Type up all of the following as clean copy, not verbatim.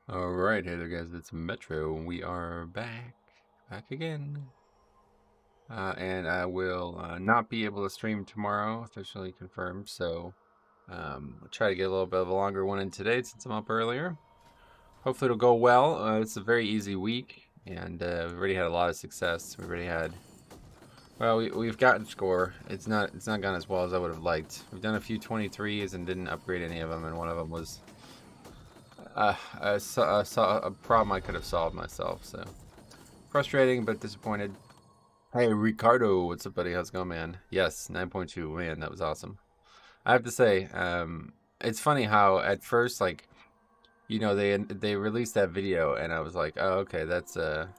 Alright, hey there guys, it's Metro. We are back again. And I will not be able to stream tomorrow, officially confirmed, so I'll try to get a little bit of a longer one in today since I'm up earlier. Hopefully it'll go well. It's a very easy week, and we've already had a lot of success. We've already had, well, we've gotten score. It's not gone as well as I would have liked. We've done a few 23s and didn't upgrade any of them, and one of them was a problem I could have solved myself, so frustrating but disappointed. Hey Ricardo, what's up, buddy? How's it going, man? Yes, 9.2, man, that was awesome. I have to say, it's funny how at first, like, you know, they released that video and I was like, oh, okay, that's a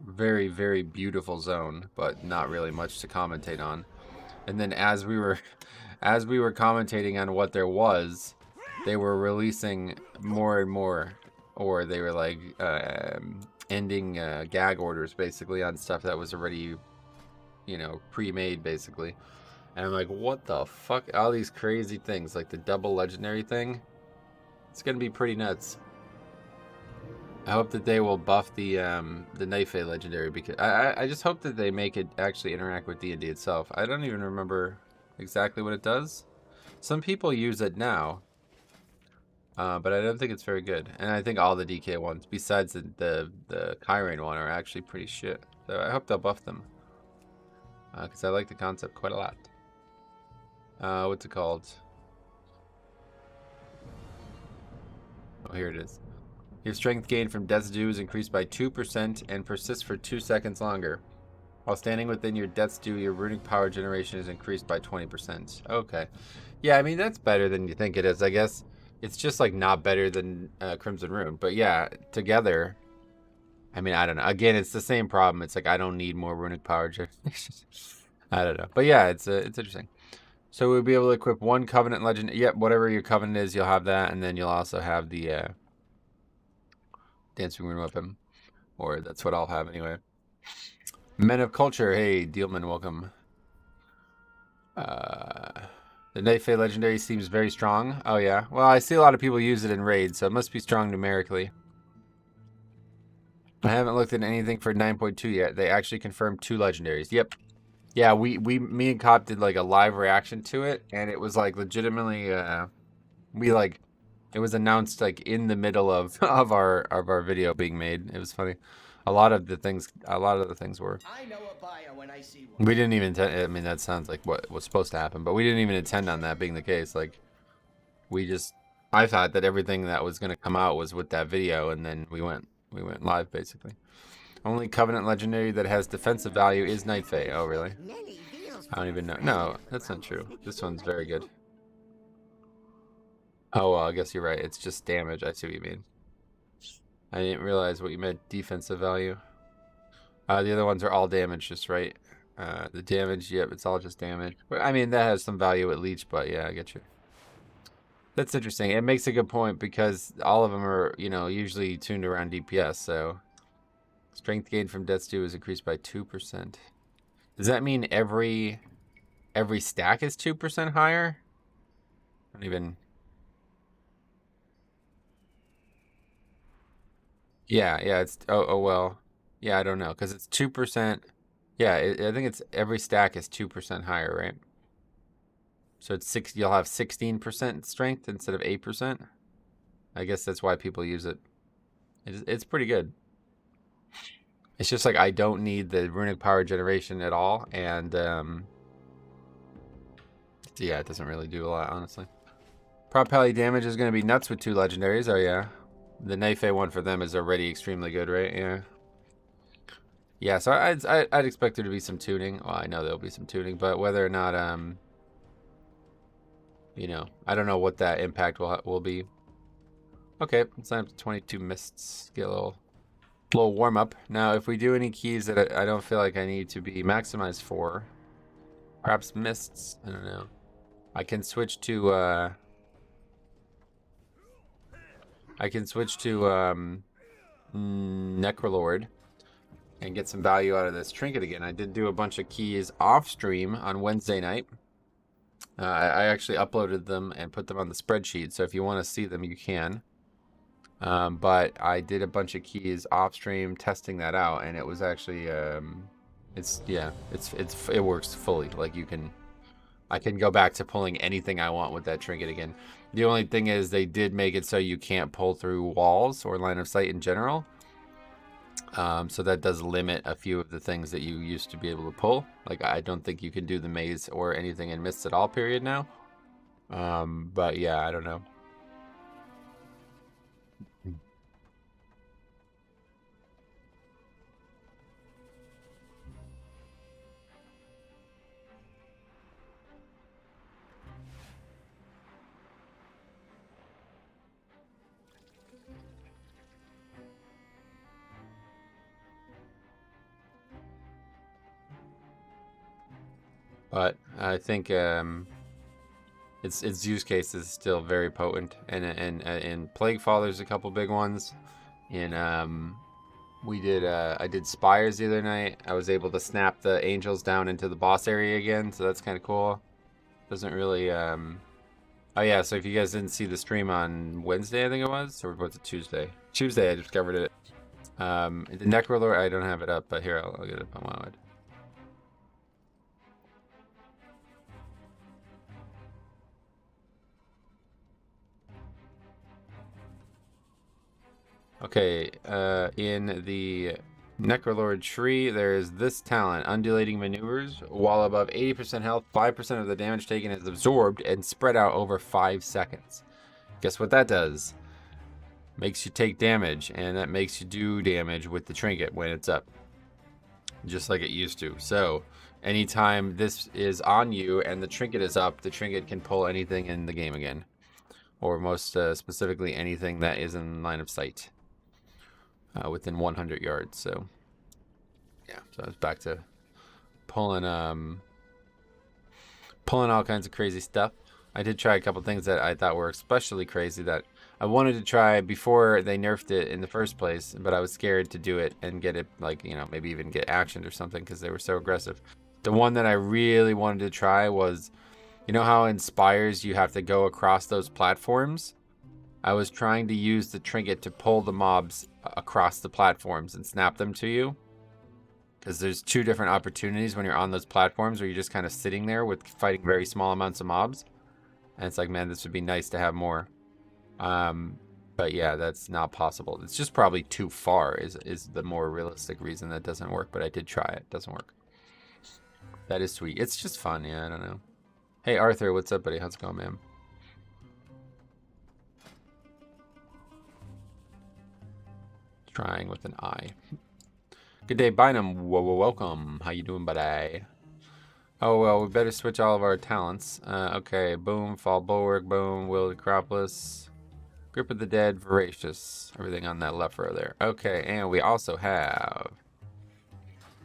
very, very beautiful zone, but not really much to commentate on. And then as we were commentating on what there was, they were releasing more and more, or they were like ending gag orders basically on stuff that was already, you know, pre-made basically. And I'm like, what the fuck? All these crazy things, like the double legendary thing. It's gonna be pretty nuts. I hope that they will buff the Knife legendary, because I just hope that they make it actually interact with D&D itself. I don't even remember exactly what it does. Some people use it now. But I don't think it's very good. And I think all the DK ones, besides the Kyrain one, are actually pretty shit. So I hope they'll buff them. Because I like the concept quite a lot. What's it called? Oh, here it is. Your strength gain from Death's Dew is increased by 2% and persists for 2 seconds longer. While standing within your Death's Dew, your runic power generation is increased by 20%. Okay. Yeah, I mean, that's better than you think it is, I guess. It's just like not better than Crimson Rune, but yeah, together, I mean, I don't know. Again, it's the same problem. It's like I don't need more runic power generation. I don't know, but yeah, it's interesting. So we'll be able to equip one Covenant Legend. Yep, whatever your Covenant is, you'll have that, and then you'll also have the Dancing Rune Weapon, or that's what I'll have anyway. Men of Culture, hey, Dealman, welcome. The Knife legendary seems very strong. Oh yeah. Well, I see a lot of people use it in raids, so it must be strong numerically. I haven't looked at anything for 9.2 yet. They actually confirmed 2 legendaries. Yep. Yeah, me and Cop did like a live reaction to it, and it was like legitimately it was announced like in the middle of our video being made. It was funny. A lot of the things were. I know a buyer when I see one. We didn't even intend, I mean, that sounds like what was supposed to happen, but we didn't even intend on that being the case. Like, I thought that everything that was going to come out was with that video, and then we went live basically. Only Covenant Legendary that has defensive value is Night Fae. Oh, really? I don't even know. No, that's not true. This one's very good. Oh, well, I guess you're right. It's just damage. I see what you mean. I didn't realize what you meant, defensive value. The other ones are all damage, just right. The damage, yep, it's all just damage. I mean, that has some value at leech, but yeah, I get you. That's interesting. It makes a good point because all of them are, you know, usually tuned around DPS, so strength gain from Death's Dew is increased by 2%. Does that mean every stack is 2% higher? I don't even... Yeah, it's... Oh, well. Yeah, I don't know, because it's 2%. Yeah, I think it's every stack is 2% higher, right? So it's you'll have 16% strength instead of 8%. I guess that's why people use it. It's pretty good. It's just like I don't need the runic power generation at all, and yeah, it doesn't really do a lot, honestly. Prop pally damage is going to be nuts with 2 legendaries. Oh yeah, the Knife one for them is already extremely good, right? Yeah. Yeah, so I'd expect there to be some tuning. Well, I know there'll be some tuning, but whether or not you know, I don't know what that impact will be. Okay, let's sign up to 22 mists. Get a little warm up. Now, if we do any keys that I don't feel like I need to be maximized for, perhaps mists. I don't know. I can switch to Necrolord and get some value out of this trinket again. I did do a bunch of keys off stream on Wednesday night. I actually uploaded them and put them on the spreadsheet, so if you want to see them, you can. But I did a bunch of keys off stream testing that out, and it was actually it works fully. Like I can go back to pulling anything I want with that trinket again. The only thing is they did make it so you can't pull through walls or line of sight in general. So that does limit a few of the things that you used to be able to pull. Like I don't think you can do the maze or anything in Mists at all period now. But yeah, I don't know. But I think its use case is still very potent, and in Plaguefall there's a couple big ones. In I did Spires the other night. I was able to snap the angels down into the boss area again, so that's kind of cool. Doesn't really oh yeah, so if you guys didn't see the stream on Wednesday, I think it was, or was it Tuesday? Tuesday I discovered it. The Necrolord, I don't have it up, but here I'll get it up on my. Okay, in the Necrolord tree, there's this talent, Undulating Maneuvers. While above 80% health, 5% of the damage taken is absorbed and spread out over 5 seconds. Guess what that does? Makes you take damage, and that makes you do damage with the trinket when it's up. Just like it used to. So, anytime this is on you and the trinket is up, the trinket can pull anything in the game again. Or most specifically, anything that is in line of sight. Within 100 yards. So yeah, so I was back to pulling all kinds of crazy stuff. I did try a couple things that I thought were especially crazy that I wanted to try before they nerfed it in the first place, but I was scared to do it and get it, like, you know, maybe even get actioned or something because they were so aggressive. The one that I really wanted to try was, you know how in Spires you have to go across those platforms? I was trying to use the trinket to pull the mobs across the platforms and snap them to you. Because there's two different opportunities when you're on those platforms where you're just kind of sitting there with fighting very small amounts of mobs. And it's like, man, this would be nice to have more. But yeah, that's not possible. It's just probably too far is the more realistic reason that doesn't work. But I did try it. It doesn't work. That is sweet. It's just fun. Yeah, I don't know. Hey, Arthur, what's up, buddy? How's it going, man? Trying with an I. Good day, Bynum. Welcome. How you doing, buddy? Oh, well, we better switch all of our talents. Okay, boom, fall bulwark, boom, will acropolis, grip of the dead, voracious. Everything on that left row there. Okay, and we also have...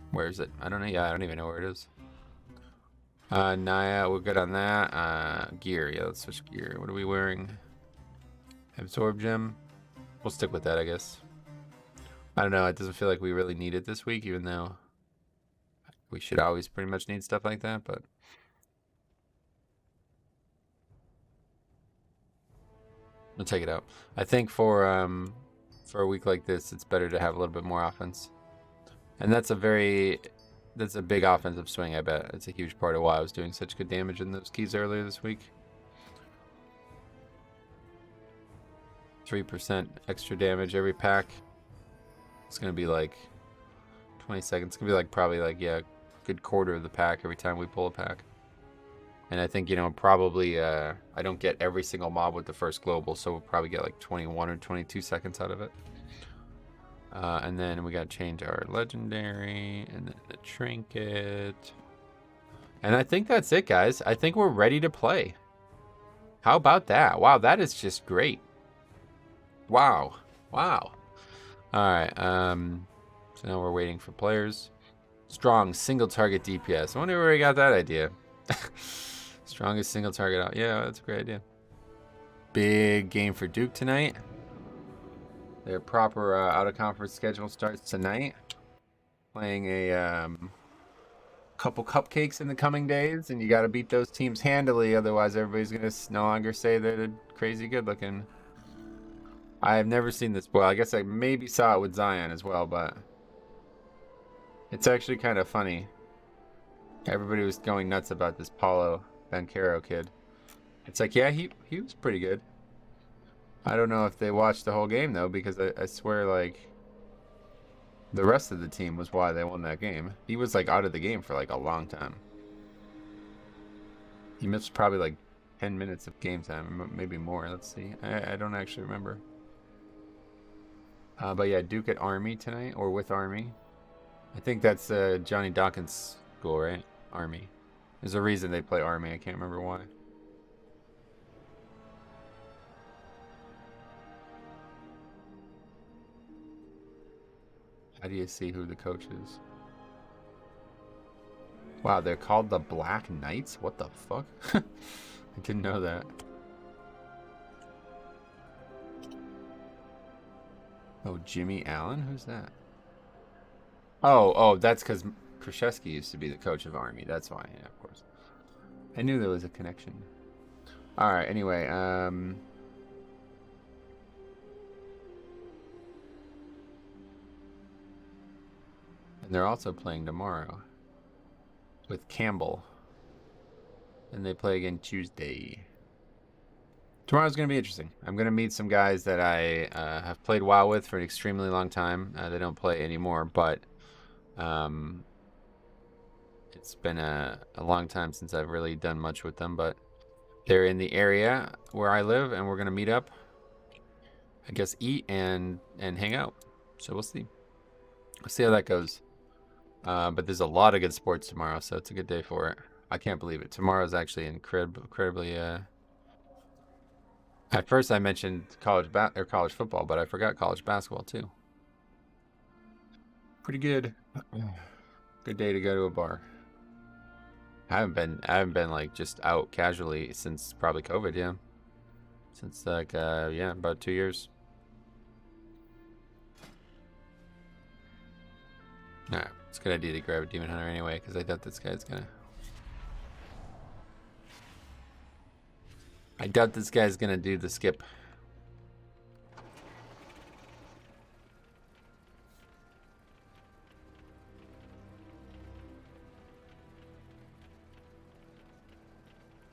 Where is it? I don't know. Yeah, I don't even know where it is. Naya, we're good on that. Gear. Yeah, let's switch gear. What are we wearing? Absorb gem. We'll stick with that, I guess. I don't know, it doesn't feel like we really need it this week, even though we should always pretty much need stuff like that, but... We'll take it out. I think for a week like this, it's better to have a little bit more offense. And that's a big offensive swing, I bet. It's a huge part of why I was doing such good damage in those keys earlier this week. 3% extra damage every pack. It's going to be like 20 seconds. It's going to be like probably like, yeah, a good quarter of the pack every time we pull a pack. And I think, you know, probably I don't get every single mob with the first global, so we'll probably get like 21 or 22 seconds out of it. And then we got to change our legendary and then the trinket. And I think that's it, guys. I think we're ready to play. How about that? Wow, that is just great. Wow. Wow. Alright, so now we're waiting for players. Strong single target DPS. I wonder where he got that idea. Strongest single target out. Yeah, that's a great idea. Big game for Duke tonight. Their proper out-of-conference schedule starts tonight. Playing a couple cupcakes in the coming days, and you got to beat those teams handily, otherwise everybody's going to no longer say they're crazy good looking. I have never seen this. Well, I guess I maybe saw it with Zion as well, but it's actually kind of funny. Everybody was going nuts about this Paulo Banchero kid. It's like, yeah, he was pretty good. I don't know if they watched the whole game, though, because I swear, like, the rest of the team was why they won that game. He was, like, out of the game for, like, a long time. He missed probably, like, 10 minutes of game time, maybe more. Let's see. I don't actually remember. But yeah, Duke at Army tonight, or with Army. I think that's Johnny Dawkins' school, right? Army. There's a reason they play Army. I can't remember why. How do you see who the coach is? Wow, they're called the Black Knights? What the fuck? I didn't know that. Oh, Jimmy Allen? Who's that? Oh, that's because Krzyzewski used to be the coach of Army. That's why, yeah, of course. I knew there was a connection. Alright, anyway, and they're also playing tomorrow with Campbell. And they play again Tuesday. Tomorrow's going to be interesting. I'm going to meet some guys that I have played WoW with for an extremely long time. They don't play anymore, but it's been a long time since I've really done much with them. But they're in the area where I live, and we're going to meet up, I guess, eat and hang out. So we'll see. We'll see how that goes. But there's a lot of good sports tomorrow, so it's a good day for it. I can't believe it. Tomorrow's actually incredibly... At first I mentioned college football, but I forgot college basketball too. Pretty good. Good day to go to a bar. I haven't been like just out casually since probably COVID, yeah. Since like yeah, about 2 years. Alright, it's a good idea to grab a demon hunter anyway, because I doubt this guy's gonna do the skip.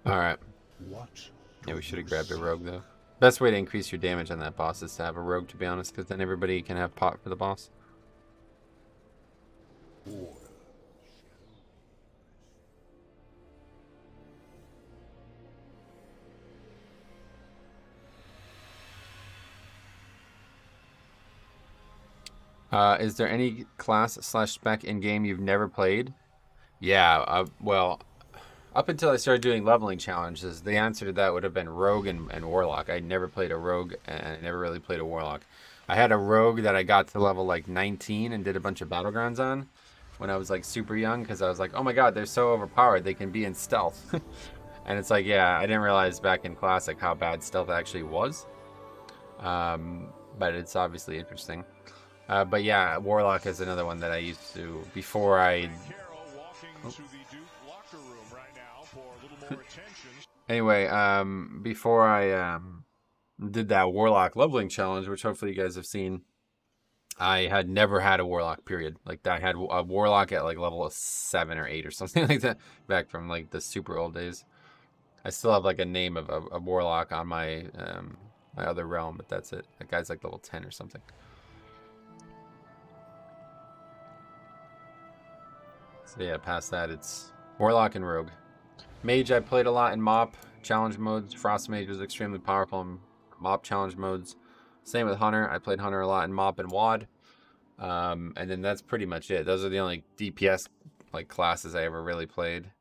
Alright. Yeah, we should have grabbed a rogue though. Best way to increase your damage on that boss is to have a rogue, to be honest, because then everybody can have pot for the boss. Is there any class/spec in game you've never played? Yeah, well, up until I started doing leveling challenges, the answer to that would have been Rogue and Warlock. I never played a Rogue, and I never really played a Warlock. I had a Rogue that I got to level like 19 and did a bunch of Battlegrounds on when I was like super young, because I was like, oh my god, they're so overpowered, they can be in stealth. And it's like, yeah, I didn't realize back in Classic how bad stealth actually was. But it's obviously interesting. But yeah, Warlock is another one that I used to, before I... Oh. Anyway, before I did that Warlock leveling challenge, which hopefully you guys have seen, I had never had a Warlock, period. Like, I had a Warlock at like level 7 or 8 or something like that, back from like the super old days. I still have like a name of a Warlock on my my other realm, but that's it. That guy's like level 10 or something. So yeah, past that, it's Warlock and Rogue. Mage, I played a lot in MOP challenge modes. Frost Mage was extremely powerful in MOP challenge modes. Same with Hunter. I played Hunter a lot in MOP and WoD. And then that's pretty much it. Those are the only DPS like classes I ever really played.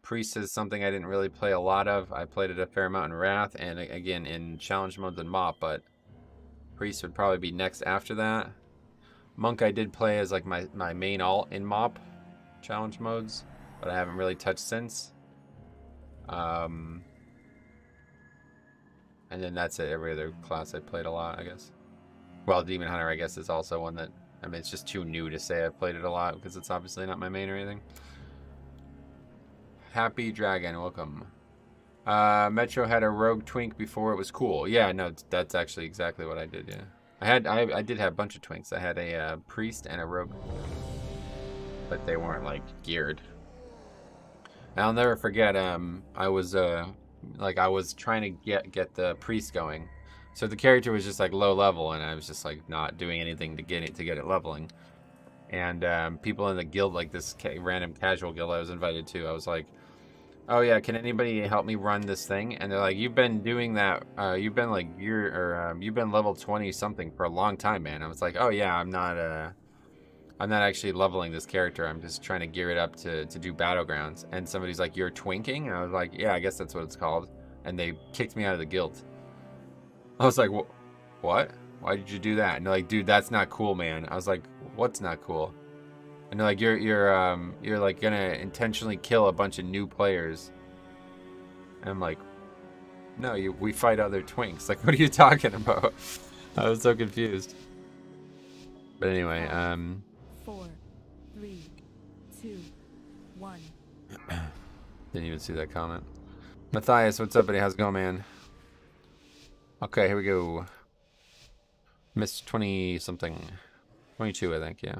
Priest is something I didn't really play a lot of. I played it a fair amount in Wrath and again in challenge modes and MOP, but Priest would probably be next after that. Monk I did play as like my main alt in MOP challenge modes, but I haven't really touched since. And then that's it. Every other class I played a lot, I guess. Well, Demon Hunter, I guess, is also one that, I mean, it's just too new to say I've played it a lot because it's obviously not my main or anything. Happy Dragon, welcome. Metro had a rogue twink before it was cool. Yeah, no, that's actually exactly what I did. Yeah, I did have a bunch of twinks. I had a priest and a rogue, but they weren't like geared. I'll never forget. I was I was trying to get the priest going, so the character was just like low level, and I was just like not doing anything to get it leveling. And people in the guild, like this random casual guild I was invited to, I was like, oh yeah, can anybody help me run this thing? And they're like, you've been doing that, you've been like you've been level 20 something for a long time, man. I was like, oh yeah, I'm not actually leveling this character. I'm just trying to gear it up to do battlegrounds. And somebody's like, you're twinking? And I was like, yeah, I guess that's what it's called. And they kicked me out of the guild. I was like, what? Why did you do that? And they're like, dude, that's not cool, man. I was like, what's not cool? And they're like, you're like gonna intentionally kill a bunch of new players. And I'm like, no, we fight other twinks. Like, what are you talking about? I was so confused. But anyway, 4, 3, 2, 1. Didn't even see that comment. Matthias, what's up, buddy? How's it going, man? Okay, here we go. Miss 20 something. 22, I think, yeah.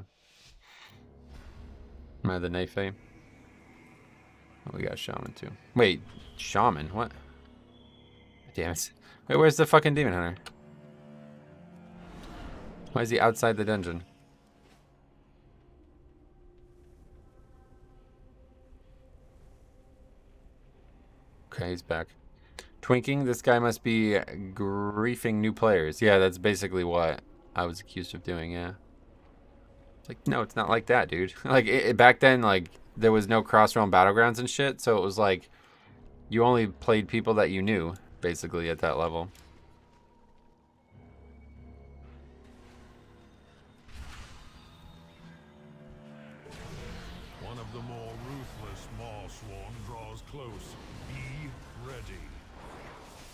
Am I the Nefe? Oh, we got Shaman too. Wait, Shaman? What? Damn it. Wait, where's the fucking Demon Hunter? Why is he outside the dungeon? Okay, he's back. Twinking, this guy must be griefing new players. Yeah, that's basically what I was accused of doing, yeah. It's like, no, it's not like that, dude. Like, back then, like, there was no cross-realm battlegrounds and shit, so it was like, you only played people that you knew, basically, at that level. One of the more ruthless Marsworn draws close. Be ready.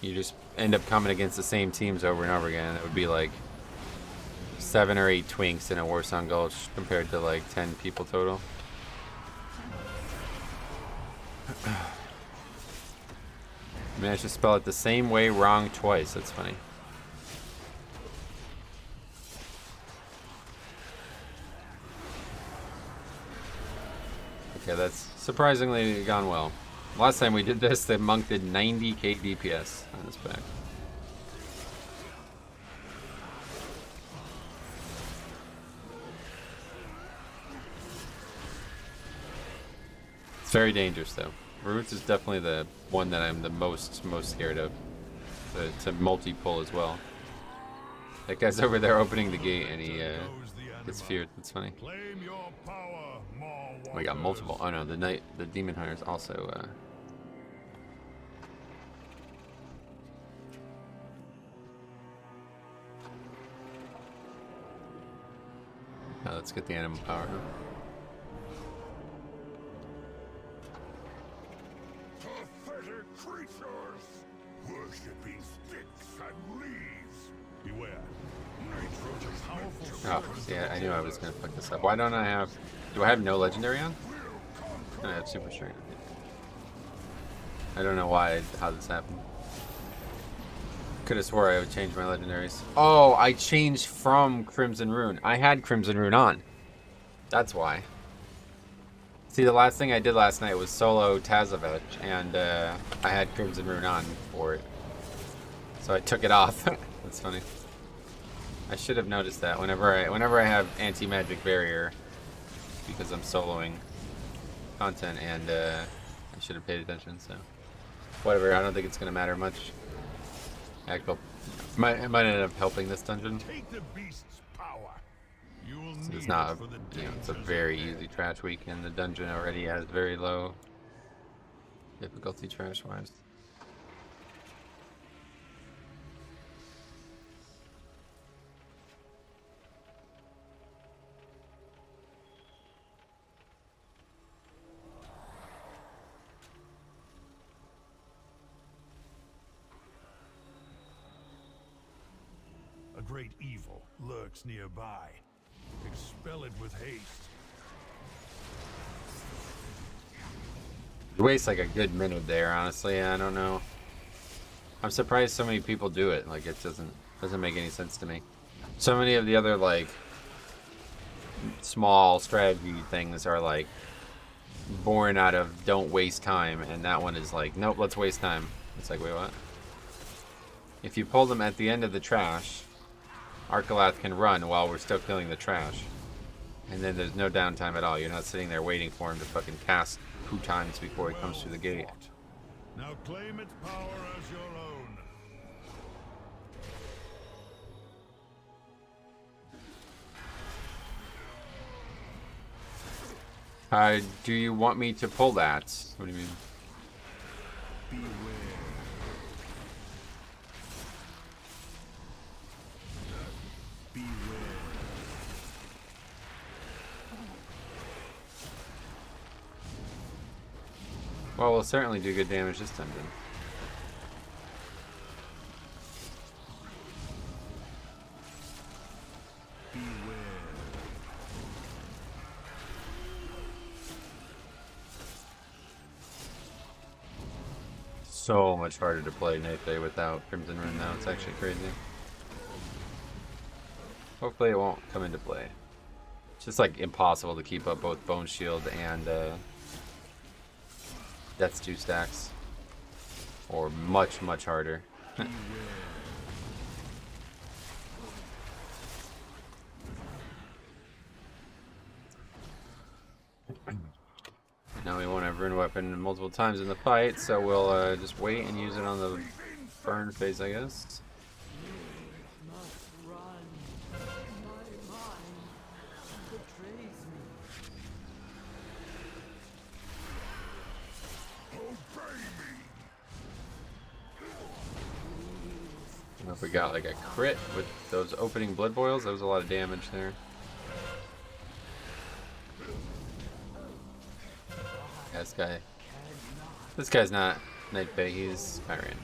You just end up coming against the same teams over and over again. It would be like 7 or 8 twinks in a Warsaw Gulch compared to like 10 people total. I managed to spell it the same way wrong twice. That's funny. Okay, that's surprisingly gone well. Last time we did this, the monk did 90k DPS on his back. It's very dangerous though. Roots is definitely the one that I'm the most scared of. To multi-pull as well. That guy's over there opening the gate and he gets feared. That's funny. We got multiple. Oh no, the Demon Hunter's also now let's get the animal power. Pathetic creatures, worshipping sticks and leaves. Beware. Oh, yeah, I knew I was gonna fuck this up. Why don't I have? Do I have no legendary on? I have super strength. I don't know how this happened. Could have swore I would change my legendaries. Oh, I changed from Crimson Rune. I had Crimson Rune on. That's why. See, the last thing I did last night was solo Tazavech, and I had Crimson Rune on for it. So I took it off. That's funny. I should have noticed that whenever I have anti-magic barrier, because I'm soloing content, and I should have paid attention. So whatever. I don't think it's gonna matter much. Actually, it might end up helping this dungeon. Take the beast's power. So it's not, it's a very easy trash week, and the dungeon already has very low difficulty trash-wise. A great evil lurks nearby. Expel it with haste. You waste like a good minute there, honestly. I don't know. I'm surprised so many people do it. Like, it doesn't make any sense to me. So many of the other, like, small strategy things are, like, born out of don't waste time, and that one is like, nope, let's waste time. It's like, wait, what? If you pull them at the end of the trash, Arcalath can run while we're still killing the trash. And then there's no downtime at all. You're not sitting there waiting for him to fucking cast 2 times before he comes through the gate. Now claim its power as your own. Do you want me to pull that? What do you mean? Beware. Beware. Well, we'll certainly do good damage this time then. So much harder to play Night Day without Crimson Rune now. It's actually crazy. Hopefully it won't come into play. It's just like impossible to keep up both Bone Shield and Death's 2 stacks. Or much, much harder. Now we won't have Rune Weapon multiple times in the fight, so we'll just wait and use it on the burn phase, I guess. I don't know if we got like a crit with those opening blood boils. That was a lot of damage there. This guy's not Night Bay, he's Kyrian.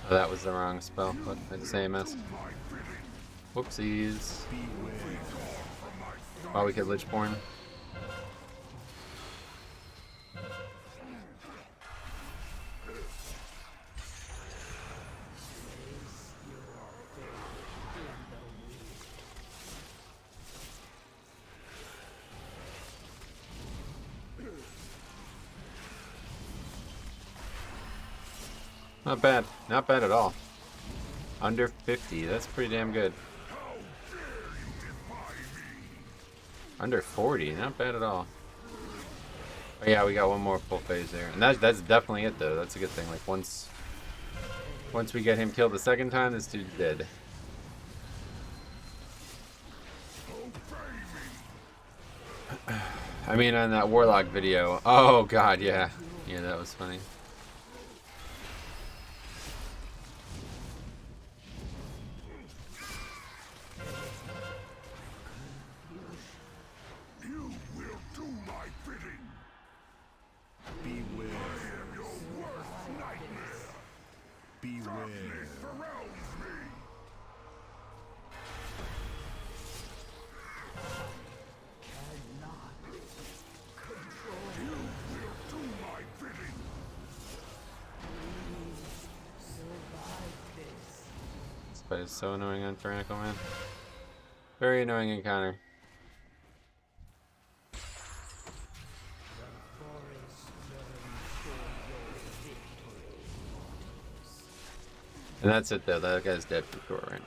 Oh, that was the wrong spell, but the same as. Whoopsies. Oh, we get Lichborn. Not bad. Not bad at all. Under 50. That's pretty damn good. Under 40. Not bad at all. Oh yeah, we got one more full phase there. And that's definitely it though. That's a good thing. Like once we get him killed the second time, this dude's dead. I mean on that Warlock video. Oh god, yeah. Yeah, that was funny. But it's so annoying on Tyrannical, man. Very annoying encounter. And that's it though, that guy's dead for sure, right?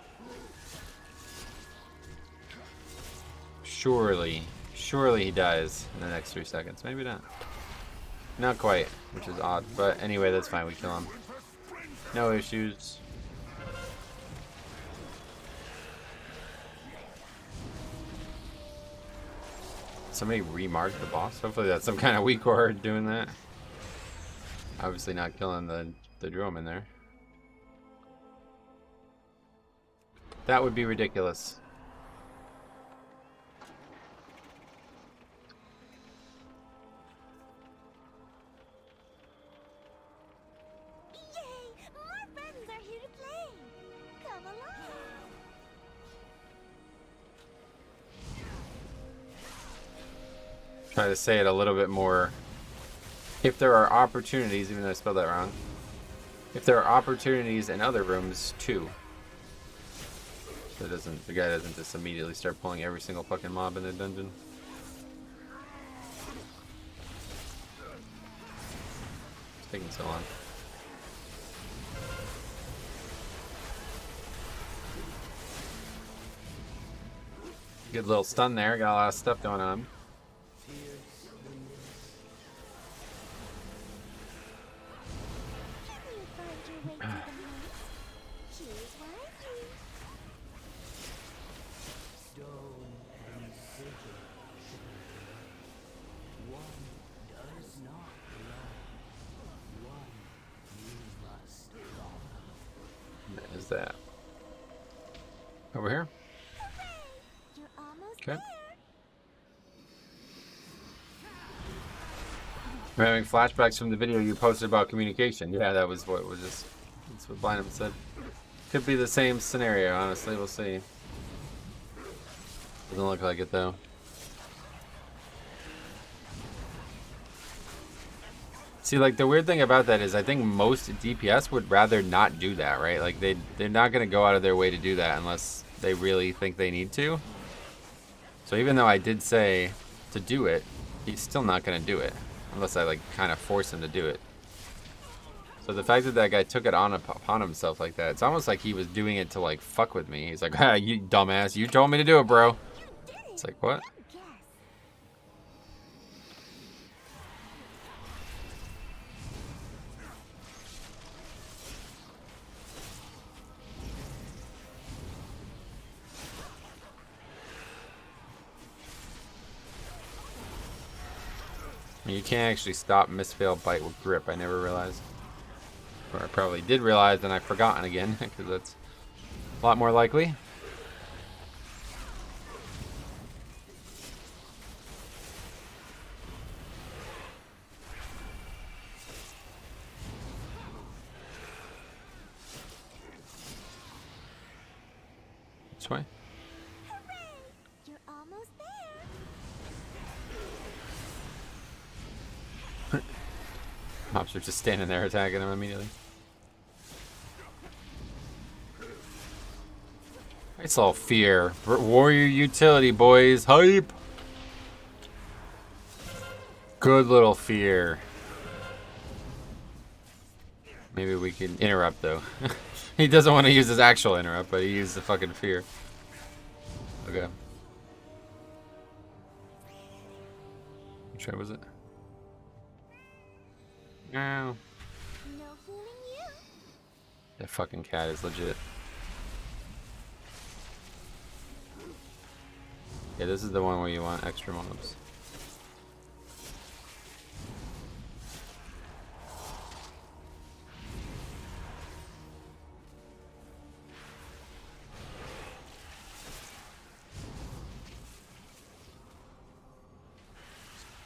Surely he dies in the next 3 seconds. Maybe not. Not quite, which is odd. But anyway, that's fine, we kill him. No issues. Somebody remarked the boss. Hopefully that's some kind of weak word doing that. Obviously not killing the drone in there. That would be ridiculous. Yay! More friends are here to play. Come along. Try to say it a little bit more. If there are opportunities, even though I spelled that wrong. If there are opportunities in other rooms too. So the guy doesn't just immediately start pulling every single fucking mob in the dungeon. It's taking so long. Good little stun there. Got a lot of stuff going on. Is that over here? Okay. I'm having flashbacks from the video you posted about communication. Yeah, that was what was just. That's what Bynum said. Could be the same scenario, honestly. We'll see. Doesn't look like it though. See, like the weird thing about that is I think most DPS would rather not do that, right? Like they're not gonna go out of their way to do that unless they really think they need to. So even though I did say to do it, he's still not gonna do it unless I like kind of force him to do it. So the fact that that guy took it upon himself like that, it's almost like he was doing it to like fuck with me. He's like, ah, you dumbass, you told me to do it, bro. It's like, what? You can't actually stop misfail bite with grip. I never realized. Or I probably did realize and I've forgotten again, because that's a lot more likely. This way. You're almost there. Mobs are just standing there attacking him immediately. It's all fear. Warrior utility, boys. Hype! Good little fear. Maybe we can interrupt, though. He doesn't want to use his actual interrupt, but he used the fucking fear. Okay. Which way was it? No. No fooling you. That fucking cat is legit. Yeah, this is the one where you want extra mobs.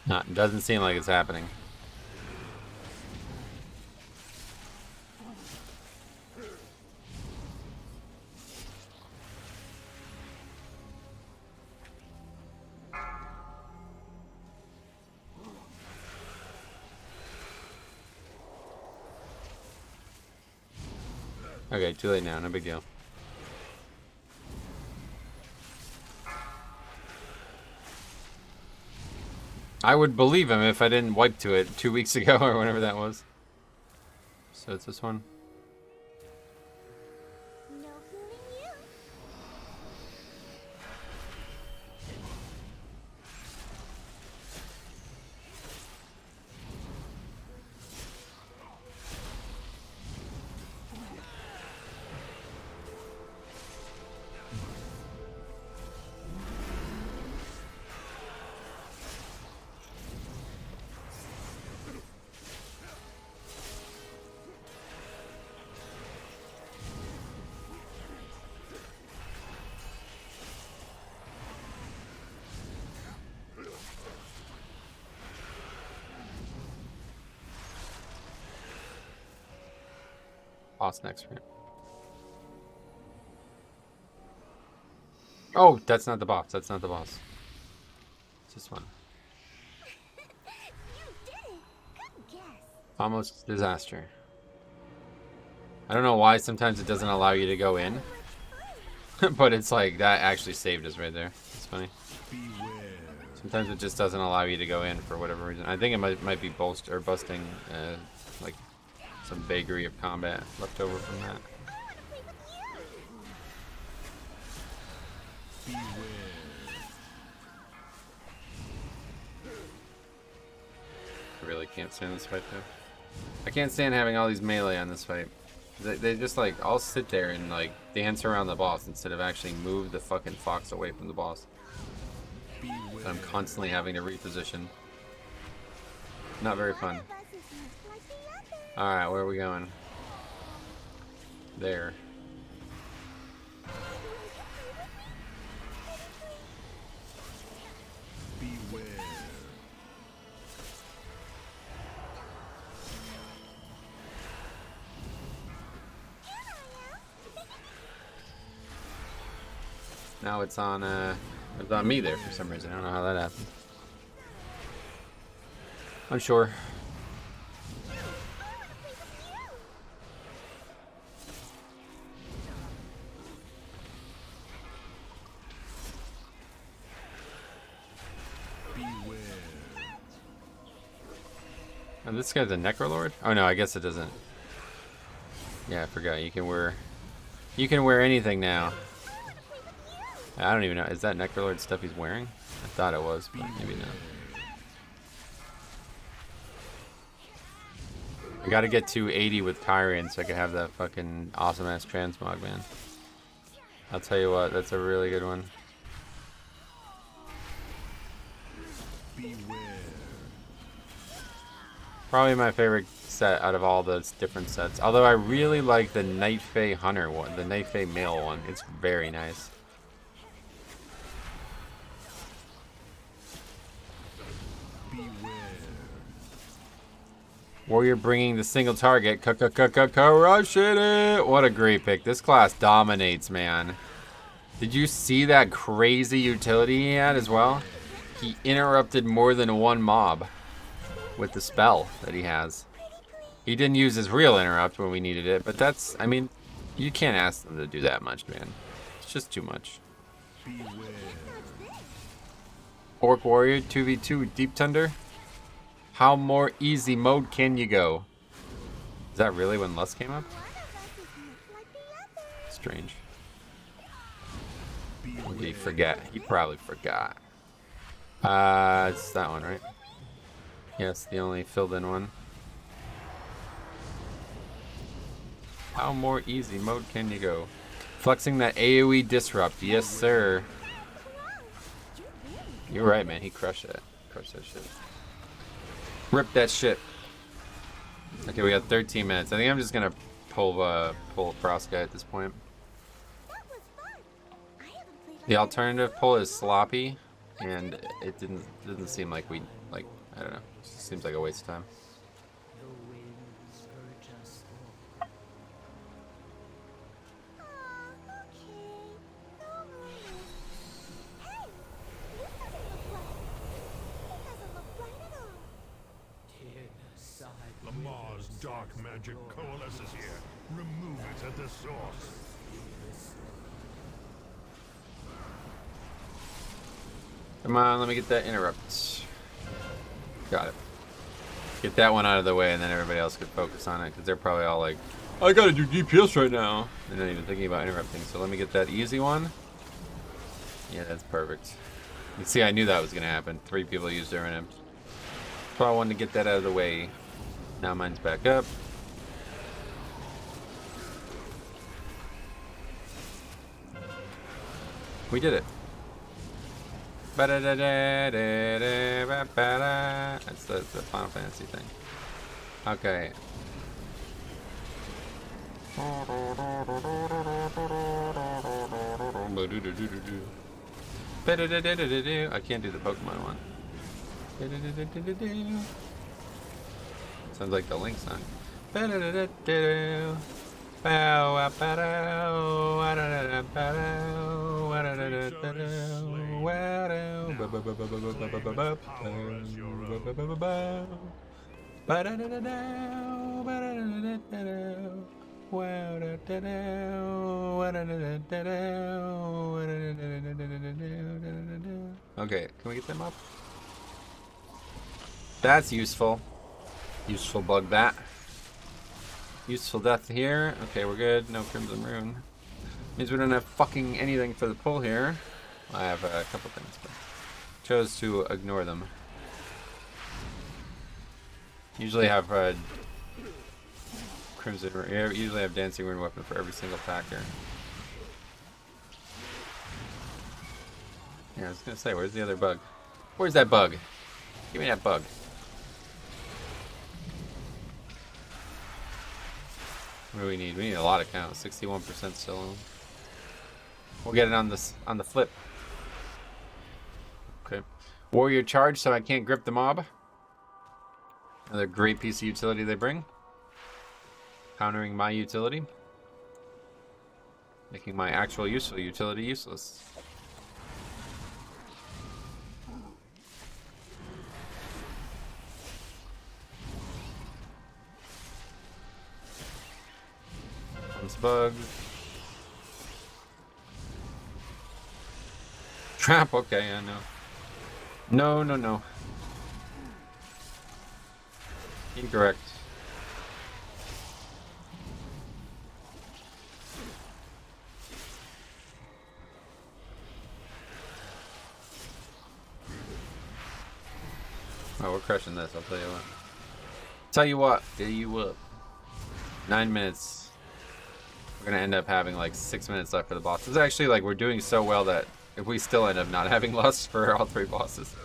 No, it doesn't seem like it's happening. Okay, too late now, no big deal. I would believe him if I didn't wipe to it 2 weeks ago or whenever that was. So it's this one. No fooling you. Boss next round. Oh, that's not the boss. That's not the boss. It's this one. Almost disaster. I don't know why sometimes it doesn't allow you to go in. But it's like, that actually saved us right there. It's funny. Sometimes it just doesn't allow you to go in for whatever reason. I think it might be busting like some vagary of combat left over from that. I really can't stand this fight though. I can't stand having all these melee on this fight. They just like all sit there and like dance around the boss instead of actually move the fucking fox away from the boss. And I'm constantly having to reposition. Not very fun. Alright, where are we going? There. Beware. Now it's on me there for some reason. I don't know how that happened. Unsure. Beware. And this guy's a Necrolord? Oh no, I guess it doesn't. Yeah, I forgot. You can wear anything now. I don't even know. Is that Necrolord stuff he's wearing? I thought it was, but maybe not. I gotta get to 80 with Kyrian so I can have that fucking awesome ass transmog, man. I'll tell you what, that's a really good one. Beware. Probably my favorite set out of all the different sets. Although I really like the Night Fae Hunter one, the Night Fae male one. It's very nice. Warrior bringing the single target. Crushing it. What a great pick. This class dominates, man. Did you see that crazy utility he had as well? He interrupted more than one mob with the spell that he has. He didn't use his real interrupt when we needed it, but that's, I mean, you can't ask them to do that much, man. It's just too much. Orc Warrior 2v2 Deep Thunder. How more easy mode can you go? Is that really when Lust came up? Strange. Or did he forget? He probably forgot. It's that one, right? Yes, the only filled in one. How more easy mode can you go? Flexing that AoE disrupt. Yes, sir. You're right, man. He crushed it. Crushed that shit. Rip that shit. Okay, we got 13 minutes. I think I'm just gonna pull Frost guy at this point. The alternative pull is sloppy, and it doesn't seem like we like. I don't know. It seems like a waste of time. Lamar's dark magic coalesces here. Remove it at the source. Come on, let me get that interrupt. Got it. Get that one out of the way, and then everybody else could focus on it, because they're probably all like, I gotta do DPS right now. They're not even thinking about interrupting, so let me get that easy one. Yeah, that's perfect. You see, I knew that was gonna happen. 3 people used their NMs. So I wanted to get that out of the way. Now mine's back up. We did it. That's the Final Fantasy thing. Okay. I can't do the Pokemon one. Sounds like the Link song. Okay, can we get them up? That's useful. Useful bug that. Useful death here. Okay, we're good. No Crimson Rune. Means we don't have fucking anything for the pull here. I have a couple things, but chose to ignore them. Usually have Crimson Rune. Usually have Dancing Rune weapon for every single packer. Yeah, I was gonna say, where's the other bug? Where's that bug? Give me that bug. What do we need? We need a lot of count. 61% still. We'll get it on this on the flip. Okay. Warrior charge, so I can't grip the mob. Another great piece of utility they bring. Countering my utility. Making my actual useful utility useless. Comes bug. Trap, okay, yeah, no. No, no, no. Incorrect. Oh, we're crushing this, I'll tell you what. Tell you what, get you up. 9 minutes. We're gonna end up having like 6 minutes left for the boss. It's actually like we're doing so well that if we still end up not having lust for all 3 bosses.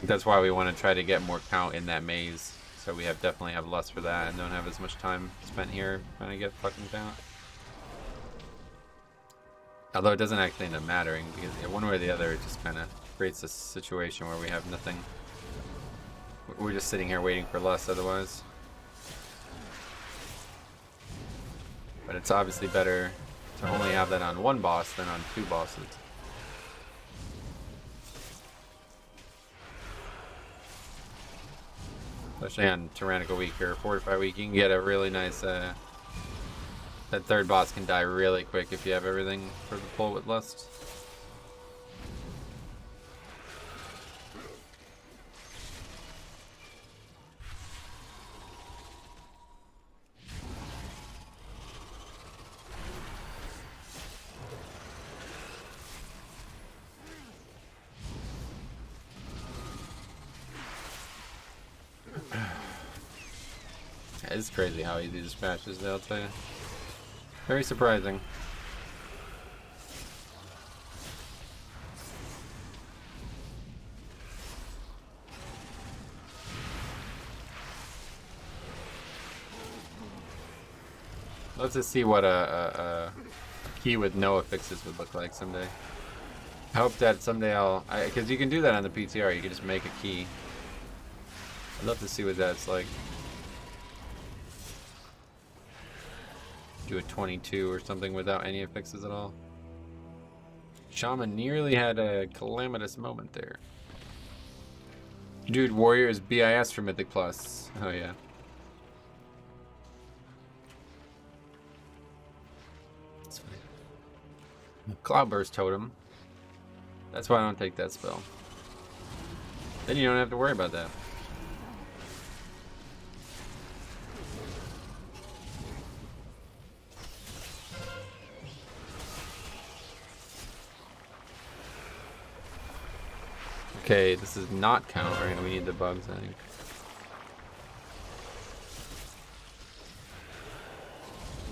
That's why we want to try to get more count in that maze. So we definitely have lust for that and don't have as much time spent here trying to get fucking count. Although it doesn't actually end up mattering because one way or the other it just kind of creates a situation where we have nothing. We're just sitting here waiting for lust otherwise. But it's obviously better to only have that on 1 boss than on 2 bosses. Especially on Tyrannical Week or Fortify Week, you can get a really nice, that 3rd boss can die really quick if you have everything for the pull with Lust. It's crazy how easy this match is, I'll tell you. Very surprising. Let's just see what a key with no affixes would look like someday. I hope that someday because you can do that on the PTR, you can just make a key. I'd love to see what that's like. Do a 22 or something without any affixes at all. Shaman nearly had a calamitous moment there. Dude, Warrior is BIS for Mythic Plus. Oh yeah. That's funny. Cloudburst Totem. That's why I don't take that spell. Then you don't have to worry about that. Okay, this is not count, right? We need the bugs, I think.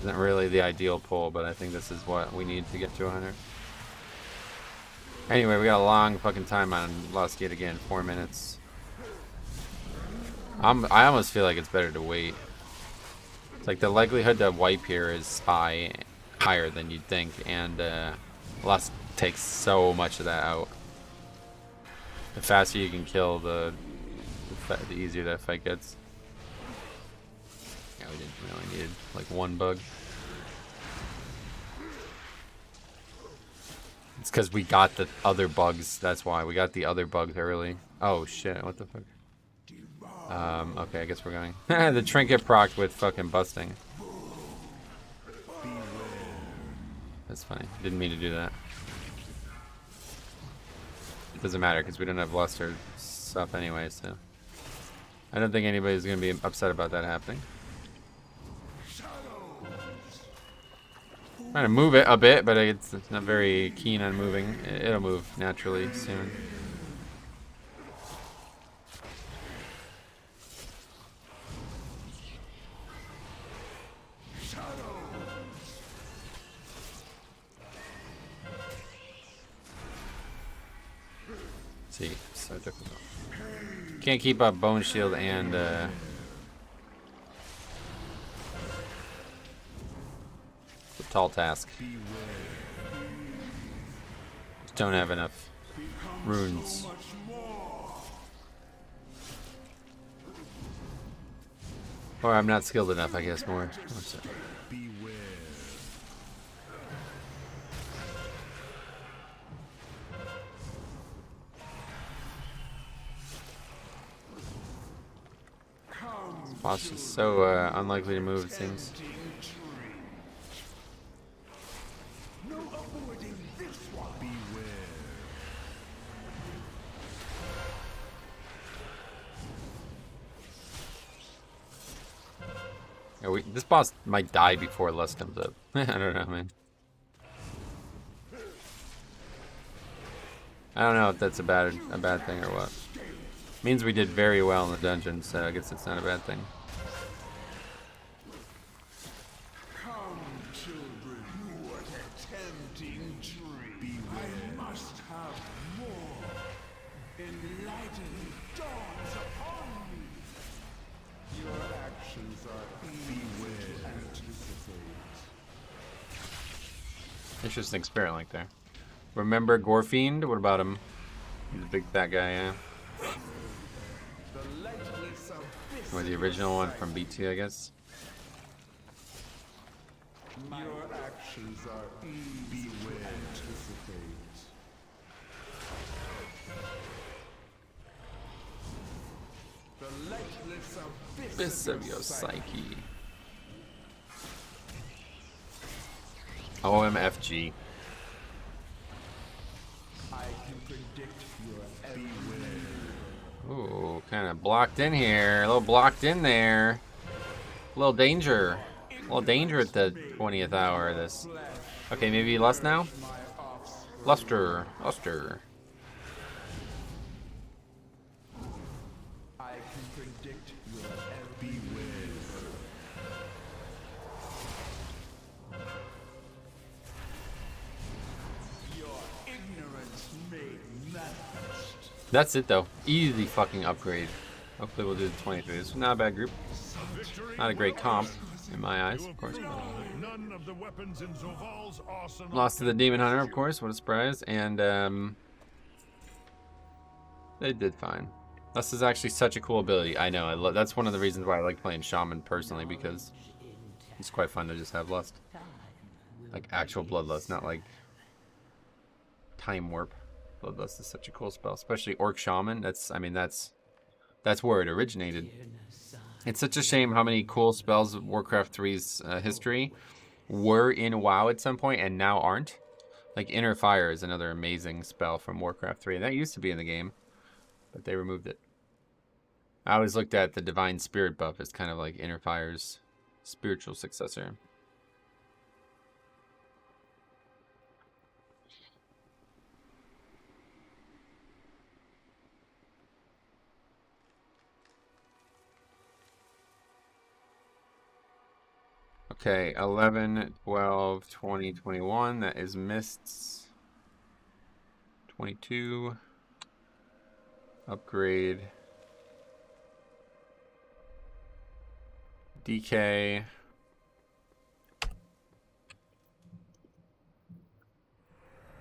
Isn't really the ideal pull, but I think this is what we need to get to 100. Anyway, we got a long fucking time on Lost Gate again, 4 minutes. I almost feel like it's better to wait. It's like the likelihood to wipe here is higher than you'd think, and Lust takes so much of that out. The faster you can kill, the easier that fight gets. Yeah, we only needed like 1 bug. It's because we got the other bugs. That's why we got the other bugs early. Oh shit! What the fuck? Okay, I guess we're going. The trinket proc with fucking busting. That's funny. Didn't mean to do that. It doesn't matter because we don't have luster stuff anyway, so I don't think anybody's gonna be upset about that happening. Trying to move it a bit, but it's not very keen on moving. It'll move naturally soon. See, so difficult. Can't keep up bone shield and it's a tall task. Just don't have enough runes. Or I'm not skilled enough, I guess, more so. Boss is so unlikely to move, it seems. Yeah, this boss might die before Lust comes up. I don't know, man. I don't know if that's a bad thing or what. Means we did very well in the dungeon, so I guess it's not a bad thing. Come, children, what a tempting dream. I must have more. Enlightened dawns upon me. Your actions are easy to anticipate. Interesting spirit link there. Remember Gorfiend? What about him? He's a big fat guy, yeah. Or the original one from B2, I guess. Your actions are easy to anticipate. The lightless Abyss of your psyche. OMFG. I can predict your every Ooh, kind of blocked in here. A little blocked in there. A little danger. A little danger at the 20th hour of this. Okay, maybe lust now? Luster. Luster. I can predict your every Your ignorance made manifest. That's it, though. Easy fucking upgrade. Hopefully we'll do the 23. This is not a bad group. Not a great comp, in my eyes, of course. None of the weapons in Zoval's arsenal. Lost to the Demon Hunter, of course. What a surprise. And, they did fine. This is actually such a cool ability. I know. That's one of the reasons why I like playing Shaman personally, because it's quite fun to just have Lust. Like actual Bloodlust, not like Time Warp. Bloodlust is such a cool spell, especially Orc Shaman. That's where it originated. It's such a shame how many cool spells of Warcraft 3's history were in WoW at some point and now aren't. Like Inner Fire is another amazing spell from Warcraft 3, and that used to be in the game, but they removed it. I always looked at the Divine Spirit buff as kind of like Inner Fire's spiritual successor. Okay, 11, 12, 20, 21. That is Mists. 22. Upgrade. DK.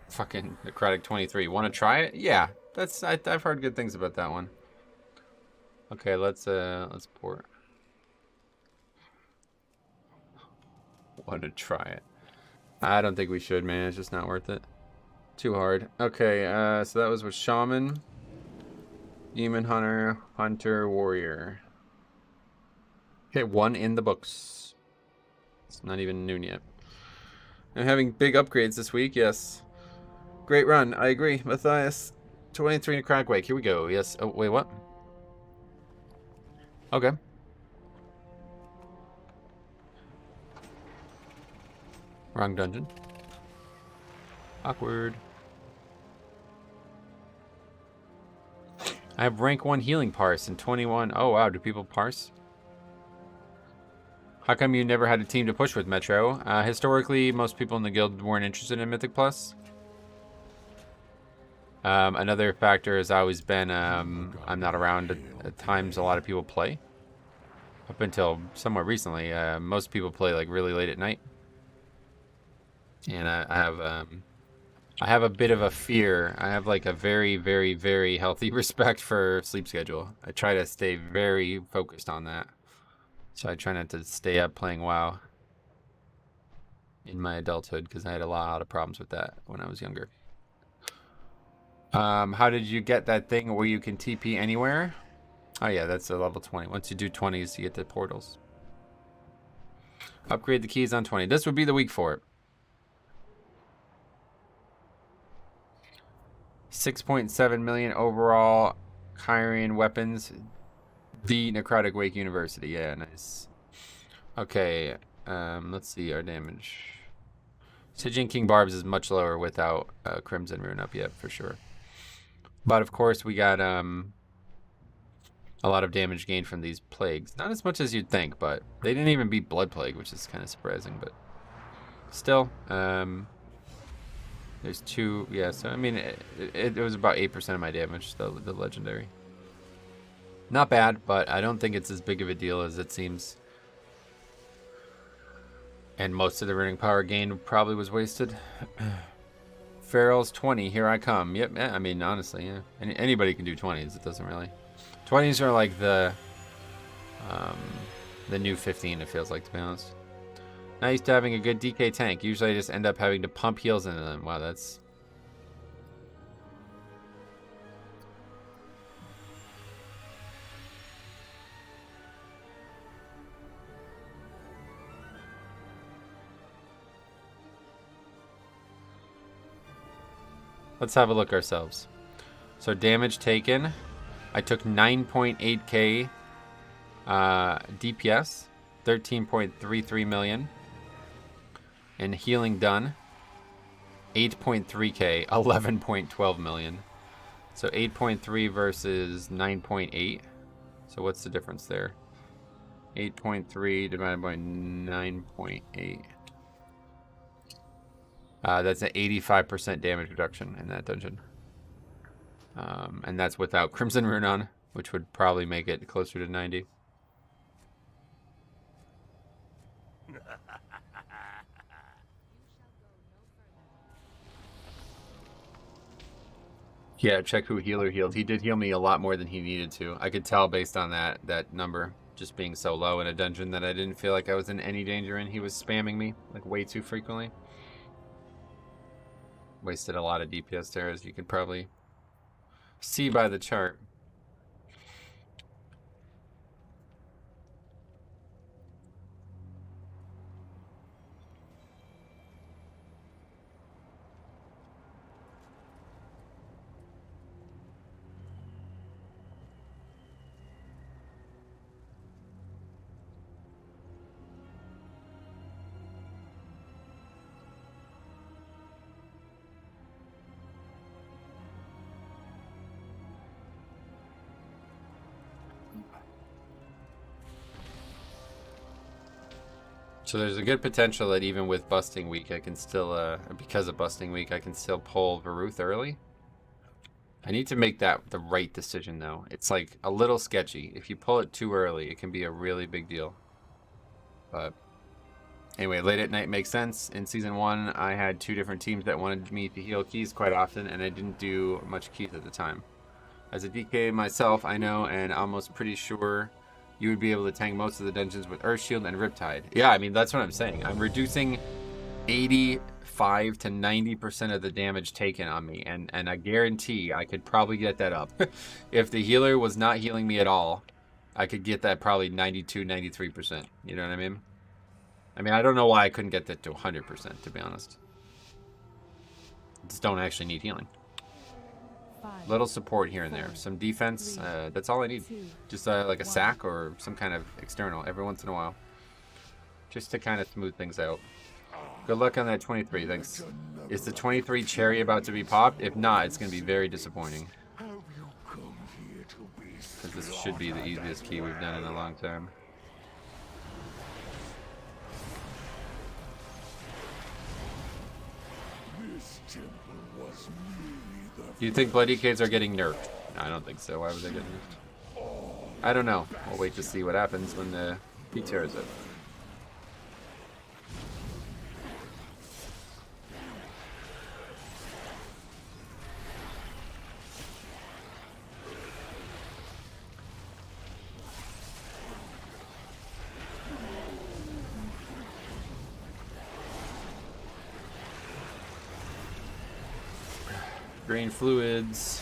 Fucking Necrotic 23. Want to try it? Yeah, I've heard good things about that one. Okay, let's port. Want to try it? I don't think we should, man. It's just not worth it. Too hard. Okay, so that was with Shaman. Demon Hunter, Hunter, Warrior. Okay, 1 in the books. It's not even noon yet. I'm having big upgrades this week, yes. Great run, I agree. Matthias, 23 Necrotic Wake. Here we go. Yes. Oh, wait, what? Okay. Wrong dungeon. Awkward. I have rank 1 healing parse and 21. Oh, wow. Do people parse? How come you never had a team to push with, Metro? Historically, most people in the guild weren't interested in Mythic Plus. Another factor has always been I'm not around at times a lot of people play. Up until somewhat recently, most people play like really late at night. And I have a bit of a fear. I have like a very, very, very healthy respect for sleep schedule. I try to stay very focused on that. So I try not to stay up playing WoW in my adulthood because I had a lot of problems with that when I was younger. How did you get that thing where you can TP anywhere? Oh yeah, that's a level 20. Once you do 20s, you get the portals. Upgrade the keys on 20. This would be the week for it. 6.7 million overall Kyrian weapons. The Necrotic Wake University. Yeah, nice. Okay, let's see our damage. Stygian King Barbs is much lower without Crimson Rune up yet, for sure. But of course, we got a lot of damage gained from these plagues. Not as much as you'd think, but they didn't even beat Blood Plague, which is kind of surprising. But still, there's 2. Yeah, so I mean, it was about 8% of my damage, the legendary. Not bad, but I don't think it's as big of a deal as it seems. And most of the running power gain probably was wasted. Feral's 20, here I come. Yep, yeah, I mean, honestly, yeah. Anybody can do 20s, it doesn't really. 20s are like the new 15, it feels like, to be honest. Not used to having a good DK tank. Usually I just end up having to pump heals into them. Wow, that's... Let's have a look ourselves. So damage taken, I took 9.8k DPS, 13.33 million, and healing done, 8.3k, 11.12 million. So 8.3 versus 9.8. So what's the difference there? 8.3 divided by 9.8. That's an 85% damage reduction in that dungeon. And that's without Crimson Rune on, which would probably make it closer to 90. Yeah, check who healer healed. He did heal me a lot more than he needed to. I could tell based on that number just being so low in a dungeon that I didn't feel like I was in any danger and he was spamming me like way too frequently. Wasted a lot of DPS there, as you could probably see by the chart. So there's a good potential that even with Busting Week, I can still, because of Busting Week, I can still pull Varuth early. I need to make that the right decision, though. It's like a little sketchy. If you pull it too early, it can be a really big deal. But anyway, late at night makes sense. In Season 1, I had 2 different teams that wanted me to heal keys quite often, and I didn't do much keys at the time. As a DK myself, I know and almost pretty sure you would be able to tank most of the dungeons with Earth Shield and Riptide. Yeah, I mean, that's what I'm saying. I'm reducing 80 5 to 90% of the damage taken on me, and I guarantee I could probably get that up. If the healer was not healing me at all, I could get that probably 92, 93%. You know what I mean? I mean, I don't know why I couldn't get that to 100%, to be honest. I just don't actually need healing. 5, Little support here and there. Some defense, that's all I need. 2, Just like a sack or some kind of external every once in a while. Just to kind of smooth things out. Good luck on that 23, thanks. Is the 23 cherry about to be popped? If not, it's going to be very disappointing. Because this should be the easiest key we've done in a long time. Do you think Bloody Kids are getting nerfed? No, I don't think so. Why would they get nerfed? I don't know. We'll wait to see what happens when the P-Terra is up. Green fluids.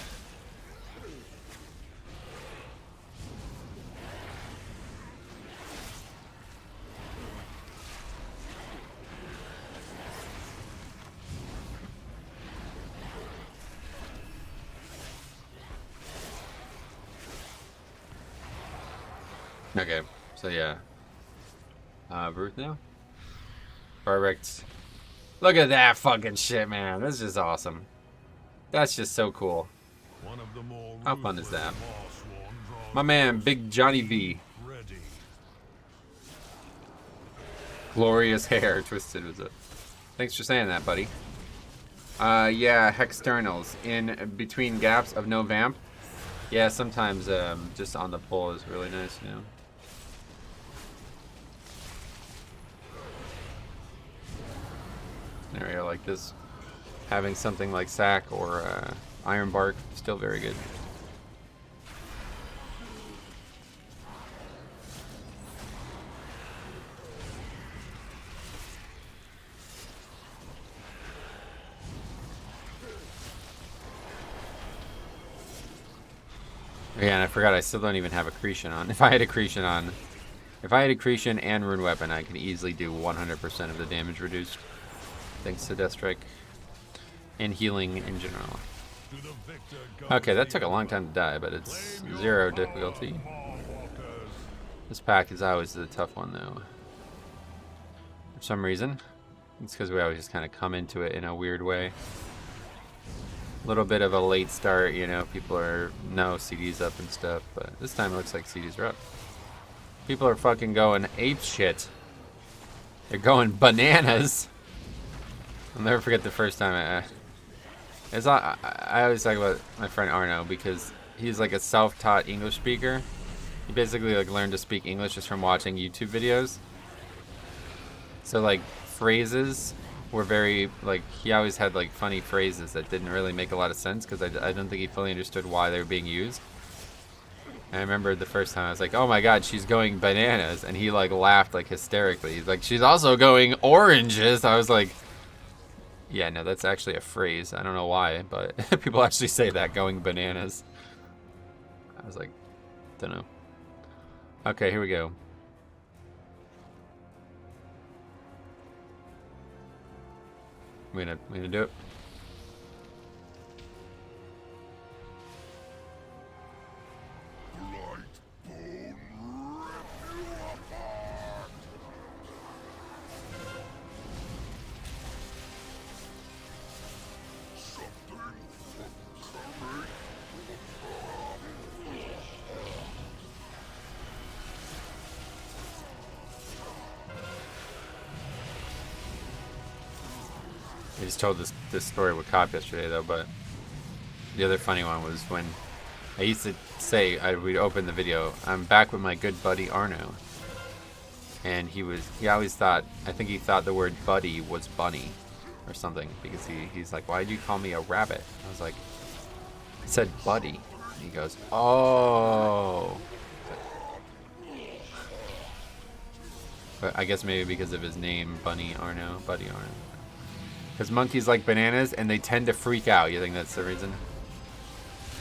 Okay, so yeah. Ruth now? Perfect. Look at that fucking shit, man. This is just awesome. That's just so cool. How fun is that? My man, Big Johnny V. Glorious hair, Twisted was it. Thanks for saying that, buddy. Yeah, Hexternals. In between gaps of no vamp. Yeah, sometimes just on the pull is really nice, you know. Scenario like this. Having something like Sack or Iron Bark, still very good. Yeah, and I forgot I still don't even have Accretion on. If I had Accretion and Rune Weapon, I could easily do 100% of the damage reduced. Thanks to Death Strike. And healing in general. Okay, that took a long time to die, but it's 0 difficulty. This pack is always the tough one, though. For some reason. It's because we always just kind of come into it in a weird way. A little bit of a late start, you know, people are, no, CD's up and stuff, but this time it looks like CD's are up. People are fucking going ape shit. They're going bananas. I'll never forget the first time I always talk about my friend Arno because he's like a self-taught English speaker. He basically like learned to speak English just from watching YouTube videos. So like phrases were very like he always had like funny phrases that didn't really make a lot of sense because I don't think he fully understood why they were being used. And I remember the first time I was like, "Oh my God, she's going bananas," and he like laughed like hysterically. He's like, "She's also going oranges." I was like. Yeah, no, that's actually a phrase. I don't know why, but people actually say that, going bananas. I was like, don't know. Okay, here we go. We gonna do it. I just told this story with Cop yesterday though, but the other funny one was when I used to say we'd open the video, "I'm back with my good buddy Arno," and he always thought, I think he thought the word buddy was bunny or something because he's like, "Why'd you call me a rabbit?" I was like, "I said buddy," and he goes, "Oh." But I guess maybe because of his name, Buddy Arno. Because monkeys like bananas and they tend to freak out. You think that's the reason?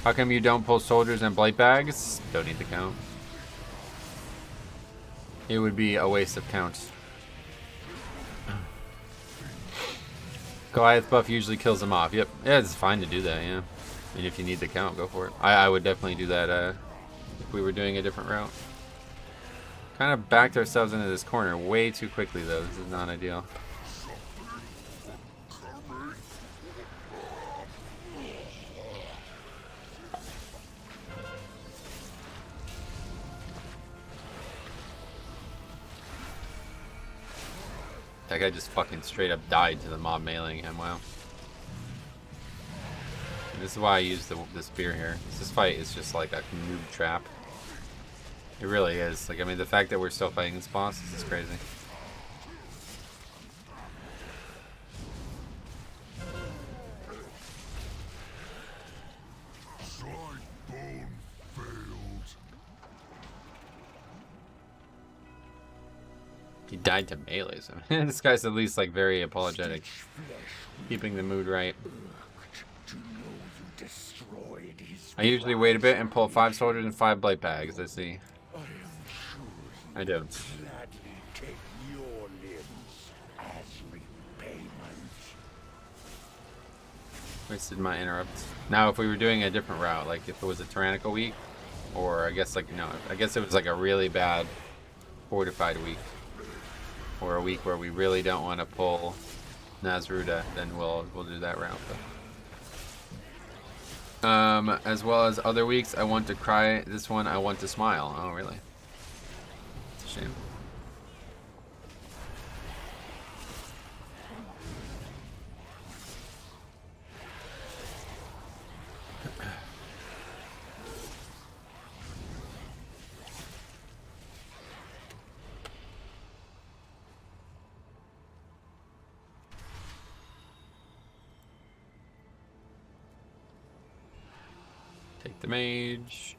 How come you don't pull soldiers and blight bags? Don't need to count. It would be a waste of counts. Goliath buff usually kills them off. Yep. Yeah, it's fine to do that, yeah. I mean, if you need the count, go for it. I would definitely do that if we were doing a different route. Kind of backed ourselves into this corner way too quickly, though. This is not ideal. That guy just fucking straight up died to the mob meleeing him. Wow. And this is why I use the spear here. This fight is just like a noob trap. It really is. Like, I mean, the fact that we're still fighting this boss is just crazy. He died to melee, so this guy's at least like very apologetic, keeping the mood right. I usually wait a bit and pull 5 soldiers and 5 blight bags. I see. I do. Wasted my interrupt. Now, if we were doing a different route, like if it was a tyrannical week, or I guess like no, I guess it was like a really bad fortified week. Or a week where we really don't want to pull Nazruda, then we'll do that route. But. As well as other weeks, I want to cry. This one, I want to smile. Oh, really? It's a shame. Take the mage.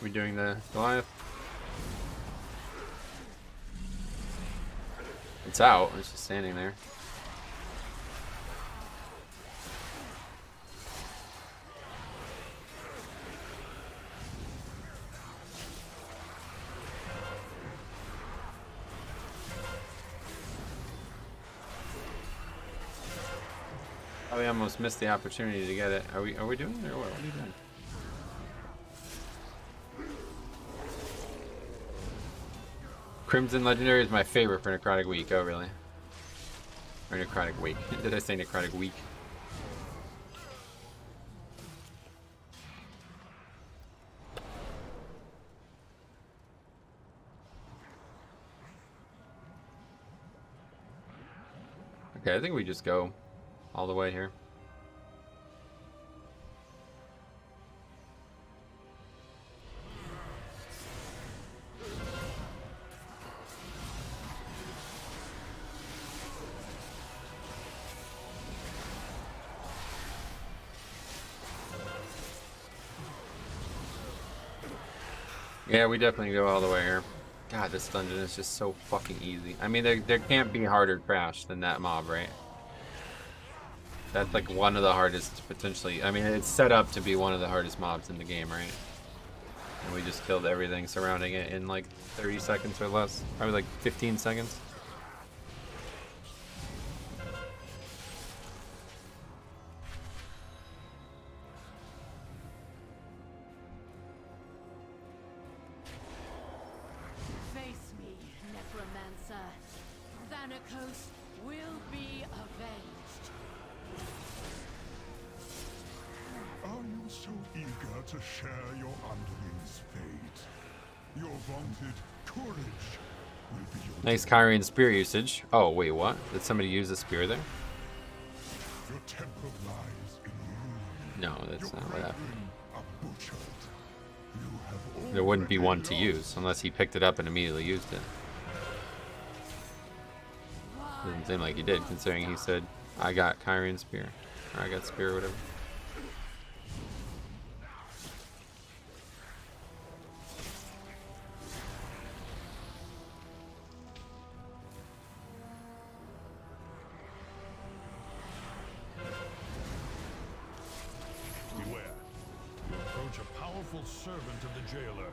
We doing the Goliath? It's out. It's just standing there. Oh, we almost missed the opportunity to get it. Are we doing it or what? What are you doing? Crimson Legendary is my favorite for Necrotic Week. Oh, really? Or Necrotic Week. Did I say Necrotic Week? Okay, I think we just go all the way here. Yeah, we definitely go all the way here. God, this dungeon is just so fucking easy. I mean, there can't be harder crash than that mob, right? That's like one of the hardest, potentially. I mean, it's set up to be one of the hardest mobs in the game, right? And we just killed everything surrounding it in like 30 seconds or less. Probably like 15 seconds. Face me, Necromancer. Thanatos will be avenged. Are you so eager to share your underling's fate? Your vaunted courage will be your Nice Kyrian spear usage. Oh, wait, what? Did somebody use a spear there? Your temper lies in you. No, that's not what happened. Brethren are butchered. You have There wouldn't be already one to lost. use unless he picked it up and immediately used it. Doesn't seem like he did, considering he said, I got Kyrian Spear. Or I got Spear or whatever. Beware. You approach a powerful servant of the jailer.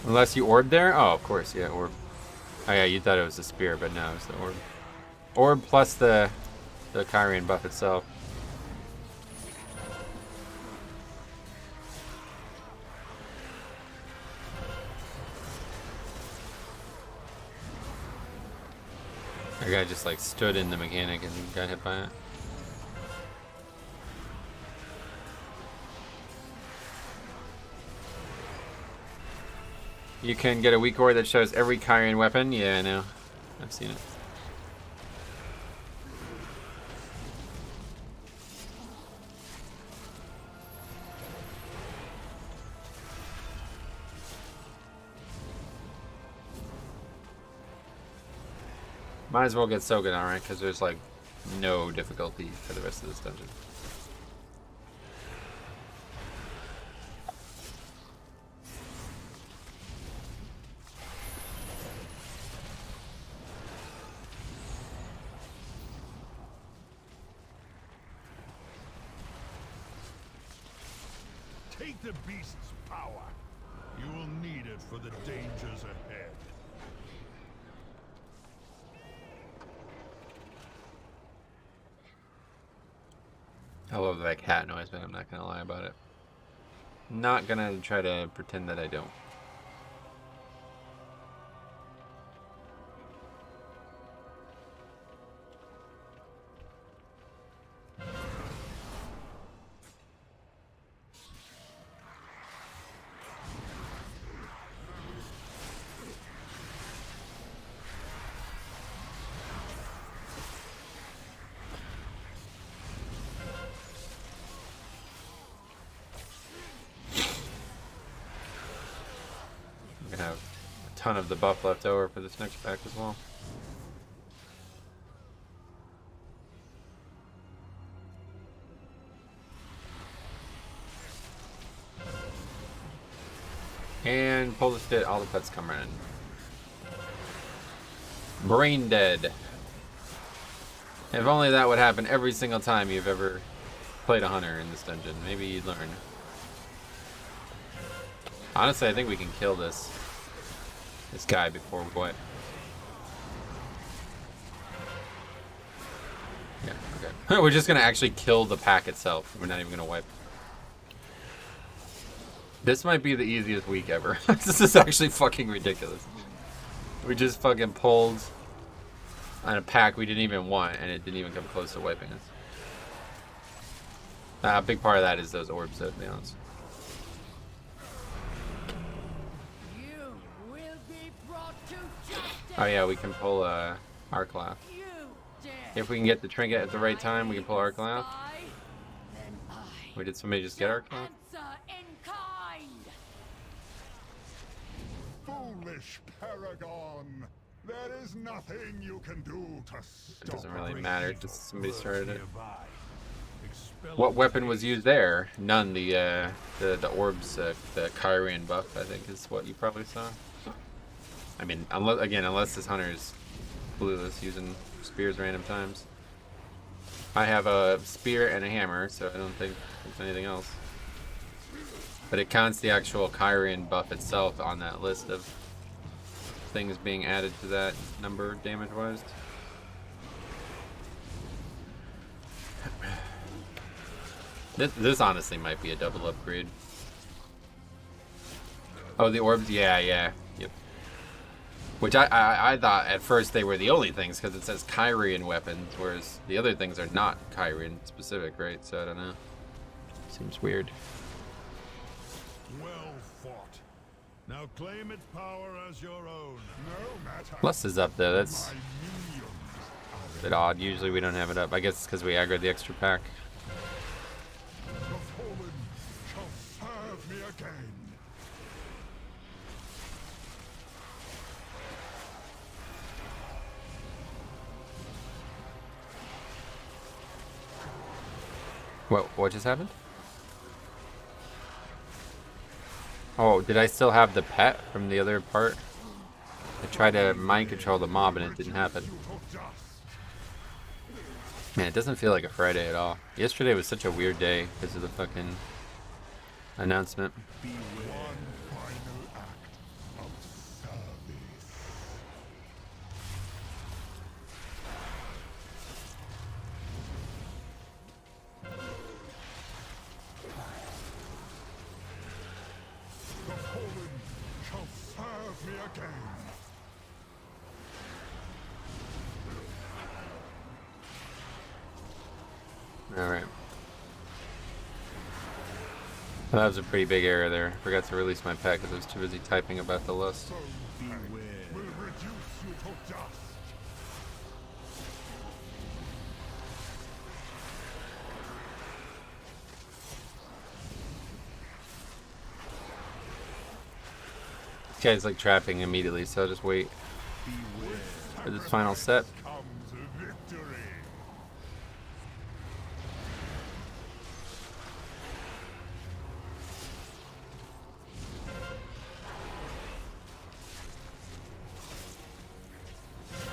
Unless you orb there? Oh, of course, yeah, orb. Oh yeah, you thought it was the spear, but no, it's the orb. Orb plus the Kyrian buff itself. That guy just like stood in the mechanic and got hit by it. You can get a weak ore that shows every Kyrian weapon. Yeah, I know. I've seen it. Might as well get Sogan, alright, because there's like no difficulty for the rest of this dungeon. Take the beast's power. You will need it for the dangers ahead. I love that cat noise, but I'm not gonna lie about it. Not gonna try to pretend that I don't. Have a ton of the buff left over for this next pack as well. And pull the stit, all the pets come in. Brain dead. If only that would happen every single time you've ever played a hunter in this dungeon. Maybe you'd learn. Honestly, I think we can kill this guy before we wipe. Yeah, okay. We're just gonna actually kill the pack itself. We're not even gonna wipe. This might be the easiest week ever. This is actually fucking ridiculous. We just fucking pulled on a pack we didn't even want, and it didn't even come close to wiping us. A big part of that is those orbs, though, to be honest. Oh yeah, we can pull Arclath. If we can get the trinket at the right time, we can pull Arclath. Wait, did somebody just get Arclath? Foolish Paragon! There is nothing you can do to stop. It doesn't really matter, just somebody started it. Expel What weapon was used there? None. The orbs, the Kyrian buff, I think, is what you probably saw. I mean, unless this hunter's clueless using spears random times. I have a spear and a hammer, so I don't think there's anything else. But it counts the actual Kyrian buff itself on that list of things being added to that number damage-wise. This honestly might be a double upgrade. Oh, the orbs? Yeah, yep. Which I thought at first they were the only things because it says Kyrian weapons, whereas the other things are not Kyrian specific, right? So I don't know. Seems weird. well fought. Now claim its power as your own. No matter. Plus is up there. That's My minions a bit odd. Usually we don't have it up. I guess it's because we aggroed the extra pack. the fallen shall serve me again. What just happened? Oh, did I still have the pet from the other part? I tried to mind control the mob and it didn't happen. Man, it doesn't feel like a Friday at all. Yesterday was such a weird day because of the fucking announcement. One final act of service. The fallen shall serve me again. Alright. Well, that was a pretty big error there. I forgot to release my pet because I was too busy typing about the lust. Beware. Will reduce you to dust. This guy's like trapping immediately, so I'll just wait for this final set. Comes victory.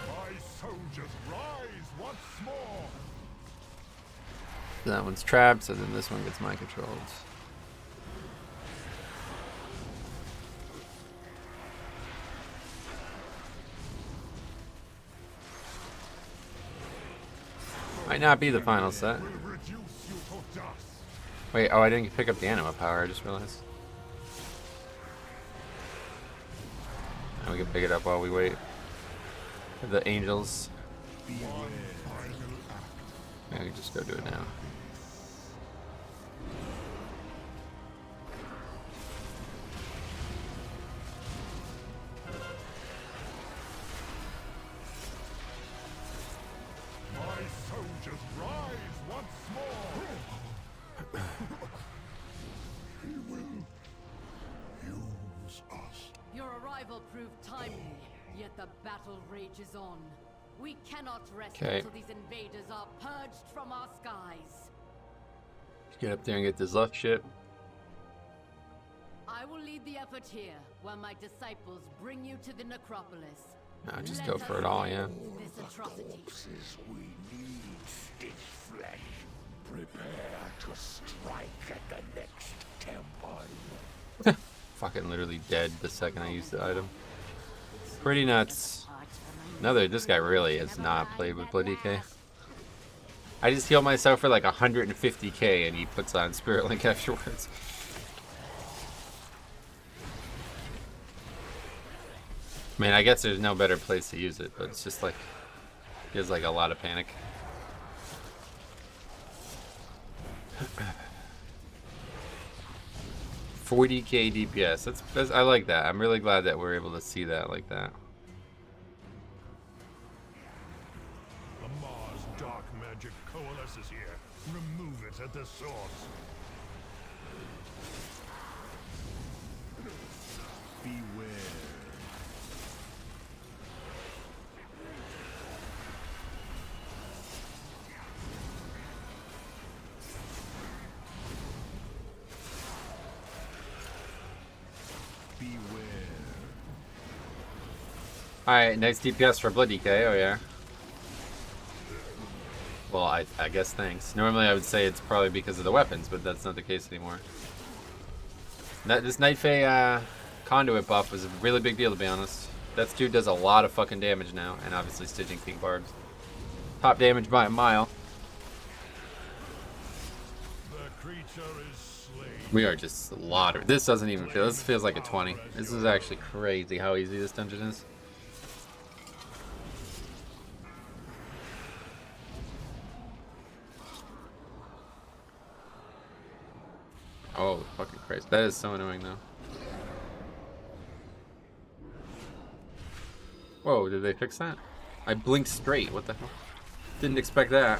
My soldiers rise once more. That one's trapped, so then this one gets mind controlled. Might not be the final set. Will reduce you to dust. Wait, oh, I didn't pick up the anima power, I just realized. Now we can pick it up while we wait for the angels. One final act. Yeah, we can just go do it now. My soldiers rise once more. He will use us. Your arrival proved timely, yet the battle rages on. We cannot rest 'Kay. until these invaders are purged from our skies. Get up there and get this left ship. I will lead the effort here, while my disciples bring you to the necropolis. No, just Let go us for it all, yeah. end this atrocity. We need stiff flesh. Prepare to strike at the next temple. Fucking literally dead the second I used the item. Pretty nuts. This guy really has not played with Blood DK. I just heal myself for like 150k and he puts on Spirit Link afterwards. I mean, I guess there's no better place to use it, but it's just like, gives like a lot of panic. $40k DPS. That's I like that. I'm really glad that we're able to see that like that. The Mars dark magic coalesces here. Remove it at the source. Beware. Alright, nice DPS for Blood DK, oh yeah. Well, I guess thanks. Normally I would say it's probably because of the weapons, but that's not the case anymore. This Night Fae conduit buff was a really big deal, to be honest. That dude does a lot of fucking damage now, and obviously Stitching King Barbs. Top damage by a mile. The creature is slain. We are just slaughtered. This doesn't even feel, this feels like a 20. This is actually crazy how easy this dungeon is. Oh, fucking Christ. That is so annoying, though. Whoa, did they fix that? I blinked straight. What the hell? Didn't expect that.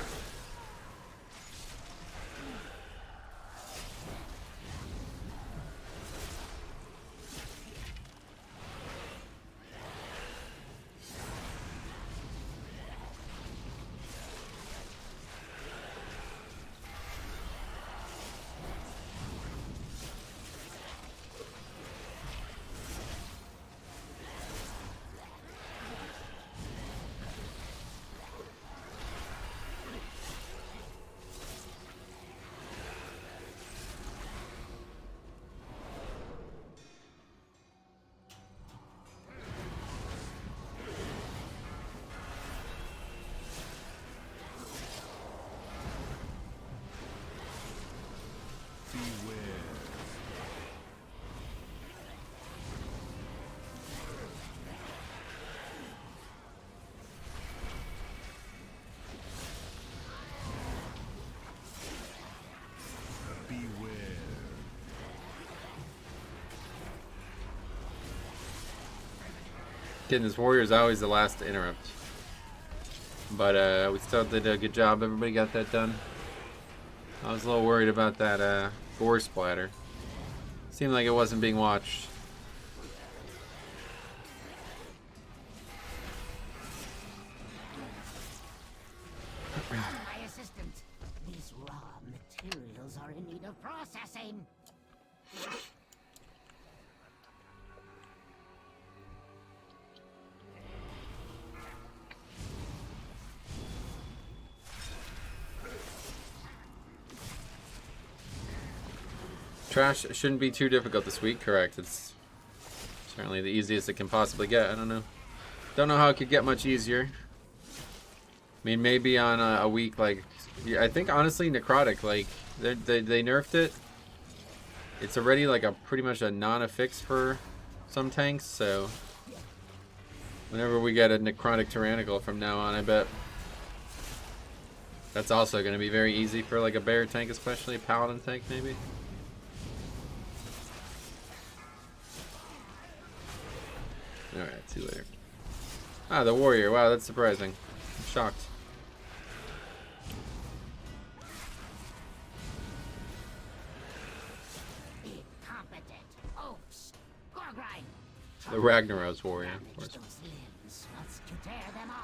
Kidding, this warrior is always the last to interrupt. But we still did a good job. Everybody got that done. I was a little worried about that gore splatter. Seemed like it wasn't being watched. My assistant. These raw materials are in need of processing. Trash shouldn't be too difficult this week, correct? It's certainly the easiest it can possibly get. I don't know. Don't know how it could get much easier. I mean, maybe on a week like... Yeah, I think, honestly, Necrotic, like, they nerfed it. It's already, like, pretty much a non-affix for some tanks, so... Whenever we get a Necrotic Tyrannical from now on, I bet... That's also going to be very easy for, like, a bear tank, especially. A paladin tank, maybe. Alright, see you later. Ah, the warrior. Wow, that's surprising. I'm shocked. Incompetent oafs. Gorgrind. The Ragnaros warrior, of course. Those limbs once to tear them off.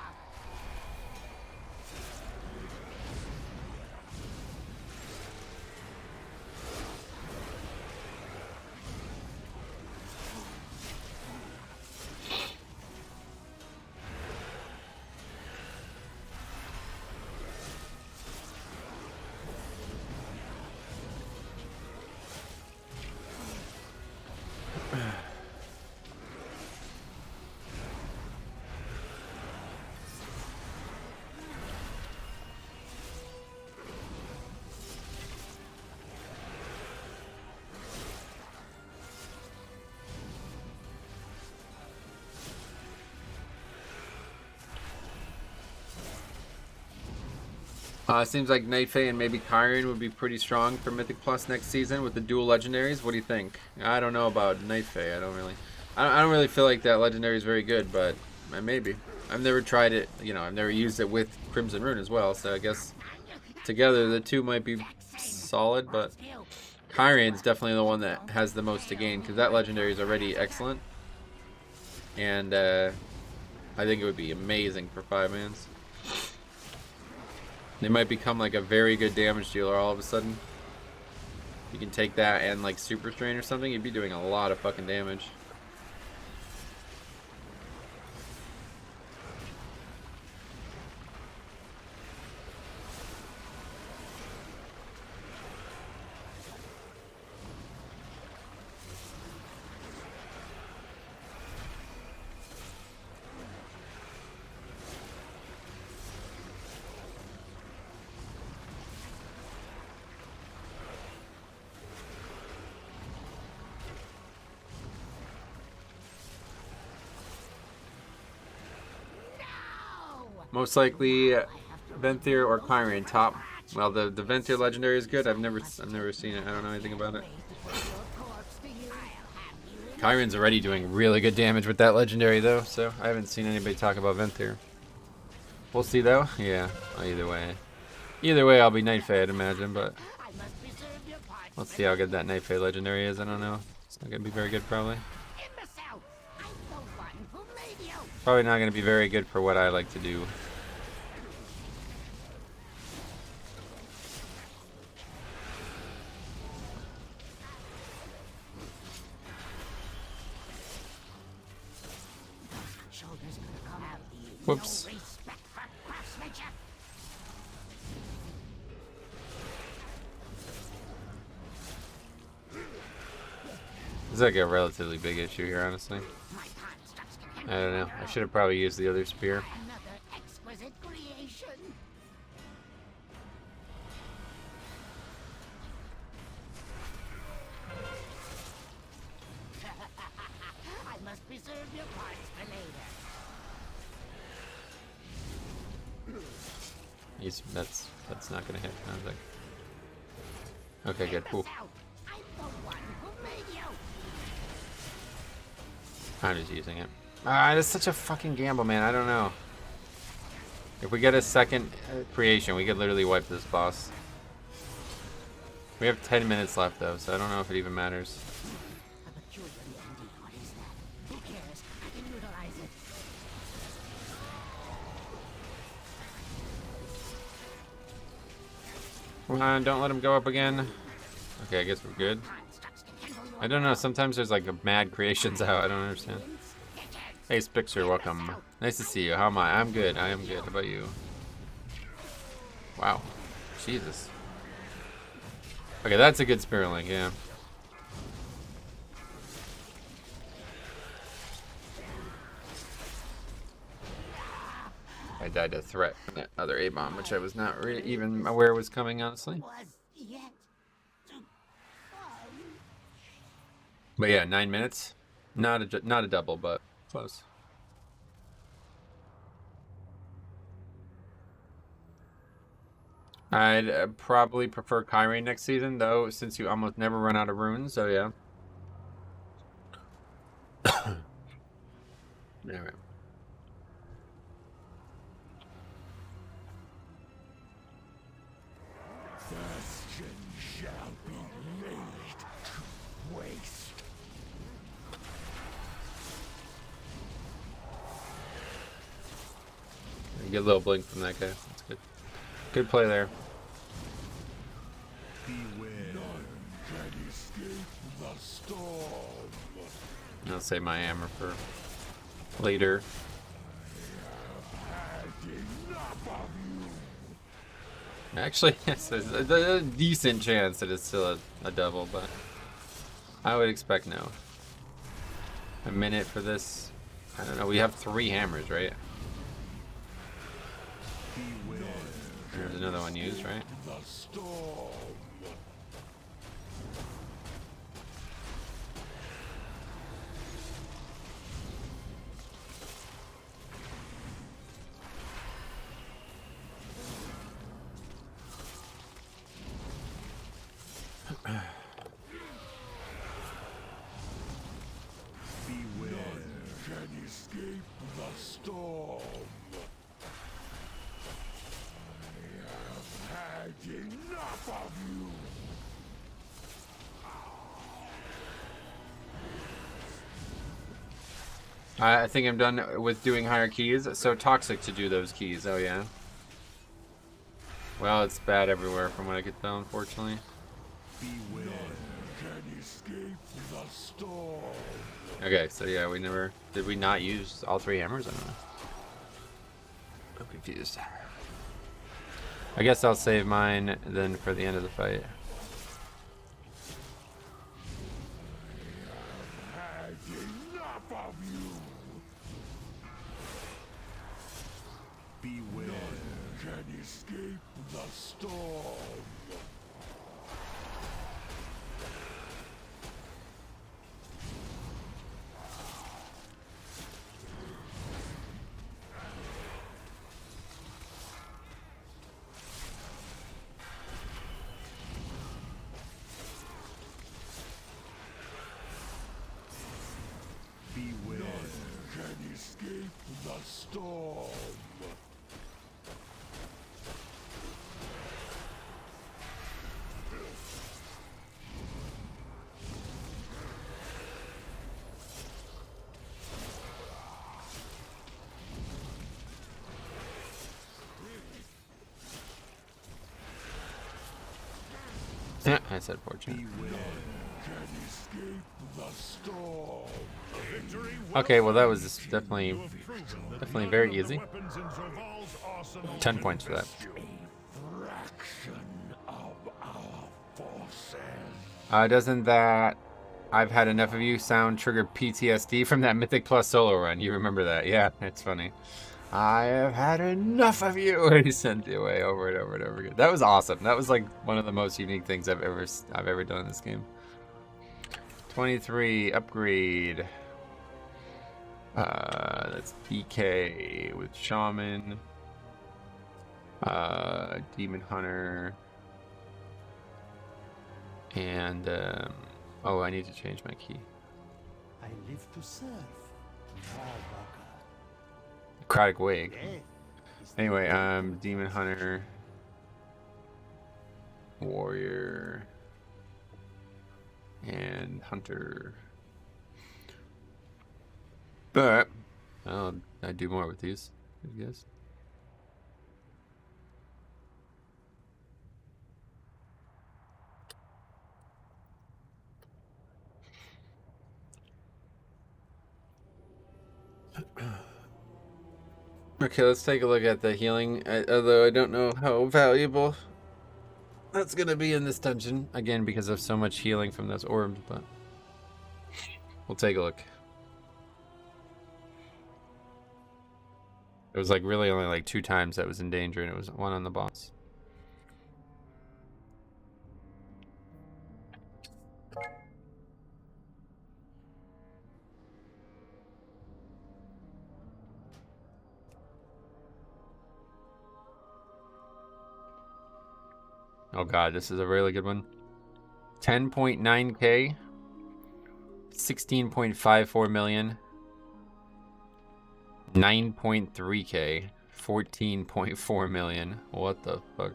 Seems like Night Fae and maybe Kyrian would be pretty strong for Mythic Plus next season with the dual legendaries. What do you think? I don't know about Night Fae. I don't really feel like that legendary is very good, but maybe. I've never tried it. You know, I've never used it with Crimson Rune as well. So I guess together the two might be solid, but Kyrian's definitely the one that has the most to gain because that legendary is already excellent, and I think it would be amazing for 5-mans. They might become like a very good damage dealer all of a sudden. You can take that and like Super Strain or something, you'd be doing a lot of fucking damage. Most likely Venthyr or Kyrian top. Well, the Venthyr legendary is good. I've never seen it. I don't know anything about it. Kyrian's already doing really good damage with that legendary though, so I haven't seen anybody talk about Venthyr. We'll see though. Yeah, either way. Either way, I'll be Night Fae, I'd imagine, but let's see how good that Night Fae legendary is. I don't know. It's not gonna be very good probably. Probably not gonna be very good for what I like to do. Whoops. This is like a relatively big issue here, honestly. I don't know. I should have probably used the other spear. Another exquisite creation. I must preserve your parts for later. That's not gonna hit. I was like, okay, good. Cool. I'm the one who made you. I'm just using it. That's such a fucking gamble, man. I don't know. If we get a second creation, we could literally wipe this boss. We have 10 minutes left, though, so I don't know if it even matters. A peculiar ending. What is that? Who cares? I can utilize it. Come on, don't let him go up again. Okay, I guess we're good. I don't know, sometimes there's like a mad creations out. I don't understand. Hey, Spixer, welcome. Nice to see you. How am I? I'm good. I am good. How about you? Wow. Jesus. Okay, that's a good Spirit Link, yeah. I died to threat from that other A-bomb, which I was not even aware was coming, honestly. Was yet to come. But yeah, 9 minutes. Not a double, but close. I'd probably prefer Kyrie next season, though, since you almost never run out of runes, so yeah. Anyway. Bastion shall be laid to waste. Get a little blink from that guy. That's good. Good play there. Beware. None can escape the storm. I'll save my hammer for later. Had enough of you. Actually, yes, there's a decent chance that it's still a double, but I would expect no. A minute for this. I don't know. We have 3 hammers, right? There's another one used, right? The storm. Beware. None can escape the storm. I have had enough of you. I think I'm done with doing higher keys. So toxic to do those keys. Oh yeah. Well, it's bad everywhere from what I could tell, unfortunately. Beware. None can escape the storm. Okay, so yeah, we never did. We not use all 3 hammers? I don't know. I'm confused. I guess I'll save mine then for the end of the fight. Had enough of you. Beware. None can escape the storm. Beware. None can escape the storm. Yeah, I said fortune. Beware. Can escape the storm. Okay, well that was definitely very easy. 10 points for that. Fraction of our forces. Doesn't that I've had enough of you sound trigger PTSD from that Mythic Plus solo run? You remember that? Yeah, it's funny. I have had enough of you. He sent you away over and over and over again. That was awesome. That was like one of the most unique things I've ever done in this game. 23 upgrade. That's DK with Shaman. Demon Hunter. And oh, I need to change my key. I live to serve. Necrotic Wake. Anyway, Demon Hunter, Warrior, and Hunter. But I do more with these, I guess. Okay, let's take a look at the healing. Although I don't know how valuable that's gonna be in this dungeon, again because of so much healing from those orbs, but we'll take a look. It was like really only like 2 times that was in danger, and it was 1 on the boss. Oh god, this is a really good one. 10.9k, 16.54 million, 9.3k, 14.4 million. What the fuck?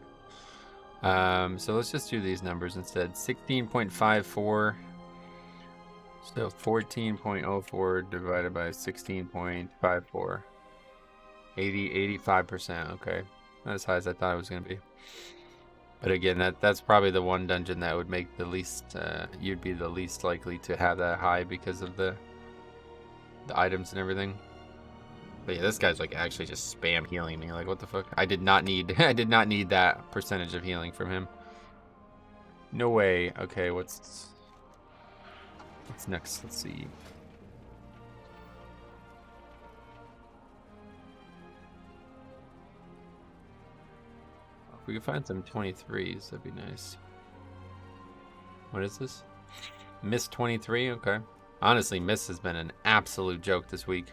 So let's just do these numbers instead. 16.54. So 14.04 divided by 16.54. 85%. Okay, not as high as I thought it was gonna be. But again, that's probably the one dungeon that would make the least, you'd be the least likely to have that high because of the items and everything. But yeah, this guy's like actually just spam healing me. Like, what the fuck? I did not need that percentage of healing from him. No way. Okay, what's next? Let's see. If we could find some 23s, that'd be nice. What is this? Miss 23? Okay. Honestly, Miss has been an absolute joke this week.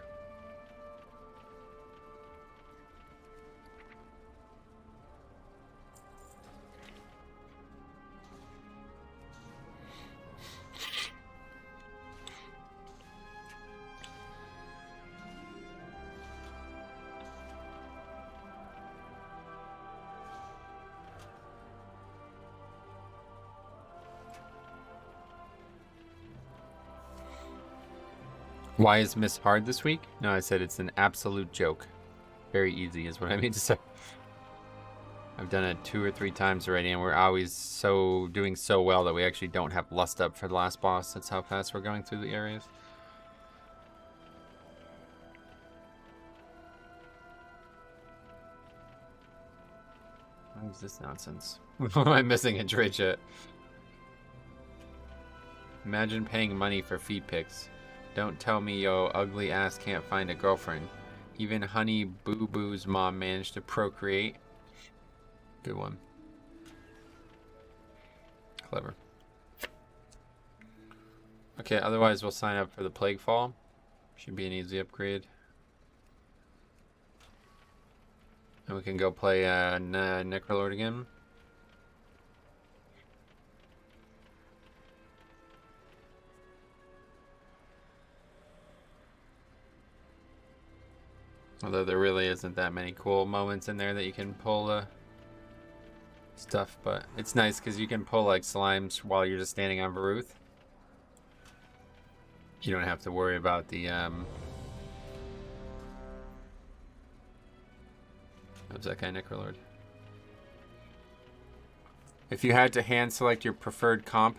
Why is Miss hard this week? No, I said it's an absolute joke. Very easy is what I mean to say. I've done it 2 or 3 times already, and we're always doing so well that we actually don't have lust up for the last boss. That's how fast we're going through the areas. What is this nonsense? What am I missing a Dredge at? Imagine paying money for feet pics. Don't tell me yo ugly ass can't find a girlfriend. Even Honey Boo Boo's mom managed to procreate. Good one. Clever. Okay, otherwise we'll sign up for the Plague Fall. Should be an easy upgrade. And we can go play Necrolord again. Although there really isn't that many cool moments in there that you can pull stuff, but it's nice because you can pull like slimes while you're just standing on Varuth. You don't have to worry about the what's that guy, Necrolord? If you had to hand select your preferred comp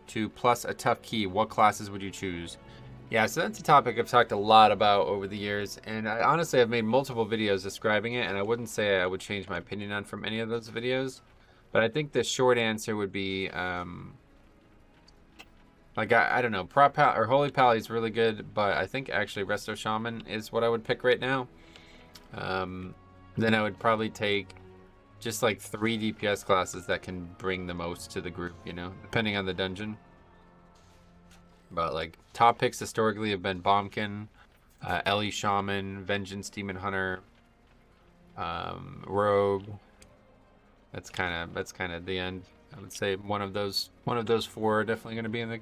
to plus a tough key, what classes would you choose? Yeah, so that's a topic I've talked a lot about over the years, and I honestly have made multiple videos describing it, and I wouldn't say I would change my opinion on from any of those videos. But I think the short answer would be, like, I don't know, Prop Pal or Holy Pally is really good, but I think actually Resto Shaman is what I would pick right now. Then I would probably take just like 3 DPS classes that can bring the most to the group, you know, depending on the dungeon. But like top picks historically have been Bombkin, Ellie Shaman, Vengeance Demon Hunter, Rogue. That's kind of the end. I would say one of those 4 are definitely going to be in the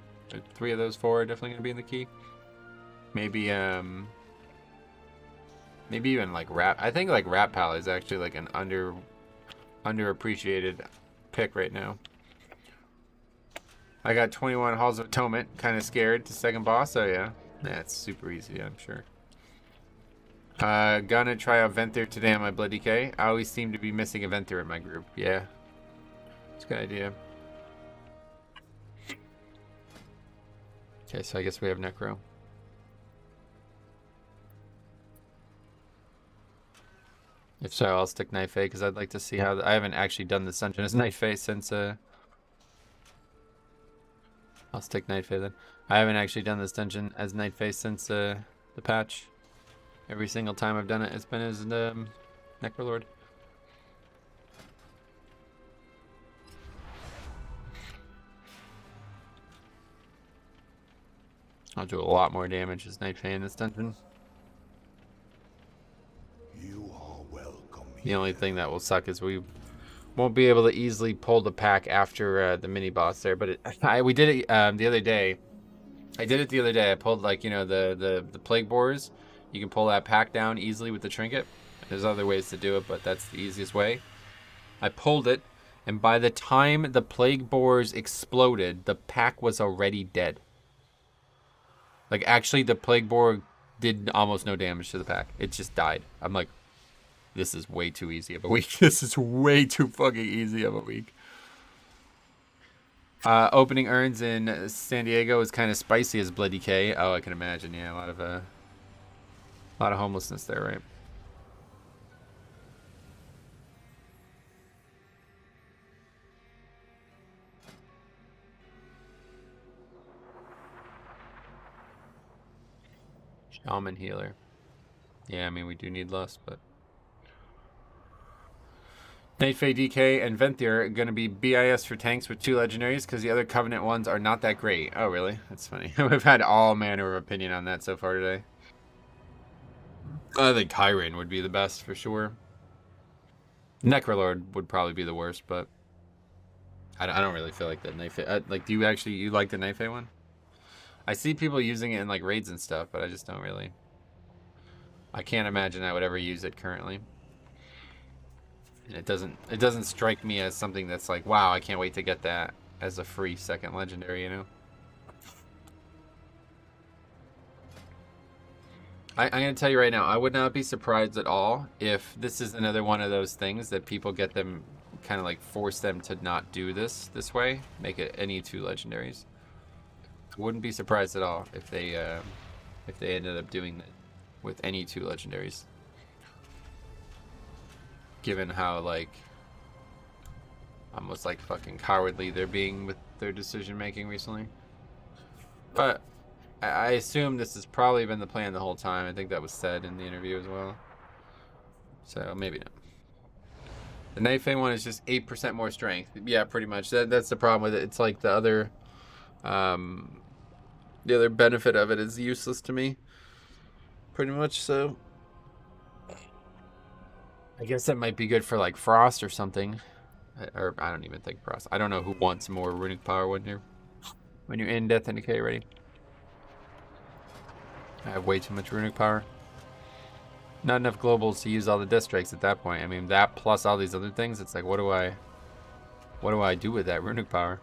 3 of those 4 are definitely going to be in the key. Maybe maybe even like Rat. I think like Rat Pal is actually like an underappreciated pick right now. I got 21 Halls of Atonement. Kind of scared to second boss. Oh yeah, it's super easy. I'm sure. Gonna try out Venthyr today on my Blood DK. I always seem to be missing a Venthyr in my group. Yeah, it's a good idea. Okay, so I guess we have Necro. If so, I'll stick Knife A because I'd like to see how. I haven't actually done this dungeon as Knife A since. I'll stick Knife A then. I haven't actually done this dungeon as Knife A since the patch. Every single time I've done it, it's been as Necrolord. I'll do a lot more damage as Knife A in this dungeon. You are welcome. The only thing that will suck is we won't be able to easily pull the pack after the mini boss there. But we did it the other day. I did it the other day. I pulled like the plague borers. You can pull that pack down easily with the trinket. There's other ways to do it, but that's the easiest way. I pulled it, and by the time the plague borers exploded, the pack was already dead. Like actually, the plague borer did almost no damage to the pack. It just died. I'm like, this is way too easy of a week. This is way too fucking easy of a week. Opening urns in San Diego is kind of spicy as Blood DK. Oh, I can imagine. Yeah, a lot of homelessness there, right? Shaman healer. Yeah, I mean we do need lust, but Nightfey DK and Venthyr are going to be BIS for tanks with 2 legendaries because the other Covenant ones are not that great. Oh, really? That's funny. We've had all manner of opinion on that so far today. I think Kyrian would be the best for sure. Necrolord would probably be the worst, but I don't really feel like that Nightfey. Like, do you like the Nightfey one? I see people using it in like raids and stuff, but I just don't really. I can't imagine I would ever use it currently. And it doesn't strike me as something that's like, wow, I can't wait to get that as a free second legendary, you know? I'm going to tell you right now, I would not be surprised at all if this is another one of those things that people get them, kind of like force them to not do this way, make it any 2 legendaries. I wouldn't be surprised at all if they ended up doing that with any 2 legendaries. Given how like almost like fucking cowardly they're being with their decision making recently. But I assume this has probably been the plan the whole time. I think that was said in the interview as well. So maybe not. The Nightfang one is just 8% more strength. Yeah, pretty much. That's the problem with it. It's like the other benefit of it is useless to me. Pretty much so. I guess that might be good for like Frost or something. Or I don't even think Frost. I don't know who wants more runic power when you're in Death and Decay ready. I have way too much runic power. Not enough globals to use all the death strikes at that point. I mean, that plus all these other things, it's like, what do I do with that runic power?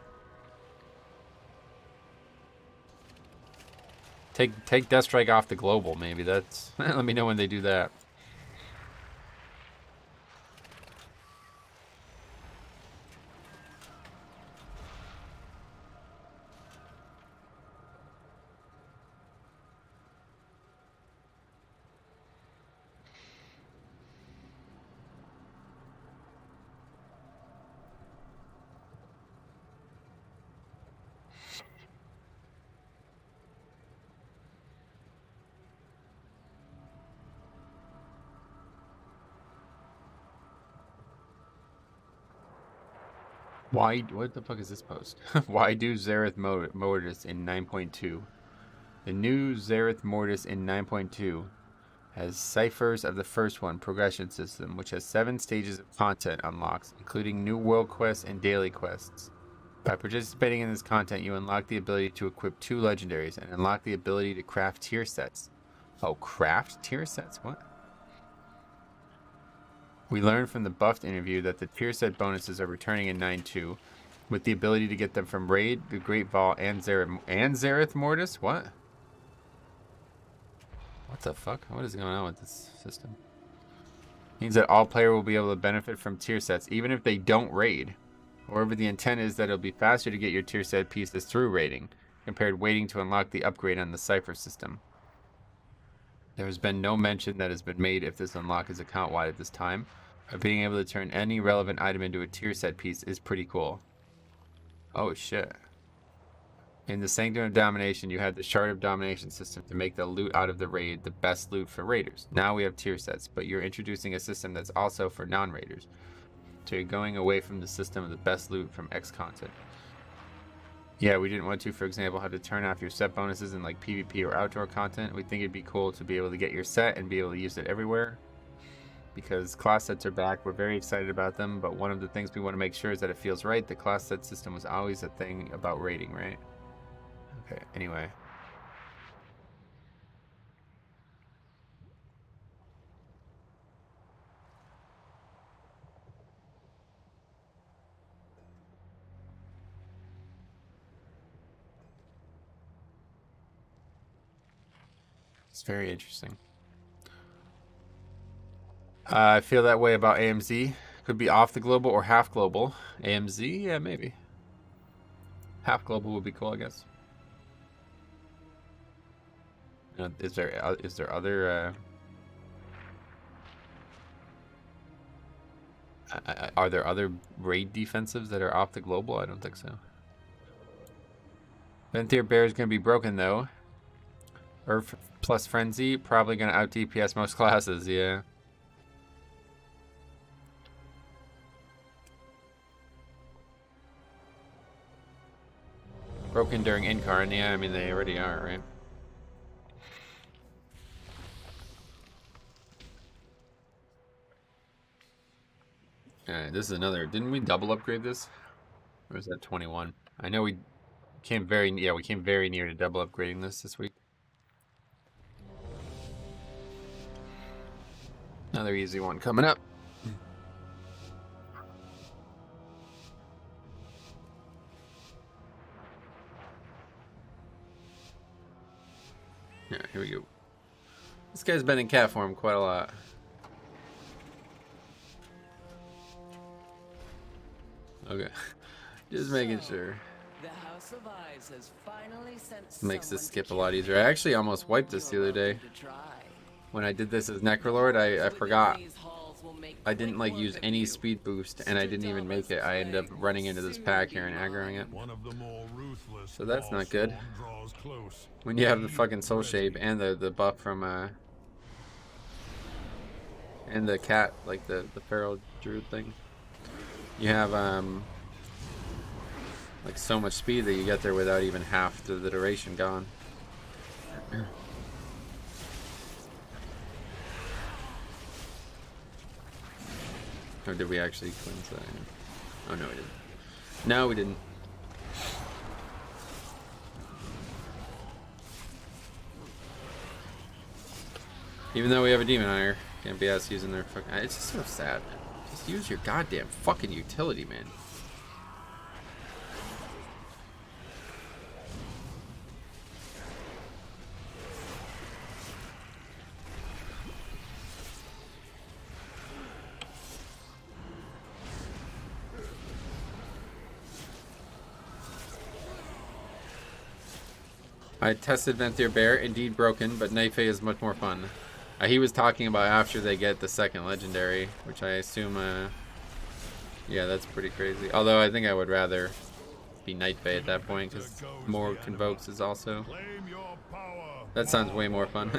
Take death strike off the global, maybe. That's let me know when they do that. What the fuck is this post? Why do Zereth Mortis in 9.2? The new Zereth Mortis in 9.2 has ciphers of the first one progression system, which has 7 stages of content unlocks, including new world quests and daily quests. By participating in this content, you unlock the ability to equip 2 legendaries and unlock the ability to craft tier sets. Oh, craft tier sets? What? We learned from the buffed interview that the tier set bonuses are returning in 9.2, with the ability to get them from Raid, the Great Vault, and Zareth Mortis? What? What the fuck? What is going on with this system? Means that all player will be able to benefit from tier sets, even if they don't raid. However, the intent is that it'll be faster to get your tier set pieces through raiding, compared waiting to unlock the upgrade on the Cypher system. There has been no mention that has been made if this unlock is account-wide at this time. But being able to turn any relevant item into a tier set piece is pretty cool. Oh shit. In the Sanctum of Domination, you had the Shard of Domination system to make the loot out of the raid the best loot for raiders. Now we have tier sets, but you're introducing a system that's also for non-raiders. So you're going away from the system of the best loot from X content. Yeah, we didn't want to, for example, have to turn off your set bonuses in like PvP or outdoor content. We think it'd be cool to be able to get your set and be able to use it everywhere. Because class sets are back, we're very excited about them, but one of the things we want to make sure is that it feels right. The class set system was always a thing about raiding, right? Okay, anyway. It's very interesting. I feel that way about AMZ. Could be off the global or half global. AMZ, yeah, maybe. Half global would be cool, I guess. Is there other? Are there other raid defensives that are off the global? I don't think so. Venthyr Bear is going to be broken though. Earth plus Frenzy, probably going to out DPS most classes, yeah. Broken during Incarn, yeah, I mean they already are, right? Alright, this is another, didn't we double upgrade this? Or was that 21? I know we came very near to double upgrading this week. Another easy one coming up. Yeah, here we go. This guy's been in cat form quite a lot. Okay, just making sure. The House of Eyes has finally sent Makes this someone skip to a lot kill easier. I actually almost wiped this the other day. to try. When I did this as Necrolord, I forgot. These halls will make I didn't like quick use work any of you. speed boost, and I didn't even make it. I ended up running into this pack here and aggroing it. One of the more ruthless So that's not good. Maw draws close. When you have the fucking soul shape and the buff from and the cat, like the feral druid thing, you have like so much speed that you get there without even half the duration gone. Or did we actually cleanse that? Oh no, we didn't. No, we didn't. Even though we have a demon on here, can't be us using their fucking. It's just so sad, man. Just use your goddamn fucking utility, man. I tested Venthyr Bear, indeed broken, but Naife is much more fun. He was talking about after they get the second legendary, which I assume, yeah, that's pretty crazy. Although I think I would rather be Naife at that point, because more Convokes is also... Claim your power. That sounds way more fun.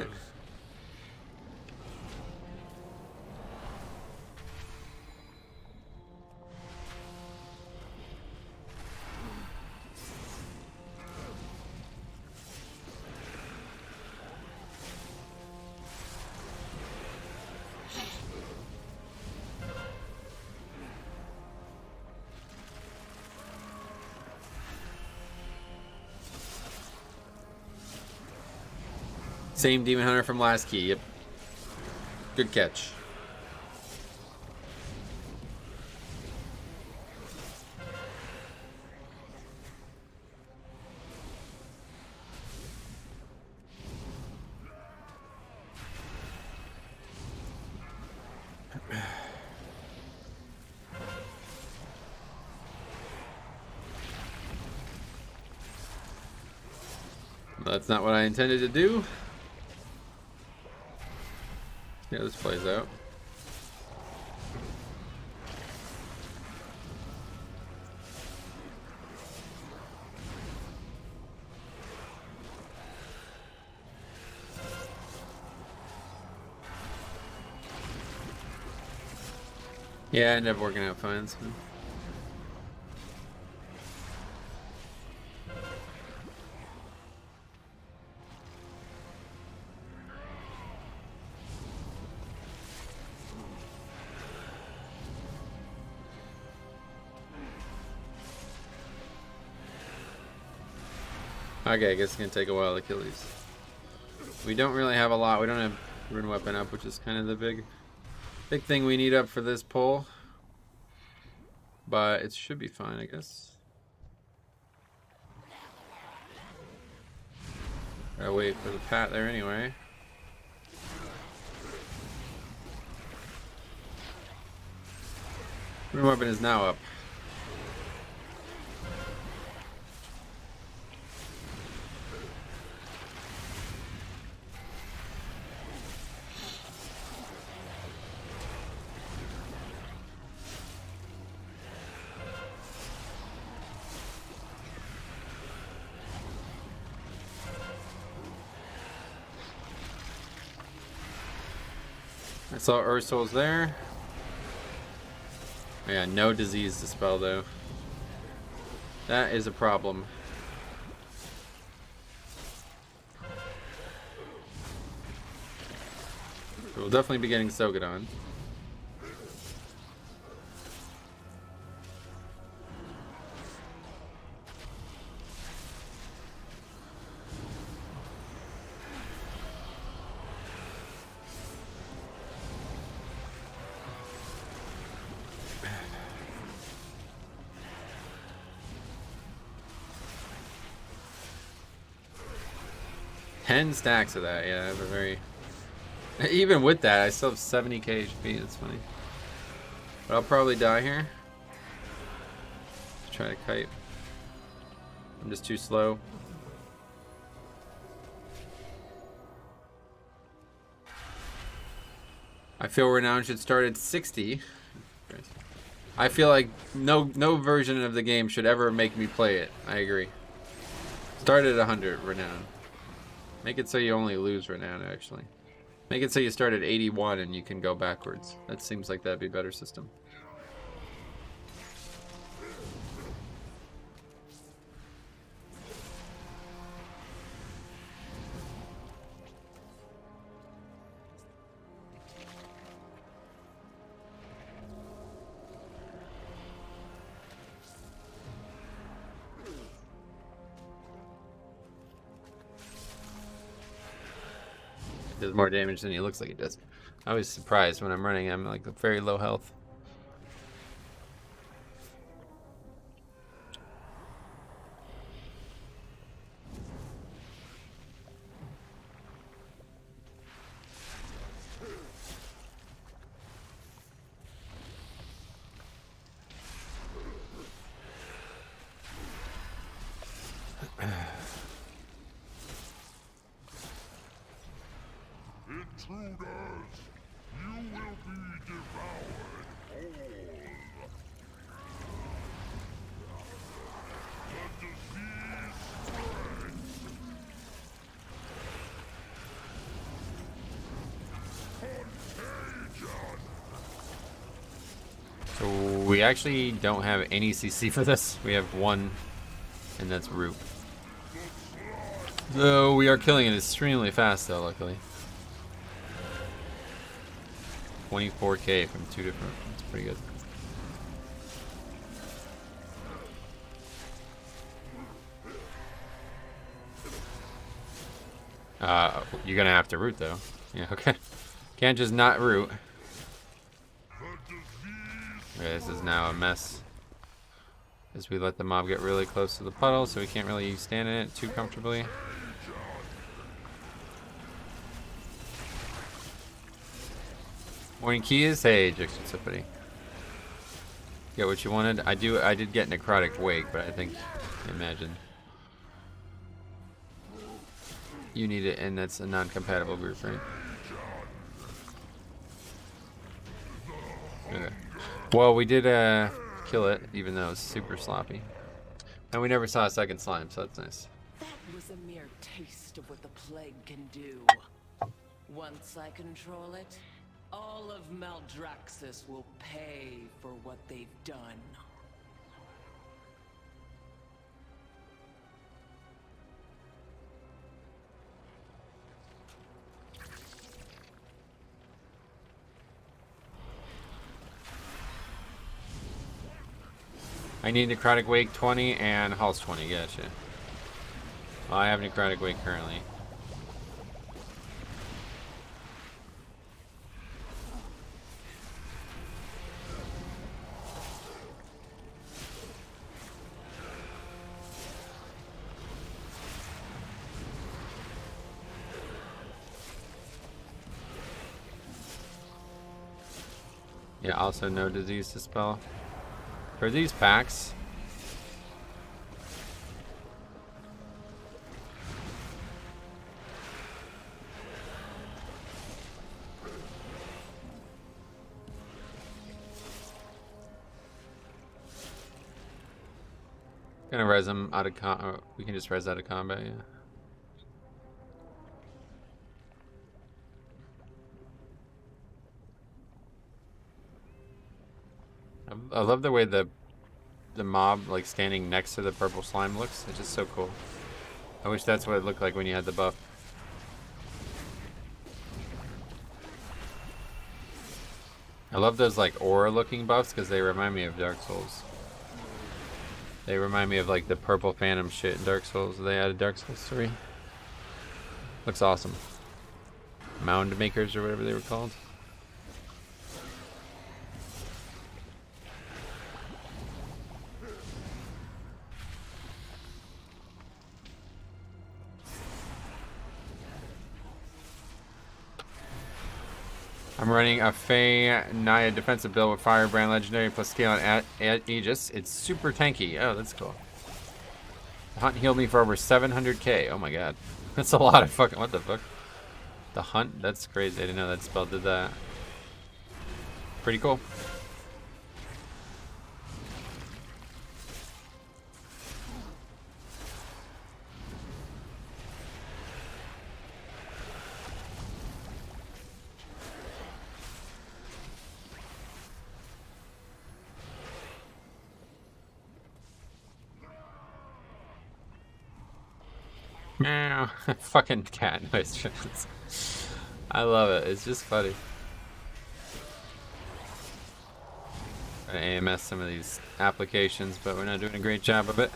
Same Demon Hunter from last key. Yep. Good catch. That's not what I intended to do. Yeah, this plays out. Yeah, it ended up working out fine. So. Okay, I guess it's gonna take a while to kill these. We don't really have a lot. We don't have rune weapon up, which is kind of the big thing we need up for this pull. But it should be fine, I guess. Gotta wait for the pat there anyway. Rune weapon is now up. I saw Ursul's there. Oh yeah, no disease dispel though. That is a problem. So we'll definitely be getting Sogadon. Ten stacks of that, yeah, I have a very... Even with that, I still have 70k HP, that's funny. But I'll probably die here. Try to kite. I'm just too slow. I feel Renown should start at 60. I feel like no version of the game should ever make me play it. I agree. Start at 100 Renown. Make it so you only lose Renown, actually. Make it so you start at 81 and you can go backwards. That seems like that'd be a better system. Does more damage than he looks like he does. I was surprised when I'm running. I'm like very low health. Intruders, you will be devoured whole. The disease spreads. Contagion. So we actually don't have any CC for this. We have one, and that's Root. Though we are killing it extremely fast, though, luckily. 24k from two different. That's pretty good. You're gonna have to root though. Yeah, okay. Can't just not root. Okay, this is now a mess. As we let the mob get really close to the puddle, so we can't really stand in it too comfortably. Morning keys, hey, Jixian Symphony. Get what you wanted. I did get Necrotic Wake, but I think, imagine. You need it, and that's a non-compatible group, right? Okay. Well, we did kill it, even though it was super sloppy. And we never saw a second slime, so that's nice. That was a mere taste of what the plague can do. Once I control it, all of Maldraxxus will pay for what they've done. I need Necrotic Wake 20 and Halls 20, gotcha. Well, I have Necrotic Wake currently. Yeah, also no disease to spell. For these packs, gonna res them out of we can just res out of combat, yeah. I love the way the mob like standing next to the purple slime looks. It's just so cool. I wish that's what it looked like when you had the buff. I love those like aura looking buffs because they remind me of Dark Souls. They remind me of like the purple phantom shit in Dark Souls they added Dark Souls 3. Looks awesome. Mound makers or whatever they were called. I'm running a Fey Naya defensive build with Firebrand Legendary plus scale and Aegis. It's super tanky. Oh, that's cool. The hunt healed me for over 700k. Oh my god. That's a lot of fucking... What the fuck? The hunt? That's crazy. I didn't know that spell did that. Pretty cool. Meow. Fucking cat noise. I love it. It's just funny. I AMS some of these applications, but we're not doing a great job of it.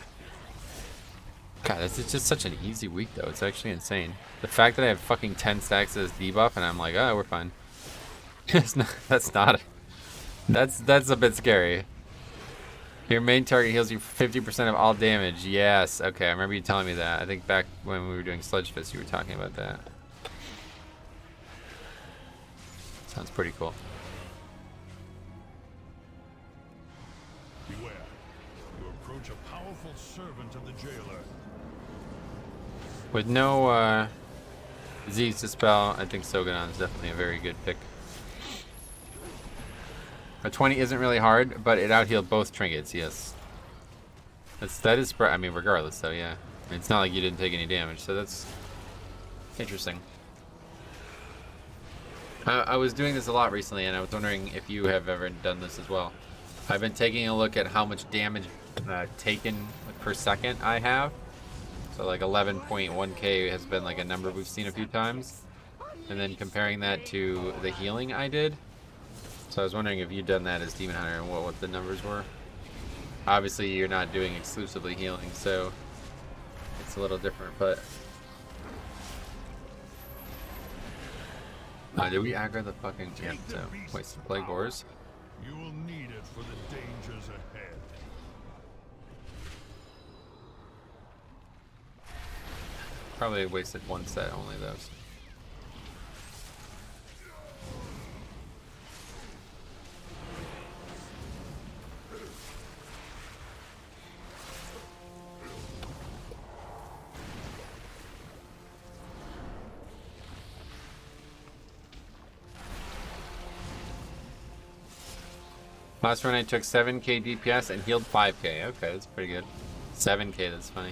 God, it's just such an easy week, though. It's actually insane. The fact that I have fucking 10 stacks of this debuff, and I'm like, oh, we're fine. That's a bit scary. Your main target heals you 50% of all damage. Yes. Okay, I remember you telling me that. I think back when we were doing Sludge Fist, you were talking about that. Sounds pretty cool. Beware. You approach a powerful servant of the jailer. With no disease to spell, I think Sogadon is definitely a very good pick. A 20 isn't really hard, but it out-healed both trinkets, yes. That is, I mean, regardless, though, yeah. I mean, it's not like you didn't take any damage, so that's interesting. I was doing this a lot recently, and I was wondering if you have ever done this as well. I've been taking a look at how much damage taken per second I have. So like 11.1k has been like a number we've seen a few times. And then comparing that to the healing I did. So I was wondering if you'd done that as Demon Hunter and what the numbers were. Obviously you're not doing exclusively healing, so it's a little different, but Did we aggro the fucking yep, so wasted plague boars. You will need it for the dangers ahead. Probably wasted one set only though. So. Last run I took 7k DPS and healed 5k. Okay, that's pretty good. 7k, that's funny.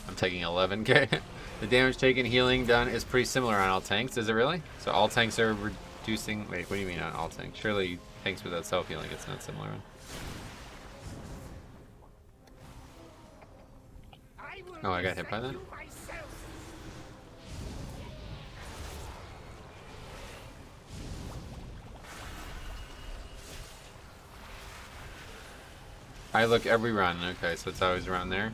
I'm taking 11k. The damage taken, healing done is pretty similar on all tanks. Is it really? So all tanks are reducing... Wait, what do you mean on all tanks? Surely tanks without self-healing, it's not similar. Oh, I got hit by that? I look every run. Okay, so it's always around there.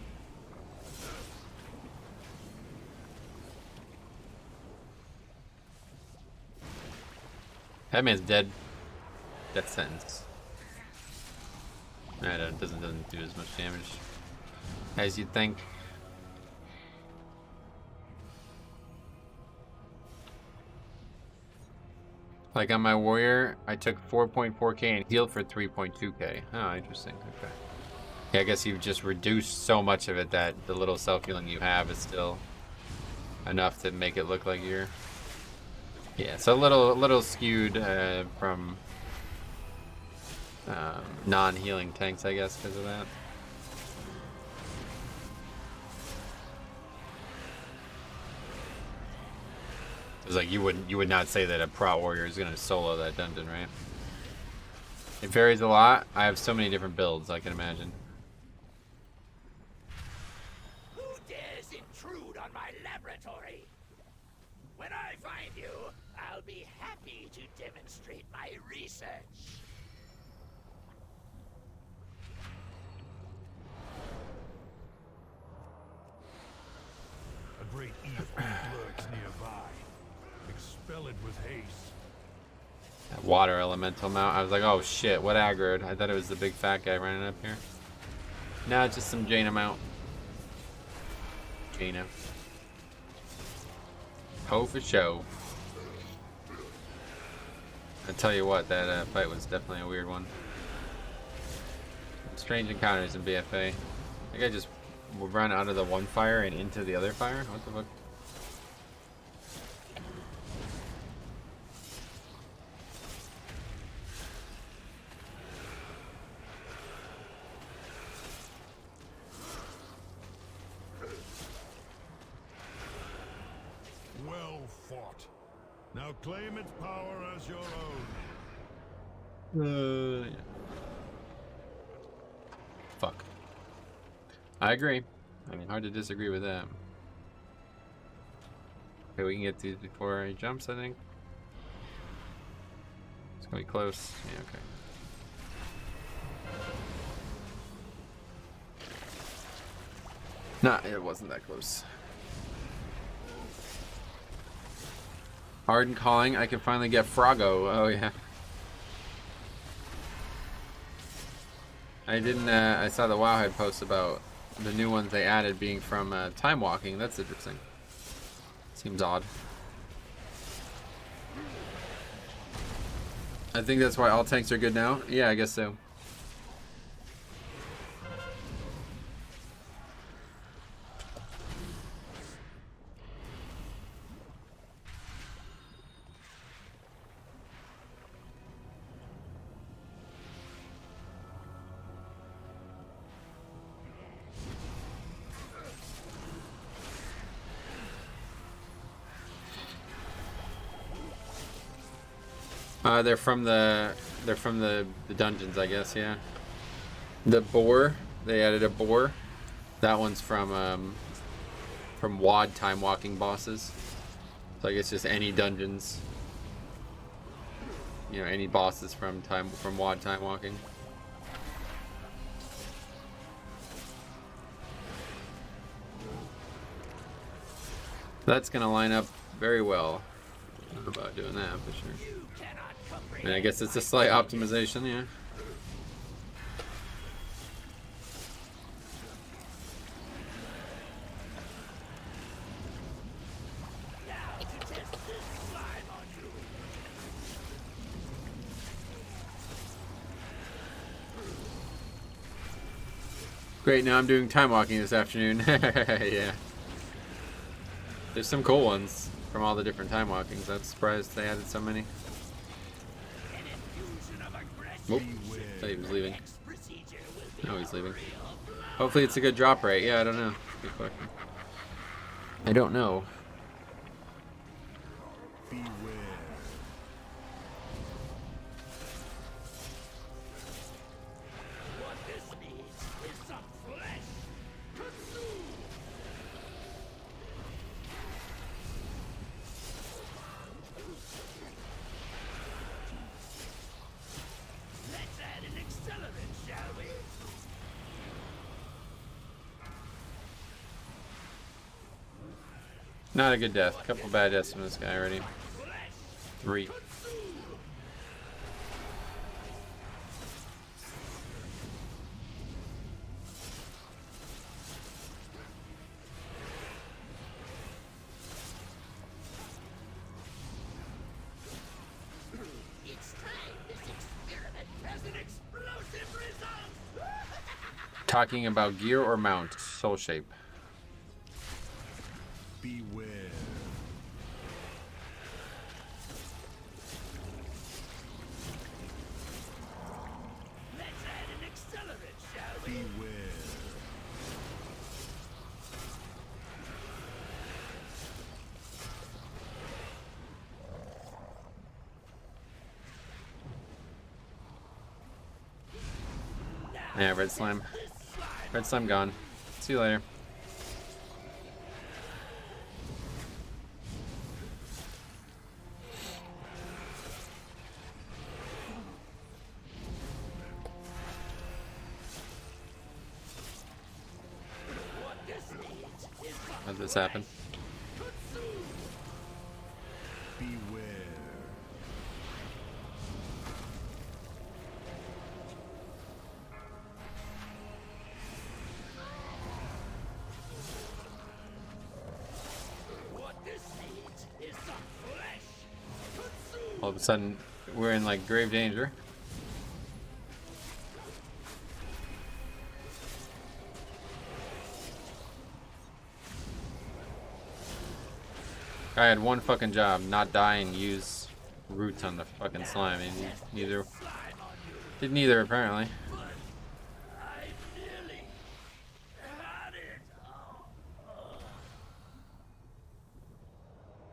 That man's dead. Death sentence. Nah, it doesn't do as much damage as you'd think. Like on my warrior, I took 4.4k and healed for 3.2k. Oh, interesting. Okay. Yeah, I guess you've just reduced so much of it that the little self-healing you have is still enough to make it look like you're... Yeah, so a little skewed from non-healing tanks, I guess, because of that. It's like you would not say that a pro warrior is gonna solo that dungeon, right? It varies a lot. I have so many different builds, I can imagine. Who dares intrude on my laboratory? When I find you, I'll be happy to demonstrate my research. A great evil lurks nearby. Expel it with haste. That water elemental mount. I was like, oh shit, what aggroed? I thought it was the big fat guy running up here. No, it's just some Jaina mount. Jaina. Ho for show. I tell you what, that fight was definitely a weird one. Strange encounters in BFA. I think I just run out of the one fire and into the other fire. What the fuck? Well fought. Now claim its power as your own. Yeah. Fuck. I agree. I mean, hard to disagree with that. Okay, we can get these before he jumps, I think. It's gonna be close. Yeah, okay. Nah, it wasn't that close. Arden calling, I can finally get Froggo. Oh yeah. I didn't, I saw the Wowhead post about the new ones they added being from time walking. That's interesting. Seems odd. I think that's why all tanks are good now. Yeah, I guess so. They're from the dungeons, I guess. Yeah. The boar, they added a boar. That one's from WoD time walking bosses. So I guess just any dungeons. You know, any bosses from WoD time walking. That's gonna line up very well I don't know about doing that for sure. I mean, I guess it's a slight optimization, yeah. Great, now I'm doing time walking this afternoon. Yeah. There's some cool ones from all the different time walkings. I'm surprised they added so many. Whoop. I thought he was leaving. No, he's leaving. Hopefully it's a good drop rate. Yeah, I don't know. Good question. I don't know. Not a good death. A couple bad deaths from this guy already. 3. Talking about gear or mount? Soul shape. Beware. Let's add an accelerant, shall we? Beware. Yeah, red slime. Red slime gone. See you later. How did this happen? Beware. All of a sudden, we're in like grave danger. I had one fucking job, not die and use roots on the fucking slime. And neither did neither apparently.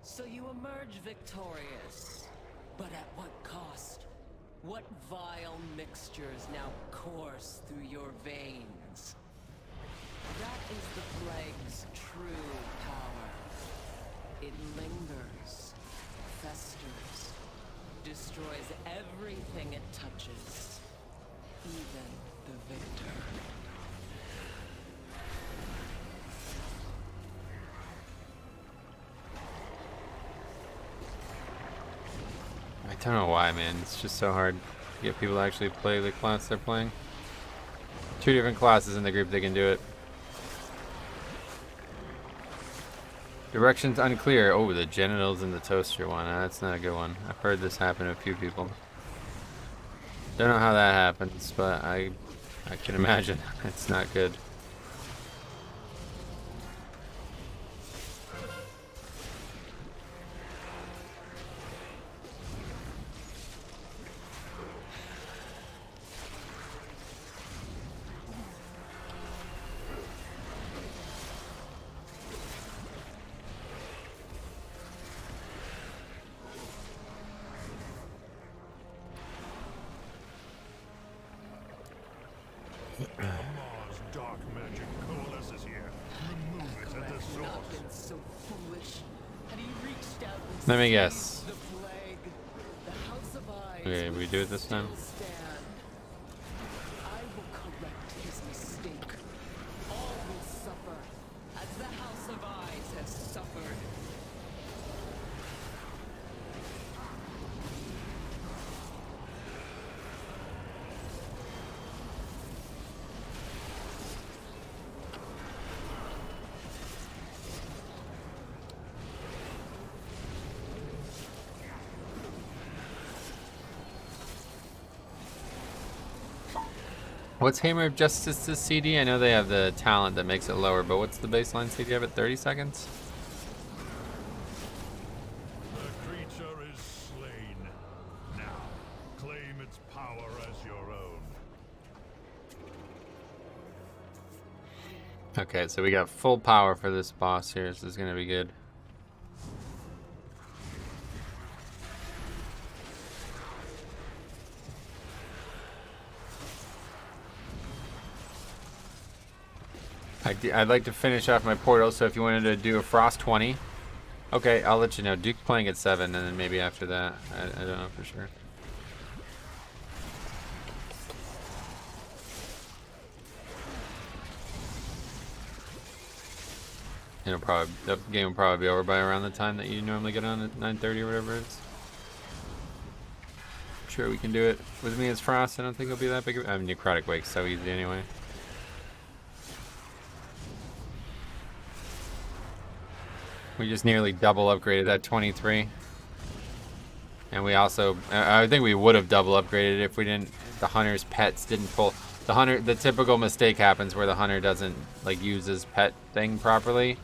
So you emerge victorious, but at what cost? What vile mixtures now course through your veins? That is the plague's true power. It lingers, festers, destroys everything it touches, even the victor. I don't know why, man. It's just so hard to get people to actually play the class they're playing. 2 different classes in the group that can do it. Directions unclear. Oh, the genitals and the toaster one. That's not a good one. I've heard this happen to a few people. Don't know how that happens, but I can imagine it's not good. Mars dark magic coalesces here. Remove it at the Not source. been so foolish. Had he reached out and Let me seized guess. the plague, the House of Eyes Okay, we do it this time? will still stand. I will correct his mistake. All will suffer, as the House of Eyes has suffered. What's Hammer of Justice's CD? I know they have the talent that makes it lower, but what's the baseline CD of it? 30 seconds? The creature is slain. Now, claim its power as your own. Okay, so we got full power for this boss here. So this is gonna be good. I'd like to finish off my portal, so if you wanted to do a Frost 20, okay, I'll let you know. Duke's playing at 7, and then maybe after that, I don't know for sure. The game will probably be over by around the time that you normally get on at 9:30 or whatever it is. I'm sure we can do it. With me as Frost, I don't think it'll be that big of Necrotic Wake's so easy anyway. We just nearly double upgraded that 23. And we also, I think we would have double upgraded if we didn't, the hunter's pets didn't pull. The typical mistake happens where the hunter doesn't like use his pet thing properly.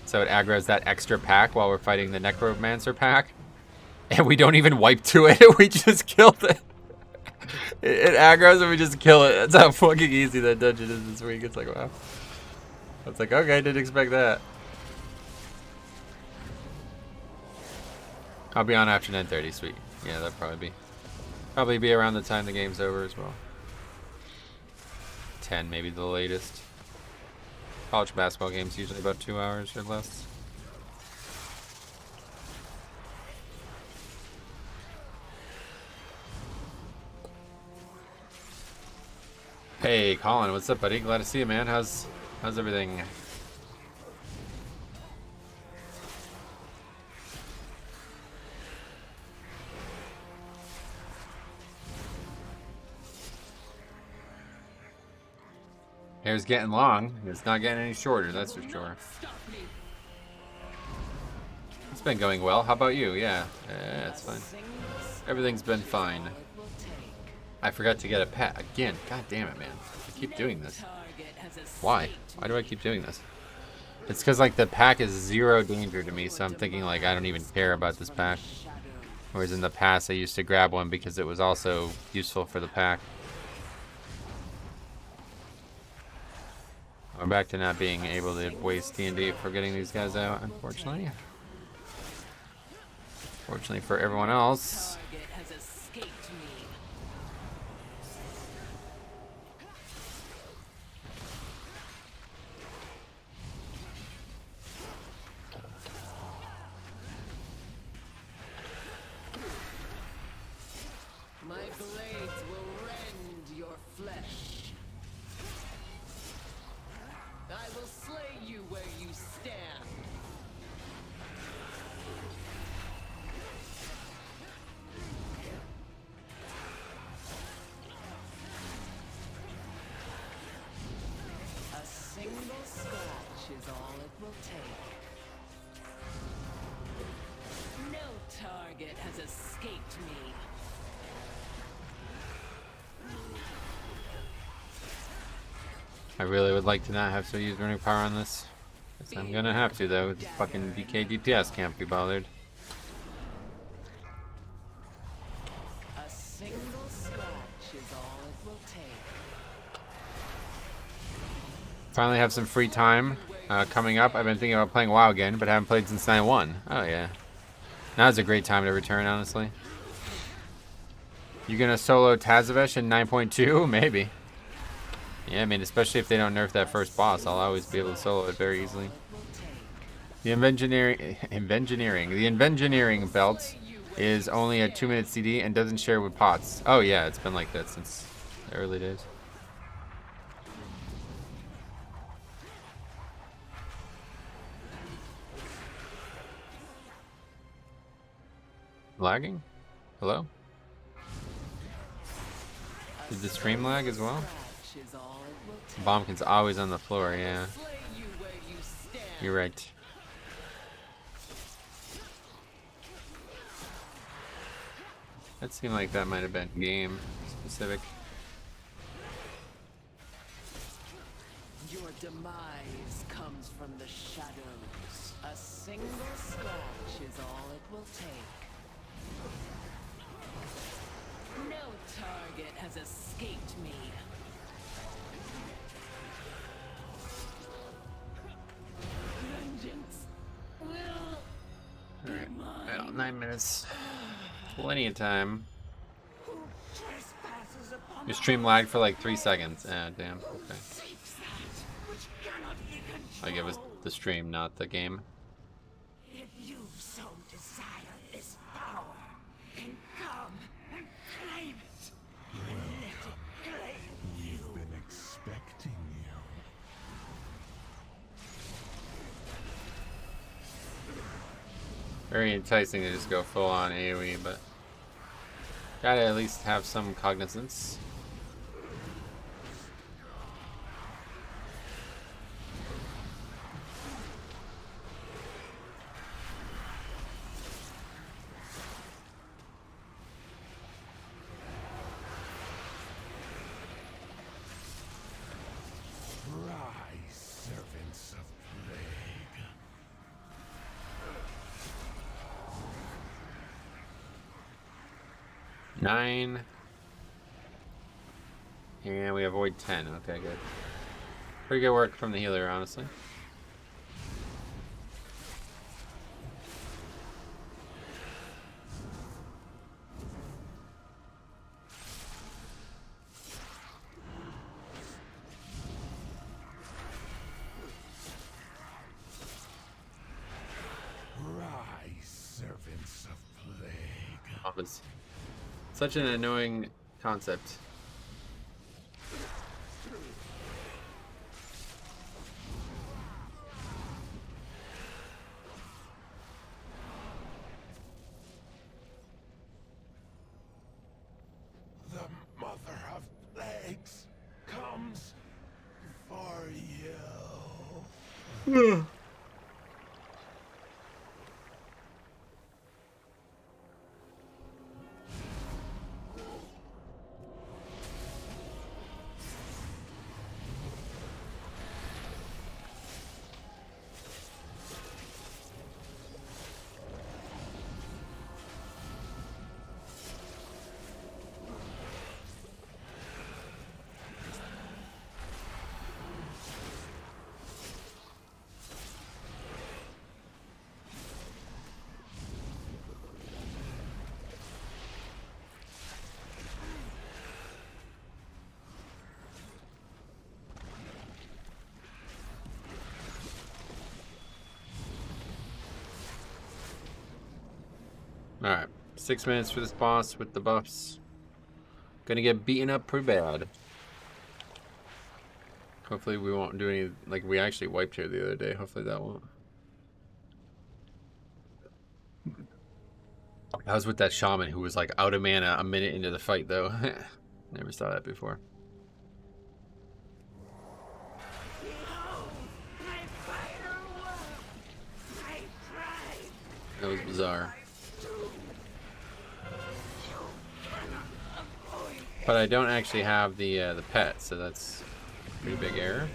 So it aggroes that extra pack while we're fighting the Necromancer pack. And we don't even wipe to it, we just killed it. It aggroes and we just kill it. That's how fucking easy that dungeon is this week. It's like, wow. It's like, okay, I didn't expect that. I'll be on after 9:30, sweet. Yeah, that'll probably be around the time the game's over as well. 10, maybe the latest. College basketball game's usually about 2 hours or less. Hey, Colin, what's up, buddy? Glad to see you, man. How's everything? Hair's getting long. It's not getting any shorter, that's for sure. It's been going well. How about you? Yeah, it's fine. Everything's been fine. I forgot to get a pet again. God damn it, man. I keep doing this. Why? Why do I keep doing this? It's because like the pack is 0 danger to me, so I'm thinking like I don't even care about this pack. Whereas in the past I used to grab one because it was also useful for the pack. We're back to not being able to waste D&D for getting these guys out, unfortunately. Fortunately for everyone else. My blades will rend your flesh. I will slay you where you stand. A single scratch is all it will take. No target has escaped me. I really would like to not have to use burning power on this. Guess I'm gonna have to though. This fucking DK DPS can't be bothered. A single scratch is all it will take. Finally have some free time coming up. I've been thinking about playing WoW again, but haven't played since 9.1. Oh yeah. Now's a great time to return, honestly. You gonna solo Tazavesh in 9.2? Maybe. Yeah, I mean, especially if they don't nerf that first boss, I'll always be able to solo it very easily. The Invengineering belt is only a 2-minute CD and doesn't share with pots. Oh yeah, it's been like that since the early days. Lagging? Hello? Did the stream lag as well? Bombkin's always on the floor, yeah. You're right. That seemed like that might have been game specific. demise comes from the shadows. A single scratch is all it will take. No target has escaped me. Vengeance will be mine. Well, 9 minutes. Plenty of time. Who trespasses upon Your stream lagged for like 3 seconds. Ah, damn. Okay. seeks that which cannot be I give us controlled? the stream, not the game. If you so desire this power, then come and claim it. And let it claim you. We've been expecting you. Very enticing to just go full on AoE, but gotta at least have some cognizance. Rise, servants of plague. Nine. And we avoid 10. Okay, good. Pretty good work from the healer, honestly. Rise, servants of plague. Oh, it's such an annoying concept. The mother of plagues comes for you. Alright, 6 minutes for this boss with the buffs. Gonna get beaten up pretty bad. Hopefully we won't do any, like we actually wiped here the other day. Hopefully that won't. I was with that shaman who was like out of mana a minute into the fight though. Never saw that before. That was bizarre. But I don't actually have the pet, so that's a pretty big error.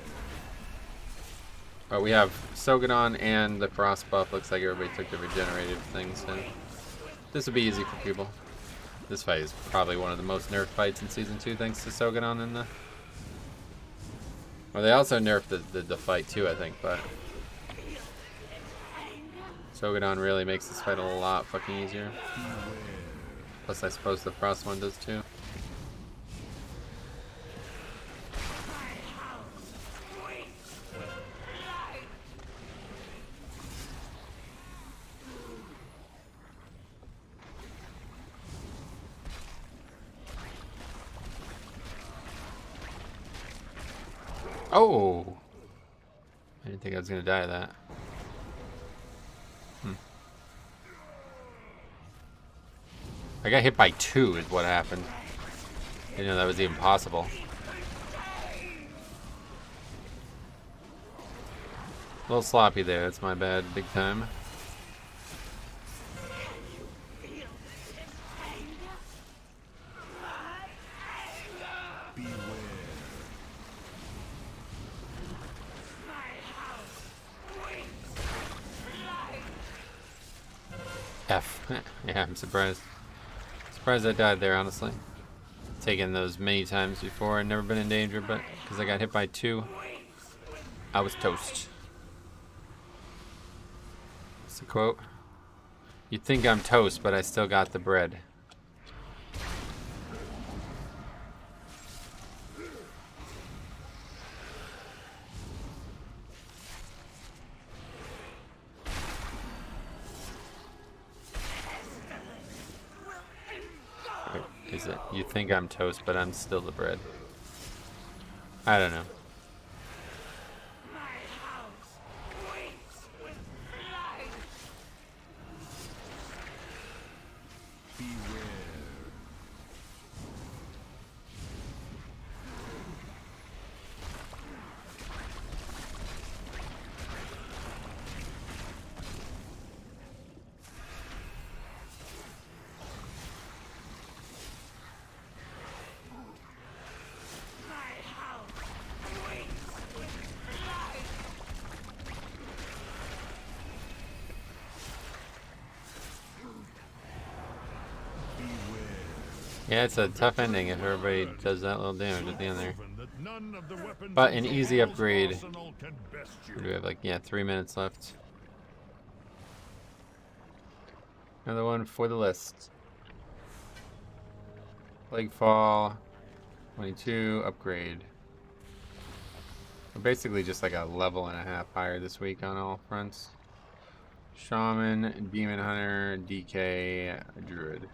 But we have Sogadon and the frost buff. Looks like everybody took the regenerative thing, so this will be easy for people. This fight is probably one of the most nerfed fights in Season 2 thanks to Sogadon and the... Well, they also nerfed the fight too, I think, but... Sogadon really makes this fight a lot fucking easier. Plus, I suppose the frost one does too. Oh! I didn't think I was gonna die of that. I got hit by 2 is what happened. I didn't know that was even possible. A little sloppy there, that's my bad, big time. F. Yeah, I'm surprised. Surprised I died there, honestly. Taken those many times before and never been in danger, but because I got hit by 2, I was toast. What's the quote? You'd think I'm toast, but I still got the bread. Wait, is it? You think I'm toast, but I'm still the bread. I don't know. Yeah, it's a tough ending if everybody does that little damage at the end there. But an easy upgrade. Do we have like, yeah, 3 minutes left. Another one for the list. Plague Fall 22 upgrade. We're basically just like a level and a half higher this week on all fronts. Shaman, Demon Hunter, DK, Druid.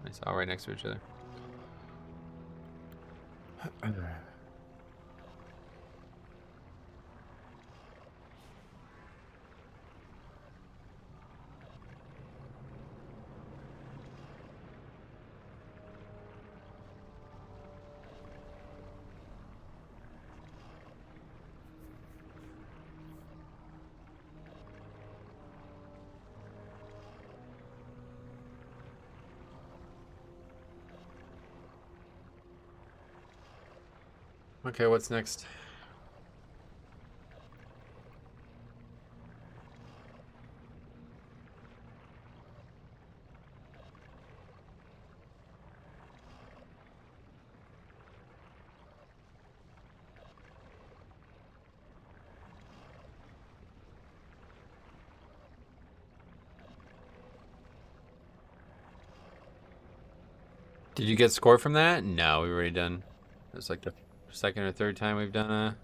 Nice, all right next to each other. Okay, what's next? Did you get score from that? No, we've already done. It's like the second or third time we've done a.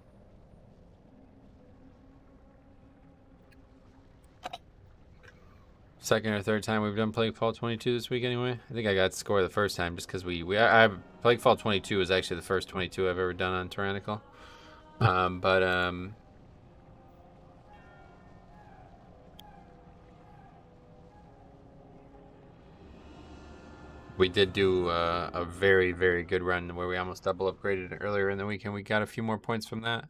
Second or third time we've done Plague Fall 22 this week anyway. I think I got score the first time just because Plague Fall 22 is actually the first 22 I've ever done on Tyrannical. We did do a very, very good run where we almost double upgraded earlier in the week, and we got a few more points from that.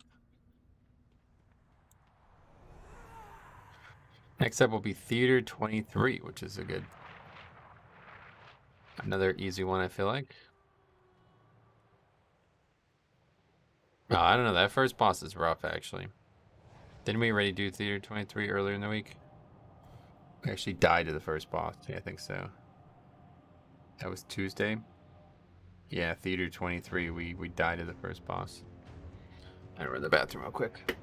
Next up will be Theater 23, which is another easy one, I feel like. Oh, I don't know, that first boss is rough, actually. Didn't we already do Theater 23 earlier in the week? We actually died to the first boss. Yeah, I think so. That was Tuesday. Yeah, Theater 23, we died to the first boss. I run to the bathroom real quick.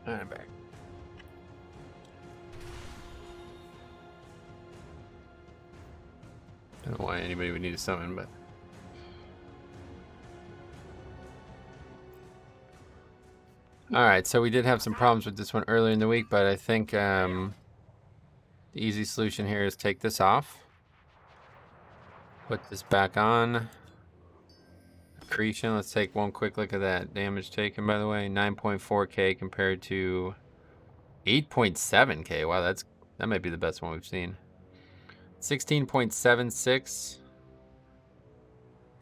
Alright, I'm back. Don't know why anybody would need a summon, but... Alright, so we did have some problems with this one earlier in the week, but I think the easy solution here is take this off. Put this back on. Accretion, let's take one quick look at that damage taken, by the way. 9.4k compared to 8.7k. Wow, that might be the best one we've seen. 16.76.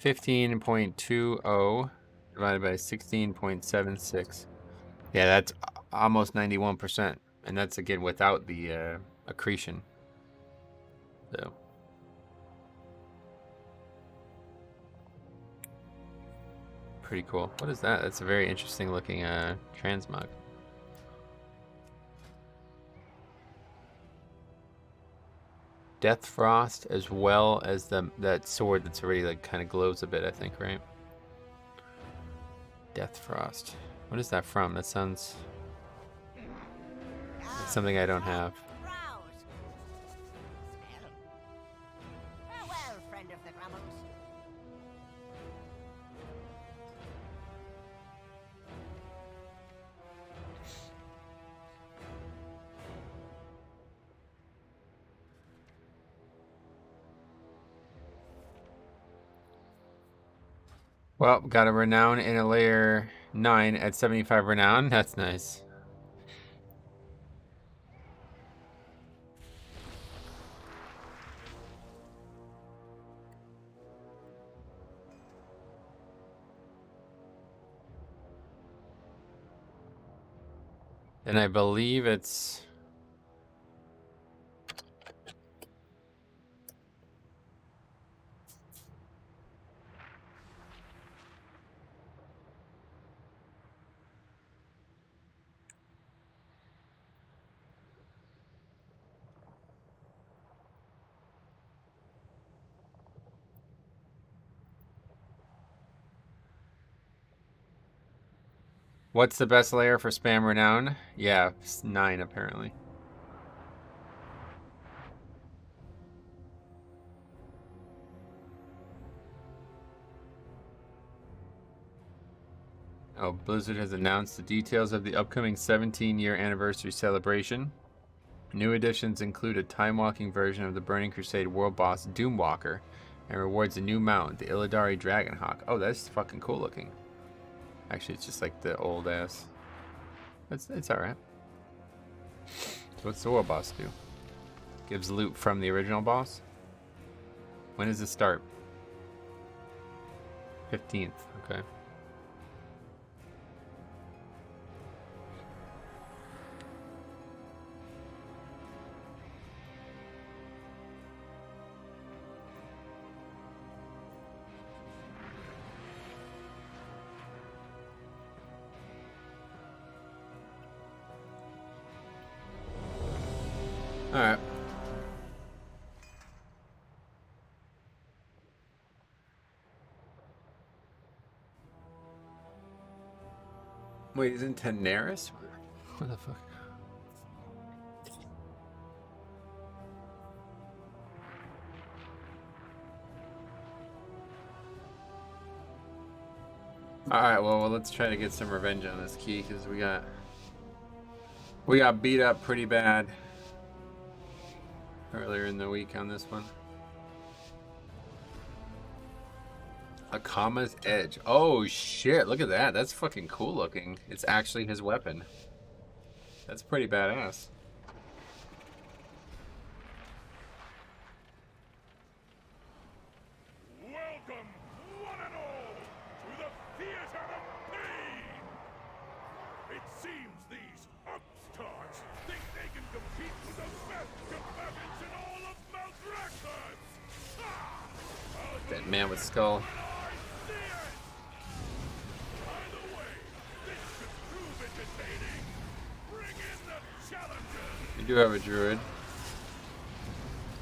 15.20 divided by 16.76. Yeah, that's almost 91%. And that's, again, without the accretion. So... pretty cool. What is that? That's a very interesting looking transmog. Death Frost, as well as that sword that's already like kind of glows a bit, I think, right? Death Frost. What is that from? That sounds like something I don't have. Farewell, friend of the Grumbles. Well, got a renown in a layer 9 at 75 renown. That's nice. And I believe it's... What's the best layer for spam renown? Yeah, 9 apparently. Oh, Blizzard has announced the details of the upcoming 17-year anniversary celebration. New additions include a time-walking version of the Burning Crusade world boss Doomwalker, and rewards a new mount, the Illidari Dragonhawk. Oh, that's fucking cool looking. Actually, it's just like the old ass. It's alright. So what's the world boss do? Gives loot from the original boss? When does it start? 15th, okay. Alright. Wait, isn't Tenaris? What the fuck? Alright, well, let's try to get some revenge on this key, because we got beat up pretty bad earlier in the week on this one. Akama's Edge. Oh shit, look at that. That's fucking cool looking. It's actually his weapon. That's pretty badass. Welcome, one and all, to the theater of pain! It seems these upstarts think they can compete with the best combatants in all of Maldraxxus! That man with skull. By the way, this should prove entertaining. Bring in the challengers! We do have a druid,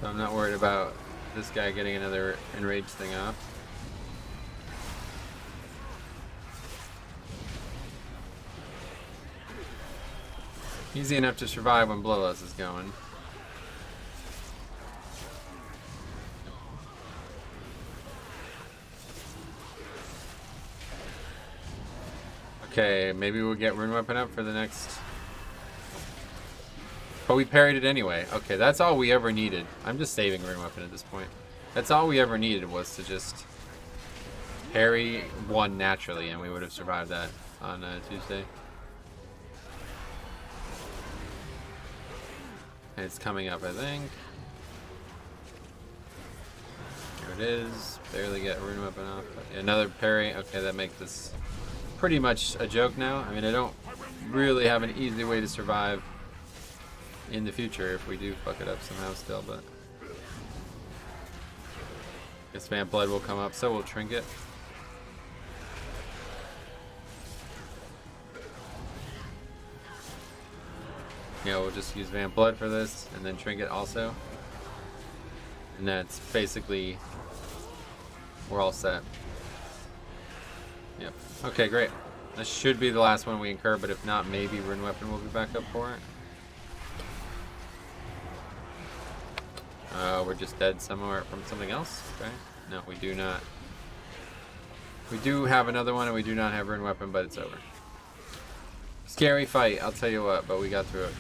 so I'm not worried about this guy getting another enraged thing off. Easy enough to survive when Bloodlust is going. Okay, maybe we'll get Rune Weapon up for the next... But we parried it anyway. Okay, that's all we ever needed. I'm just saving Rune Weapon at this point. That's all we ever needed was to just parry one naturally, and we would have survived that on Tuesday. And it's coming up, I think. Here it is. Barely get Rune Weapon off. But another parry. Okay, that makes this pretty much a joke now. I mean, I don't really have an easy way to survive in the future if we do fuck it up somehow still, but guess Vamp Blood will come up, so will Trinket. Yeah, we'll just use Vamp Blood for this, and then Trinket also. And that's basically, we're all set. Yep. Okay, great. This should be the last one we incur, but if not, maybe Rune Weapon will be back up for it. We're just dead somewhere from something else. Okay. No, we do not. We do have another one, and we do not have Rune Weapon, but it's over. Scary fight, I'll tell you what, but we got through it.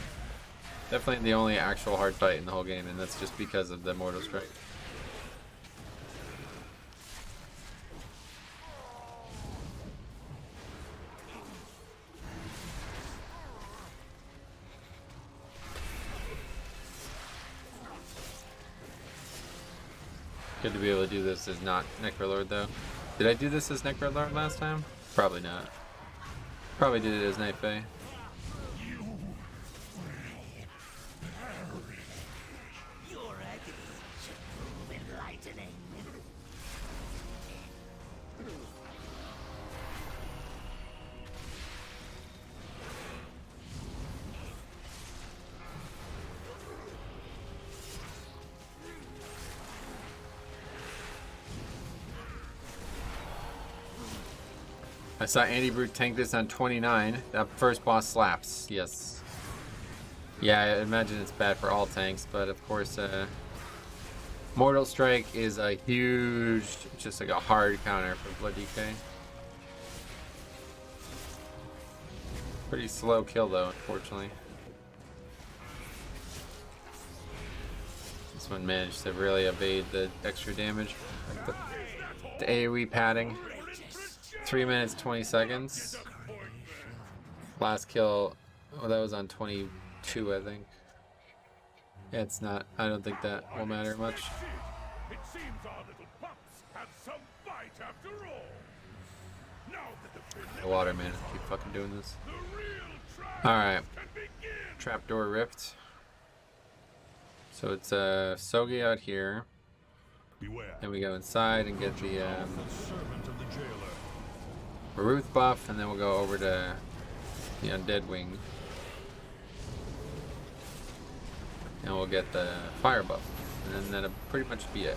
Definitely the only actual hard fight in the whole game, and that's just because of the Mortal Strike. Good to be able to do this as not Necrolord though. Did I do this as Necrolord last time? Probably not. Probably did it as Night Fae. Your agony should prove enlightening. I saw Andy Brute tank this on 29. That first boss slaps. Yes. Yeah, I imagine it's bad for all tanks, but of course, Mortal Strike is a huge, just like a hard counter for Blood DK. Pretty slow kill though, unfortunately. This one managed to really evade the extra damage. The AoE padding. 3 minutes 20 seconds. Last kill, oh, that was on 22, I think. Yeah, it's not. I don't think that will matter much. It seems our little pups have some fight after all. Now that The water man, keep fucking doing this. the real All right, can begin. trapdoor rift. So it's Sogi out here. Beware. Then we go inside and get the Servant of the jailer. Ruth buff, and then we'll go over to the Undead Wing. And we'll get the fire buff. And then that'll pretty much be it.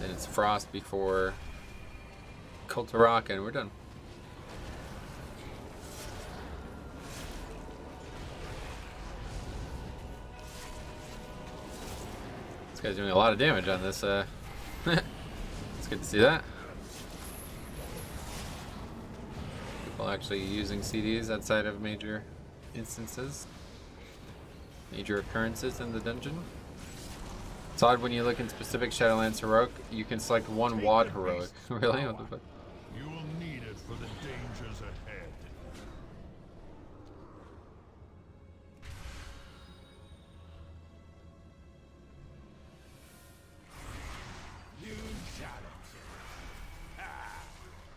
Then it's Frost before Cult of Rock, and we're done. This guy's doing a lot of damage on this. It's good to see that. People actually using CDs outside of major instances. Major occurrences in the dungeon. It's odd when you look in specific Shadowlands Heroic, you can select one WAD Heroic. Really? What the fuck? You will need it for the dangers ahead. New challenger. Ah,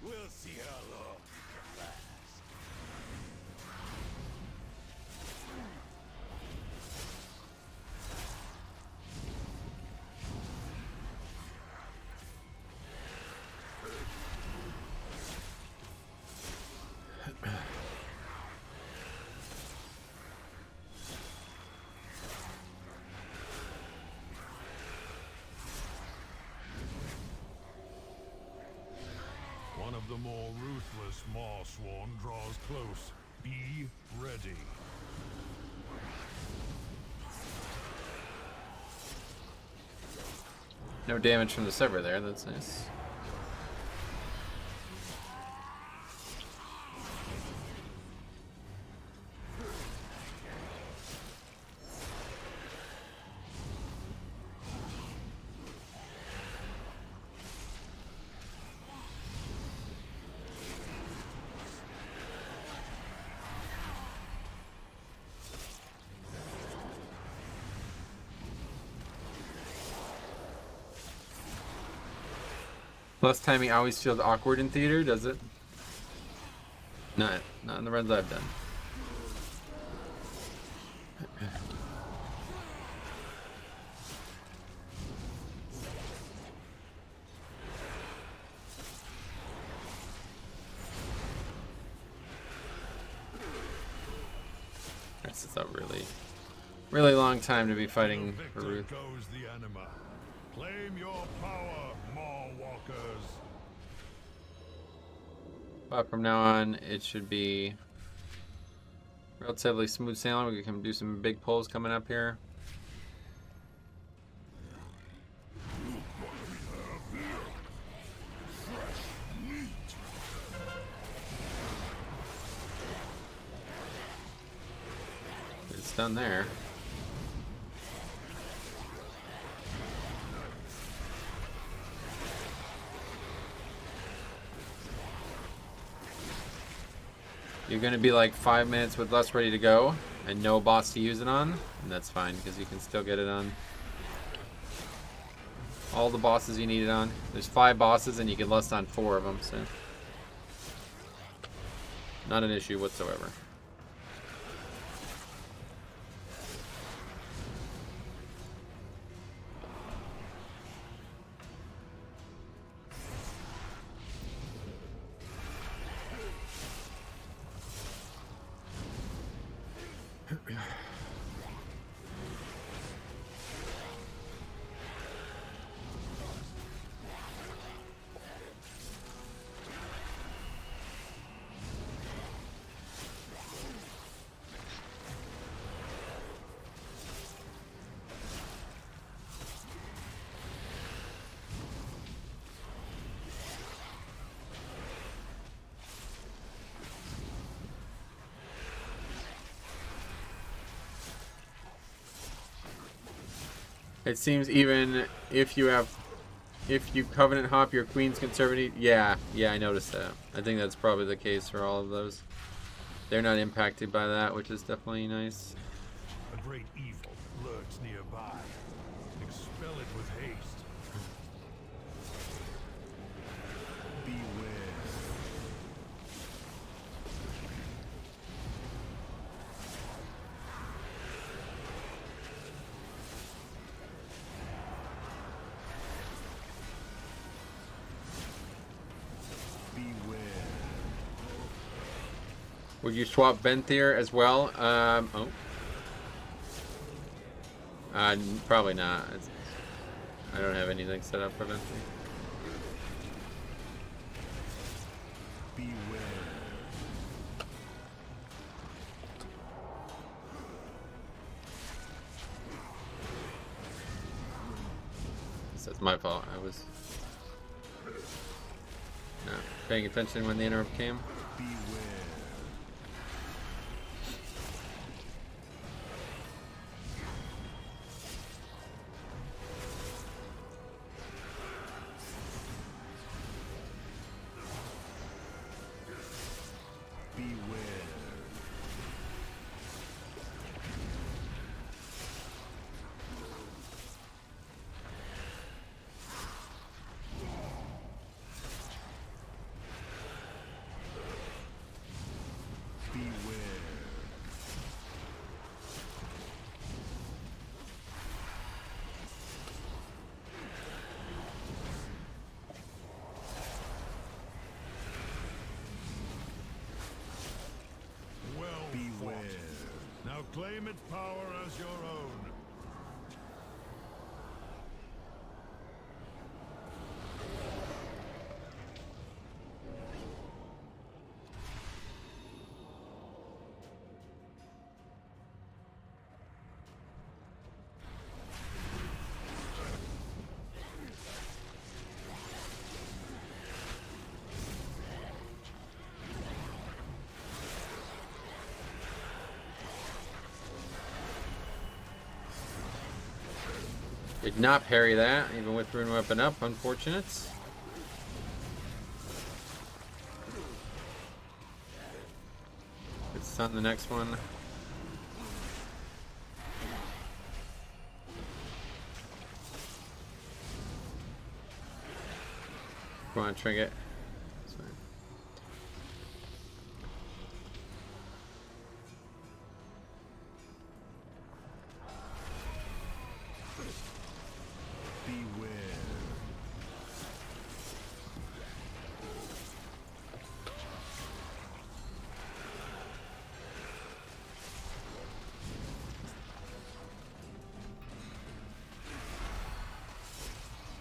we'll see how long you can last. The more ruthless Marsworn draws close. Be ready. No damage from the server there, that's nice. Plus timing always feels awkward in theater, does it? Not in the runs I've done. This is a really long time to be fighting for Ruth. Goes the anima. Claim your power, Maw Walkers. But from now on, it should be relatively smooth sailing. We can do some big pulls coming up here. It's done there. You're going to be like 5 minutes with less ready to go and no boss to use it on, and that's fine because you can still get it on all the bosses you need it on. There's 5 bosses and you can lust on 4 of them, so not an issue whatsoever. It seems even if you covenant hop your queen's conservative, yeah, I noticed that. I think that's probably the case for all of those. They're not impacted by that, which is definitely nice. A great evil lurks nearby. Expel it with haste. Beware. Would you swap Venthyr as well? Probably not. I don't have anything set up for Venthyr. Beware. That's my fault. I was not paying attention when the interrupt came. Beware. Now claim its power as your own. Did not parry that, even with rune weapon up. Unfortunate. Good stun the next one. Come on, trinket. That's fine. Beware.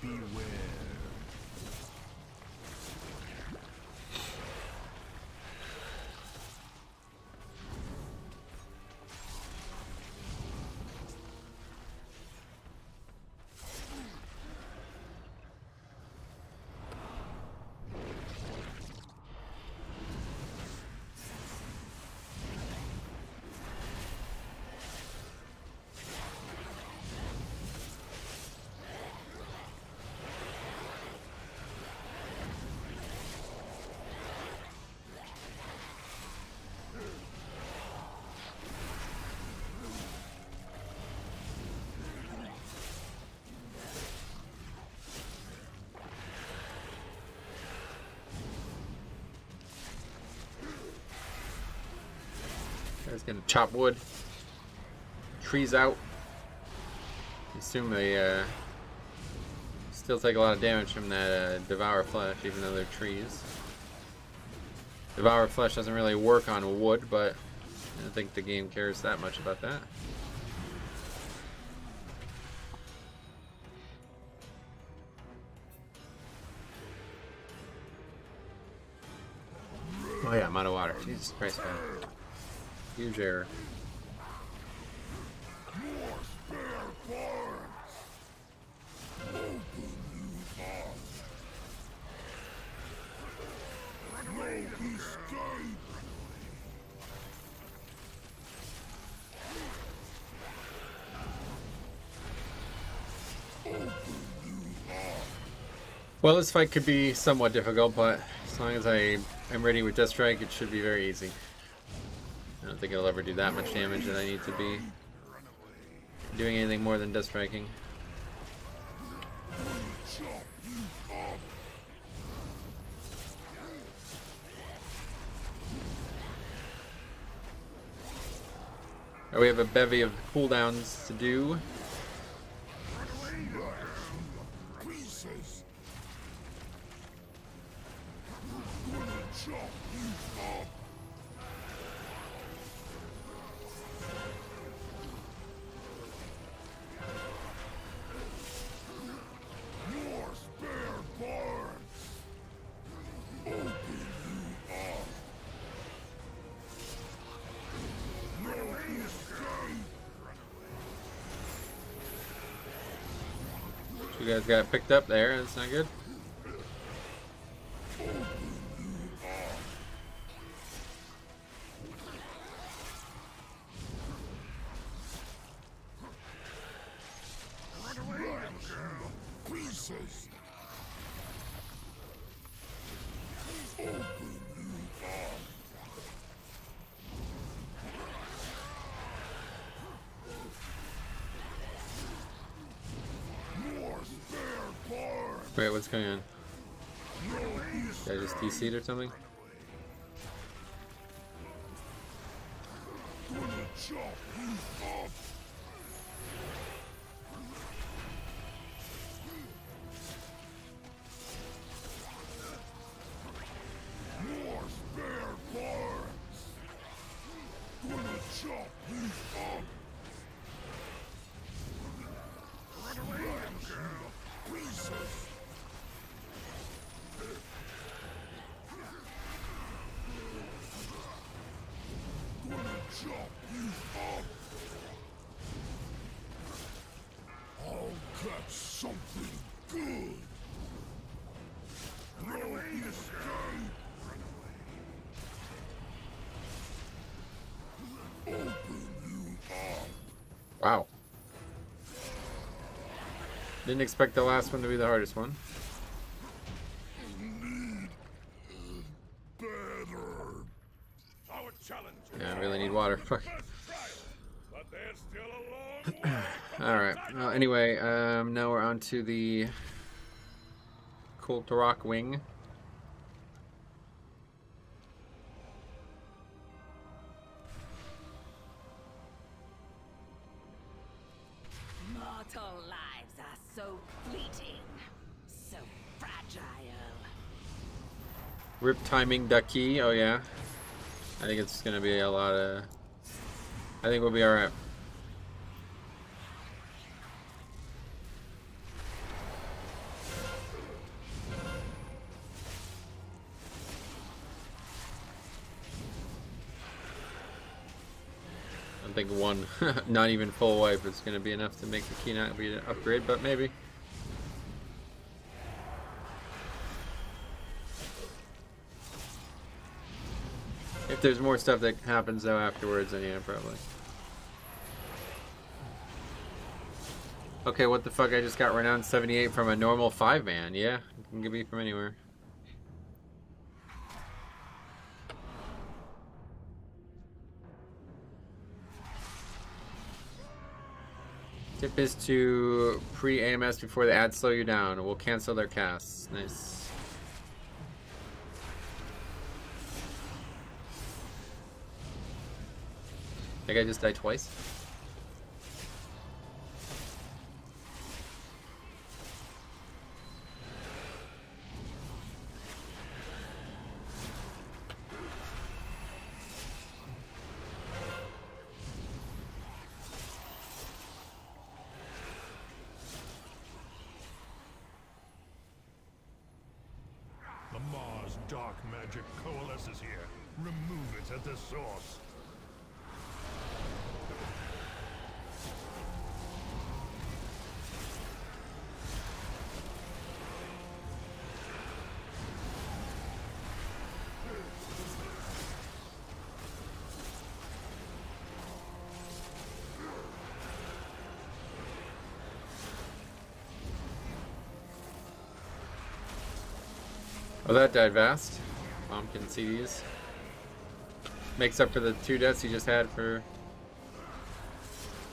Beware. Guy's gonna chop wood. Trees out. Assume they still take a lot of damage from that devour flesh, even though they're trees. Devour flesh doesn't really work on wood, but I don't think the game cares that much about that. Oh yeah, I'm out of water. Jesus Christ, man. Huge error. Well, this fight could be somewhat difficult, but as long as I'm ready with Death Strike, it should be very easy. I don't think it'll ever do that much damage that I need to be doing anything more than Death Striking. We have a bevy of cooldowns to do. You guys got picked up there, that's not good. Wait, what's going on? Did I just DC'd or something? Wow. Didn't expect the last one to be the hardest one. Our challenge is Yeah, I really need water. Fuck. first trial, but there's still a long way. Alright, well, anyway, now we're on to the Kulturok Wing. Mortal lives are so fleeting, so fragile. Rip timing ducky, oh yeah. I think it's gonna be a lot of... I think we'll be alright. I think one, not even full wipe is gonna be enough to make the key not be an upgrade, but maybe. If there's more stuff that happens though afterwards, then yeah, probably. Okay, what the fuck? I just got renowned 78 from a normal 5-man. Yeah, it can be from anywhere. Tip is to pre-AMS before the ads slow you down. We'll cancel their casts. Nice. That guy just died twice? The Mars dark magic coalesces here. Remove it at the source. Oh, that died fast. Mom can see these. Makes up for the 2 deaths he just had for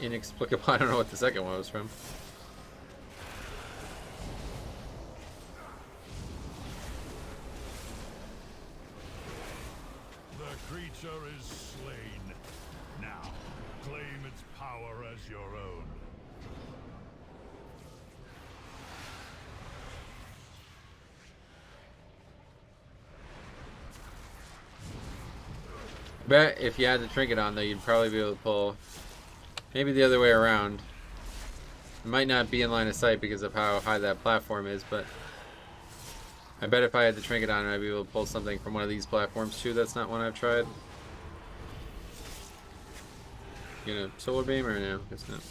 inexplicable. I don't know what the second one was from. The creature is slain. Now, claim its power as your own. Bet if you had the trinket on though, you'd probably be able to pull. Maybe the other way around. It might not be in line of sight because of how high that platform is, but I bet if I had the trinket on, I'd be able to pull something from one of these platforms too. That's not one I've tried. You gonna solar beam or no? Guess not.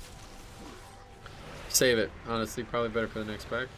Save it. Honestly, probably better for the next pack.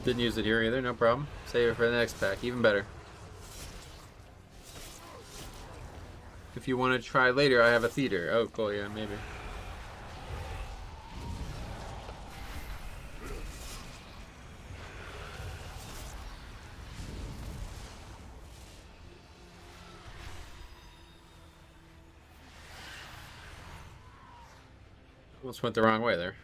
Didn't use it here either, no problem. Save it for the next pack, even better. If you want to try later, I have a theater. Oh, cool, yeah, maybe. Almost went the wrong way there.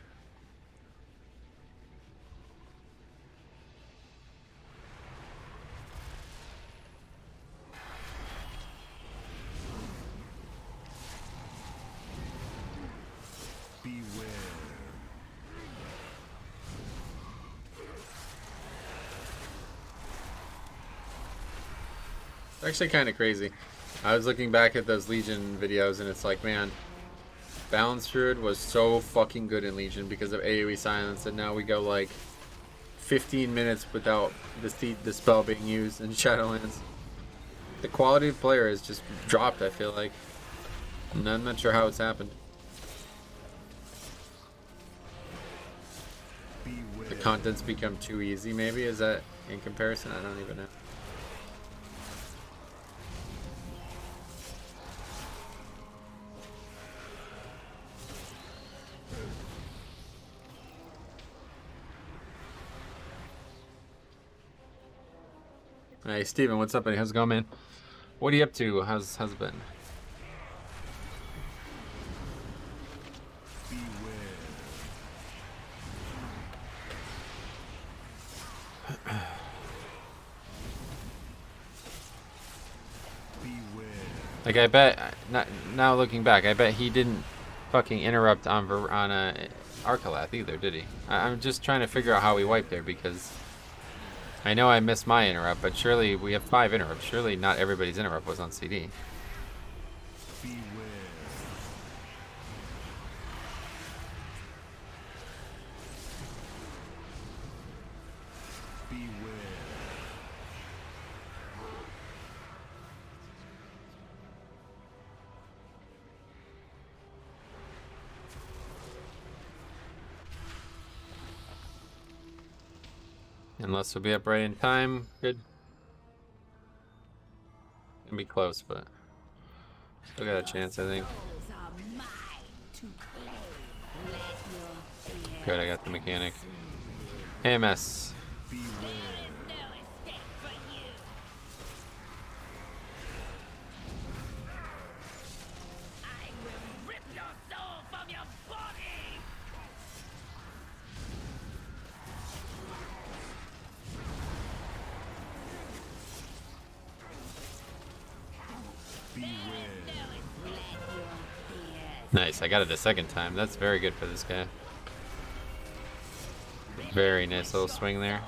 Beware. It's actually kind of crazy. I was looking back at those Legion videos and it's like, man, Balance Druid was so fucking good in Legion because of AoE silence, and now we go like 15 minutes without the spell being used in Shadowlands. The quality of player has just dropped, I feel like. And I'm not sure how it's happened. The content's become too easy, maybe? Is that in comparison? I don't even know. Hey Steven, what's up, buddy? How's it going, man? What are you up to? How's it been? Like, I bet, now looking back, I bet he didn't fucking interrupt on Arcalath either, did he? I'm just trying to figure out how he wiped there, because I know I missed my interrupt, but surely we have 5 interrupts. Surely not everybody's interrupt was on CD. Unless we'll be up right in time. Good. Gonna be close, but still got a chance, I think. Good, I got the mechanic. AMS. Nice, I got it a second time. That's very good for this guy. Very nice little swing there.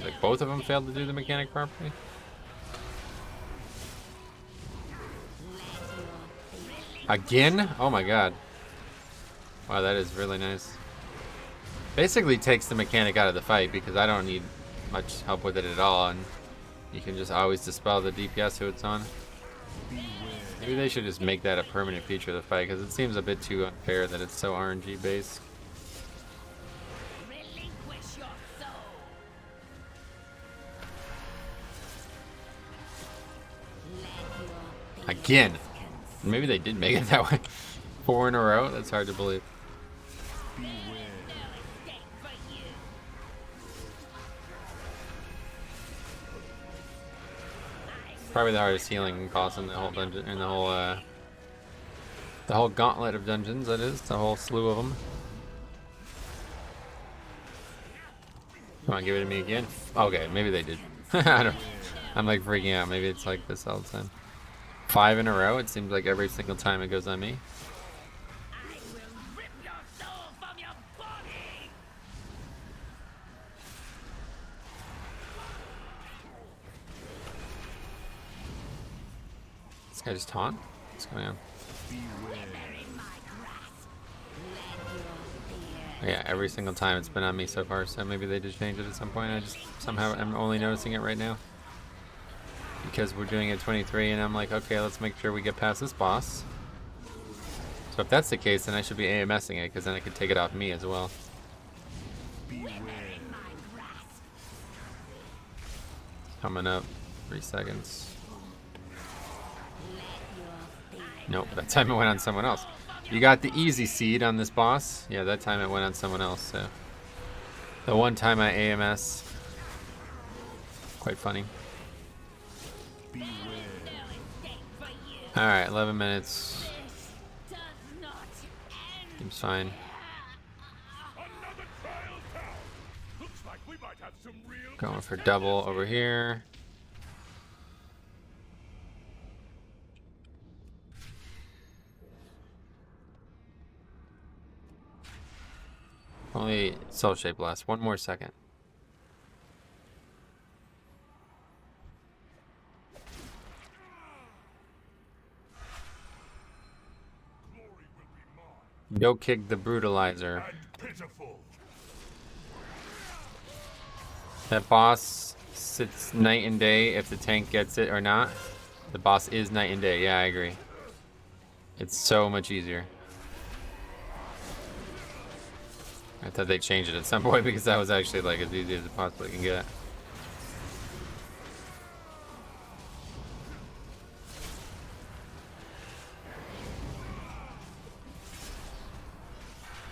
Like both of them failed to do the mechanic properly. Again? Oh my god. Wow, that is really nice. Basically takes the mechanic out of the fight because I don't need much help with it at all, and you can just always dispel the DPS who it's on. Maybe they should just make that a permanent feature of the fight because it seems a bit too unfair that it's so RNG based. Again. Maybe they did make it that way. 4 in a row? That's hard to believe. Probably the hardest healing boss in the whole dungeon, in the whole gauntlet of dungeons. That is the whole slew of them. Come on, give it to me again. Okay, maybe they did. I don't. I'm like freaking out. Maybe it's like this all the time. 5 in a row. It seems like every single time it goes on me. This guy just taunt? What's going on? Yeah, every single time it's been on me so far, so maybe they did change it at some point. I just somehow am only noticing it right now. Because we're doing it 23 and I'm like, okay, let's make sure we get past this boss. So if that's the case, then I should be AMSing it, because then I could take it off me as well. Coming up, 3 seconds. Nope, that time it went on someone else. You got the easy seed on this boss. Yeah, that time it went on someone else, so. The one time I AMS. Quite funny. Alright, 11 minutes. Seems fine. Going for double over here. Only Soul Shape Blast. One more second. Yo kick the brutalizer. Pitiful. That boss sits night and day if the tank gets it or not. The boss is night and day. Yeah, I agree. It's so much easier. I thought they'd change it at some point because that was actually like as easy as it possibly can get.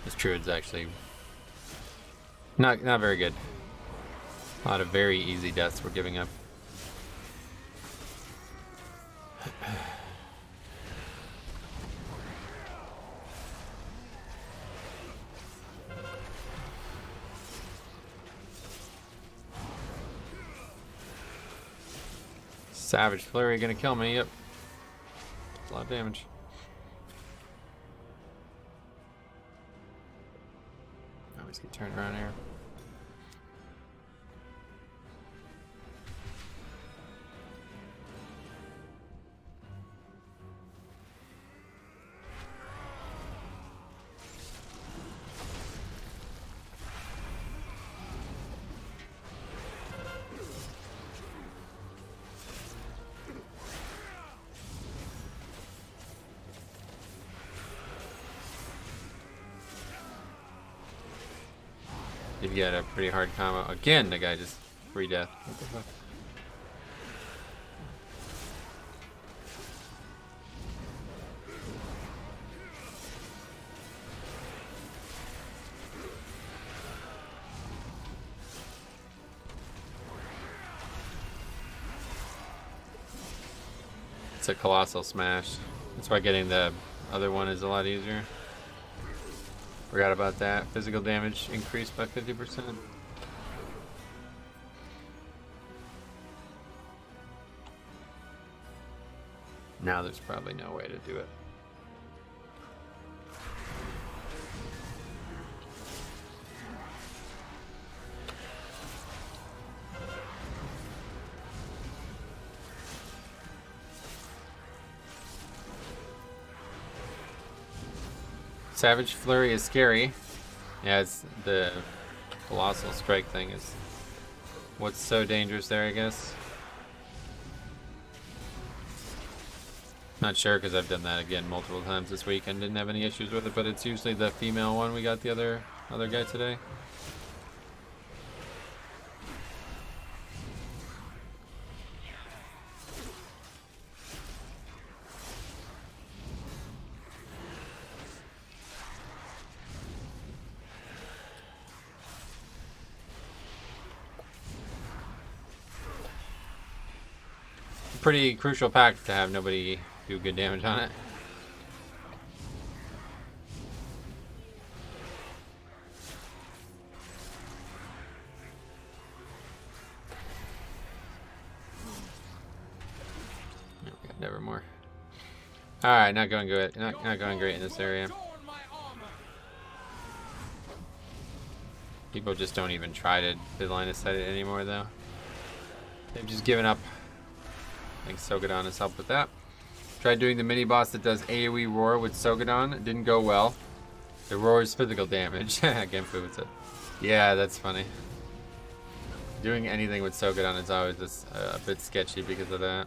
This Druid's actually not very good. A lot of very easy deaths we're giving up. Savage Flurry gonna kill me, yep. A lot of damage. Always get turned around here. Did get a pretty hard combo. Again, the guy just free death. What the fuck? It's a colossal smash. That's why getting the other one is a lot easier. Forgot about that. Physical damage increased by 50%. Now there's probably no way to do it. Savage Flurry is scary. Yeah, it's the Colossal Strike thing is what's so dangerous there, I guess. Not sure because I've done that again multiple times this week and didn't have any issues with it, but it's usually the female one we got the other guy today. Pretty crucial pack to have nobody do good damage on it. No, we got Nevermore. All right, not going good. Not going great in this area. People just don't even try to line of sight it anymore, though. They've just given up. I think Sogadon has helped with that. Tried doing the mini boss that does AoE Roar with Sogadon. It didn't go well. The Roar is physical damage. Genfu with it. Yeah, that's funny. Doing anything with Sogadon is always just a bit sketchy because of that.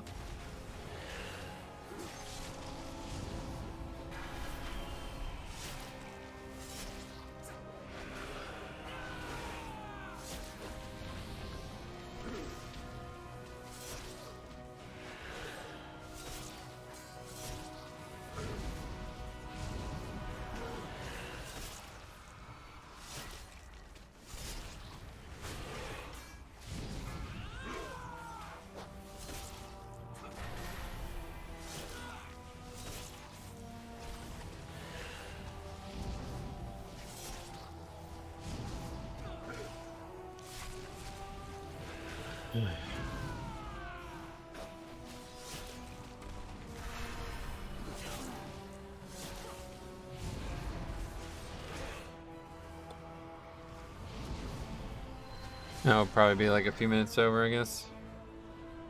That'll probably be like a few minutes over, I guess.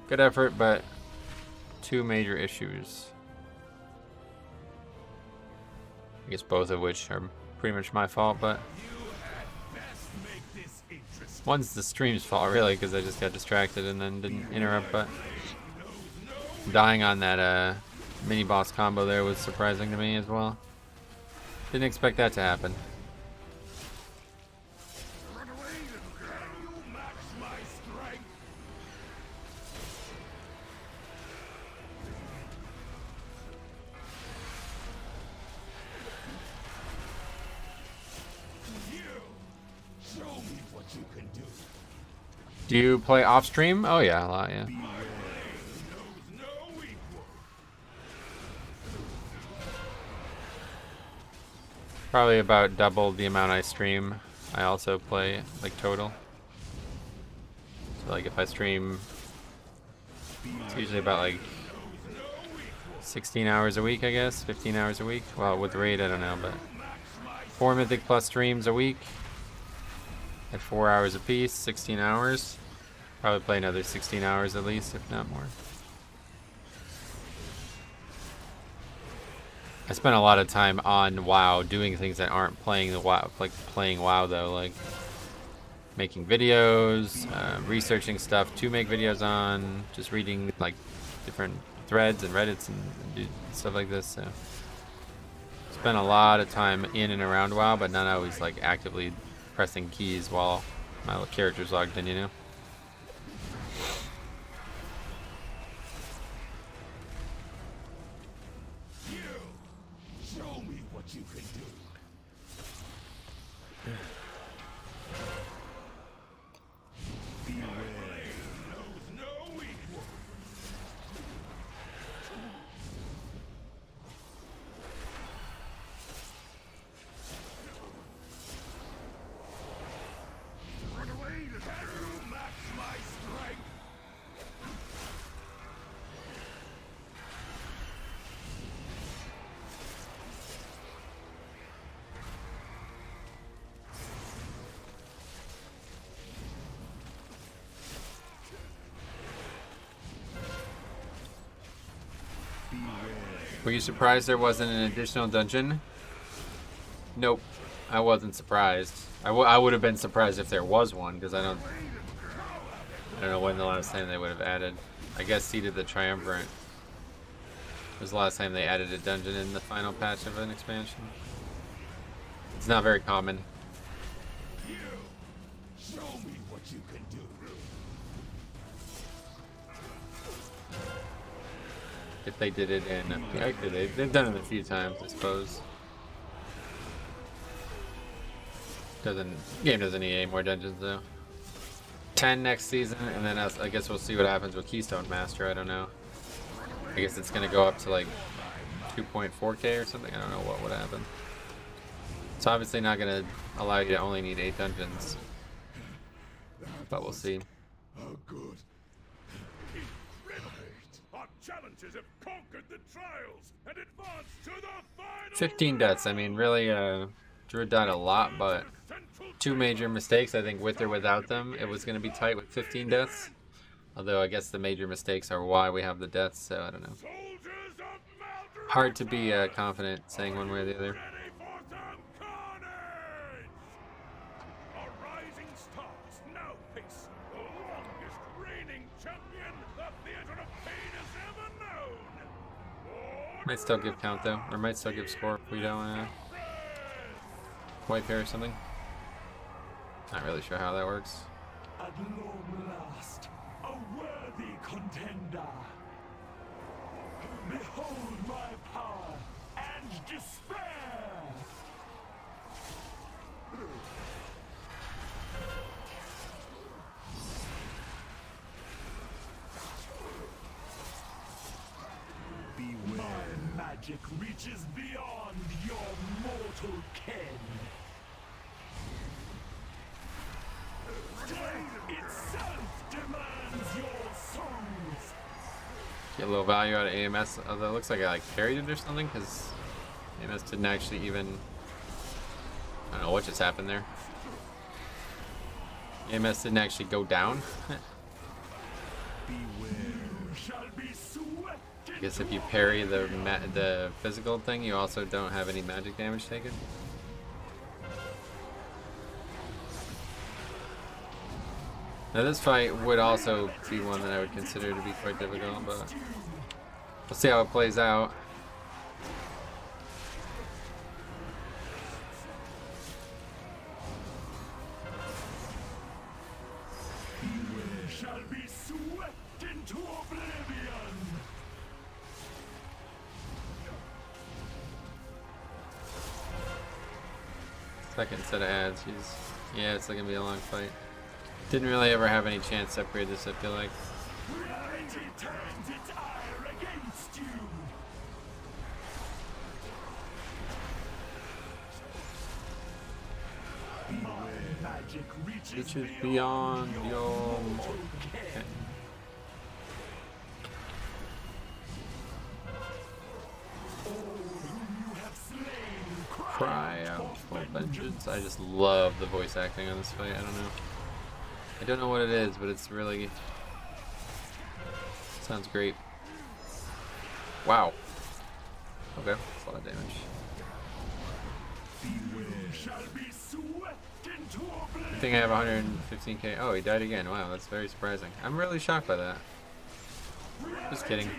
Good effort, but 2 major issues. I guess both of which are pretty much my fault, but one's the stream's fault, really, because I just got distracted and then didn't interrupt, but dying on that mini boss combo there was surprising to me as well. Didn't expect that to happen. Do you play off stream? Oh yeah, a lot, yeah. Probably about double the amount I stream. I also play like total. So like if I stream, it's usually about like 16 hours a week, I guess, 15 hours a week. Well, with raid, I don't know, but 4 Mythic Plus streams a week at 4 hours a piece, 16 hours. Probably play another 16 hours at least, if not more. I spent a lot of time on WoW doing things that aren't playing the WoW, like playing WoW though, like making videos, researching stuff to make videos on, just reading like different threads and Reddits and do stuff like this. So spent a lot of time in and around WoW, but not always like actively pressing keys while my character's logged in, you know. Were you surprised there wasn't an additional dungeon? Nope, I wasn't surprised. I would have been surprised if there was one, because I don't know when the last time they would have added. I guess Seed of the Triumvirate was the last time they added a dungeon in the final patch of an expansion. It's not very common. Show me what you can do. If they did it in, actually they've done it a few times, I suppose. Game doesn't need any more dungeons though. 10 next season, and then I guess we'll see what happens with Keystone Master. I don't know. I guess it's gonna go up to like 2.4K or something. I don't know what would happen. It's obviously not gonna allow you to only need 8 dungeons, but we'll see. Oh, good. Our challengers have conquered the trials and advanced to the final 15 deaths. I mean, really, Druid died a lot, but 2 major mistakes. I think with or without them, it was going to be tight with 15 deaths. Although I guess the major mistakes are why we have the deaths, so I don't know. soldiers of Maldron. Hard to be confident saying one way or the other. Ready for some carnage! Our rising stars now face the longest reigning champion the Theater of Pain has ever known. Might still give count though, or might still give score if we don't wipe here or something. Not really sure how that works. At long last, a worthy contender. Behold my power and despair. My magic reaches beyond your mortal ken. Death itself demands your souls. Get a little value out of AMS, although it looks like I like carried it or something, because AMS didn't actually even... I don't know what just happened there. AMS didn't actually go down. I guess if you parry the physical thing, you also don't have any magic damage taken. Now this fight would also be one that I would consider to be quite difficult, but we'll see how it plays out. Second set of ads, yeah, it's gonna be a long fight. Didn't really ever have any chance to upgrade this, I feel like. Reaches beyond your... Okay. Cry out for vengeance. I just love the voice acting on this fight. I don't know what it is, but it's really... sounds great. Wow. Okay, that's a lot of damage. I think I have 115k. Oh, he died again. Wow, that's very surprising. I'm really shocked by that. Just kidding.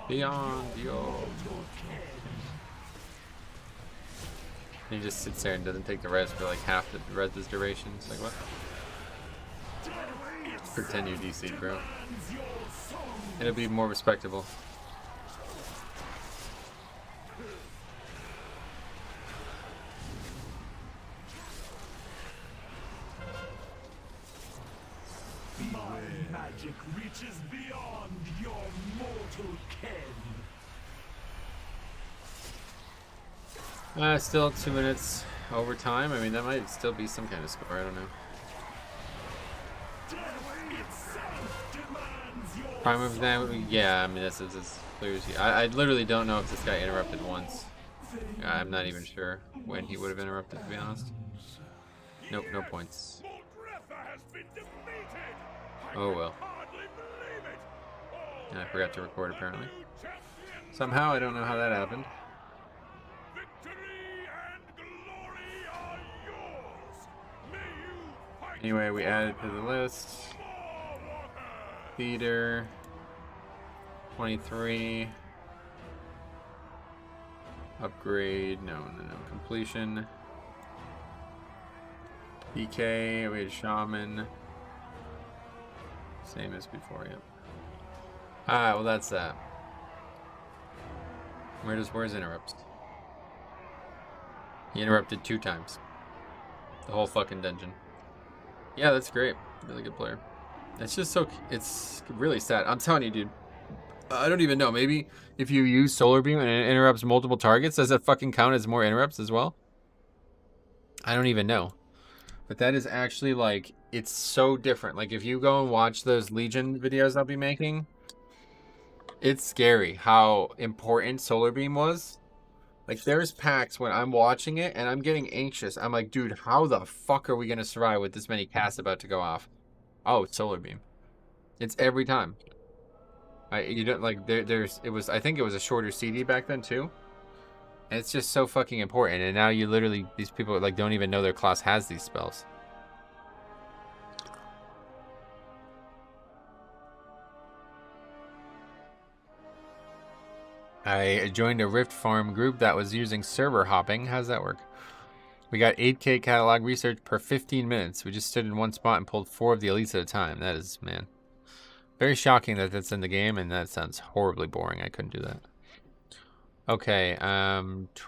Beyond your... He just sits there and doesn't take the res for like half the res's duration. It's like, what? Pretend you DC, bro. It'll be more respectable. Magic reaches beyond your mortal ken. Still 2 minutes overtime. I mean, that might still be some kind of score. I don't know. Prime of them, yeah. I mean, that's as clear as I literally don't know if this guy interrupted once. I'm not even sure when he would have interrupted, to be honest. Nope, no points. Oh well. And I forgot to record apparently. Somehow, I don't know how that happened. Anyway, we added to the list. Theater. 23. Upgrade. No. Completion. PK. We had Shaman. Same as before, yep. Alright, well that's that. Where's interrupts? He interrupted 2 times. The whole fucking dungeon. Yeah, that's great. Really good player. It's just so... it's really sad. I'm telling you, dude. I don't even know. Maybe if you use Solar Beam and it interrupts multiple targets, does that fucking count as more interrupts as well? I don't even know. But that is actually, like... it's so different. Like, if you go and watch those Legion videos I'll be making, it's scary how important Solar Beam was. Like, there's packs when I'm watching it and I'm getting anxious. I'm like, dude, how the fuck are we going to survive with this many casts about to go off? Oh, it's Solar Beam. It's every time. You don't, like, I think it was a shorter CD back then, too. And it's just so fucking important. And now you literally, these people, like, don't even know their class has these spells. I joined a Rift Farm group that was using server hopping. How's that work? We got 8K catalog research per 15 minutes. We just stood in one spot and pulled 4 of the elites at a time. That is, man, very shocking that that's in the game, and that sounds horribly boring. I couldn't do that. Okay,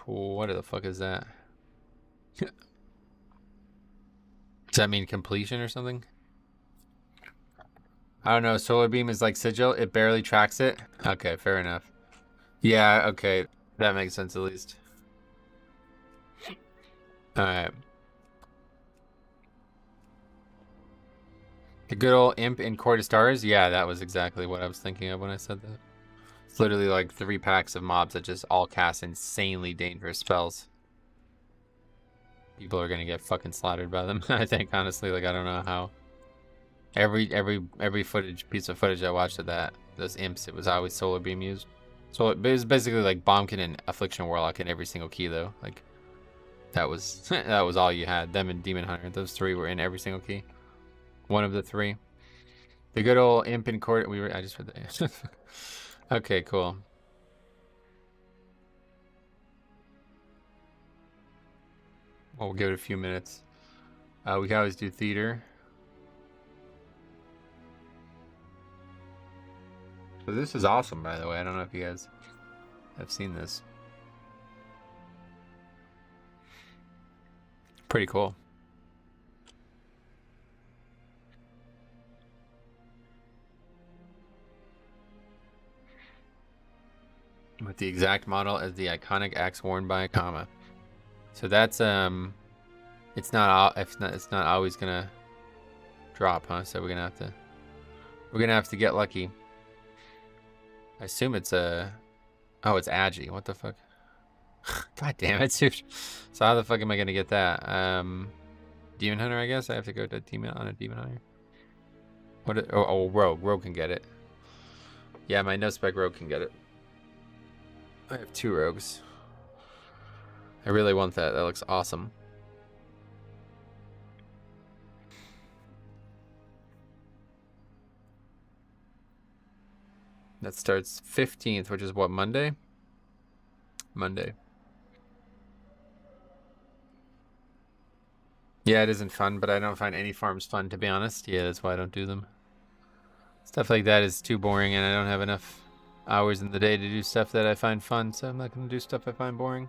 what the fuck is that? Does that mean completion or something? I don't know. Solar Beam is like Sigil. It barely tracks it. Okay, fair enough. Yeah, okay. That makes sense at least. Alright. The good old imp in Court of Stars? Yeah, that was exactly what I was thinking of when I said that. It's literally like 3 packs of mobs that just all cast insanely dangerous spells. People are gonna get fucking slaughtered by them. I think, honestly, like, I don't know how. Every piece of footage I watched of those imps, it was always Solar Beam used. So it was basically like Bombkin and Affliction Warlock in every single key, though. Like, that was that was all you had. Them and Demon Hunter, those 3 were in every single key. One of the 3. The good old imp in court. I just read that. Okay, cool. Well, we'll give it a few minutes. We can always do theater. So this is awesome, by the way. I don't know if you guys have seen this. Pretty cool. With the exact model as the iconic axe worn by Akama. So that's it's not always gonna drop, huh? So we're gonna have to get lucky. I assume it's oh, it's Agi. What the fuck? God damn it, dude. So how the fuck am I gonna get that? Demon Hunter, I guess. I have to go to Demon Hunter. What? Oh, Rogue. Rogue can get it. Yeah, my no spec Rogue can get it. I have 2 rogues. I really want that. That looks awesome. That starts 15th, which is what, Monday? Monday. Yeah, it isn't fun, but I don't find any farms fun, to be honest. Yeah, that's why I don't do them. Stuff like that is too boring, and I don't have enough hours in the day to do stuff that I find fun, so I'm not going to do stuff I find boring.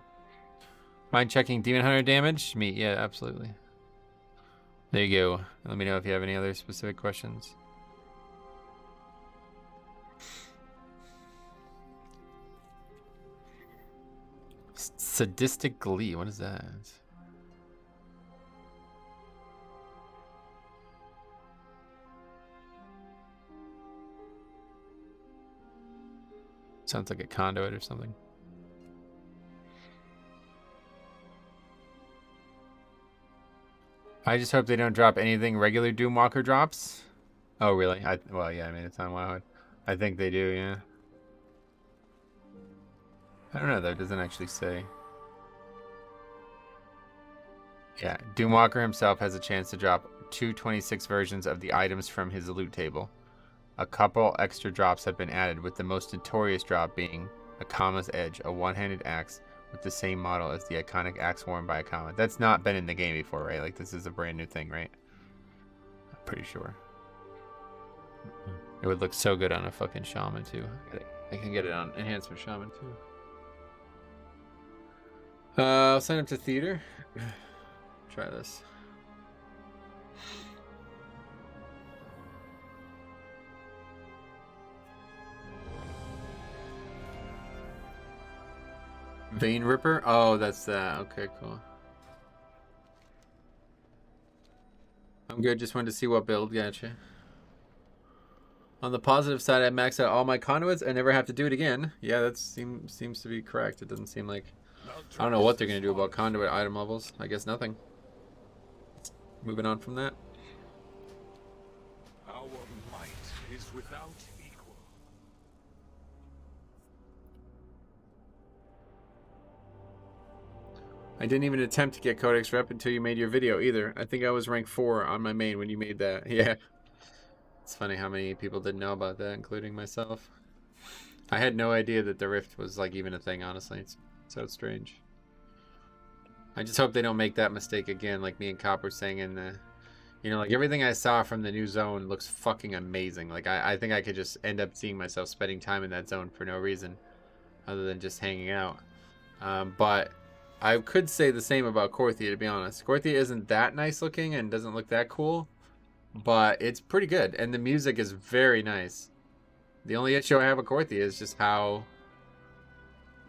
Mind checking Demon Hunter damage? Me, yeah, absolutely. There you go. Let me know if you have any other specific questions. Sadistic Glee, what is that? Sounds like a conduit or something. I just hope they don't drop anything regular Doomwalker drops. Oh, really? Well, yeah, I mean, it's on WoW. I think they do, yeah. I don't know, though. It doesn't actually say. Yeah, Doomwalker himself has a chance to drop 226 versions of the items from his loot table. A couple extra drops have been added, with the most notorious drop being Akama's Edge, a one-handed axe with the same model as the iconic axe worn by Akama. That's not been in the game before, right? Like, this is a brand new thing, right? I'm pretty sure. It would look so good on a fucking shaman, too. I can get it on enhancement shaman, too. I'll sign up to theater. Try this. Vein Ripper? Oh, that's that. Okay, cool. I'm good. Just wanted to see what build. Gotcha. On the positive side, I maxed out all my conduits. I never have to do it again. Yeah, that seems to be correct. It doesn't seem like... I don't know what they're going to do about conduit item levels. I guess nothing. Moving on from that. Our might is without equal. I didn't even attempt to get Codex Rep until you made your video either. I think I was rank 4 on my main when you made that. Yeah. It's funny how many people didn't know about that, including myself. I had no idea that the Rift was like even a thing, honestly. It's so strange. I just hope they don't make that mistake again, like me and Cop were saying in the... You know, like everything I saw from the new zone looks fucking amazing. Like I think I could just end up seeing myself spending time in that zone for no reason other than just hanging out. But I could say the same about Korthia, to be honest. Korthia isn't that nice looking and doesn't look that cool, but it's pretty good. And the music is very nice. The only issue I have with Korthia is just how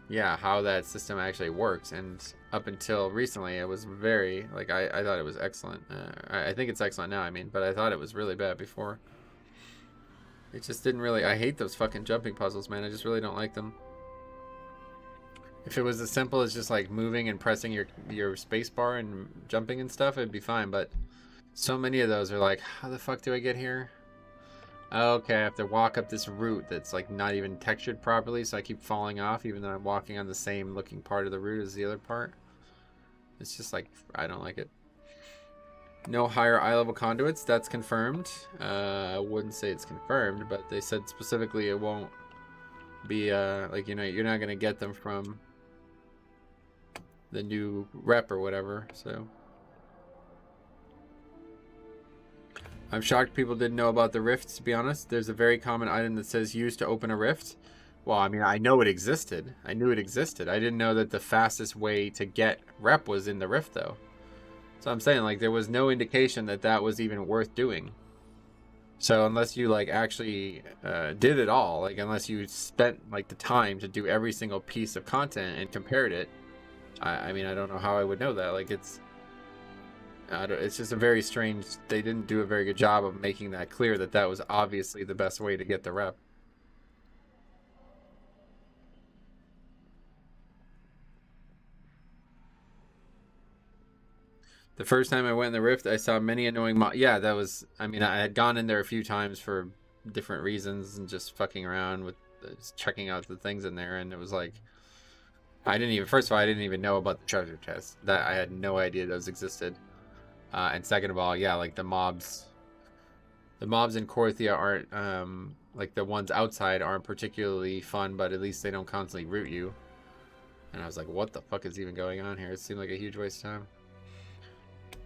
that system actually works. And up until recently, it was very, like, I thought it was excellent. I think it's excellent now, I mean, but I thought it was really bad before. It just didn't really, I hate those fucking jumping puzzles, man. I just really don't like them. If it was as simple as just like moving and pressing your space bar and jumping and stuff, it'd be fine, but so many of those are like, how the fuck do I get here? Okay, I have to walk up this route that's like not even textured properly, so I keep falling off even though I'm walking on the same looking part of the route as the other part. It's just like, I don't like it. No higher eye level conduits, that's confirmed. I wouldn't say it's confirmed, but they said specifically it won't be, like, you know, you're not going to get them from the new rep or whatever, so. I'm shocked people didn't know about the rifts, to be honest. There's a very common item that says use to open a rift. Well, I mean, I know it existed. I knew it existed. I didn't know that the fastest way to get rep was in the rift, though. So I'm saying, like, there was no indication that that was even worth doing. So unless you, like, actually did it all, like, unless you spent, like, the time to do every single piece of content and compared it, I mean, I don't know how I would know that. Like, it's just a very strange, they didn't do a very good job of making that clear that that was obviously the best way to get the rep. The first time I went in the rift, I saw many annoying yeah, that was, I mean, I had gone in there a few times for different reasons and just fucking around with just checking out the things in there, and it was like, first of all, I didn't even know about the treasure chest. That I had no idea those existed. And second of all, yeah, like the mobs in Korthia aren't, like the ones outside aren't particularly fun, but at least they don't constantly root you. And I was like, what the fuck is even going on here? It seemed like a huge waste of time.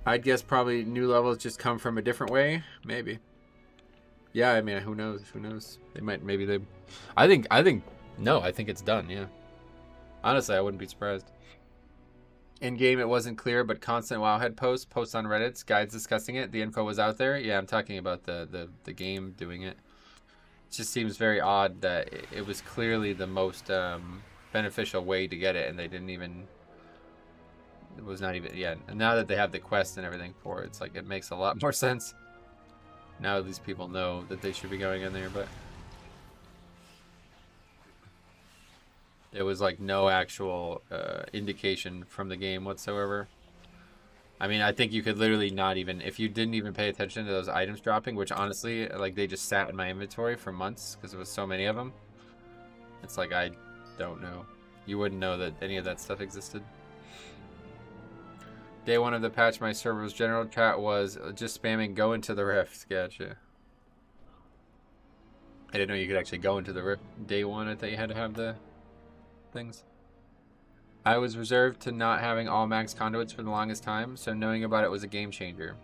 I'd guess probably new levels just come from a different way. Maybe. Yeah, I mean, who knows? Who knows? They might, maybe they... I think it's done, yeah. Honestly, I wouldn't be surprised. In game, it wasn't clear, but constant Wowhead posts on Reddit, guides discussing it. The info was out there. Yeah, I'm talking about the game doing it. It just seems very odd that it was clearly the most beneficial way to get it, and they didn't even... It was not even... Yeah, and now that they have the quest and everything for it, it's like it makes a lot more sense. Now these people know that they should be going in there, but... There was like no actual indication from the game whatsoever. I mean, I think you could literally not even, if you didn't even pay attention to those items dropping, which honestly, like they just sat in my inventory for months because there was so many of them. It's like, I don't know. You wouldn't know that any of that stuff existed. Day one of the patch, my server's general chat was just spamming go into the rift. Gotcha. I didn't know you could actually go into the rift day one. I thought you had to have the things. I was reserved to not having all max conduits for the longest time, so knowing about it was a game changer.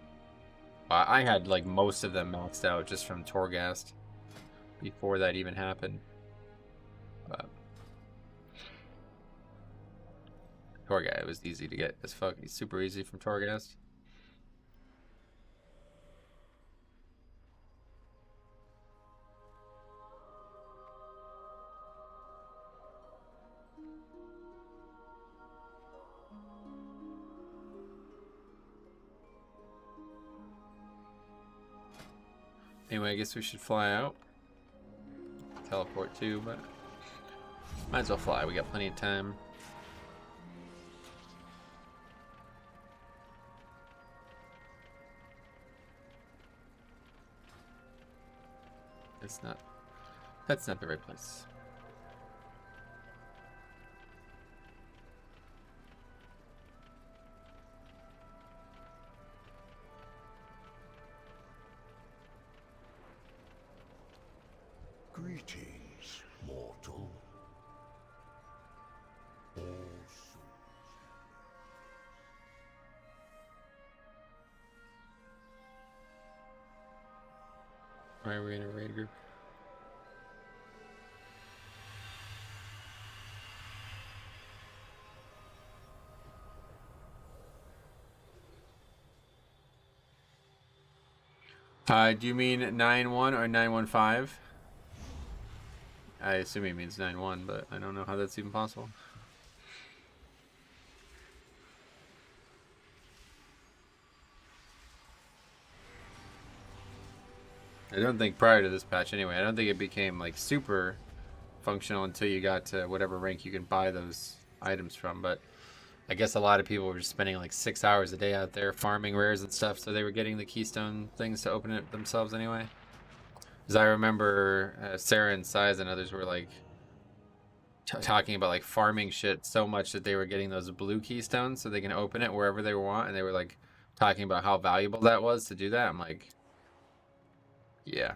I had like most of them maxed out just from Torghast before that even happened. But Torghast, it was easy to get as fuck. It's super easy from Torghast. Anyway, I guess we should fly out. Teleport too, but might as well fly. We got plenty of time. That's not the right place. Greetings, mortal. All souls. Why are we in a raid group? Do you mean 9-1 or 915? I assume he means 9-1, but I don't know how that's even possible. I don't think prior to this patch anyway, I don't think it became like super functional until you got to whatever rank you can buy those items from. But I guess a lot of people were just spending like 6 hours a day out there farming rares and stuff, so they were getting the keystone things to open it themselves anyway. Because I remember Sarah and Size and others were like talking about like farming shit so much that they were getting those blue keystones so they can open it wherever they want, and they were like talking about how valuable that was to do that. I'm like, yeah,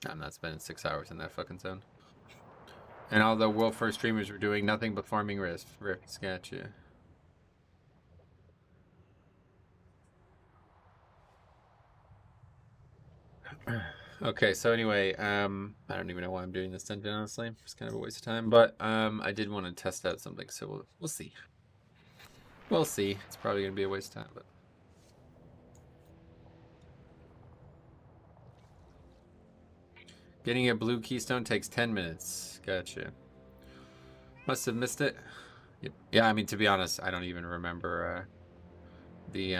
I'm not spending 6 hours in that fucking zone. And all the world first streamers were doing nothing but farming rifts. Gotcha. Okay, so anyway, I don't even know why I'm doing this dungeon, honestly. It's kind of a waste of time, but I did want to test out something, so we'll see. We'll see. It's probably gonna be a waste of time, but getting a blue keystone takes 10 minutes. Gotcha. Must have missed it. Yep. Yeah, I mean, to be honest, I don't even remember the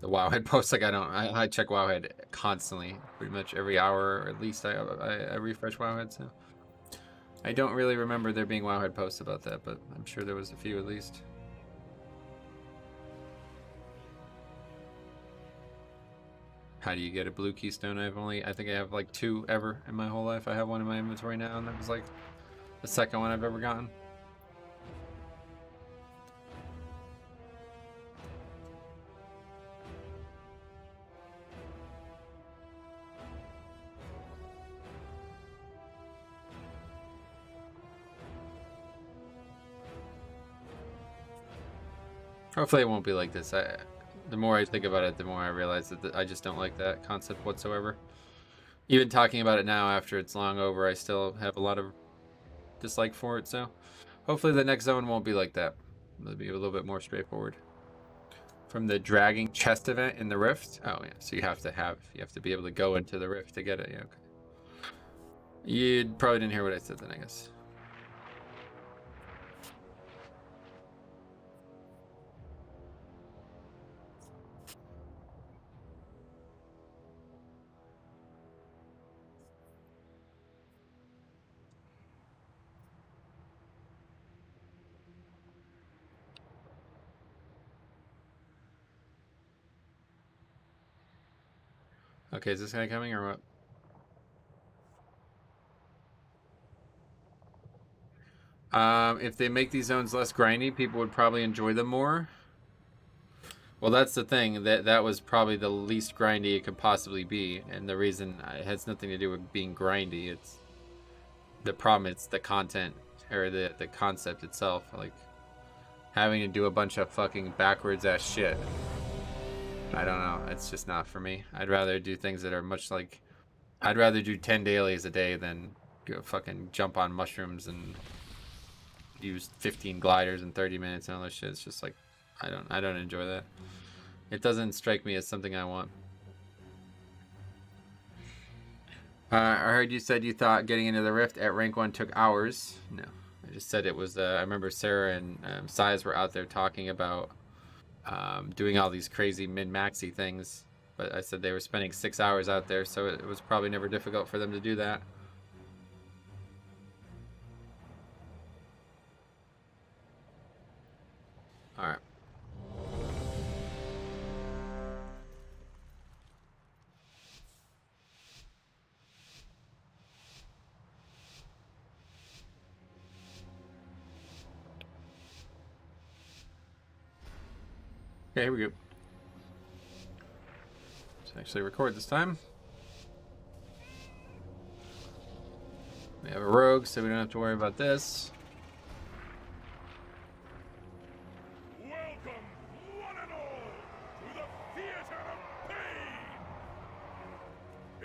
Wowhead post. Like, I check Wowhead constantly, pretty much every hour, or at least I refresh Wowhead, so I don't really remember there being Wowhead posts about that, but I'm sure there was a few at least. How do you get a blue keystone? I think I have like 2 ever in my whole life. I have one in my inventory now, and that was like the second one I've ever gotten. Hopefully it won't be like this. The more I think about it, the more I realize that I just don't like that concept whatsoever. Even talking about it now after it's long over, I still have a lot of dislike for it, so hopefully the next zone won't be like that. It'll be a little bit more straightforward. From the dragging chest event in the rift. Oh yeah, so you have to be able to go into the rift to get it. Yeah, okay. You probably didn't hear what I said then, I guess. Okay, is this guy coming or what? If they make these zones less grindy, people would probably enjoy them more. Well, that's the thing. That was probably the least grindy it could possibly be, and the reason it has nothing to do with being grindy. It's the problem. It's the content or the concept itself. Like having to do a bunch of fucking backwards ass shit. I don't know. It's just not for me. I'd rather do things that are much like... I'd rather do 10 dailies a day than go fucking jump on mushrooms and use 15 gliders in 30 minutes and all that shit. It's just like, I don't enjoy that. It doesn't strike me as something I want. I heard you said you thought getting into the rift at rank 1 took hours. No. I just said it was... I remember Sarah and Size were out there talking about doing all these crazy min-maxy things, but I said they were spending 6 hours out there, so it was probably never difficult for them to do that. Alright. Okay, here we go. Let's actually record this time. We have a rogue, so we don't have to worry about this. Welcome, one and all, to the theater of pain!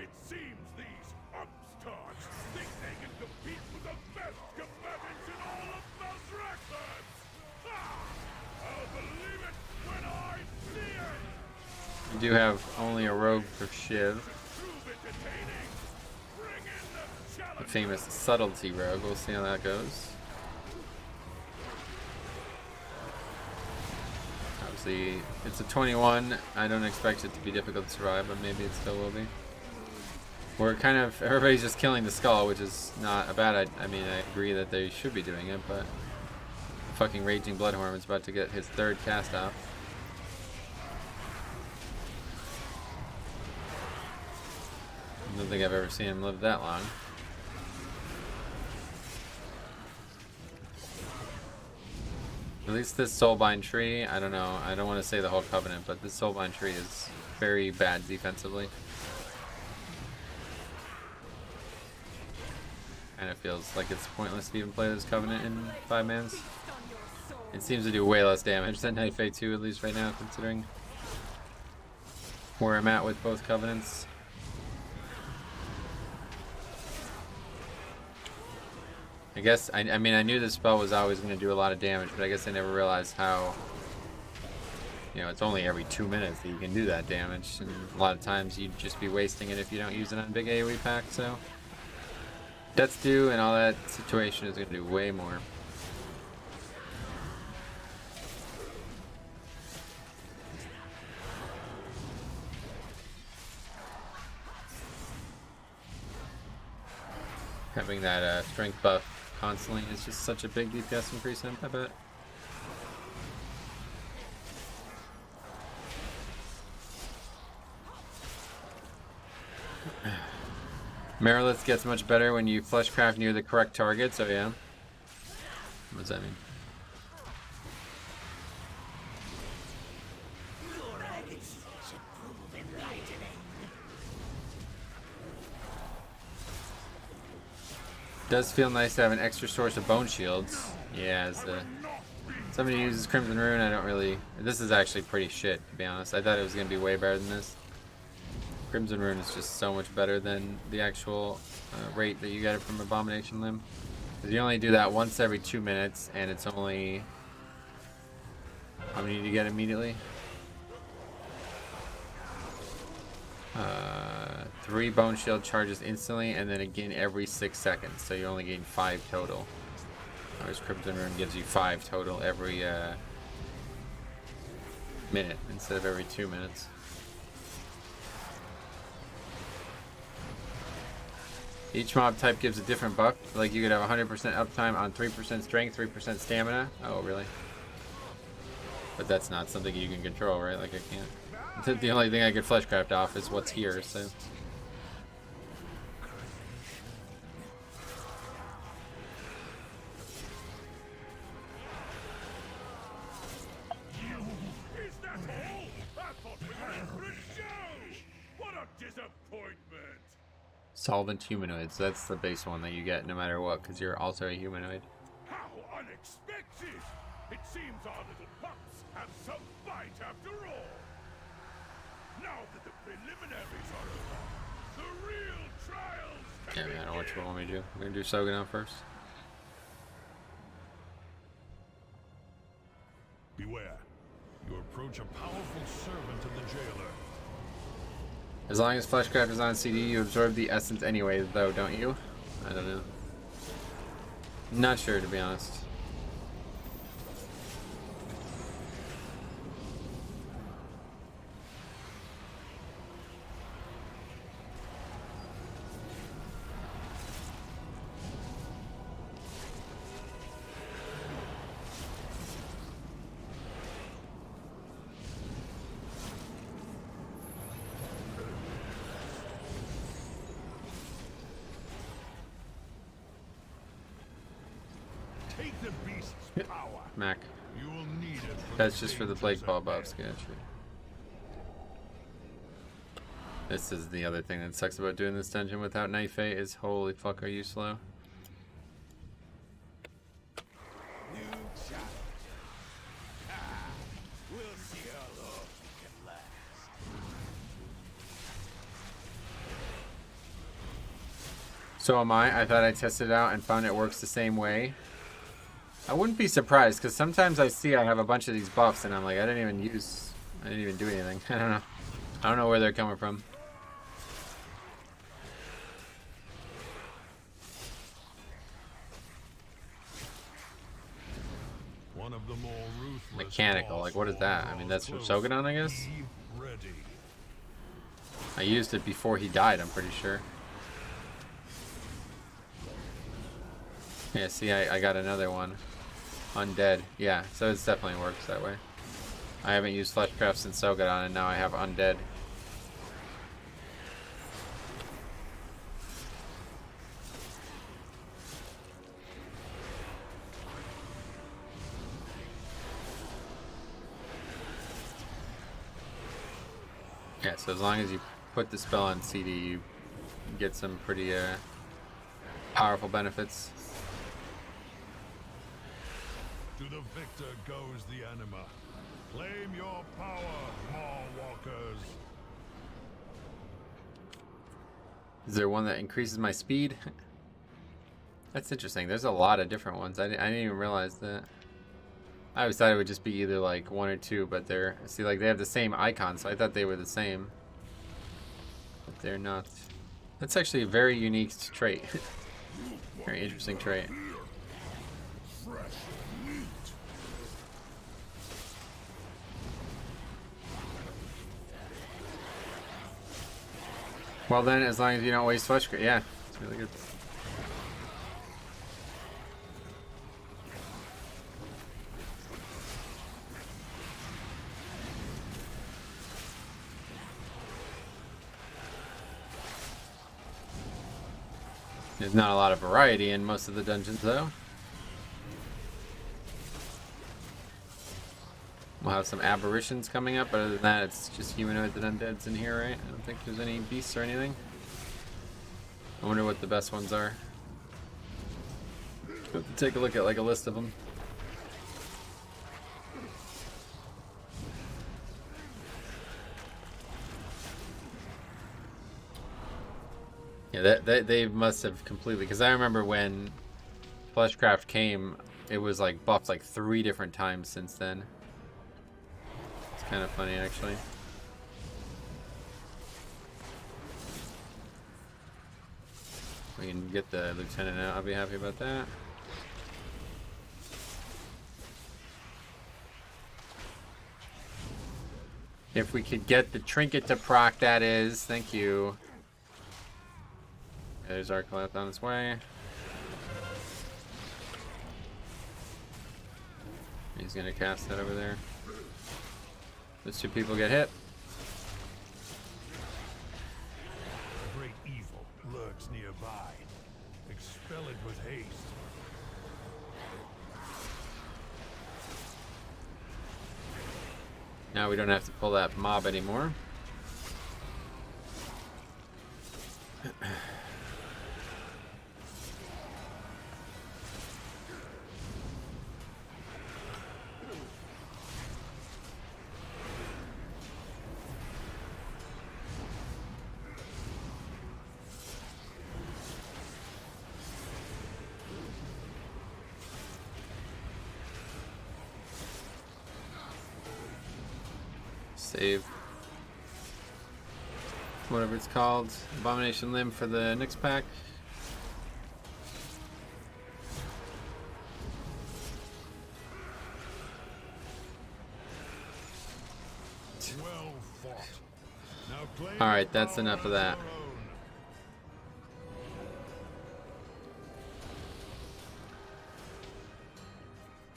It seems these upstarts think they can compete with the best combatants in all of Maldraxxus! Ha! I'll believe it when I see it! We do have only a rogue for Shiv. Prove it entertaining! Bring in the challenge! The famous subtlety rogue. We'll see how that goes. obviously it's a 21. I don't expect it to be difficult to survive, but maybe it still will be. We're kind of, everybody's just killing the skull, which is not a bad, I mean, I agree that they should be doing it, but fucking Raging Bloodhorn is about to get his 3rd cast off. I don't think I've ever seen him live that long. At least this Soulbind tree, I don't know, I don't want to say the whole Covenant, but this Soulbind tree is very bad defensively. Kind of feels like it's pointless to even play this Covenant in 5-mans. It seems to do way less damage than Night Fae 2, at least right now, considering where I'm at with both Covenants. I guess, I mean, I knew this spell was always going to do a lot of damage, but I guess I never realized how, you know, it's only every 2 minutes that you can do that damage, and a lot of times you'd just be wasting it if you don't use it on big AoE packs, so Death's Due and all that situation is going to do way more. Having that strength buff constantly is just such a big DPS increase, I bet. Marilith gets much better when you fleshcraft near the correct target, so yeah. What does that mean? Your agony should prove enlightening. Does feel nice to have an extra source of bone shields. Yeah, as somebody uses Crimson Rune, I don't really. This is actually pretty shit, to be honest. I thought it was gonna be way better than this. Crimson Rune is just so much better than the actual rate that you get it from Abomination Limb. Because you only do that once every 2 minutes, and it's only. How many do you get immediately? 3 bone shield charges instantly, and then again every 6 seconds. So you only gain 5 total. Whereas Crimson Rune gives you 5 total every minute instead of every 2 minutes. Each mob type gives a different buff. Like you could have 100% uptime on 3% strength, 3% stamina. Oh, really? But that's not something you can control, right? Like I can't. The only thing I could fleshcraft off is what's here, so. Is that all? I thought we were in for a show! What a disappointment! Solvent humanoids. That's the base one that you get no matter what, because you're also a humanoid. How unexpected! It seems our little pups have some bite after all. Now that the preliminaries are over, the real trials can Yeah, man, I don't know what you begin. want me to do. We're gonna do Sogenon first. Beware. You approach a powerful servant of the jailer. As long as Fleshcraft is on CD, you absorb the essence anyway, though, don't you? I don't know. Not sure, to be honest. Take the beast's power. Mac. You will need it. That's just for the Plague Ball buffs, gotcha. This is the other thing that sucks about doing this dungeon without Night Fae is holy fuck are you slow. New challenge. We'll see how long we can last. So am I. I thought I tested it out and found it works the same way. I wouldn't be surprised because sometimes I see I have a bunch of these buffs and I'm like, I didn't even do anything. I don't know. I don't know where they're coming from. One of the more ruthless Mechanical, like what is that? I mean, that's from Shogun, I guess? Be ready. I used it before he died, I'm pretty sure. Yeah, see, I got another one. Undead. Yeah, so it definitely works that way. I haven't used Fleshcraft since Sogadon, and now I have Undead. Yeah, so as long as you put the spell on CD, you get some pretty powerful benefits. To the victor goes the anima. Claim your power, Maw-walkers. Is there one that increases my speed? That's interesting. There's a lot of different ones. I didn't even realize that. I always thought it would just be either like one or two, but they're, see, like they have the same icon, so I thought they were the same. But they're not. That's actually a very unique trait. Very interesting trait. Well then, as long as you don't waste flesh, yeah, it's really good. There's not a lot of variety in most of the dungeons, though. We'll have some aberrations coming up, but other than that, it's just humanoids and undeads in here, right? I don't think there's any beasts or anything. I wonder what the best ones are. Take a look at like a list of them. Yeah, they must have completely, because I remember when Fleshcraft came, it was like buffed like 3 different times since then. It's kind of funny, actually. We can get the lieutenant out. I'll be happy about that. If we could get the trinket to proc, that is. Thank you. There's our collapse on its way. He's gonna cast that over there. Those 2 people get hit. Great evil lurks nearby. Expel it with haste. Now we don't have to pull that mob anymore. Save. Whatever it's called. Abomination Limb for the next pack. Well fought. Now claim Alright, your that's power enough of as that. your own.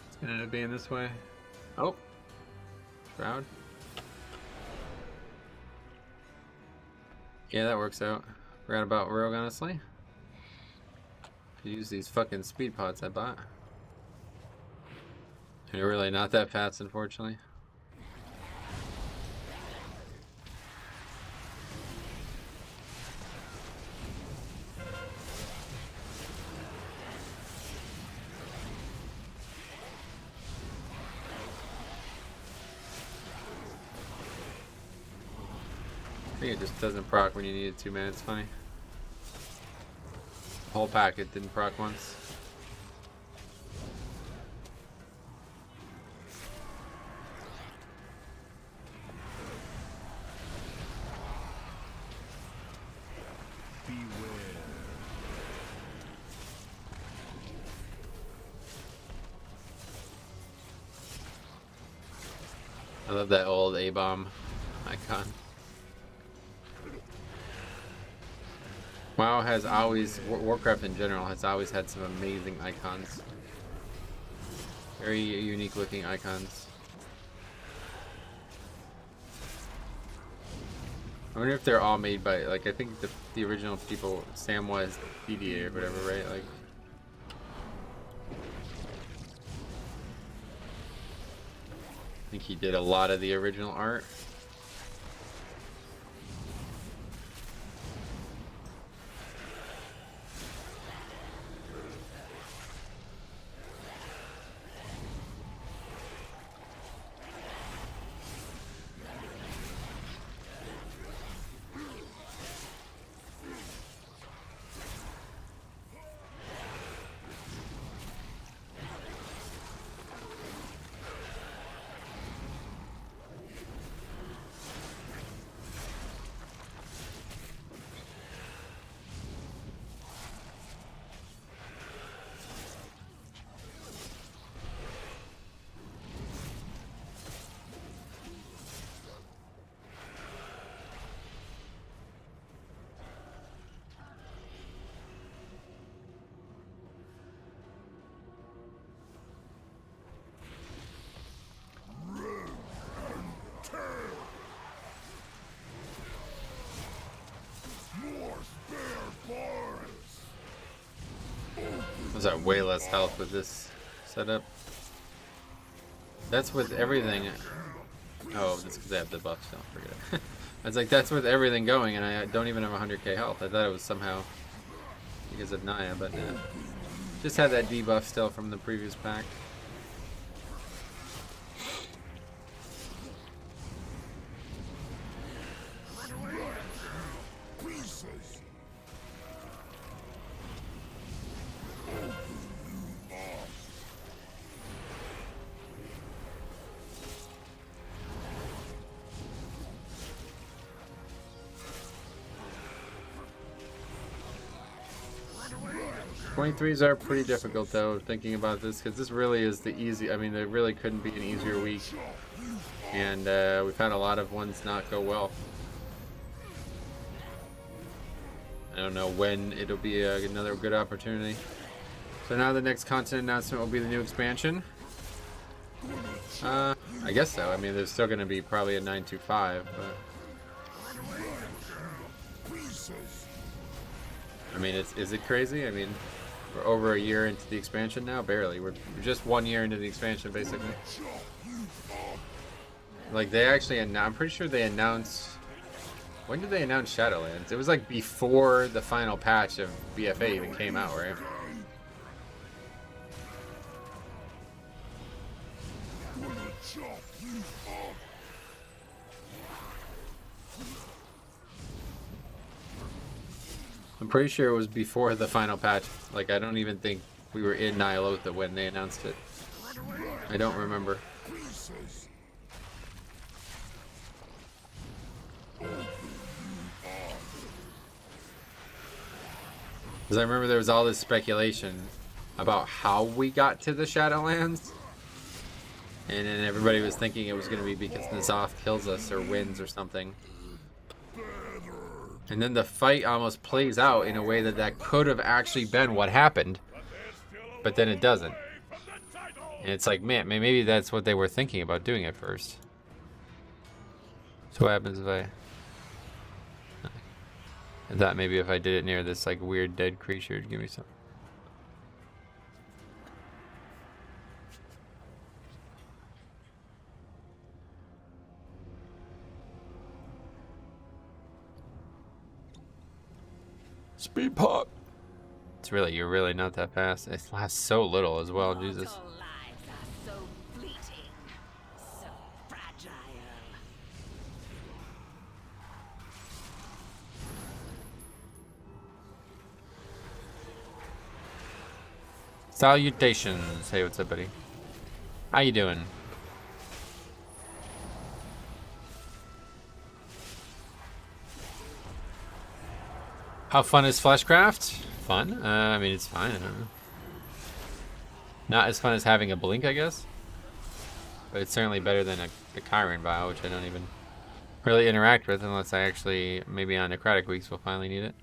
It's gonna end up being this way. Oh. Crowd. Yeah, that works out. Forgot about Rogue, honestly. Could use these fucking speed pots I bought. They're really not that fast, unfortunately. I think it just doesn't proc when you need it to, man. It's funny. The whole packet didn't proc once. I love that old A-bomb icon. WoW has always, Warcraft in general has always had some amazing icons. Very unique looking icons. I wonder if they're all made by, like, I think the original people, Sam was DDA or whatever, right? Like, I think he did a lot of the original art. Was that way less health with this setup? That's with everything. Oh, that's because I have the buff still. Forget it. I was like, that's with everything going, and I don't even have 100k health. I thought it was somehow because of Naya, but just had that debuff still from the previous pack. .3s are pretty difficult though, thinking about this, because this really is the easy. I mean, there really couldn't be an easier week, and we've had a lot of ones not go well. I don't know when it'll be another good opportunity. So now the next content announcement will be the new expansion. I guess so. I mean, there's still going to be probably a 925, but I mean, is it crazy? I mean, we're over a year into the expansion now, barely. We're just 1 year into the expansion, basically. Like, they actually, I'm pretty sure they announced. When did they announce Shadowlands? It was like before the final patch of BFA even came out, right? I'm pretty sure it was before the final patch. Like, I don't even think we were in Nyalotha when they announced it. I don't remember. Because I remember there was all this speculation about how we got to the Shadowlands. And then everybody was thinking it was going to be because N'Zoth kills us or wins or something. And then the fight almost plays out in a way that could have actually been what happened. But then it doesn't. And it's like, man, maybe that's what they were thinking about doing at first. So what happens if I thought maybe if I did it near this like weird dead creature, it'd give me some. Speed pop. It's really, you're really not that fast. It lasts so little as well, Jesus. Mortal lives are so fleeting, so fragile. Salutations. Hey, what's up, buddy? How you doing? How fun is Fleshcraft? Fun? I mean, it's fine. I don't know. Not as fun as having a blink, I guess. But it's certainly better than a Chiron Vial, which I don't even really interact with unless I actually, maybe on Necrotic Weeks, we'll finally need it.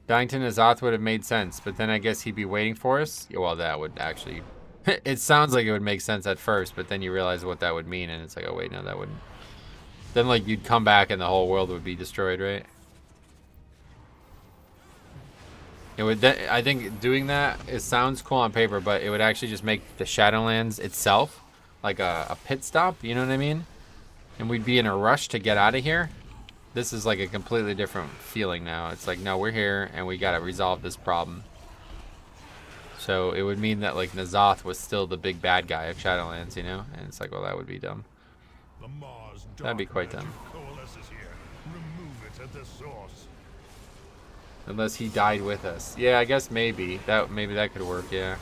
Dying to N'Zoth would have made sense, but then I guess he'd be waiting for us? Yeah, well, that would actually... it sounds like it would make sense at first, but then you realize what that would mean, and it's like, oh wait, no, that wouldn't. Then, like, you'd come back and the whole world would be destroyed, right? It would. I think doing that, it sounds cool on paper, but it would actually just make the Shadowlands itself like a pit stop, you know what I mean? And we'd be in a rush to get out of here. This is like a completely different feeling now. It's like, no, we're here and we gotta resolve this problem. So it would mean that like N'Zoth was still the big bad guy of Shadowlands, you know? And it's like, well, that would be dumb. That'd be quite dumb. Remove it at the source. Unless he died with us. Yeah, I guess maybe that could work. Yeah,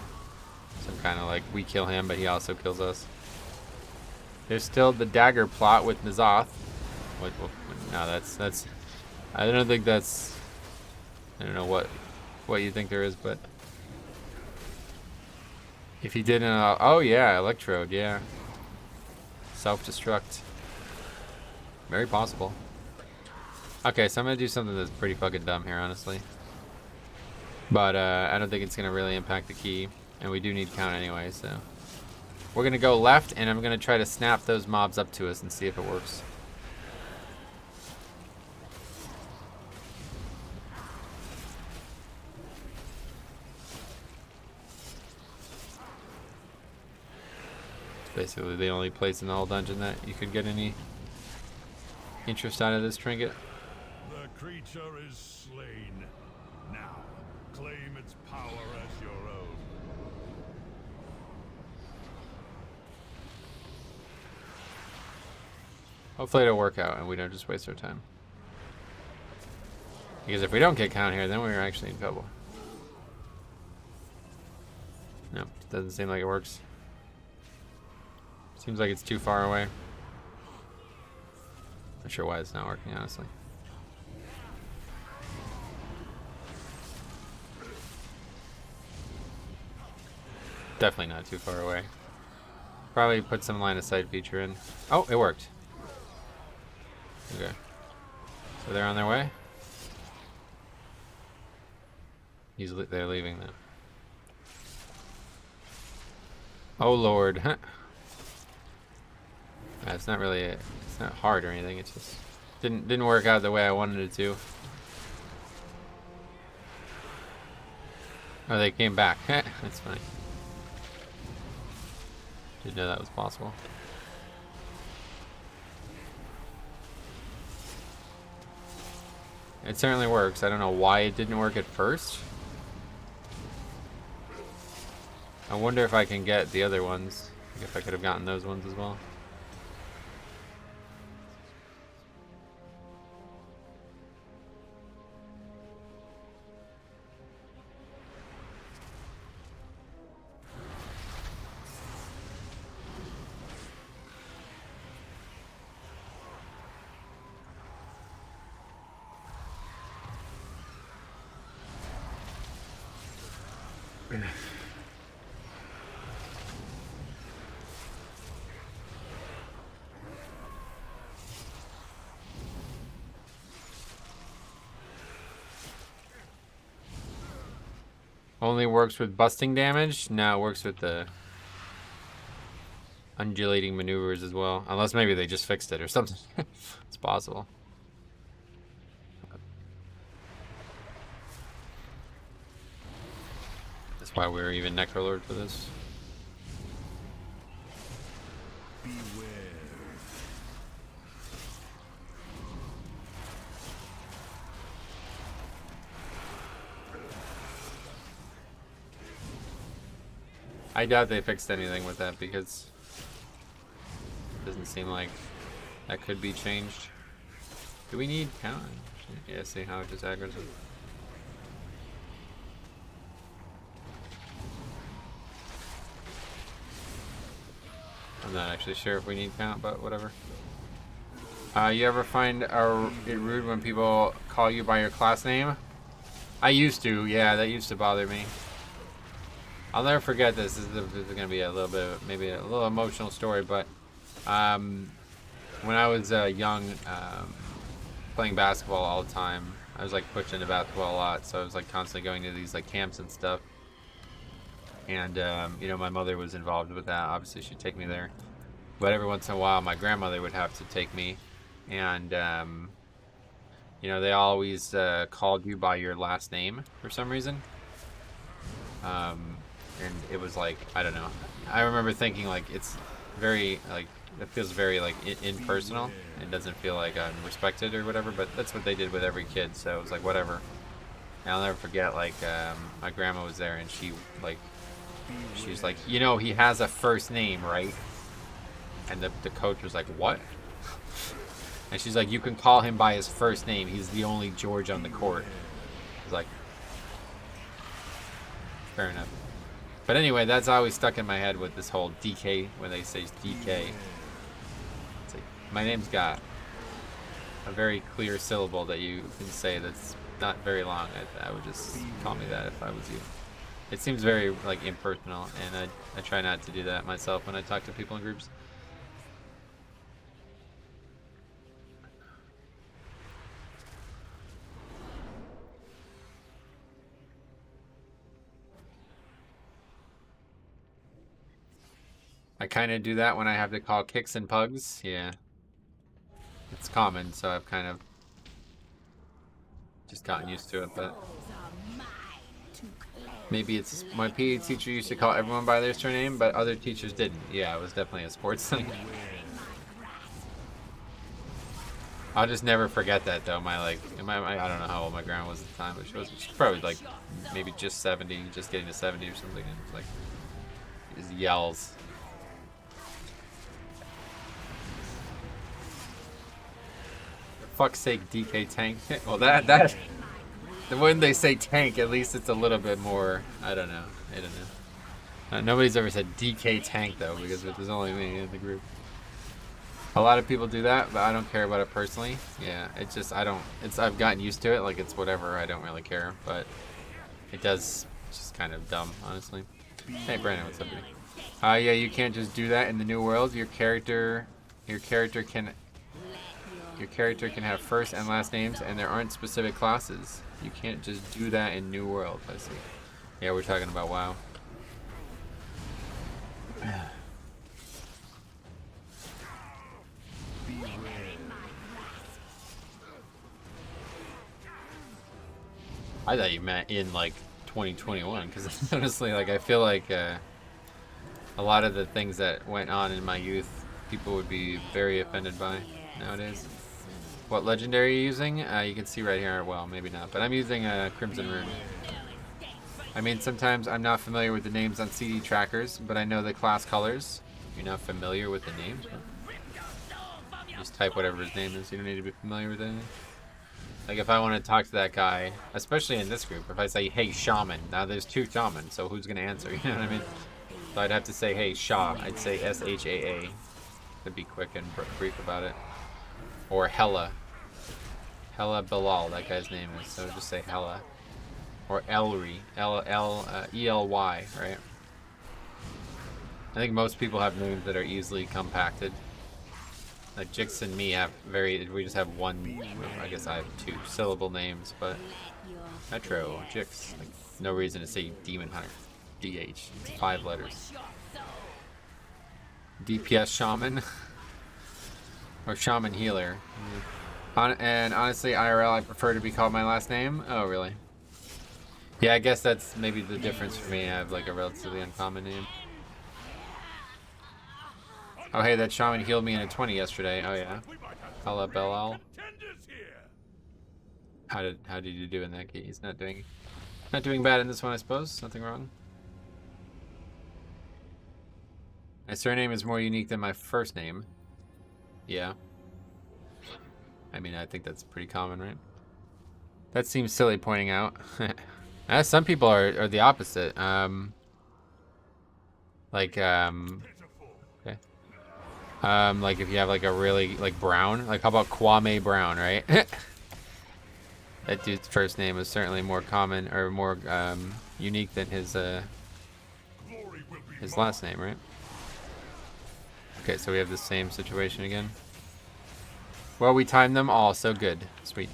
some kind of like we kill him, but he also kills us. There's still the dagger plot with N'Zoth. No, that's. I don't think that's. I don't know what you think there is, but if he didn't, oh yeah, Electrode, yeah, self-destruct. Very possible. Okay, so I'm gonna do something that's pretty fucking dumb here, honestly. But I don't think it's gonna really impact the key, and we do need count anyway, so we're gonna go left, and I'm gonna try to snap those mobs up to us and see if it works. It's basically the only place in the whole dungeon that you could get any interest out of this trinket. The creature is slain. Now, claim its power as your own. Hopefully it'll work out and we don't just waste our time. Because if we don't get count here, then we're actually in trouble. No, doesn't seem like it works. Seems like it's too far away. Not sure why it's not working, honestly. Definitely not too far away. Probably put some line of sight feature in. Oh, it worked. Okay. So they're on their way? They're leaving now. Oh Lord. It's not really it's not hard or anything, it just didn't work out the way I wanted it to. Oh, they came back. That's funny. Didn't know that was possible. It certainly works. I don't know why it didn't work at first. I wonder if I can get the other ones. If I could have gotten those ones as well. Only works with busting damage? No, it works with the undulating maneuvers as well. Unless maybe they just fixed it or something. It's possible. That's why we're even Necrolord for this. Beware. I doubt they fixed anything with that because it doesn't seem like that could be changed. Do we need count? Yeah, see how it just aggroes it. I'm not actually sure if we need count, but whatever. You ever find it rude when people call you by your class name? I used to, yeah, that used to bother me. I'll never forget this. This is gonna be a little bit, maybe a little emotional story, but when I was young, playing basketball all the time, I was like pushed into basketball a lot, so I was like constantly going to these like camps and stuff. And you know, my mother was involved with that. Obviously, she'd take me there, but every once in a while, my grandmother would have to take me, and you know, they always called you by your last name for some reason. And it was like, I don't know. I remember thinking like it's very like it feels very like impersonal. It doesn't feel like I'm respected or whatever. But that's what they did with every kid. So it was like whatever. And I'll never forget like my grandma was there and she was like, you know, he has a first name, right? And the coach was like, what? And she's like, you can call him by his first name. He's the only George on the court. I was like, fair enough. But anyway, that's always stuck in my head with this whole DK, when they say DK. It's like, my name's got a very clear syllable that you can say that's not very long. I would just call me that if I was you. It seems very like impersonal, and I try not to do that myself when I talk to people in groups. I kind of do that when I have to call kicks and pugs. Yeah. It's common, so I've kind of just gotten used to it, but maybe it's my PE teacher used to call everyone by their surname, but other teachers didn't. Yeah, it was definitely a sports thing. I'll just never forget that though. I don't know how old my grandma was at the time, but she's probably like maybe just 70, just getting to 70 or something. And it's like these yells. For fuck's sake, DK tank. Well, that when they say tank, at least it's a little bit more. I don't know. Nobody's ever said DK tank though, because there's only me in the group. A lot of people do that, but I don't care about it personally. Yeah, it's just I've gotten used to it. Like it's whatever. I don't really care, but it's just kind of dumb, honestly. Hey Brandon, what's up, dude? Yeah, you can't just do that in the new world. Your character can have first and last names, and there aren't specific classes. You can't just do that in New World. I see. Yeah, we're talking about WoW. I thought you meant in like 2021, because honestly, like I feel like a lot of the things that went on in my youth, people would be very offended by nowadays. What legendary are you using? You can see right here. Well, maybe not, but I'm using Crimson Rune. I mean, sometimes I'm not familiar with the names on CD trackers, but I know the class colors. You're not familiar with the names? Just type whatever his name is. You don't need to be familiar with anything. Like if I want to talk to that guy, especially in this group, if I say, hey, shaman, now there's two shaman, so who's going to answer? You know what I mean? So I'd have to say, hey, Shah. I'd say S-H-A-A. It'd be quick and brief about it. Or Hella. Hella Bilal, that guy's name is, so just say Hella. Or Elry. E-L-Y, right? I think most people have names that are easily compacted. Like Jix and me we just have one, I guess I have 2 syllable names, but Metro, Jix, like no reason to say Demon Hunter, DH, it's 5 letters. DPS Shaman, or Shaman Healer. And honestly, IRL, I prefer to be called my last name. Oh, really? Yeah, I guess that's maybe the difference for me. I have like a relatively uncommon name. Oh, hey, that shaman healed me in a 20 yesterday. Oh, yeah. Hello, Belal. How did you do in that case? Not doing bad in this one, I suppose. Nothing wrong. My surname is more unique than my first name. Yeah. I mean, I think that's pretty common, right? That seems silly pointing out. Some people are the opposite. Like if you have like a really like Brown, like how about Kwame Brown, right? That dude's first name is certainly more common or more unique than his his last name, right? Okay, so we have the same situation again. Well, we timed them all, so good. Sweet.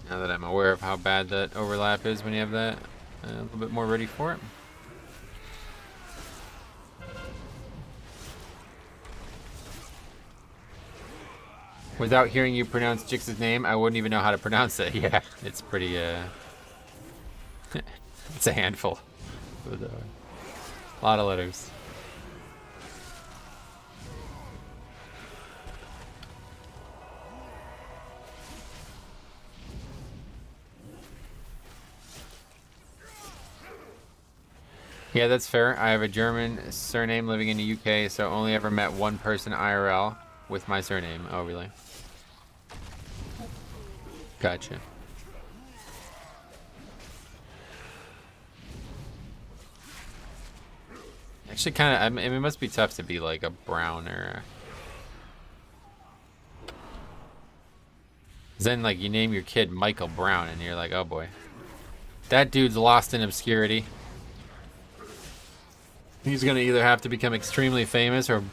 Now that I'm aware of how bad that overlap is when you have that, a little bit more ready for it. Without hearing you pronounce Jix's name, I wouldn't even know how to pronounce it. Yeah, it's pretty, it's a handful. With, a lot of letters. Yeah, that's fair. I have a German surname living in the UK, so only ever met one person IRL with my surname. Oh, really? Gotcha. Actually, kind of, I mean, it must be tough to be like a Brown or then like you name your kid Michael Brown and you're like, oh boy, that dude's lost in obscurity. He's gonna either have to become extremely famous or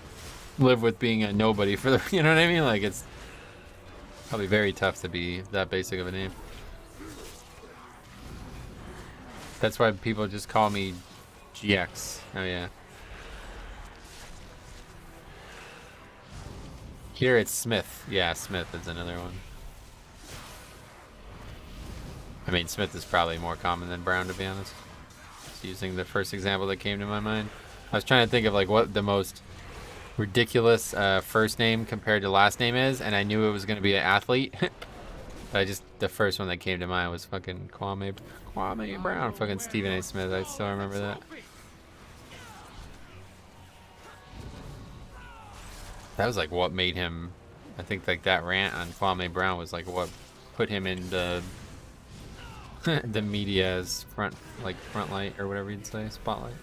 live with being a nobody for the, you know what I mean? Like, it's probably very tough to be that basic of a name. That's why people just call me GX. Oh yeah. Here it's Smith. Yeah, Smith is another one. I mean, Smith is probably more common than Brown, to be honest. Just using the first example that came to my mind. I was trying to think of like what the most ridiculous first name compared to last name is, and I knew it was going to be an athlete. But the first one that came to mind was fucking Kwame Brown. Fucking Stephen A. Smith. I still remember that. That was like what made him, I think like that rant on Kwame Brown was like what put him in the the media's front light or whatever you'd say, spotlight.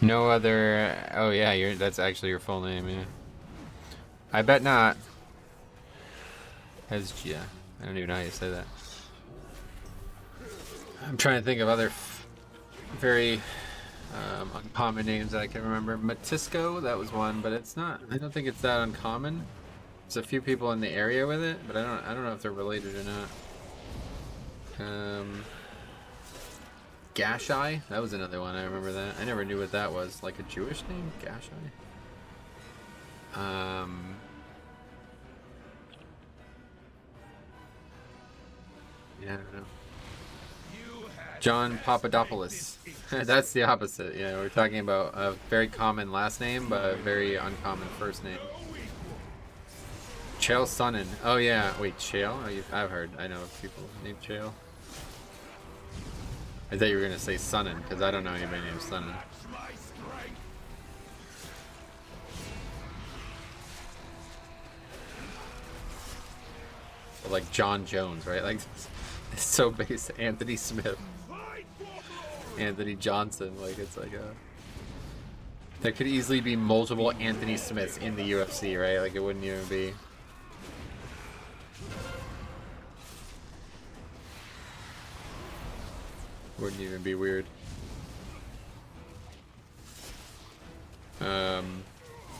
No other, oh yeah, that's actually your full name, yeah. I bet not. Yeah, I don't even know how you say that. I'm trying to think of other very uncommon names that I can remember. Matisco, that was one, but it's not. I don't think it's that uncommon. There's a few people in the area with it, but I don't know if they're related or not. Gashai, that was another one. I remember that. I never knew what that was. Like a Jewish name, Gashai. Yeah, I don't know. John Papadopoulos. That's the opposite. Yeah, we're talking about a very common last name, but a very uncommon first name. Chael Sonnen. Oh yeah, wait, Chael? Oh, I know people named Chael. I thought you were gonna say Sonnen, because I don't know anybody named Sonnen. But like John Jones, right? Like, it's so base. Anthony Smith. Anthony Johnson, like it's like a... There could easily be multiple Anthony Smiths in the UFC, right? Like it wouldn't even be... Wouldn't even be weird.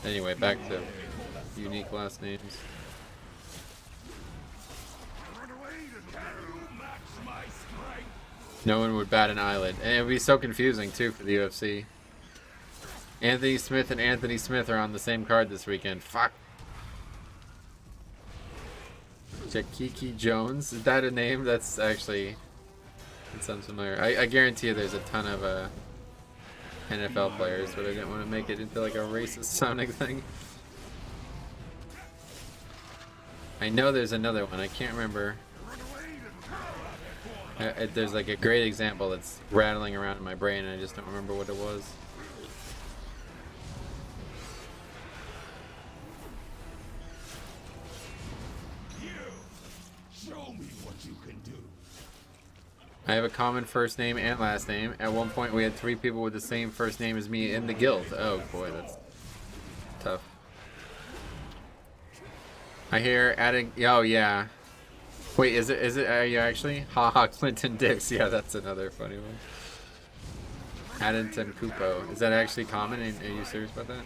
Anyway, back to unique last names. No one would bat an eyelid. And it would be so confusing, too, for the UFC. Anthony Smith and Anthony Smith are on the same card this weekend. Fuck. Jakiki Jones. Is that a name? That's actually... It sounds familiar. I guarantee you there's a ton of NFL players, but I didn't want to make it into like a racist sounding thing. I know there's another one. I can't remember. There's like a great example that's rattling around in my brain and I just don't remember what it was. I have a common first name and last name. At one point, we had 3 people with the same first name as me in the guild. Oh boy, that's tough. I hear adding. Oh yeah. Wait, is it? Are you actually? Haha, Clinton Dix. Yeah, that's another funny one. Addington Kupo. Is that actually common? Are you serious about that?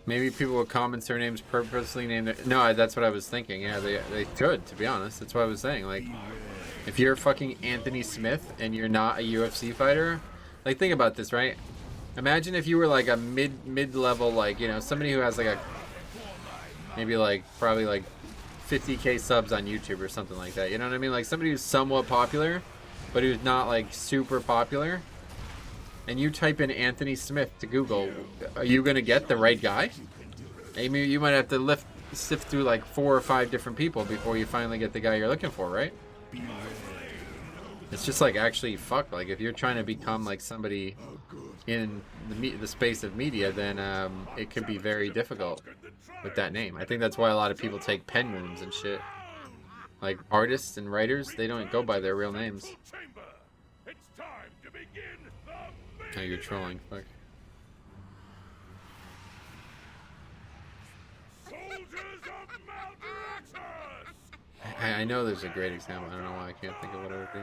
Maybe people with common surnames purposely name their... No, that's what I was thinking. Yeah, they could, to be honest. That's what I was saying. Like, if you're fucking Anthony Smith and you're not a UFC fighter, like, think about this, right? Imagine if you were like a mid-level, like, you know, somebody who has like a... Maybe like, probably like 50k subs on YouTube or something like that. You know what I mean? Like, somebody who's somewhat popular, but who's not like super popular. And you type in Anthony Smith to Google, are you going to get the right guy? Maybe you might have to sift through like 4 or 5 different people before you finally get the guy you're looking for, right? It's just like, actually, fuck, like if you're trying to become like somebody in the space of media, then it could be very difficult with that name. I think that's why a lot of people take pen names and shit. Like artists and writers, they don't go by their real names. Oh, you're trolling. Fuck. I know there's a great example. I don't know why I can't think of what it would be.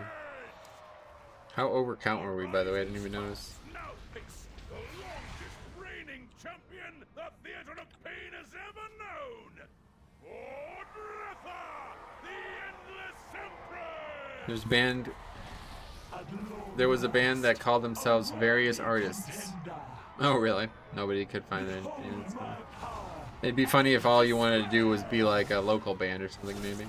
How overcount were we, by the way? I didn't even notice. The longest reigning champion the Theater of Pain has ever known. The Endless Emperor. There was a band that called themselves Various Artists. Oh, really? Nobody could find it. It'd be funny if all you wanted to do was be like a local band or something, maybe.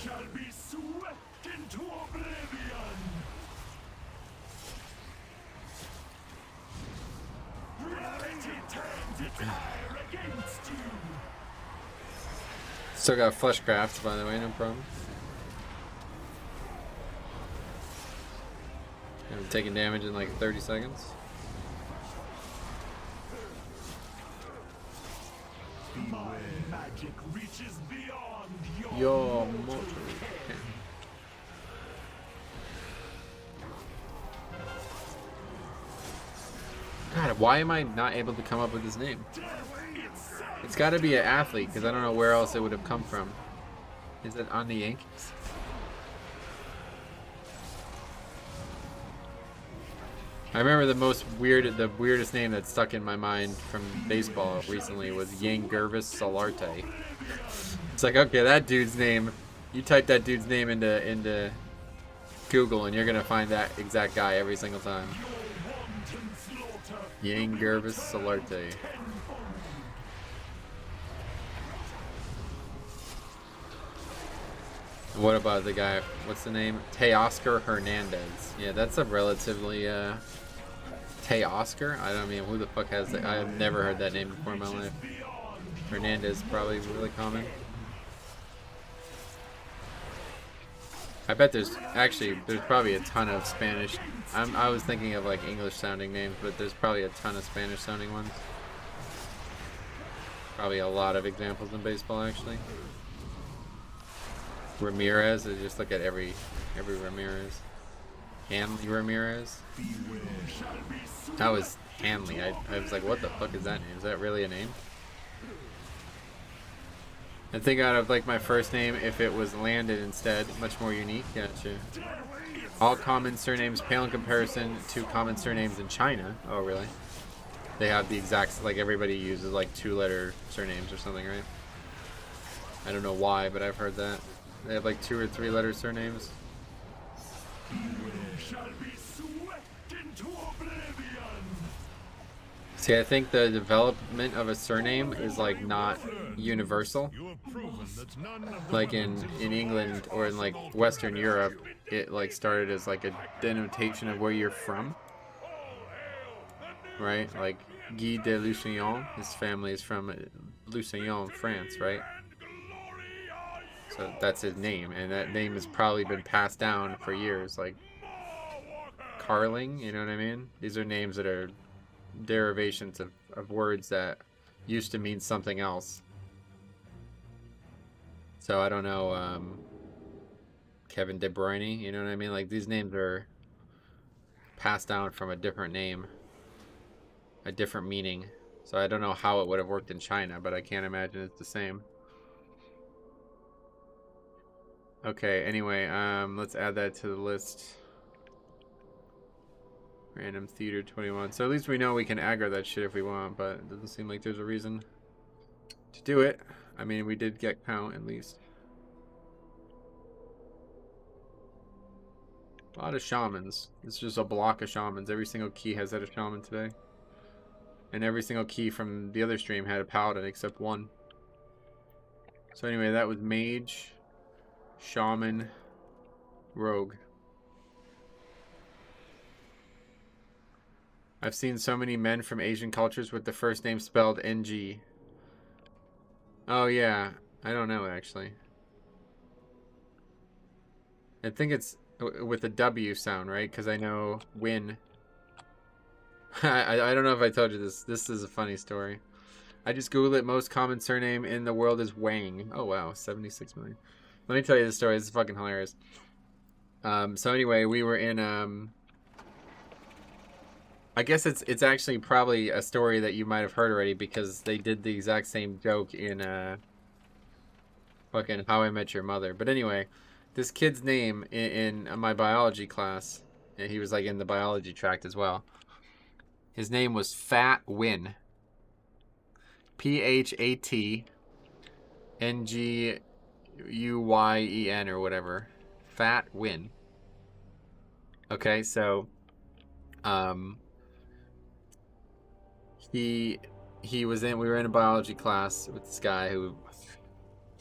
Shall be swept into oblivion. Reality turns its fire against you. Still got Fleshcraft, by the way, no problem. Haven't taken damage in like 30 seconds. My magic reaches beyond Your mortal. God, why am I not able to come up with his name? It's got to be an athlete, because I don't know where else it would have come from. Is it on the Yankees? I remember the weirdest name that stuck in my mind from baseball recently was Yangervis Solarte. It's like, okay, that dude's name, you type that dude's name into Google and you're gonna find that exact guy every single time. Yangervis Solarte. What about the guy, what's the name? Teoscar Hernandez. Yeah, that's a relatively, Teoscar? I don't mean, who the fuck has that? I have never heard that name before in my life. Hernandez, probably really common. I bet there's probably a ton of Spanish. I was thinking of like English sounding names, but there's probably a ton of Spanish sounding ones. Probably a lot of examples in baseball, actually. Ramirez, I just look at every Ramirez. Hanley Ramirez. That was Hanley. I was like, what the fuck is that name? Is that really a name? I think out of like my first name, if it was Landon instead, much more unique. Gotcha. All common surnames pale in comparison to common surnames in China. Oh, really? They have the exact, like everybody uses like 2-letter surnames or something, right? I don't know why, but I've heard that. They have like 2 or 3-letter surnames. See, I think the development of a surname is like not universal. Like in England or in like Western Europe, it like started as like a denotation of where you're from. Right? Like Guy de Lusignan. His family is from Lusignan, France, right? So that's his name, and that name has probably been passed down for years, like Carling, you know what I mean? These are names that are derivations of words that used to mean something else. So I don't know, Kevin De Bruyne, you know what I mean? Like, these names are passed down from a different name, a different meaning. So I don't know how it would have worked in China, but I can't imagine it's the same. Okay, anyway, let's add that to the list. Random Theater 21. So at least we know we can aggro that shit if we want, but it doesn't seem like there's a reason to do it. I mean, we did get count at least. A lot of shamans. It's just a block of shamans. Every single key has had a shaman today. And every single key from the other stream had a paladin except one. So anyway, that was mage, shaman, rogue. I've seen so many men from Asian cultures with the first name spelled NG. Oh yeah, I don't know actually. I think it's with a W sound, right? Because I know Win. I don't know if I told you this. This is a funny story. I just googled it. Most common surname in the world is Wang. Oh wow, 76 million. Let me tell you the story. This is fucking hilarious. So anyway, we were in I guess it's actually probably a story that you might have heard already because they did the exact same joke in fucking How I Met Your Mother. But anyway, this kid's name in my biology class, and he was like in the biology tract as well. His name was Fat Win. PhatNguyen or whatever. Fat Win. Okay, so we were in a biology class with this guy who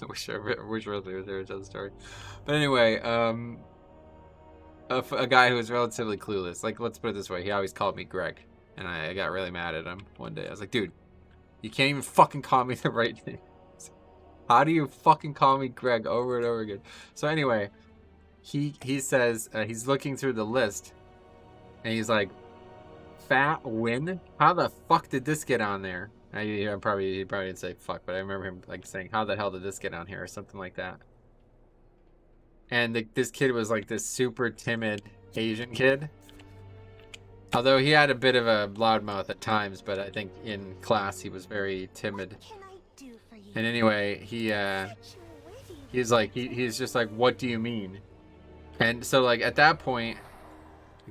I wish Rosalie was there to tell the story. But anyway, a guy who was relatively clueless. Like, let's put it this way, he always called me Greg. And I got really mad at him one day. I was like, dude, you can't even fucking call me the right name. How do you fucking call me Greg over and over again? So anyway, he says, he's looking through the list. And he's like, Fat Win? How the fuck did this get on there? He probably didn't say fuck, but I remember him like saying, how the hell did this get on here? Or something like that. And this kid was like this super timid Asian kid. Although he had a bit of a loudmouth at times, but I think in class he was very timid. And anyway, he's just like, what do you mean? And so like at that point,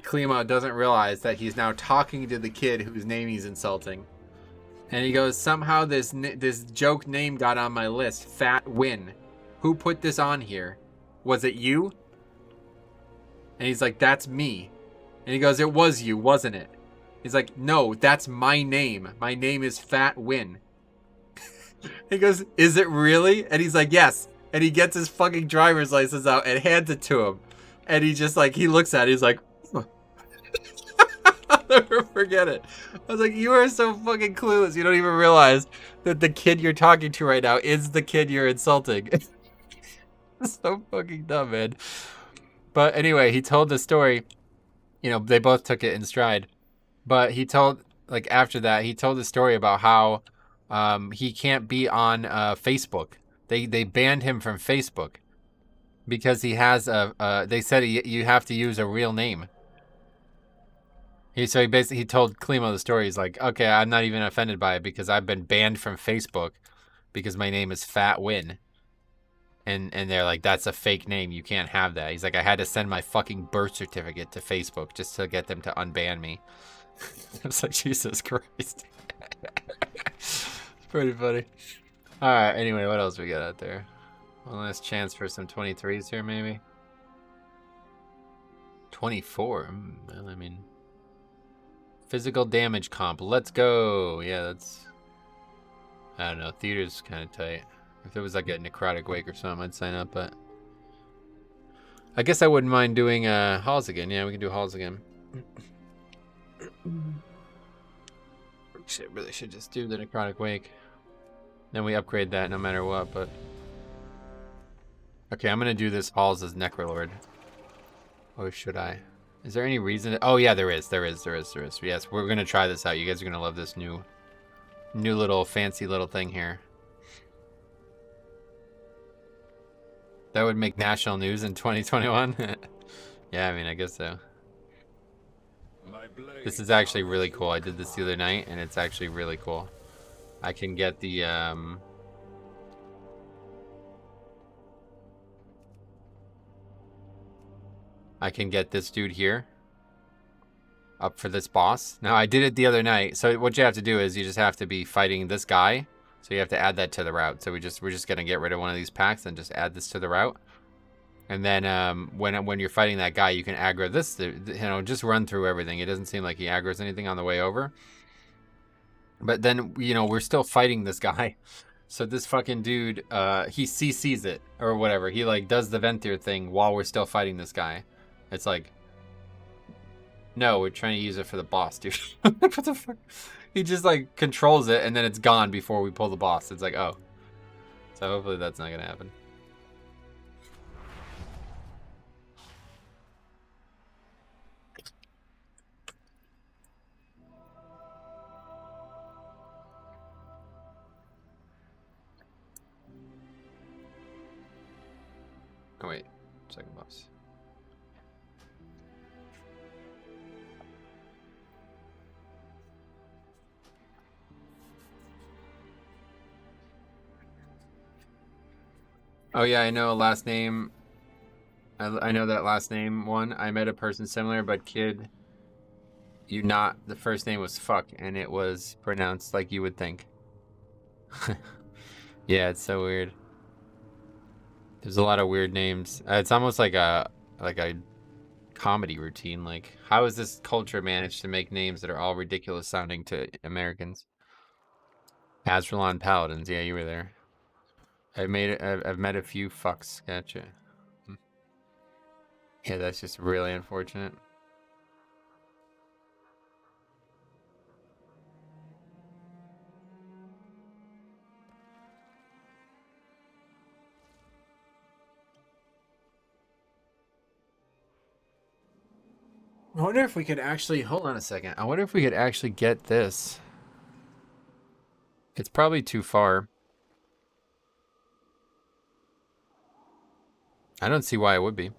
Klimo doesn't realize that he's now talking to the kid whose name he's insulting. And he goes, somehow this joke name got on my list, Fat Win. Who put this on here? Was it you? And he's like, that's me. And he goes, it was you, wasn't it? He's like, no, that's my name. My name is Fat Win. He goes, is it really? And he's like, yes. And he gets his fucking driver's license out and hands it to him. And he just like, he looks at it, he's like, I'll never forget it. I was like, you are so fucking clueless. You don't even realize that the kid you're talking to right now is the kid you're insulting. It's so fucking dumb, man. But anyway, he told the story. You know, they both took it in stride. But he told, like, after that, he told the story about how he can't be on Facebook. They banned him from Facebook because he has they said you have to use a real name. He told Klimo the story. He's like, okay, I'm not even offended by it because I've been banned from Facebook because my name is Fat Win. And they're like, that's a fake name. You can't have that. He's like, I had to send my fucking birth certificate to Facebook just to get them to unban me. I was like, Jesus Christ. It's pretty funny. All right. Anyway, what else we got out there? One last chance for some 23s here, maybe. 24. Well, I mean, physical damage comp. Let's go. Yeah, that's. I don't know. Theater's kind of tight. If it was like a necrotic wake or something, I'd sign up, but I guess I wouldn't mind doing halls again. Yeah, we can do halls again. Shit, really should just do the Necrotic Wake. Then we upgrade that no matter what, but... Okay, I'm gonna do this Halls as Necrolord. Or should I? Is there any reason to... Oh yeah, there is. Yes, we're gonna try this out. You guys are gonna love this new little fancy little thing here. That would make national news in 2021. Yeah, I mean, I guess so. This is actually really cool. I did this the other night, and it's actually really cool. I can get the, I can get this dude here up for this boss. Now, I did it the other night. So what you have to do is you just have to be fighting this guy. So you have to add that to the route. So we're just going to get rid of one of these packs and just add this to the route. And then when you're fighting that guy, you can aggro this, you know, just run through everything. It doesn't seem like he aggroes anything on the way over. But then, you know, we're still fighting this guy. So this fucking dude, he CCs it or whatever. He like does the Ventir thing while we're still fighting this guy. It's like, no, we're trying to use it for the boss, dude. What the fuck? He just like controls it and then it's gone before we pull the boss. It's like, oh. So hopefully that's not gonna happen. Oh wait, second boss. Oh yeah, I know a last name. I know that last name one. I met a person similar, but kid, you not. The first name was fuck, and it was pronounced like you would think. Yeah, it's so weird. There's a lot of weird names. It's almost like a comedy routine. Like, how has this culture managed to make names that are all ridiculous sounding to Americans? Azralon Paladins. Yeah, you were there. I've met a few fucks. Gotcha. Yeah, that's just really unfortunate. I wonder if we could actually, hold on a second. I wonder if we could actually get this. It's probably too far. I don't see why it would be.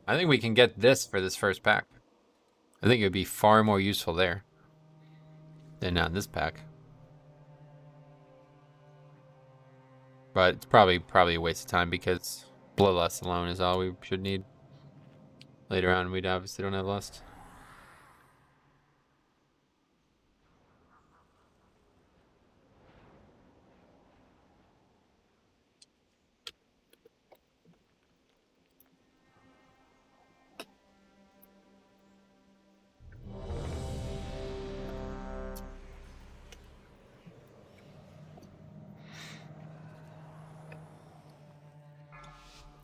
I think we can get this for this first pack. I think it would be far more useful there than on this pack. But it's probably a waste of time because Bloodlust alone is all we should need. Later on, we obviously don't have Lust.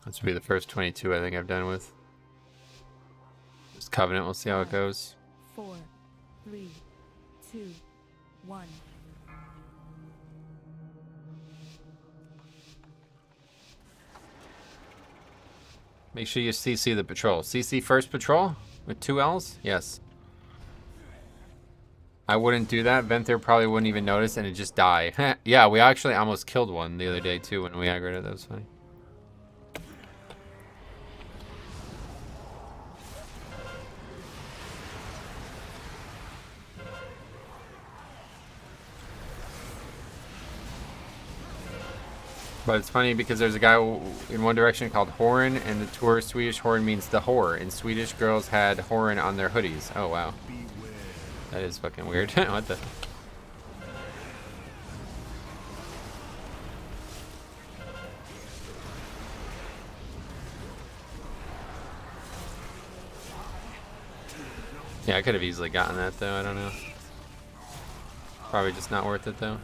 This will be the first 22 I think I've done with. Just Covenant, we'll see how it goes. 4, 3, 2, 1. Make sure you CC the patrol. CC first patrol with 2 L's? Yes. I wouldn't do that. Ventir probably wouldn't even notice and it'd just die. Yeah, we actually almost killed one the other day too when we aggroed it. That was funny. But it's funny because there's a guy in One Direction called Horan, and the tour Swedish Horan means the whore, and Swedish girls had Horan on their hoodies. Oh wow. That is fucking weird. What the? Yeah, I could have easily gotten that though, I don't know. Probably just not worth it though.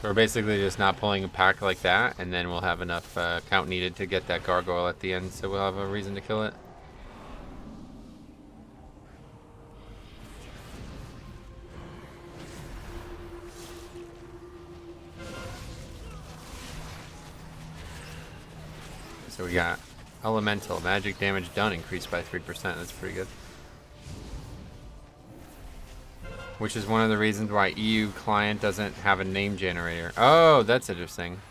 We're basically just not pulling a pack like that, and then we'll have enough count needed to get that gargoyle at the end, so we'll have a reason to kill it. So we got elemental magic damage done increased by 3%. That's pretty good. Which is one of the reasons why EU client doesn't have a name generator. Oh, that's interesting.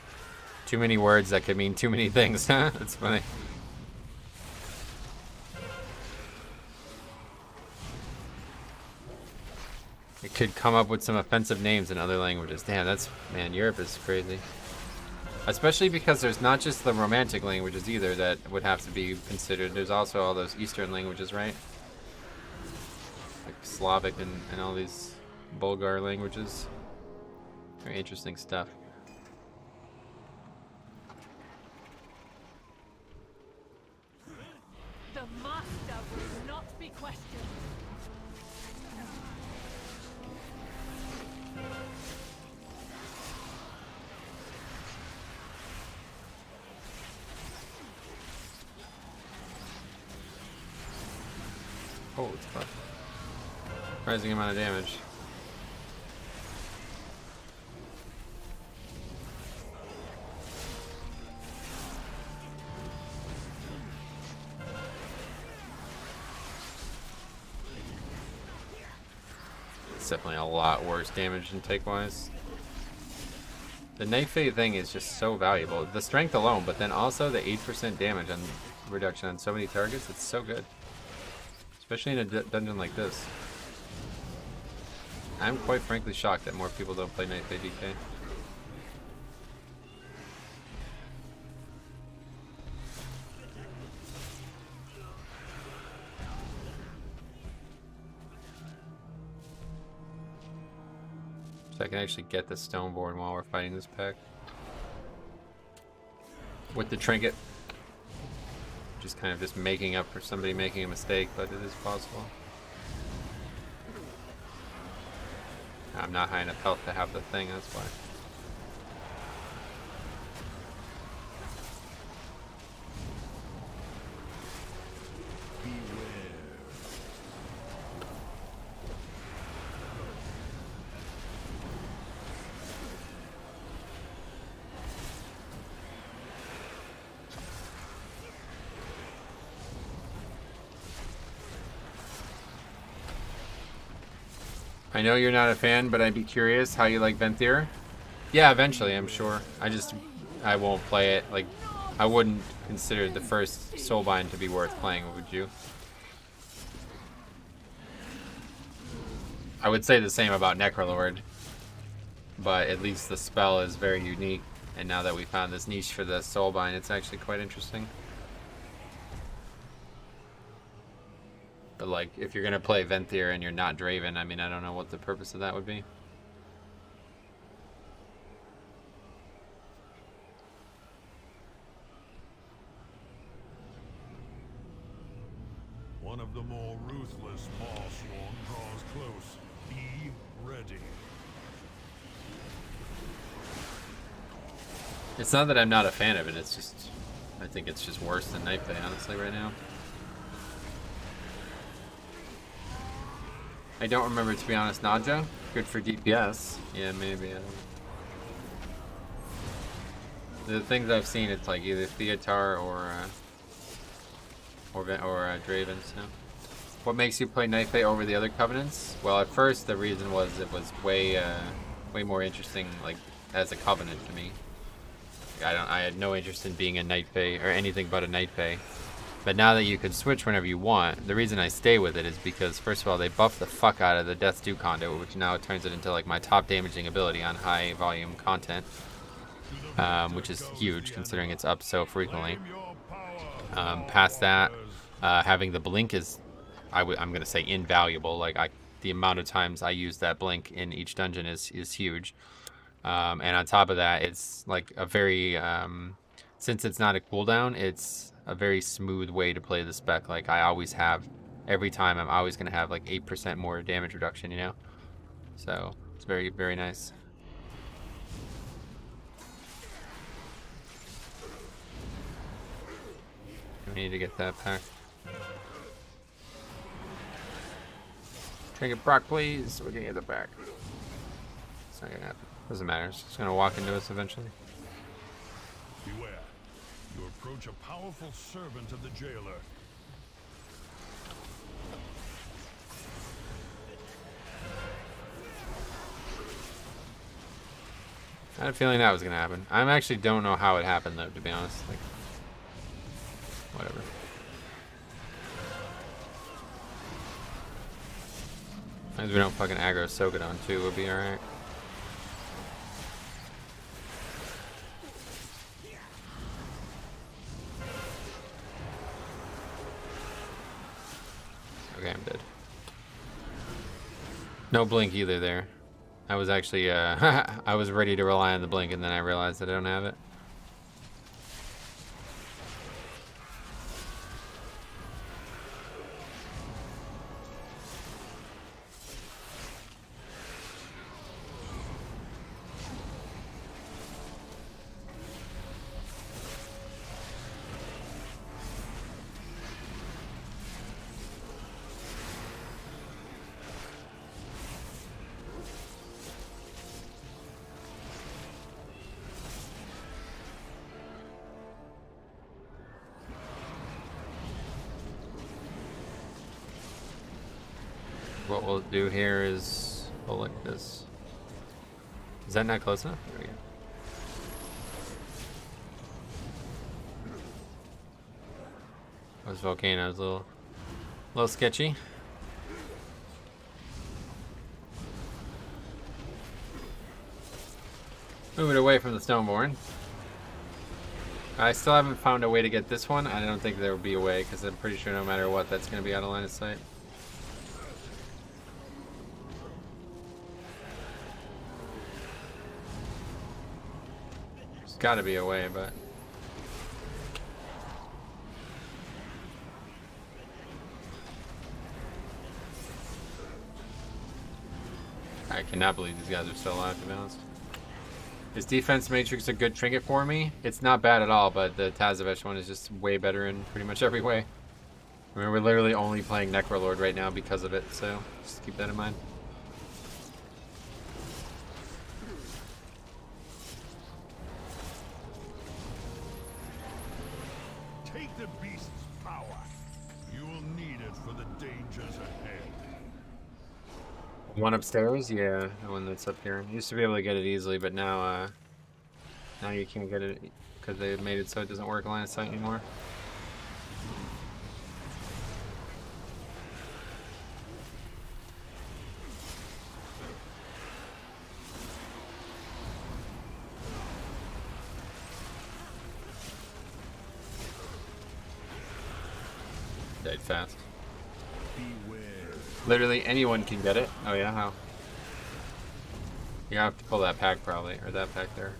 Too many words that could mean too many things, huh? That's funny. It could come up with some offensive names in other languages. Damn, man, Europe is crazy. Especially because there's not just the romantic languages either that would have to be considered. There's also all those Eastern languages, right? Like Slavic and all these Bulgar languages. Very interesting stuff. The master will not be questioned. Holy fuck. Surprising amount of damage. It's definitely a lot worse damage than take-wise. The Knife Fate thing is just so valuable. The strength alone, but then also the 8% damage on reduction on so many targets, it's so good. Especially in a dungeon like this. I'm quite frankly shocked that more people don't play Knife Fate DK. So I can actually get the Stoneborn while we're fighting this pack. With the trinket. Just kind of just making up for somebody making a mistake, but it is possible. I'm not high enough health to have the thing, that's why. I know you're not a fan, but I'd be curious how you like Venthyr. Yeah, eventually, I'm sure. I won't play it. Like, I wouldn't consider the first Soulbind to be worth playing, would you? I would say the same about Necrolord. But at least the spell is very unique. And now that we found this niche for the Soulbind, it's actually quite interesting. But like, if you're gonna play Venthyr and you're not Draven, I mean, I don't know what the purpose of that would be. One of the more ruthless Marsworn draws close. Be ready. It's not that I'm not a fan of it, it's just, I think it's just worse than Night Fae, honestly, right now. I don't remember, to be honest. Naja? Good for DPS. Yeah, maybe. I don't know. The things I've seen, it's like either Theatar or Draven. So, what makes you play Night Fae over the other Covenants? Well, at first the reason was it was way more interesting, like as a Covenant to me. I had no interest in being a Night Fae or anything but a Night Fae. But now that you can switch whenever you want, the reason I stay with it is because, first of all, they buffed the fuck out of the Death's Due conduit, which now turns it into like my top damaging ability on high volume content, which is huge considering it's up so frequently. Past that, having the blink is, I'm gonna say, invaluable. Like the amount of times I use that blink in each dungeon is huge. And on top of that, it's like a very, since it's not a cooldown, it's a very smooth way to play the spec. Like I always have, every time I'm always going to have like 8% more damage reduction, you know? So it's very, very nice. We need to get that pack. Trinket Brock, please. We're gonna get the back. It's not gonna happen. Doesn't matter. It's just gonna walk into us eventually. Beware. You approach a powerful servant of the jailer. I had a feeling that was gonna happen. I actually don't know how it happened though, to be honest. Like, whatever. As long as we don't fucking aggro soak it on too, we'll be alright. Okay, I'm dead. No blink either there. I was actually, I was ready to rely on the blink and then I realized that I don't have it. What we'll do here is we'll like this. Is that not close enough? There we go. Those volcanoes a little sketchy. Moving away from the Stoneborn. I still haven't found a way to get this one. I don't think there will be a way because I'm pretty sure no matter what, that's going to be out of line of sight. There's got to be a way, but... I cannot believe these guys are still alive, to be honest. Is Defense Matrix a good trinket for me? It's not bad at all, but the Tazavesh one is just way better in pretty much every way. I mean, we're literally only playing Necrolord right now because of it, so just keep that in mind. Take the beast's power. You will need it for the dangers ahead. One upstairs? Yeah, the one that's up here. Used to be able to get it easily, but now now you can't get it because they made it so it doesn't work line of sight anymore. Died fast. Beware. Literally anyone can get it. Oh yeah, how? You have to pull that pack probably, or that pack there.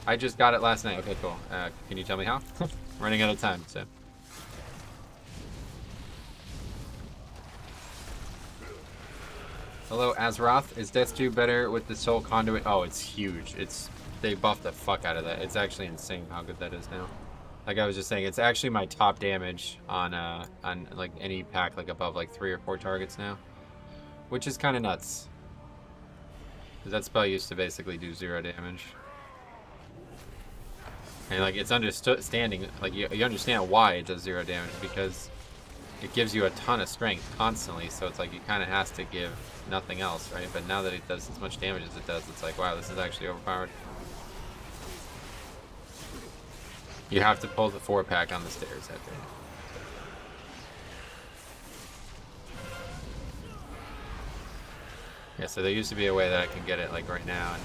I just got it last night. Okay, cool. Can you tell me how? Running out of time, so. Hello, Azeroth. Is Death 2 better with the Soul Conduit? Oh, it's huge. They buffed the fuck out of that. It's actually insane how good that is now. Like I was just saying, it's actually my top damage on like any pack like above like 3 or 4 targets now, which is kind of nuts. Because that spell used to basically do 0 damage, and like it's understanding, like you understand why it does 0 damage, because it gives you a ton of strength constantly. So it's like it kind of has to give nothing else, right? But now that it does as much damage as it does, it's like, wow, this is actually overpowered. You have to pull the 4-pack on the stairs, I think. Yeah, so there used to be a way that I can get it like right now, and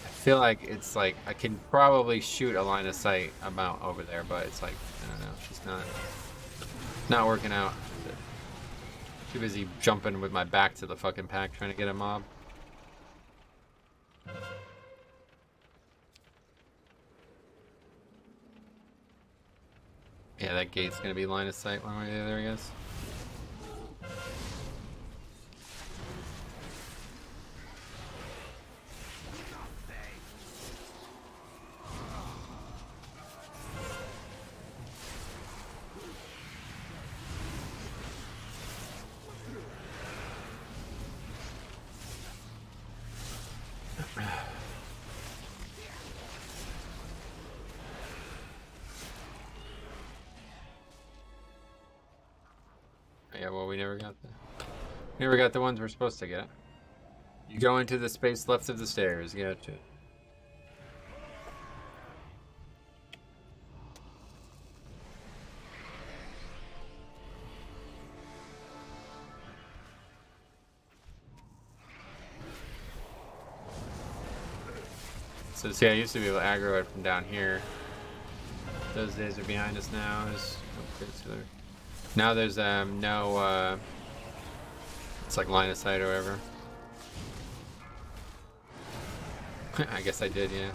I feel like it's like I can probably shoot a line of sight amount over there, but it's like, I don't know, it's just not working out. Too busy jumping with my back to the fucking pack trying to get a mob. Yeah, that gate's gonna be line of sight one way or the other, I guess. well, we never got the ones we're supposed to get. You go into the space left of the stairs. Gotcha. So see, I used to be able to aggro it from down here. Those days are behind us now. Now there's no it's like line of sight or whatever. I guess I did, yeah.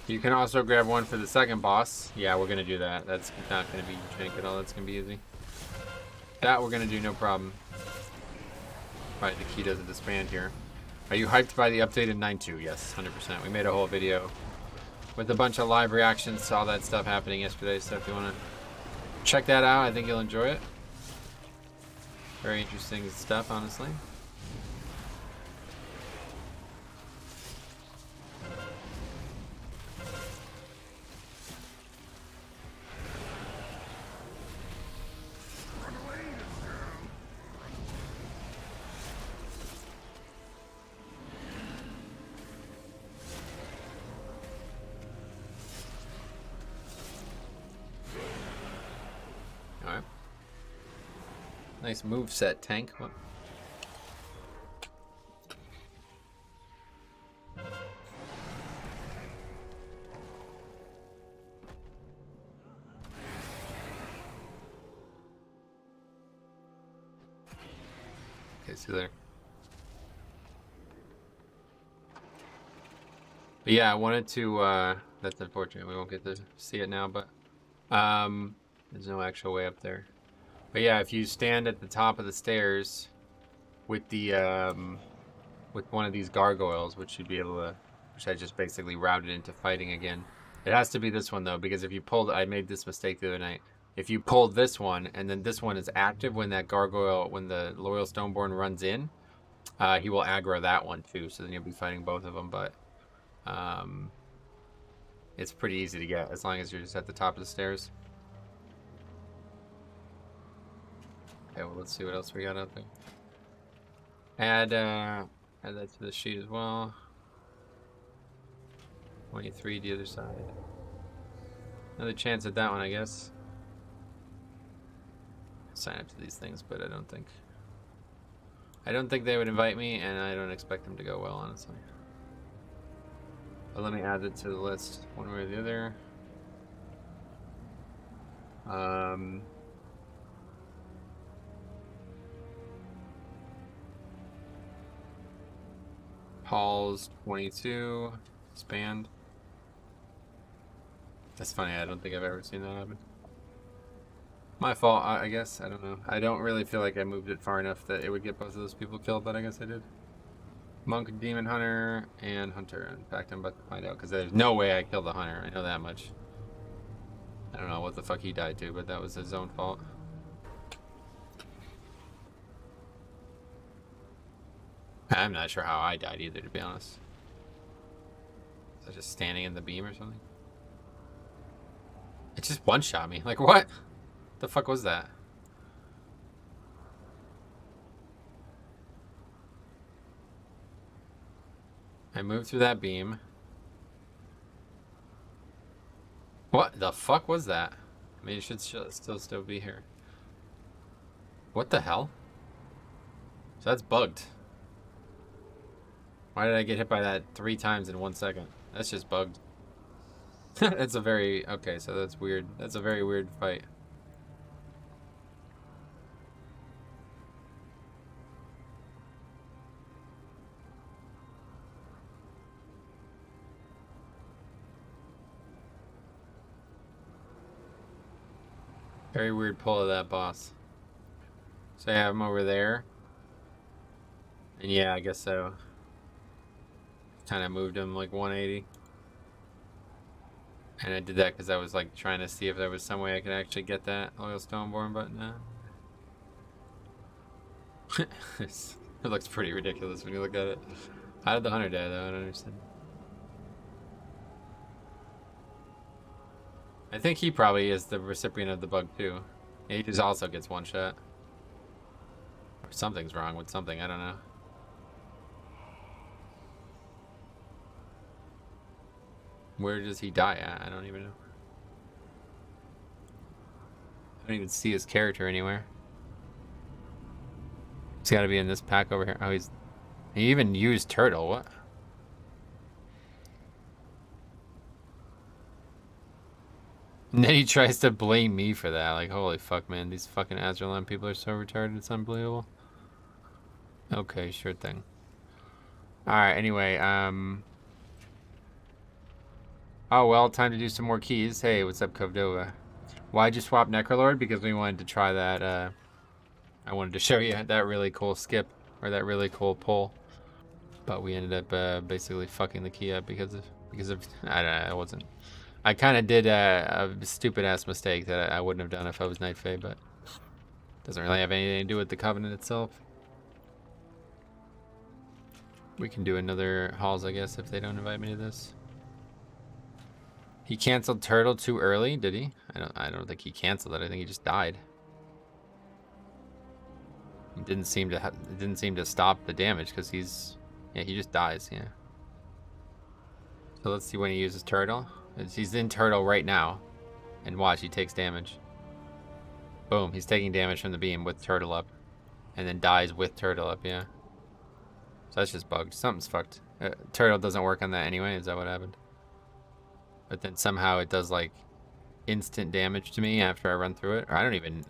You can also grab one for the second boss. Yeah, we're gonna do that. That's not gonna be jank at all. That's gonna be easy. That we're gonna do no problem. Right, the key doesn't disband here. Are you hyped by the updated 9.2? Yes, 100%. We made a whole video with a bunch of live reactions to all that stuff happening yesterday. So if you wanna check that out, I think you'll enjoy it. Very interesting stuff, honestly. Nice move set, tank. What? Okay, see there. But yeah, I wanted to, that's unfortunate. We won't get to see it now, but there's no actual way up there. But yeah, if you stand at the top of the stairs with the with one of these gargoyles, which you'd be able to, which I just basically routed into fighting again. It has to be this one though, because if you pulled, I made this mistake the other night. If you pulled this one and then this one is active when that gargoyle, when the Loyal Stoneborn runs in, he will aggro that one too. So then you'll be fighting both of them. But it's pretty easy to get as long as you're just at the top of the stairs. Okay, well, let's see what else we got out there. Add that to the sheet as well. 23 the other side. Another chance at that one, I guess. Sign up to these things, but I don't think they would invite me, and I don't expect them to go well, honestly. But let me add it to the list one way or the other. Paul's 22, expand. That's funny, I don't think I've ever seen that happen. My fault, I guess, I don't know. I don't really feel like I moved it far enough that it would get both of those people killed, but I guess I did. Monk, Demon Hunter, and Hunter. In fact, I'm about to find out, because there's no way I killed the Hunter, I know that much. I don't know what the fuck he died to, but that was his own fault. I'm not sure how I died either, to be honest. Was I just standing in the beam or something? It just one-shot me. Like, what? The fuck was that? I moved through that beam. What the fuck was that? I mean, it should still be here. What the hell? So that's bugged. Why did I get hit by that 3 times in 1 second? That's just bugged. That's a very... Okay, so that's weird. That's a very weird fight. Very weird pull of that boss. So I have him over there. And yeah, I guess so. Kind of moved him like 180. And I did that because I was like trying to see if there was some way I could actually get that Loyal Stoneborn, but no. It looks pretty ridiculous when you look at it. How did the hunter die though? I don't understand. I think he probably is the recipient of the bug too. He just also gets one shot. Or something's wrong with something, I don't know. Where does he die at? I don't even know. I don't even see his character anywhere. He's got to be in this pack over here. Oh, he even used turtle. What? And then he tries to blame me for that. Like, holy fuck, man. These fucking Azralan people are so retarded. It's unbelievable. Okay, sure thing. Alright, anyway, oh, well, time to do some more keys. Hey, what's up, Kovdova? Why'd you swap Necrolord? Because we wanted to try that, I wanted to show you that really cool skip, or that really cool pull. But we ended up, basically fucking the key up because of, I don't know, it wasn't. I kind of did a stupid-ass mistake that I wouldn't have done if I was Night Fae, but doesn't really have anything to do with the Covenant itself. We can do another halls, I guess, if they don't invite me to this. He canceled turtle too early, did he? I don't think he canceled it. I think he just died. It didn't seem to stop the damage because he just dies, yeah. So let's see when he uses turtle. He's in turtle right now. And watch, he takes damage. Boom, he's taking damage from the beam with turtle up. And then dies with turtle up, yeah. So that's just bugged. Something's fucked. Turtle doesn't work on that anyway, is that what happened? But then somehow it does like instant damage to me after I run through it. Or I don't even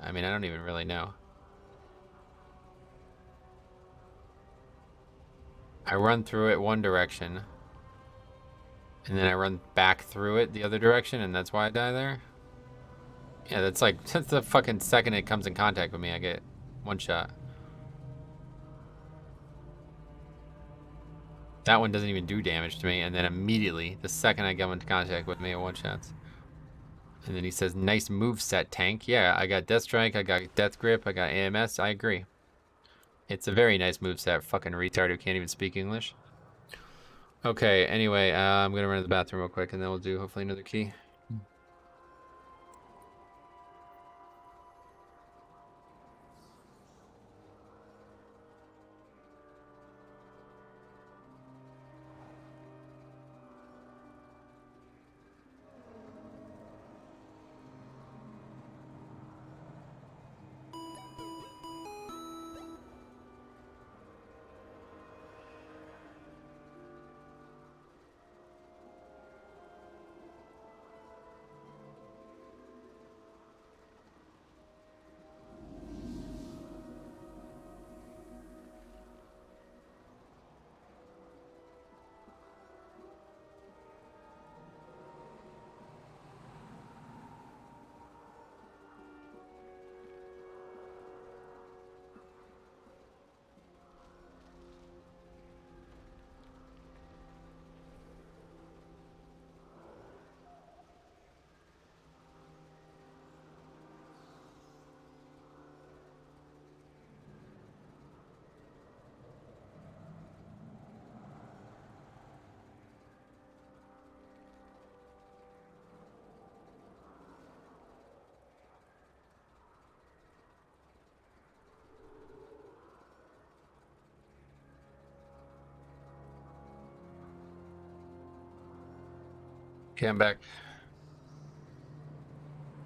really know. I run through it one direction. And then I run back through it the other direction, and that's why I die there? Yeah, that's the fucking second it comes in contact with me, I get one shot. That one doesn't even do damage to me, and then immediately, the second I come into contact with me, it one-shots. And then he says, nice moveset, tank. Yeah, I got Death Strike, I got Death Grip, I got AMS, I agree. It's a very nice moveset, fucking retard who can't even speak English. Okay, anyway, I'm gonna run to the bathroom real quick, and then we'll do, hopefully, another key. Okay, I'm back.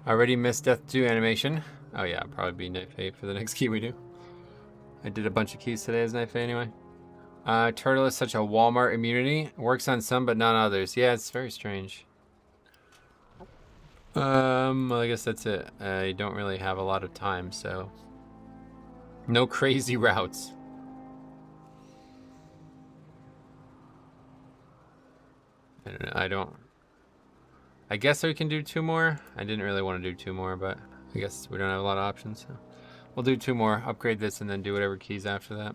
Already missed Death 2 animation. Oh yeah, I'll probably be Night Fae for the next key we do. I did a bunch of keys today as Night Fae anyway. Turtle is such a Walmart immunity. Works on some but not others. Yeah, it's very strange. Well, I guess that's it. I don't really have a lot of time, so... No crazy routes. I don't know, I guess we can do 2 more. I didn't really want to do 2 more, but I guess we don't have a lot of options. So we'll do 2 more, upgrade this, and then do whatever keys after that.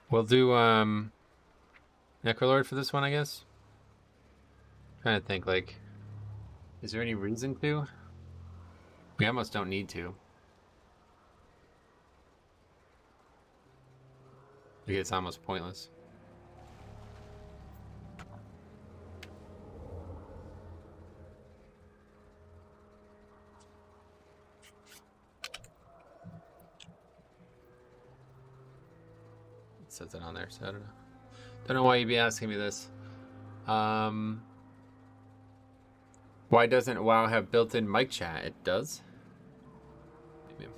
We'll do Necrolord for this one, I guess. Trying to think, like, is there any reason to? We almost don't need to. Like, it's almost pointless. It says it on there, so I don't know. Don't know why you'd be asking me this. Why doesn't WoW have built-in mic chat? It does. Maybe.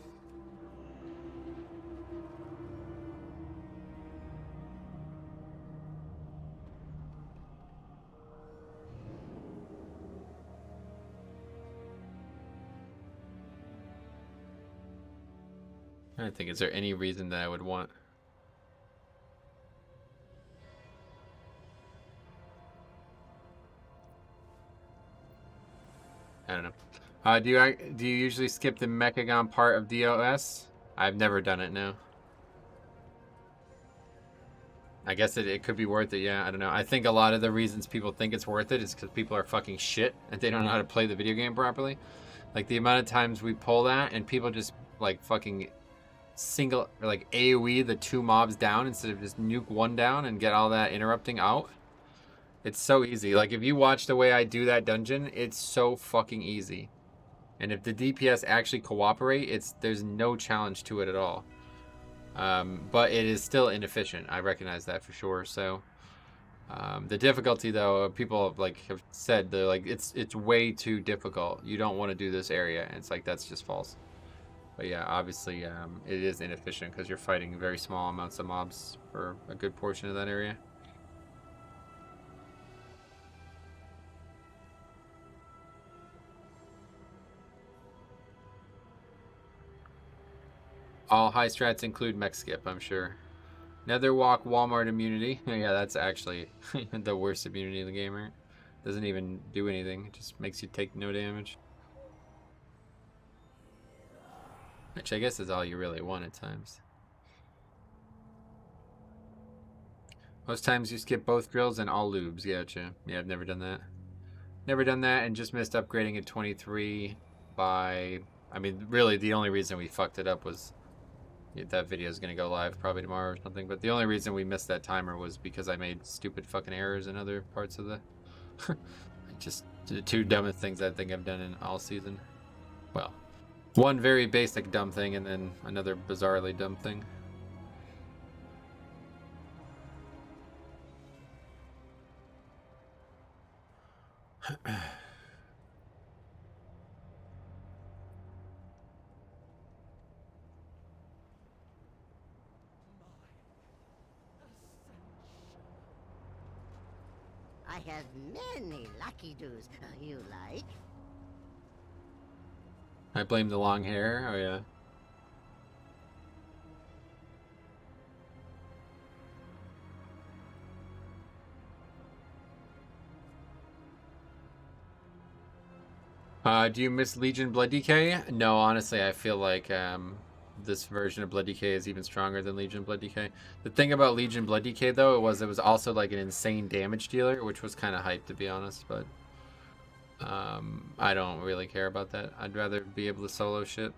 I think, is there any reason that I would want? I don't know. Do you usually skip the Mechagon part of DOS? I've never done it, no. I guess it could be worth it, yeah. I don't know. I think a lot of the reasons people think it's worth it is because people are fucking shit and they don't know how to play the video game properly. Like, the amount of times we pull that and people just, like, fucking single, or like AoE the 2 mobs down instead of just nuke 1 down and get all that interrupting out. It's so easy. Like, if you watch the way I do that dungeon, it's so fucking easy. And if the DPS actually cooperate, there's no challenge to it at all. But it is still inefficient. I recognize that for sure. So the difficulty, though, people have said they're like, it's way too difficult. You don't want to do this area. And it's like, that's just false. But yeah, obviously it is inefficient because you're fighting very small amounts of mobs for a good portion of that area. All high strats include mech skip, I'm sure. Netherwalk Walmart immunity. Yeah, that's actually the worst immunity in the game, right? Doesn't even do anything. It just makes you take no damage. Which I guess is all you really want at times. Most times you skip both drills and all lubes. Gotcha. Yeah, I've never done that. Never done that and just missed upgrading at 23 by... I mean, really, the only reason we fucked it up was... That video is going to go live probably tomorrow or something. But the only reason we missed that timer was because I made stupid fucking errors in other parts of the... just the 2 dumbest things I think I've done in all season. Well, one very basic dumb thing and then another bizarrely dumb thing. I have many lucky doos you like. I blame the long hair. Oh, yeah. Do you miss Legion Blood DK? No, honestly, I feel like this version of Blood DK is even stronger than Legion Blood DK. The thing about Legion Blood DK, though, it was also like an insane damage dealer, which was kind of hype, to be honest, but I don't really care about that. I'd rather be able to solo shit.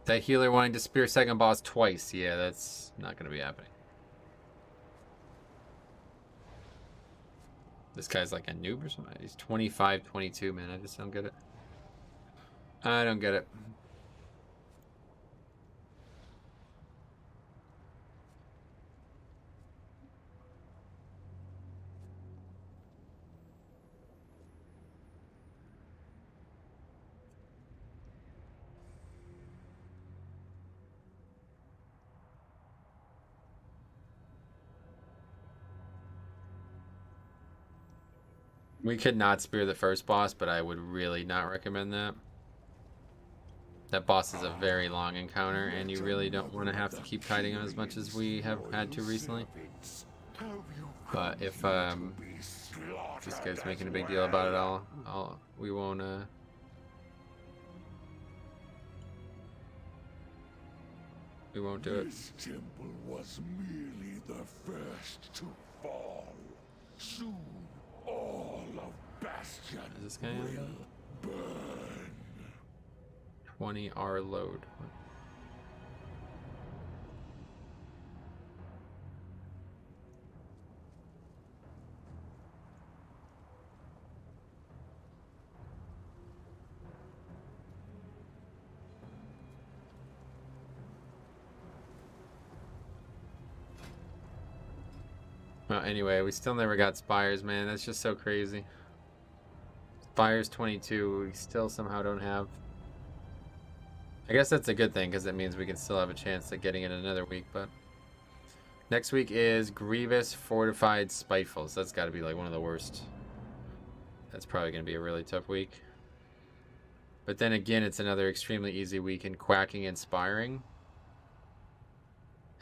That healer wanting to spear second boss twice. Yeah, that's not going to be happening. This guy's like a noob or something. He's 25, 22, man. I just don't get it. I don't get it. We could not spear the first boss, but I would really not recommend that. That boss is a very long encounter, and you really don't want to have to keep kiting him as much as we have had to recently. But if this guy's making a big deal about it, we won't do it. This temple was merely the first to fall. Soon, all of Bastion Is this guy on? will burn. 20R load. Well, anyway, we still never got Spires, man. That's just so crazy. Spires 22, we still somehow don't have. I guess that's a good thing, because it means we can still have a chance at getting it another week, but... Next week is Grievous Fortified Spiteful, so that's got to be like one of the worst. That's probably going to be a really tough week. But then again, it's another extremely easy week in Quacking Inspiring.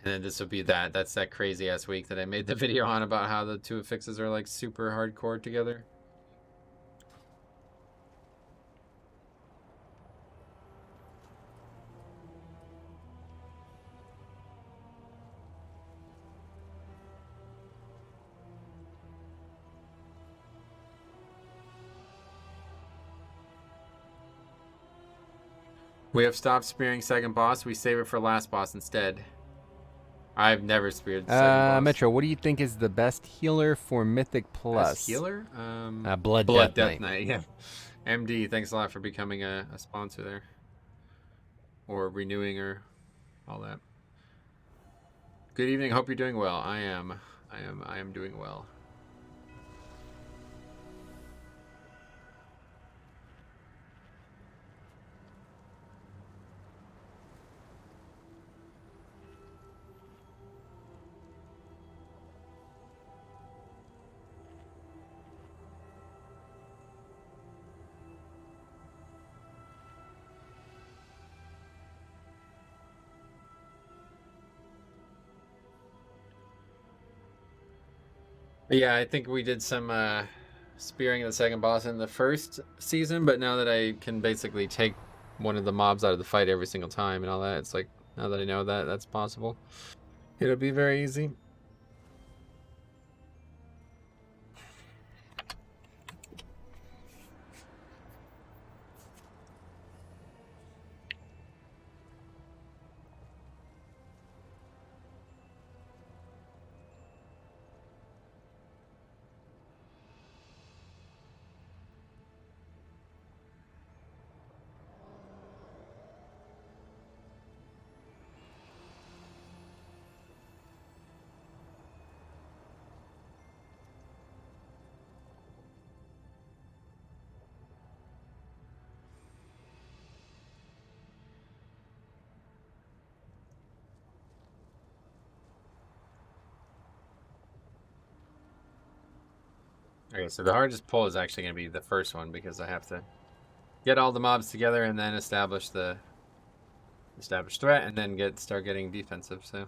And then this will be that. That's that crazy ass week that I made the video on about how the two affixes are like super hardcore together. We have stopped spearing second boss. We save it for last boss instead. I've never speared the second boss. Metro, what do you think is the best healer for Mythic Plus? Best healer? Blood Death Knight, yeah. MD, thanks a lot for becoming a sponsor there. Or renewing or all that. Good evening, hope you're doing well. I am doing well. Yeah, I think we did some spearing of the second boss in the first season, but now that I can basically take one of the mobs out of the fight every single time and all that, it's like, now that I know that that's possible, it'll be very easy. Okay, so the hardest pull is actually going to be the first one because I have to get all the mobs together and then establish threat and then start getting defensive. So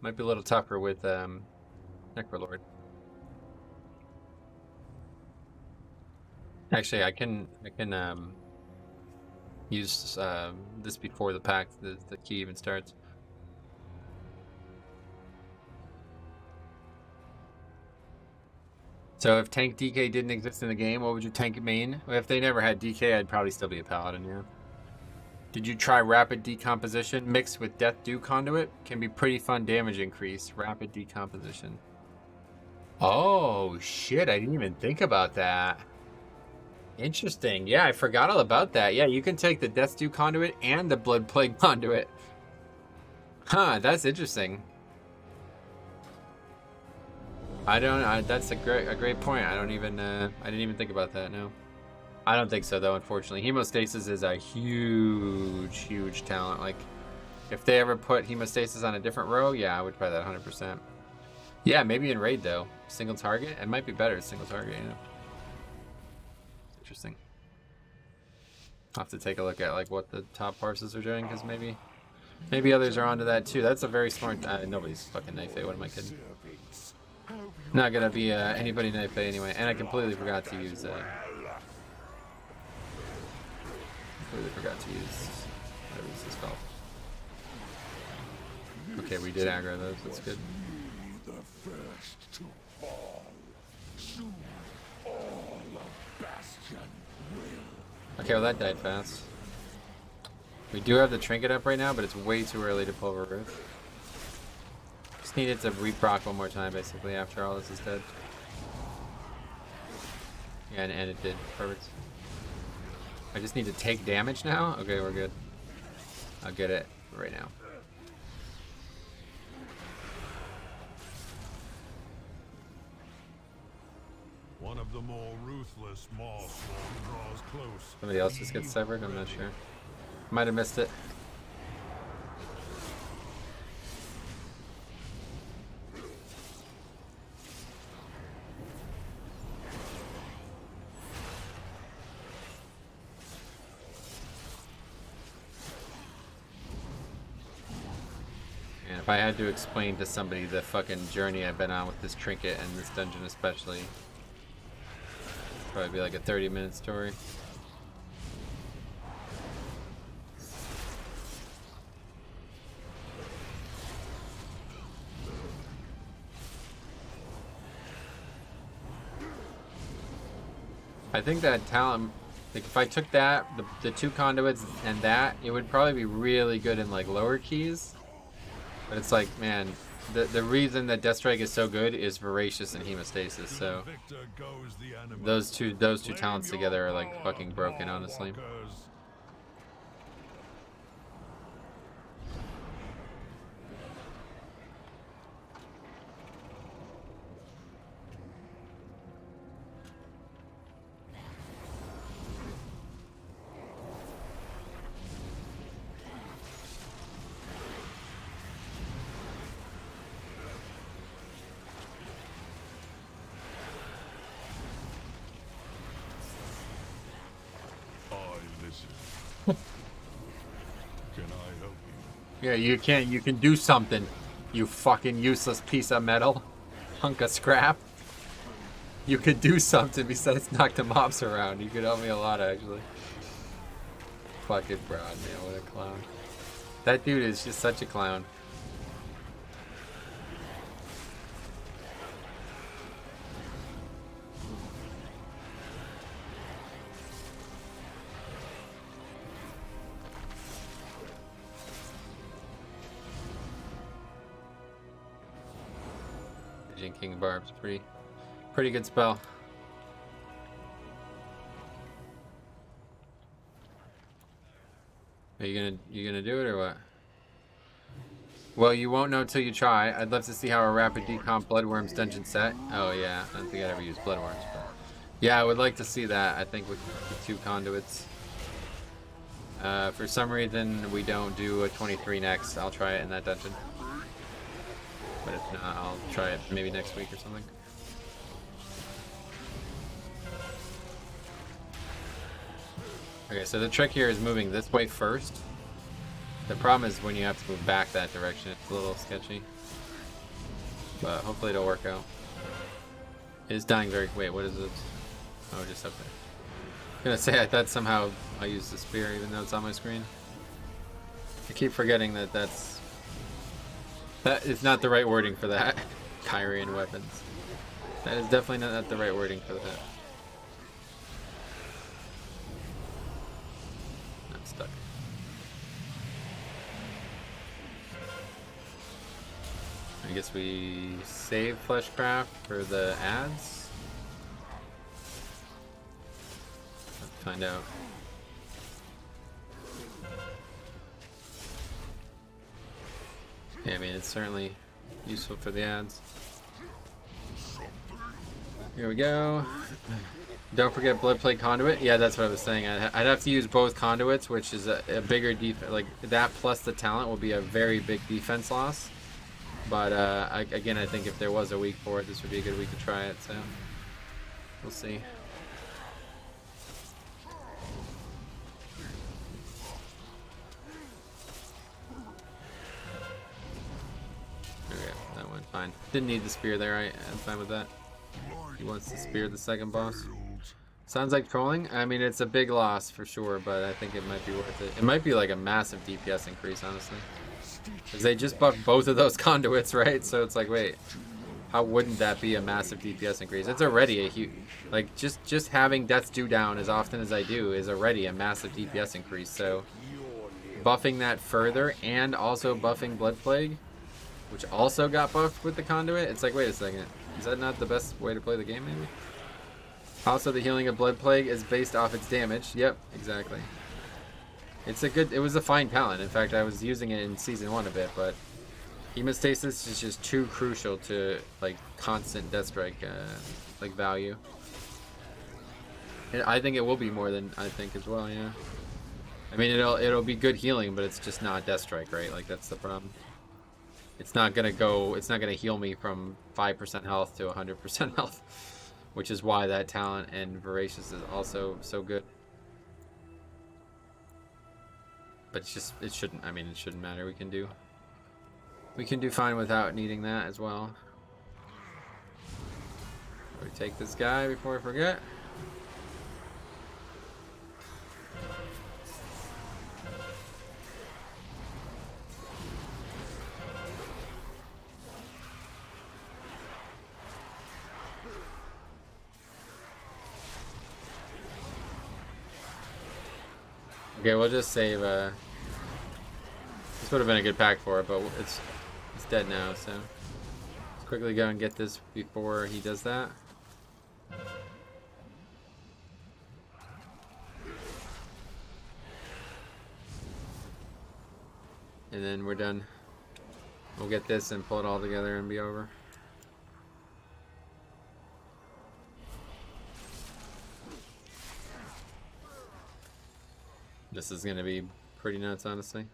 might be a little tougher with Necrolord. Actually, I can use this before the pack the key even starts. So if tank DK didn't exist in the game, what would your tank main? If they never had DK, I'd probably still be a paladin, yeah. Did you try rapid decomposition mixed with death dew conduit? Can be pretty fun damage increase. Rapid decomposition. Oh shit, I didn't even think about that. Interesting. Yeah, I forgot all about that. Yeah, you can take the death dew conduit and the blood plague conduit. Huh, that's interesting. That's a great point. I didn't even think about that. No, I don't think so though. Unfortunately, hemostasis is a huge talent. Like, if they ever put hemostasis on a different row, yeah, I would try that 100%. Yeah, maybe in raid though. Single target? It might be better single target, you know. Interesting. I'll have to take a look at like what the top parses are doing, because maybe others are onto that too. That's a very smart. Nobody's fucking knife A. What am I kidding? Not gonna be anybody knife A anyway. And I completely forgot to use. Completely forgot to use. Whatever this is called. Okay, we did aggro those. That's good. The first to fall. Soon all of Bastion will. Okay, well that died fast. We do have the trinket up right now, but it's way too early to pull over Ruth. Just needed to reproc one more time, basically, after all this is dead. Yeah, and it did. Perfect. I just need to take damage now? Okay, we're good. I'll get it right now. One of the more ruthless Maw Swarm draws close. Somebody else just gets severed? I'm not sure. Might have missed it. And if I had to explain to somebody the fucking journey I've been on with this trinket and this dungeon especially, it'd probably be like a 30-minute story. I think that talent, like if I took that, the two conduits and that, it would probably be really good in like lower keys. But it's like, man, the reason that Death Strike is so good is Voracious and Hemostasis. So those two talents together are like fucking broken, honestly. Yeah, you can do something, you fucking useless piece of metal. Hunk of scrap. You could do something besides knock the mobs around. You could help me a lot, actually. Fucking broad, man, what a clown. That dude is just such a clown. King Barb's pretty good spell. Are you gonna do it or what? Well, you won't know till you try. I'd love to see how a rapid decomp Bloodworms dungeon set. Oh yeah, I don't think I'd ever use Bloodworms, but yeah, I would like to see that. I think with the two conduits. For some reason we don't do a 23 next. I'll try it in that dungeon. But if not, I'll try it maybe next week or something. Okay, so the trick here is moving this way first. The problem is when you have to move back that direction, it's a little sketchy. But hopefully it'll work out. It's dying very... Wait, what is it? Oh, just up there. I'm gonna say I thought somehow I used the spear even though it's on my screen. I keep forgetting that that is not the right wording for that. Kyrian weapons. That is definitely not the right wording for that. I'm stuck. I guess we save Fleshcraft for the ads. Let's find out. Yeah, I mean, it's certainly useful for the ads. Here we go. Don't forget Bloodplate Conduit. Yeah, that's what I was saying. I'd have to use both conduits, which is a bigger defense. Like, that plus the talent will be a very big defense loss. But again, I think if there was a week for it, this would be a good week to try it. So we'll see. Okay, that went fine. Didn't need the spear there. I'm fine with that. He wants to spear the second boss. Sounds like trolling. I mean, it's a big loss for sure, but I think it might be worth it. It might be like a massive DPS increase, honestly. Because they just buffed both of those conduits, right? So it's like, wait, how wouldn't that be a massive DPS increase? It's already a huge, like, just having Death's Due down as often as I do is already a massive DPS increase. So buffing that further and also buffing Blood Plague, which also got buffed with the conduit, it's like, wait a second, is that not the best way to play the game, maybe? Also, the healing of Blood Plague is based off its damage. Yep, exactly. It was a fine talent. In fact, I was using it in Season 1 a bit, but Hemostasis is just too crucial to, like, constant Deathstrike, like, value. And I think it will be more than I think as well, yeah. I mean, it'll be good healing, but it's just not Deathstrike, right? Like, that's the problem. It's not gonna heal me from 5% health to 100% health. Which is why that talent and Voracious is also so good. But it shouldn't matter. We can do fine without needing that as well. We take this guy before I forget. Okay, we'll just save, this would have been a good pack for it, but it's dead now, so let's quickly go and get this before he does that. And then we're done. We'll get this and pull it all together and be over. This is gonna be pretty nuts, honestly.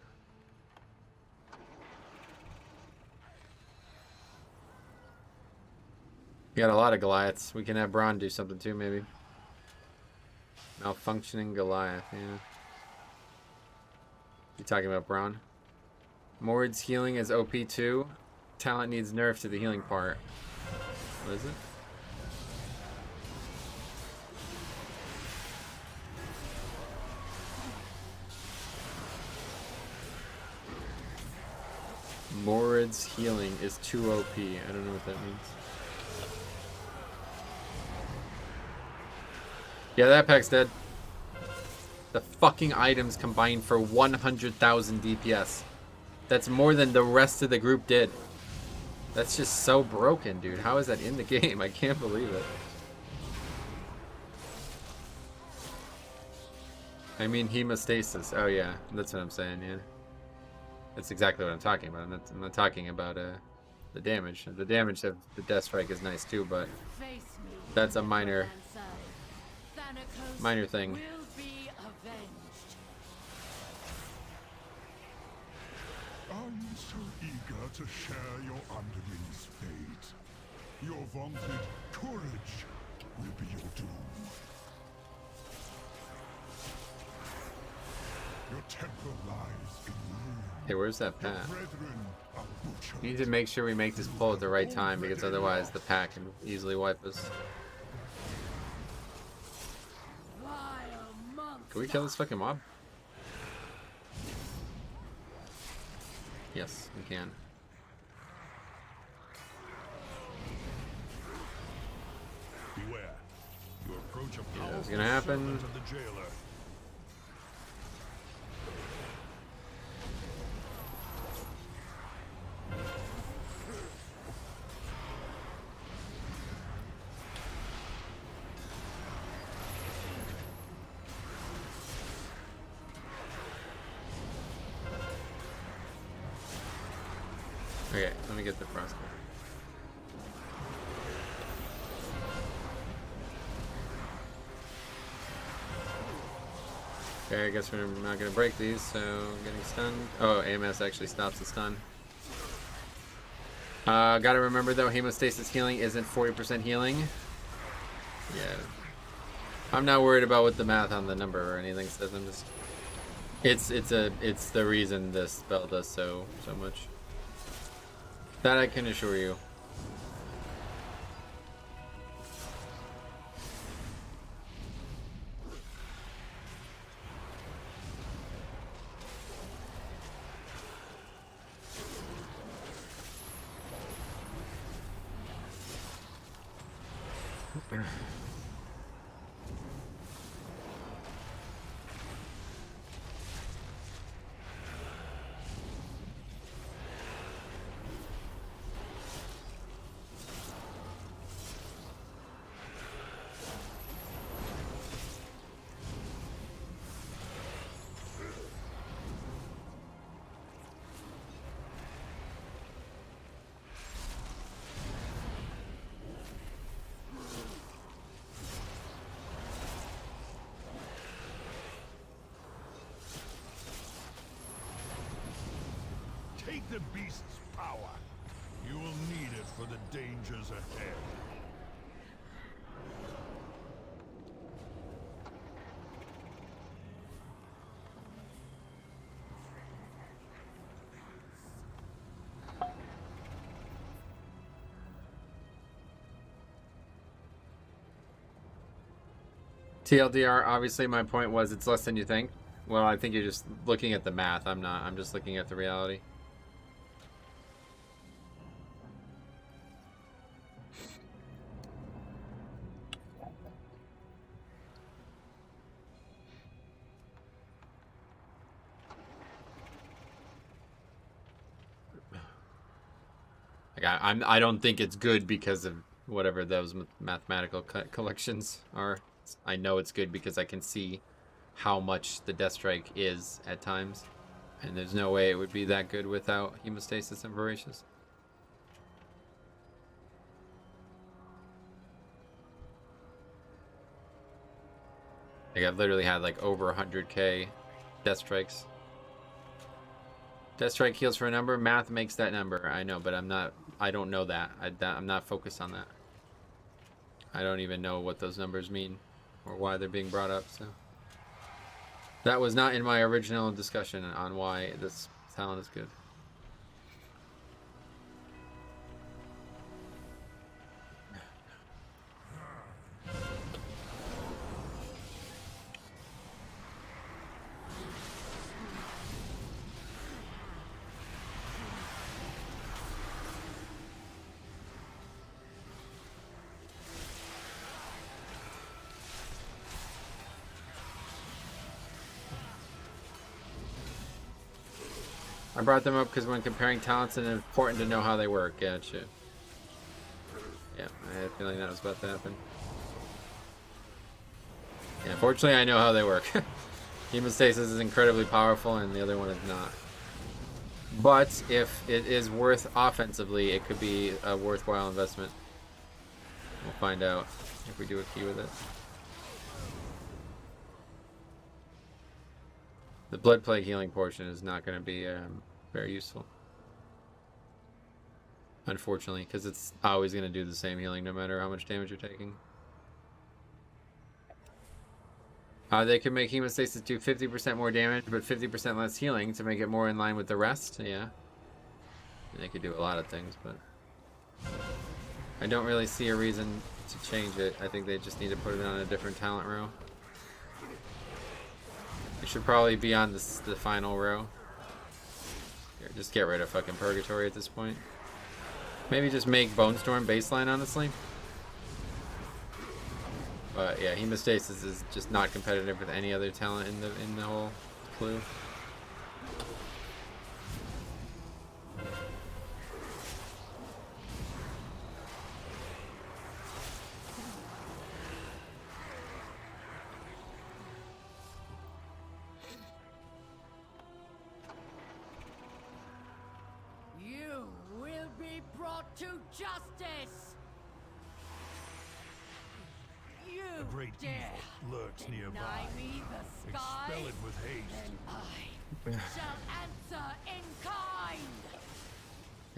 We got a lot of Goliaths. We can have Braun do something too, maybe. Malfunctioning Goliath, yeah. You talking about Braun? Mord's healing is OP too. Talent needs nerf to the healing part. What is it? Morad's healing is too OP. I don't know what that means. Yeah, that pack's dead. The fucking items combined for 100,000 DPS. That's more than the rest of the group did. That's just so broken, dude. How is that in the game? I can't believe it. I mean, hemostasis. Oh yeah, that's what I'm saying, yeah. That's exactly what I'm talking about. I'm not talking about the damage. The damage of the Deathstrike is nice too, but that's a minor thing. Are you so eager to share your underling's fate? Your vaunted courage will be your doom. Your temper lies in ruin. Hey, where's that pack? We need to make sure we make this pull at the right time, because otherwise the pack can easily wipe us. Can we kill this fucking mob? Yes, we can. Beware. You approach a Yeah, powerful it's gonna happen. servant of the jailer. Okay, let me get the frostbolt. Okay, I guess we're not gonna break these, so getting stunned. Oh, AMS actually stops the stun. Gotta remember though, hemostasis healing isn't 40% healing. Yeah. I'm not worried about what the math on the number or anything says. I'm just it's the reason this spell does so much. That I can assure you. Take the beast's power. You will need it for the dangers ahead. TLDR, obviously my point was it's less than you think. Well, I think you're just looking at the math. I'm not. I'm just looking at the reality. Like I don't think it's good because of whatever those mathematical collections are. I know it's good because I can see how much the Death Strike is at times. And there's no way it would be that good without Hemostasis and Voracious. Like I've literally had like over 100k Death Strikes. Death Strike heals for a number. Math makes that number. I know, but I don't know that. I'm not focused on that. I don't even know what those numbers mean or why they're being brought up. So that was not in my original discussion on why this talent is good. I brought them up because when comparing talents, it's important to know how they work. Gotcha. Yeah, I had a feeling that was about to happen. Yeah, fortunately I know how they work. Hemostasis is incredibly powerful and the other one is not. But if it is worth offensively, it could be a worthwhile investment. We'll find out if we do a key with it. The Blood Plague healing portion is not going to be very useful. Unfortunately, because it's always going to do the same healing no matter how much damage you're taking. They can make Hemostasis do 50% more damage, but 50% less healing to make it more in line with the rest. Yeah. And they could do a lot of things, but I don't really see a reason to change it. I think they just need to put it on a different talent row. It should probably be on the final row. Here, just get rid of fucking Purgatory at this point. Maybe just make Bone Storm baseline, honestly. But yeah, Hemostasis is just not competitive with any other talent in the whole clue. You will be brought to justice. You A great dare evil lurks nearby. deny me the sky, Expel it with haste. then I shall answer in kind.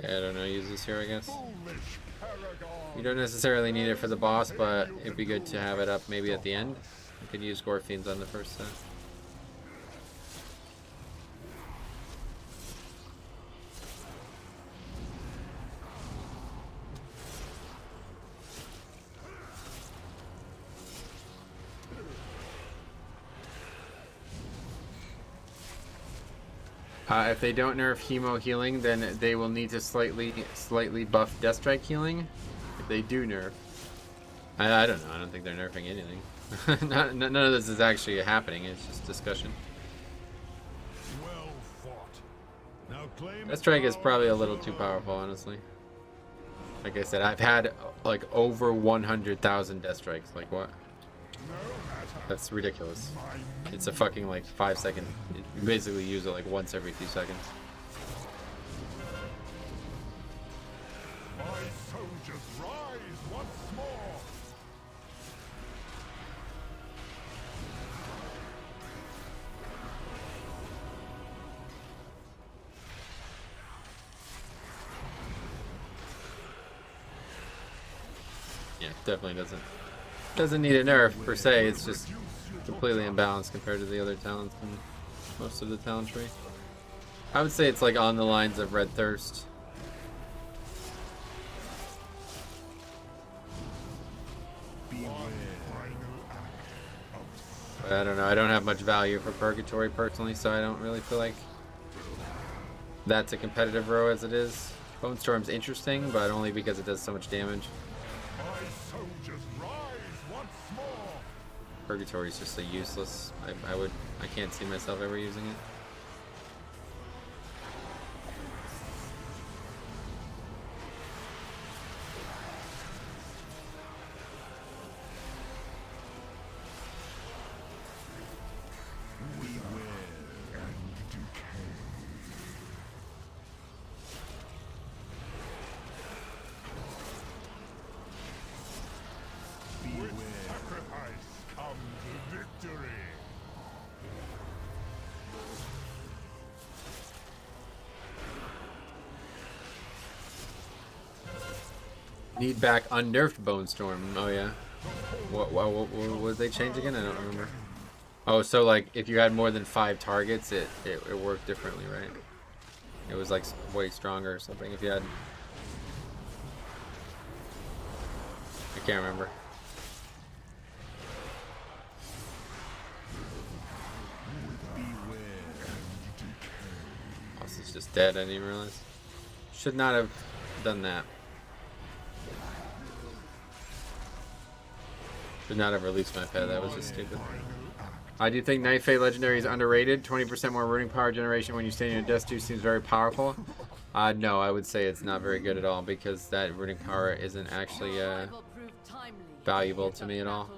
Yeah, I don't know. Use this here, I guess. Foolish paragon. You don't necessarily need it for the boss, but it'd be good to have it up maybe at the end. You could use Gorfiends on the first set. If they don't nerf Hemo healing, then they will need to slightly buff Death Strike healing. If they do nerf, I don't know. I don't think they're nerfing anything. None of this is actually happening. It's just discussion. Well fought. Now claim Death Strike is probably a little too powerful, honestly. Like I said, I've had like over 100,000 Death Strikes. Like what? That's ridiculous. It's a fucking like 5-second. You basically use it like once every few seconds. my soldiers rise once more. Yeah, definitely doesn't need a nerf per se. It's just completely imbalanced compared to the other talents and most of the talent tree. I would say it's like on the lines of Red Thirst. But I don't know. I don't have much value for Purgatory personally, so I don't really feel like that's a competitive row as it is. Bone Storm's interesting, but only because it does so much damage. My soldiers rise once more. Purgatory is just a useless. I can't see myself ever using it. With sacrifice comes victory. Need back unnerfed Bone Storm. Oh yeah. What did they change again? I don't remember. Oh, so like if you had more than 5 targets, it worked differently, right? It was like way stronger or something. If you had, I can't remember. Boss is just dead. I didn't even realize. Should not have done that. Should not have released my pet. That was just stupid. I do think Night Fate Legendary is underrated. 20% more rooting power generation when you stay in your Death Dew seems very powerful. No, I would say it's not very good at all because that rooting power isn't actually valuable to me at all.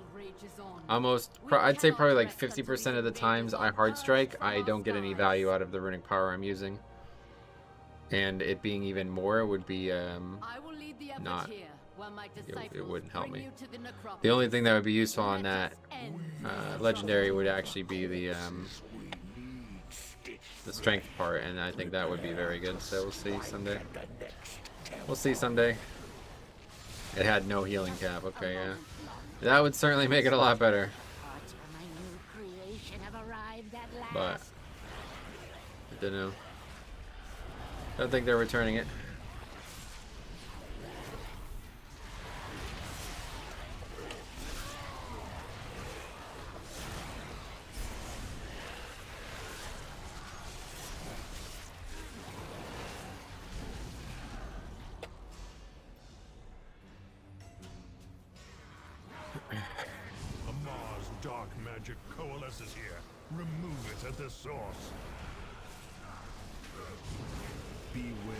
I'd say probably like 50% of the times I hard strike, I don't get any value out of the runic power I'm using. And it being even more would be not. It wouldn't help me. The only thing that would be useful on that legendary would actually be the strength part, and I think that would be very good. So we'll see someday. We'll see someday. It had no healing cap. Okay, yeah. That would certainly make it a lot better. But I don't know. Don't think they're returning it. Amar's dark magic coalesces here. Remove it at the source. Beware.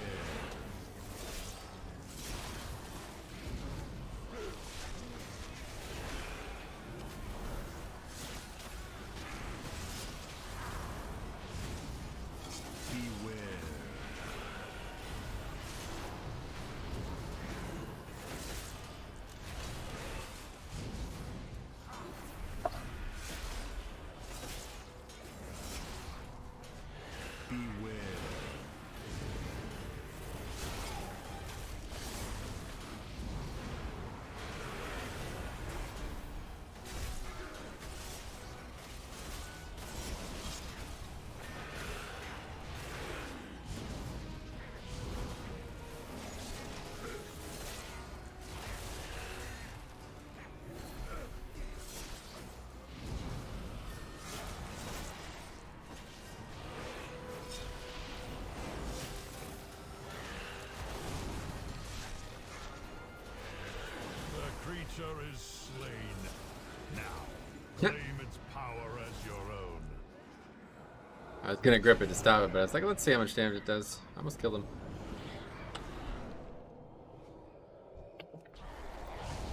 I was gonna grip it to stop it, but I was like, let's see how much damage it does. I almost killed him.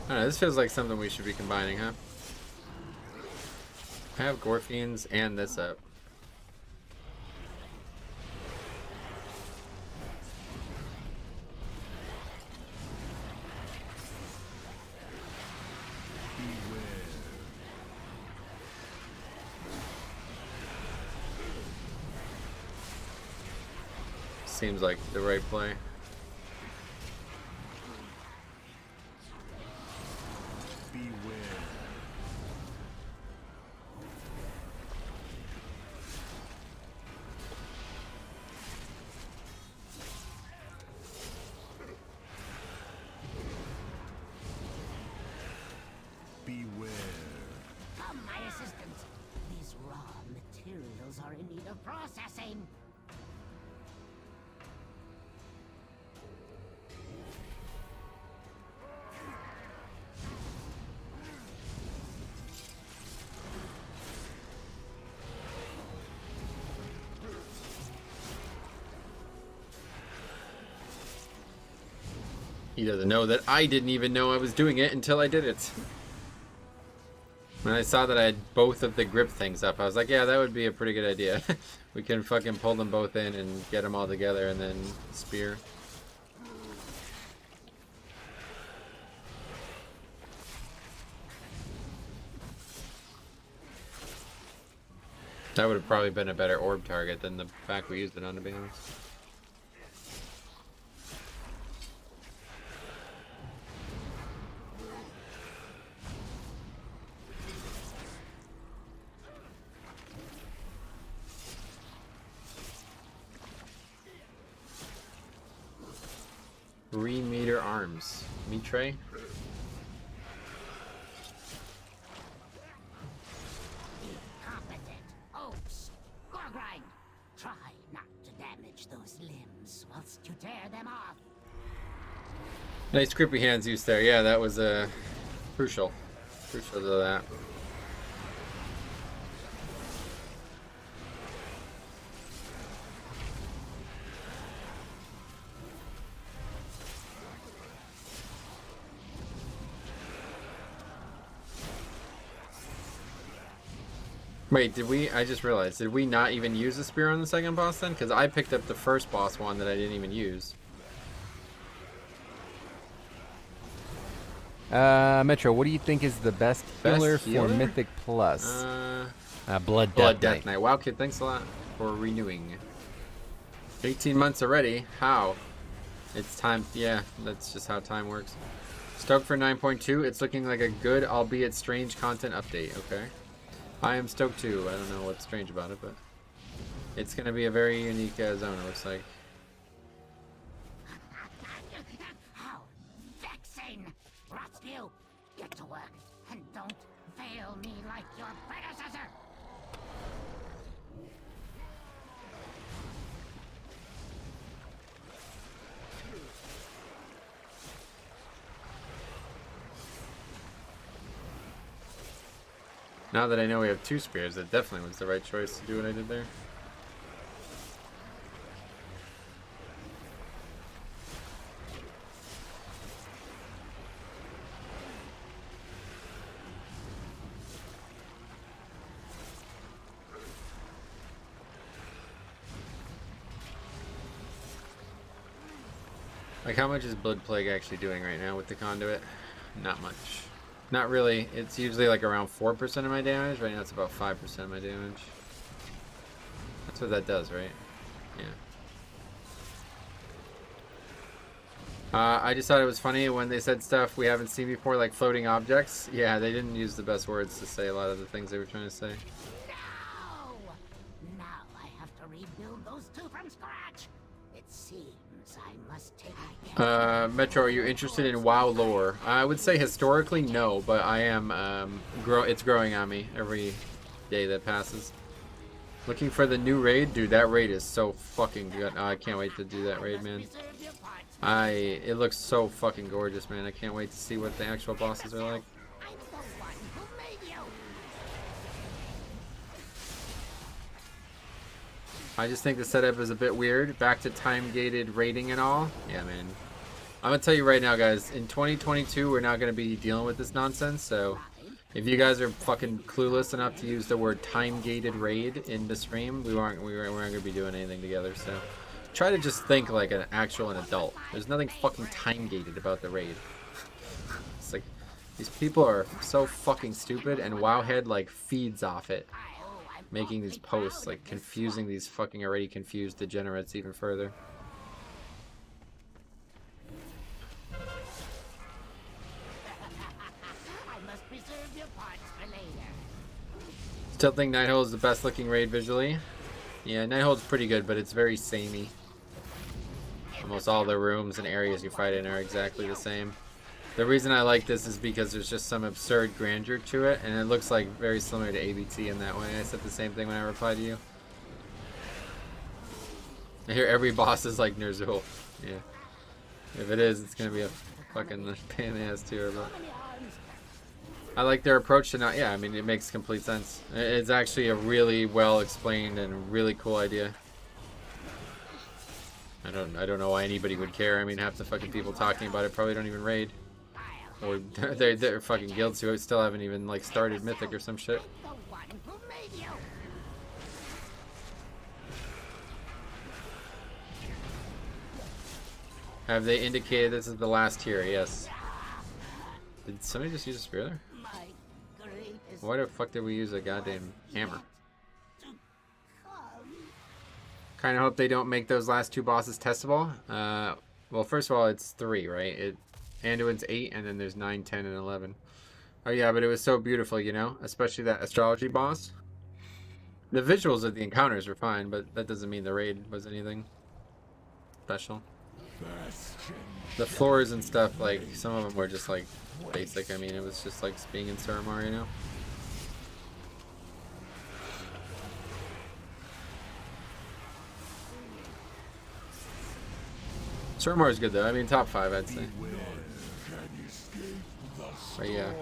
I don't know, this feels like something we should be combining, huh? I have Gore Fiends and this up. Seems like the right play. Come, my assistant. These raw materials are in need of processing. He doesn't know that I didn't even know I was doing it until I did it. When I saw that I had both of the grip things up, I was like, yeah, that would be a pretty good idea. We can fucking pull them both in and get them all together and then spear. That would have probably been a better orb target than the fact we used it on, to be honest. Remeter arms. Mitre? Incompetent oafs. Gorgrind, try not to damage those limbs whilst you tear them off. Nice grippy hands use there. Yeah, that was crucial. Crucial to that. Wait, did we? I just realized. Did we not even use the spear on the second boss then? Because I picked up the first boss one that I didn't even use. Metro, what do you think is the best healer for Mythic Plus? Blood Death Knight. Wow, kid, thanks a lot for renewing. 18 months already. How? It's time. Yeah, that's just how time works. Stoked for 9.2. It's looking like a good, albeit strange, content update. Okay. I am stoked too. I don't know what's strange about it, but it's going to be a very unique zone, it looks like. How vexing! Rotsview, get to work and don't fail me like your predecessor! Now that I know we have two spears, it definitely was the right choice to do what I did there. Like, how much is Blood Plague actually doing right now with the conduit? Not much. Not really. It's usually like around 4% of my damage. Right now it's about 5% of my damage. That's what that does, right? Yeah. I just thought it was funny when they said stuff we haven't seen before, like floating objects. Yeah, they didn't use the best words to say a lot of the things they were trying to say. No! Now I have to rebuild those two from scratch. It seems I must take... Metro, are you interested in WoW lore? I would say historically no, but I am, it's growing on me every day that passes. Looking for the new raid? Dude, that raid is so fucking good. Oh, I can't wait to do that raid, man. It looks so fucking gorgeous, man. I can't wait to see what the actual bosses are like. I just think the setup is a bit weird. Back to time-gated rating and all. Yeah, man. I'm going to tell you right now, guys. In 2022, we're not going to be dealing with this nonsense. So, if you guys are fucking clueless enough to use the word time-gated raid in the stream, we aren't going to be doing anything together. So, try to just think like an adult. There's nothing fucking time-gated about the raid. It's like, these people are so fucking stupid, and Wowhead, like, feeds off it. Making these posts, like, confusing these fucking already confused degenerates even further. I must preserve your parts for later. Still think Nighthold is the best looking raid visually. Yeah, Nighthold's pretty good, but it's very samey. Almost all the rooms and areas you fight in are exactly the same. The reason I like this is because there's just some absurd grandeur to it, and it looks like very similar to ABT in that way. I said the same thing when I replied to you. I hear every boss is like Ner'zhul. Yeah. If it is, it's gonna be a fucking pain in the ass too. But I like their approach to not. Yeah, I mean, it makes complete sense. It's actually a really well explained and really cool idea. I don't know why anybody would care. I mean, half the fucking people talking about it probably don't even raid. Or they're fucking guilds who still haven't even like started Mythic or some shit. Have they indicated this is the last tier? Yes. Did somebody just use a spear there? Why the fuck did we use a goddamn hammer? Kind of hope they don't make those last two bosses testable. Well, first of all, it's 3, right? Anduin's 8, and then there's 9, 10, and 11. Oh yeah, but it was so beautiful, you know? Especially that astrology boss. The visuals of the encounters were fine, but that doesn't mean the raid was anything special. The floors and stuff, like, some of them were just, like, basic. I mean, it was just like being in Suramar, you know? Suramar is good, though. I mean, top 5, I'd say. But yeah,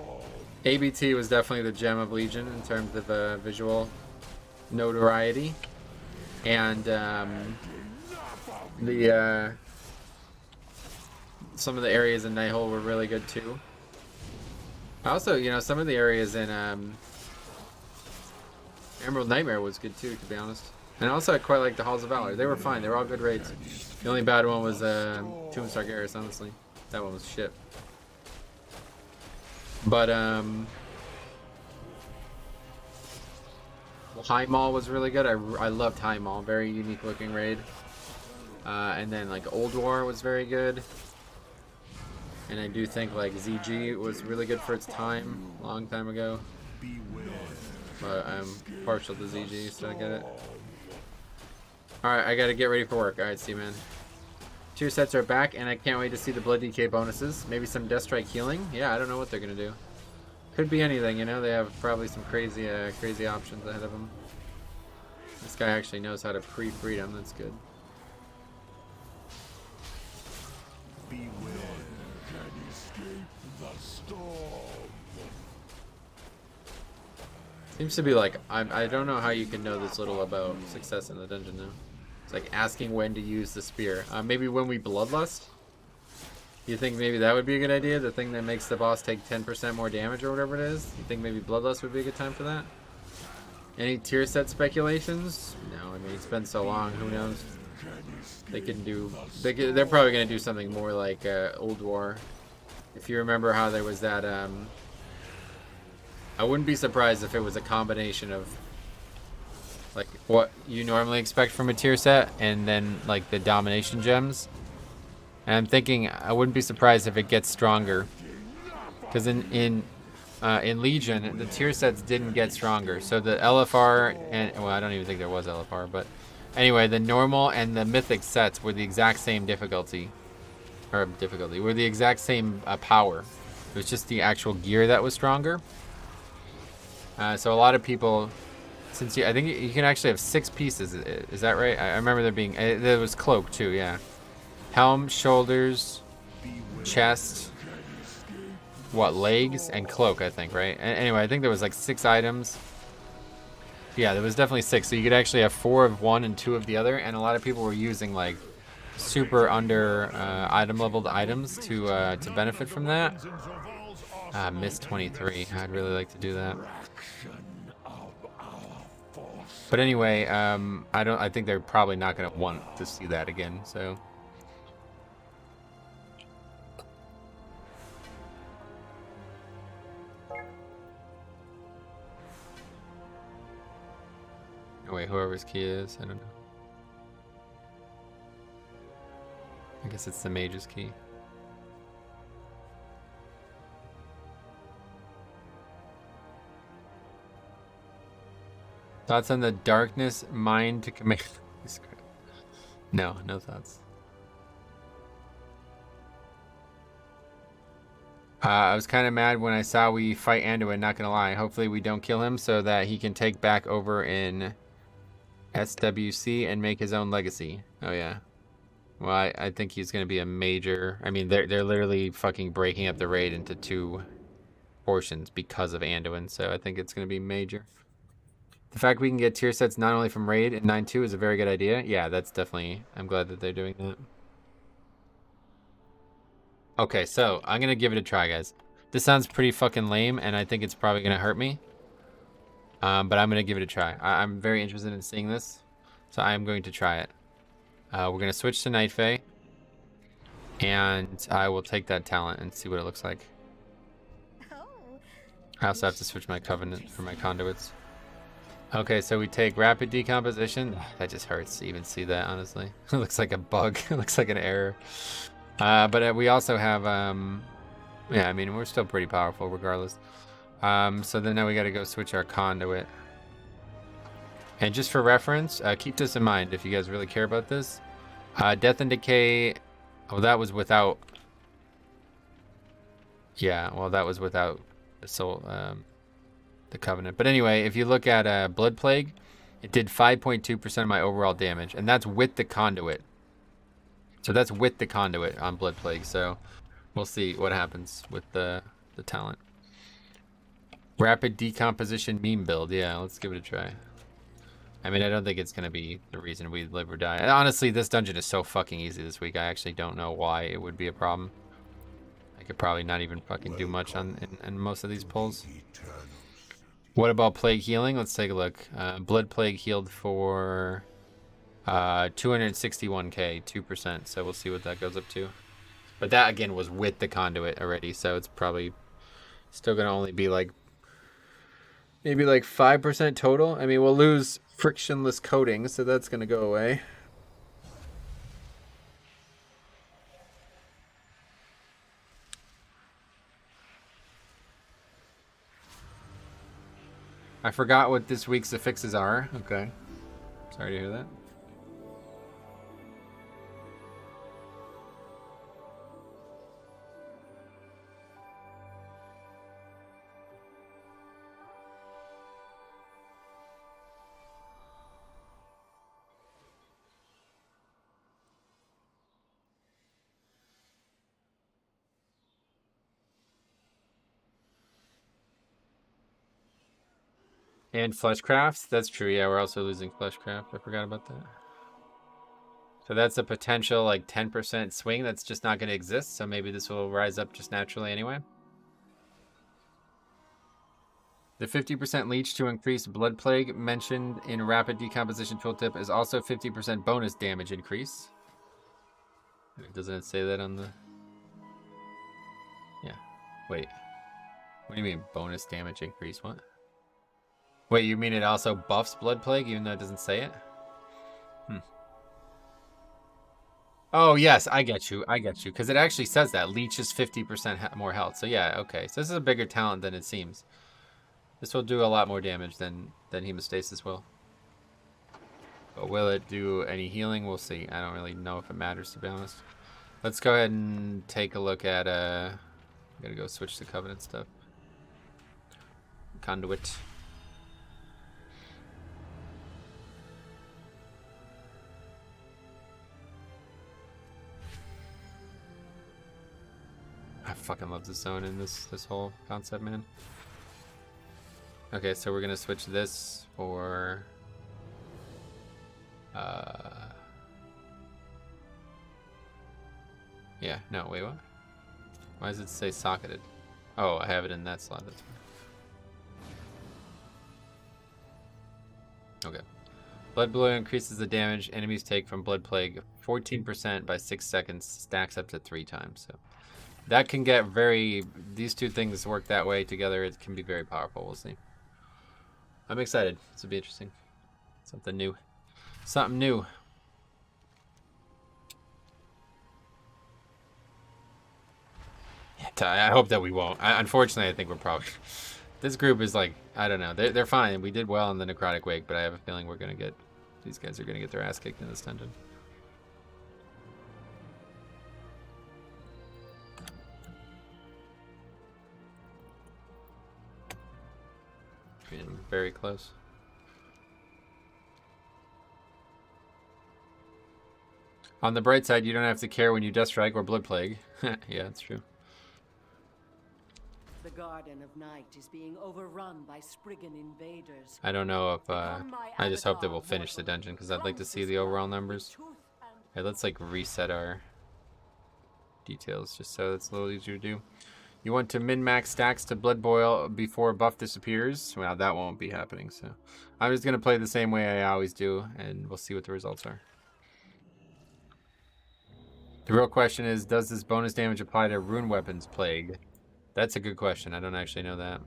ABT was definitely the gem of Legion in terms of visual notoriety, and some of the areas in Nighthold were really good too. Also, you know, some of the areas in Emerald Nightmare was good too, to be honest. And also, I quite like the Halls of Valor. They were fine. They were all good raids. The only bad one was Tomb of Sargeras, honestly. That one was shit. But High Mall was really good. I loved High Mall. Very unique looking raid. And then like Old War was very good. And I do think like ZG was really good for its time, a long time ago. But I'm partial to ZG, so I get it. Alright, I gotta get ready for work. Alright, see you, man. Tier sets are back, and I can't wait to see the Blood DK bonuses. Maybe some Death Strike healing. Yeah, I don't know what they're gonna do. Could be anything, you know. They have probably some crazy, crazy options ahead of them. This guy actually knows how to pre-freedom. That's good. Beware, can escape the storm. Seems to be like I don't know how you can know this little about success in the dungeon though. It's like asking when to use the spear. Maybe when we bloodlust? You think maybe that would be a good idea? The thing that makes the boss take 10% more damage or whatever it is? You think maybe bloodlust would be a good time for that? Any tier set speculations? No, I mean it's been so long, who knows? They can do they're probably gonna do something more like Old War. If you remember how there was that I wouldn't be surprised if it was a combination of like what you normally expect from a tier set and then like the domination gems. And I'm thinking I wouldn't be surprised if it gets stronger, because in Legion the tier sets didn't get stronger. So the LFR and well, I don't even think there was LFR, but anyway, the normal and the mythic sets were the exact same difficulty, were the exact same power. It was just the actual gear that was stronger. So a lot of people, since I think you can actually have 6 pieces. Is that right? I remember there being there was cloak too. Yeah, helm, shoulders, chest, what legs and cloak. I think right. Anyway, I think there was like 6 items. Yeah, there was definitely 6. So you could actually have 4 of one and 2 of the other, and a lot of people were using like super under item leveled items to benefit from that. Miss 23. I'd really like to do that. But anyway, I think they're probably not going to want to see that again. So. Oh, wait, whoever's key is, I don't know. I guess it's the mage's key. Thoughts on the darkness mind to command? No, no thoughts. I was kind of mad when I saw we fight Anduin, not gonna lie. Hopefully we don't kill him so that he can take back over in SWC and make his own legacy. Oh yeah. Well, I think he's gonna be a major. I mean, they're literally fucking breaking up the raid into 2 portions because of Anduin, so I think it's gonna be major. The fact we can get tier sets not only from raid in 9.2 is a very good idea. Yeah, that's definitely. I'm glad that they're doing that. Okay, so I'm gonna give it a try, guys. This sounds pretty fucking lame, and I think it's probably gonna hurt me. But I'm gonna give it a try. I'm very interested in seeing this, so I am going to try it. We're gonna switch to Night Fae, and I will take that talent and see what it looks like. I also have to switch my covenant for my conduits. Okay, so we take rapid decomposition. That just hurts to even see that, honestly. It looks like a bug. It looks like an error. But we also have, yeah, I mean, we're still pretty powerful regardless. So then now we got to go switch our conduit. And just for reference, keep this in mind if you guys really care about this. Death and Decay, oh, that was without, yeah, well, that was without the soul, the Covenant. But anyway, if you look at Blood Plague, it did 5.2% of my overall damage, and that's with the conduit. So that's with the conduit on Blood Plague, so we'll see what happens with the talent. Rapid decomposition meme build, yeah, let's give it a try. I mean, I don't think it's going to be the reason we live or die. Honestly, this dungeon is so fucking easy this week, I actually don't know why it would be a problem. I could probably not even fucking do much on in most of these pulls. What about Plague Healing? Let's take a look. Blood Plague healed for 261k, 2%, so we'll see what that goes up to. But that, again, was with the conduit already, so it's probably still going to only be like, maybe like 5% total. I mean, we'll lose frictionless coating, so that's going to go away. I forgot what this week's affixes are. Okay. Sorry to hear that. And Fleshcraft, that's true. Yeah, we're also losing Fleshcraft. I forgot about that. So that's a potential like 10% swing that's just not going to exist. So maybe this will rise up just naturally anyway. The 50% leech to increase Blood Plague mentioned in Rapid Decomposition Tooltip is also 50% bonus damage increase. Doesn't it say that on the... Yeah. Wait. What do you mean bonus damage increase? What? Wait, you mean it also buffs Blood Plague even though it doesn't say it? Oh, yes, I get you. I get you. Because it actually says that. Leech is 50% more health. So, yeah, okay. So, this is a bigger talent than it seems. This will do a lot more damage than Hemostasis will. But will it do any healing? We'll see. I don't really know if it matters, to be honest. Let's go ahead and take a look at... I'm going to go switch to Covenant stuff. Conduit. I fucking love the zone in this whole concept, man. Okay, so we're gonna switch this for yeah, no, wait, what? Why does it say socketed? Oh, I have it in that slot, that's fine. Okay. Blood Blue increases the damage enemies take from Blood Plague 14% by 6 seconds, stacks up to 3 times. So that can get very, these two things work that way together, it can be very powerful, we'll see. I'm excited, this will be interesting. Something new. Something new. I hope that we won't. Unfortunately, I think we're probably... This group is like, I don't know. They're fine. We did well in the Necrotic Wake, but I have a feeling we're going to get... These guys are going to get their ass kicked in this dungeon. Getting very close. On the bright side, you don't have to care when you Death Strike or Blood Plague. Yeah, that's true. The Garden of Night is being overrun by Spriggan invaders. I don't know if, I just hope that we'll finish the dungeon, because I'd like to see the overall numbers. Okay, let's, like, reset our details, just so it's a little easier to do. You want to min-max stacks to Blood Boil before buff disappears? Well, that won't be happening, so... I'm just going to play the same way I always do, and we'll see what the results are. The real question is, does this bonus damage apply to Rune Weapons Plague? That's a good question. I don't actually know that.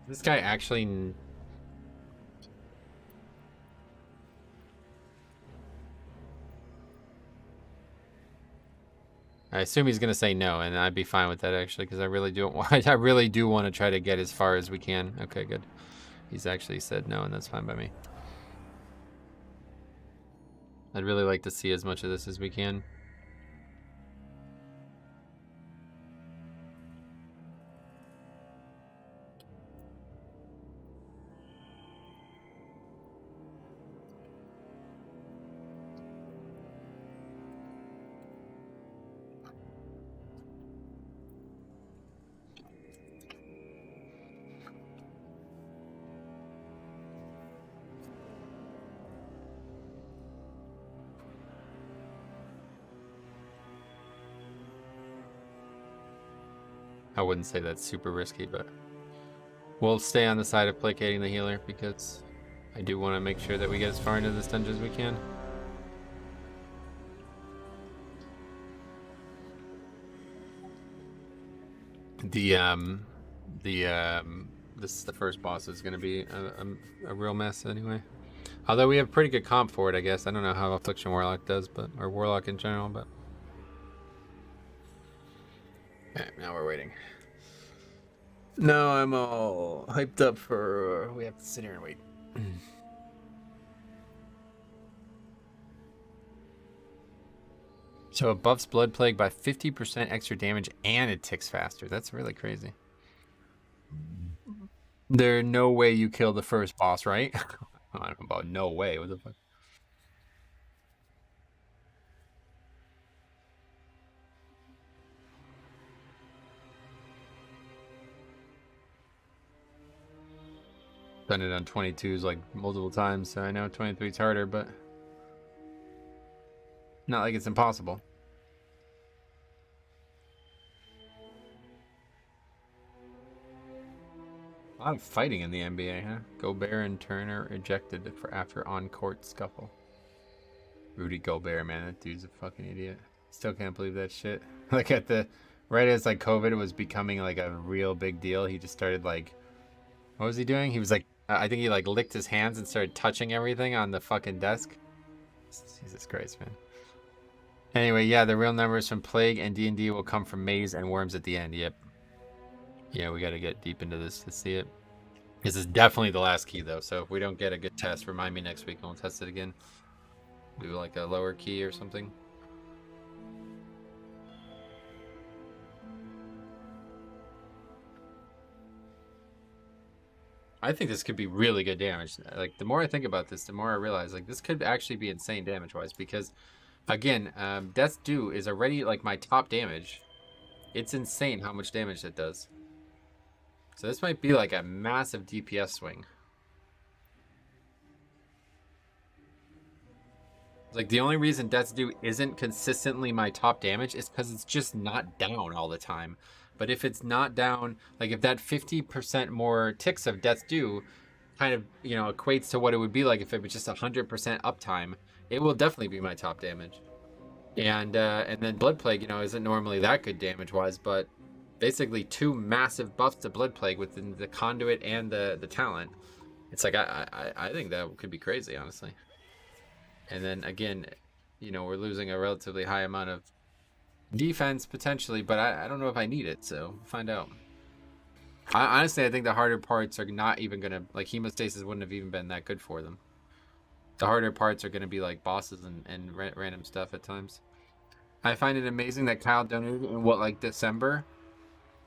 This guy actually... I assume he's gonna say no, and I'd be fine with that actually, because I really do want to try to get as far as we can. Okay, good. He's actually said no, and that's fine by me. I'd really like to see as much of this as we can. I wouldn't say that's super risky, but we'll stay on the side of placating the healer because I do want to make sure that we get as far into this dungeon as we can. The first boss is going to be a real mess anyway. Although we have pretty good comp for it, I guess. I don't know how Affliction Warlock does, but or Warlock in general, but. Okay, now we're waiting. No, I'm all hyped up for... we have to sit here and wait. So it buffs Blood Plague by 50% extra damage and it ticks faster. That's really crazy. There's no way you kill the first boss, right? I don't know about no way. What the fuck? Done it on 22s like multiple times, so I know 23's harder, but not like it's impossible. A lot of fighting in the NBA, huh? Gobert and Turner ejected for after on-court scuffle. Rudy Gobert, man, that dude's a fucking idiot. Still can't believe that shit. Like at the right as like COVID was becoming like a real big deal, he just started like, what was he doing? He was like, I think he like licked his hands and started touching everything on the fucking desk. Jesus Christ, man. Anyway, yeah, the real numbers from Plague and D&D will come from Maze and Worms at the end. Yep. Yeah, we got to get deep into this to see it. This is definitely the last key, though. So if we don't get a good test, remind me next week and we'll test it again. Do like a lower key or something. I think this could be really good damage. Like, the more I think about this, the more I realize, like, this could actually be insane damage-wise. Because, again, Death's Due is already, like, my top damage. It's insane how much damage it does. So this might be, like, a massive DPS swing. Like, the only reason Death's Due isn't consistently my top damage is because it's just not down all the time. But if it's not down, like if that 50% more ticks of Death's Due kind of, you know, equates to what it would be like if it was just 100% uptime, it will definitely be my top damage. And then Blood Plague, you know, isn't normally that good damage-wise, but basically 2 massive buffs to Blood Plague within the Conduit and the talent. It's like, I think that could be crazy, honestly. And then, again, you know, we're losing a relatively high amount of defense potentially, but I don't know if I need it, so we'll find out. Honestly, I think the harder parts are not even gonna, like, hemostasis wouldn't have even been that good for them. The harder parts are gonna be like bosses and random stuff at times. I find it amazing that Kyle donated in what, like, December.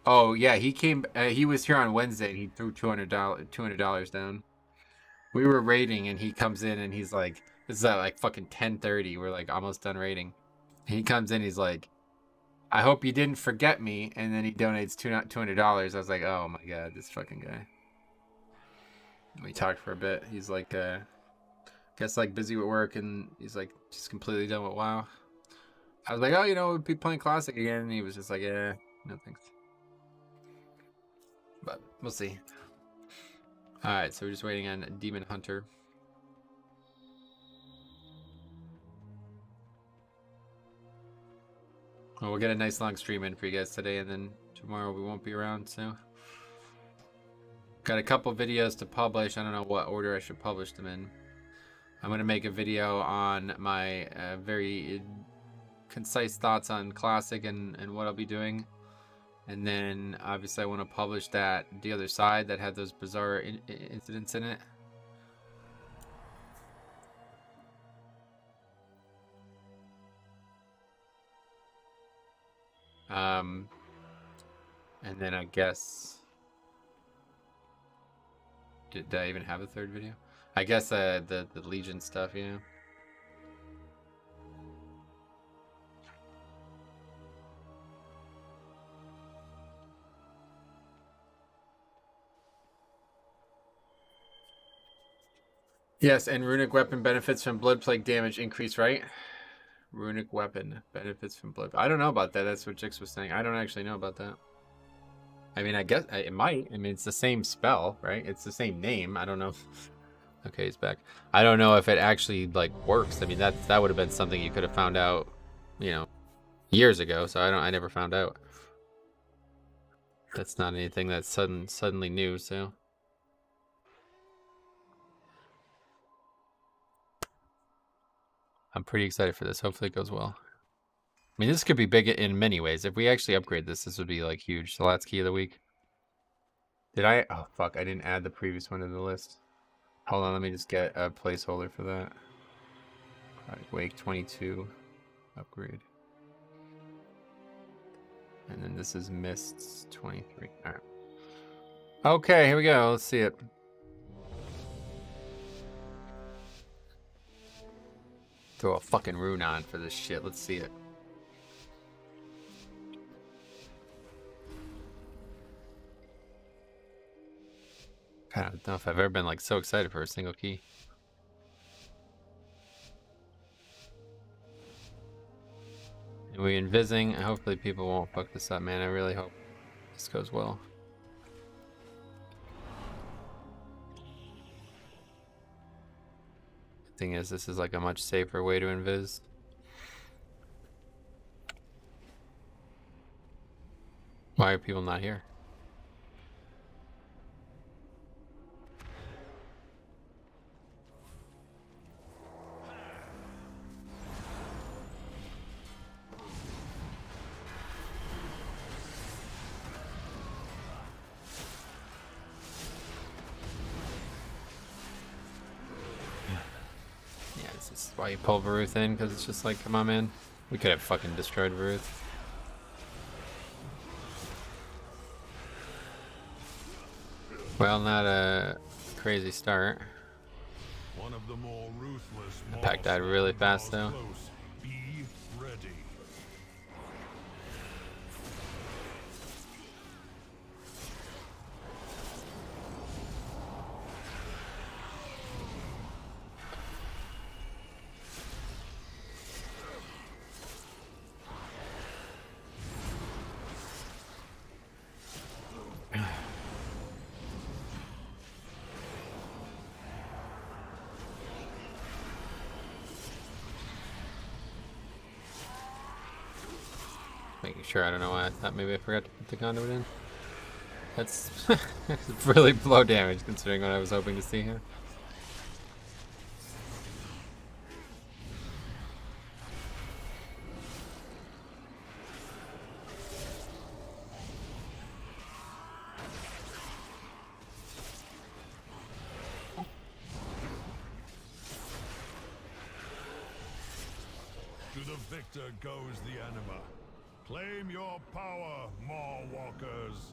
Oh yeah, he came. He was here on Wednesday and he threw $200 down. We were raiding and he comes in and he's like, "This is at like fucking 10:30. We're like almost done raiding." He comes in, he's like, "I hope you didn't forget me," and then he donates $200. I was like, oh my god, this fucking guy. We talked for a bit. He's like, guess like busy with work, and he's like just completely done with WoW. I was like, oh, you know, we'd be playing Classic again, and he was just like, yeah, no thanks. But we'll see. All right, so we're just waiting on Demon Hunter. Well, we'll get a nice long stream in for you guys today, and then tomorrow we won't be around, so. Got a couple videos to publish. I don't know what order I should publish them in. I'm going to make a video on my very concise thoughts on Classic and what I'll be doing. And then, obviously, I want to publish that The Other Side that had those bizarre incidents in it. And then I guess, did I even have a third video? I guess the Legion stuff, yeah. Yes, and runic weapon benefits from blood plague damage increase, right? Runic weapon benefits from blood. I don't know about that. That's what Jix was saying. I don't actually know about that. I mean, I guess it might. I mean, it's the same spell, right? It's the same name. I don't know. Okay, he's back. I don't know if it actually like works. I mean, that would have been something you could have found out, you know, years ago. So I never found out. That's not anything that's suddenly new. So. I'm pretty excited for this. Hopefully it goes well. I mean, this could be big in many ways. If we actually upgrade this, this would be like huge. The last key of the week. Did I? Oh, fuck. I didn't add the previous one to the list. Hold on. Let me just get a placeholder for that. Project Wake 22. Upgrade. And then this is Mists 23. All right. Okay, here we go. Let's see it. Throw a fucking rune on for this shit. Let's see it. God, I don't know if I've ever been like so excited for a single key. And we invising. Hopefully people won't fuck this up, man. I really hope this goes well. Thing is, this is like a much safer way to invis. Why are people not here? This is why you pull Varuth in, because it's just like, come on, man. We could have fucking destroyed Varuth. Well, not a crazy start. One of the more ruthless The pack died really fast though. close. Be ready. Making sure, I don't know why I thought maybe I forgot to put the conduit in. That's really low damage considering what I was hoping to see here. To the victor goes the anima. Claim your power, Maw Walkers.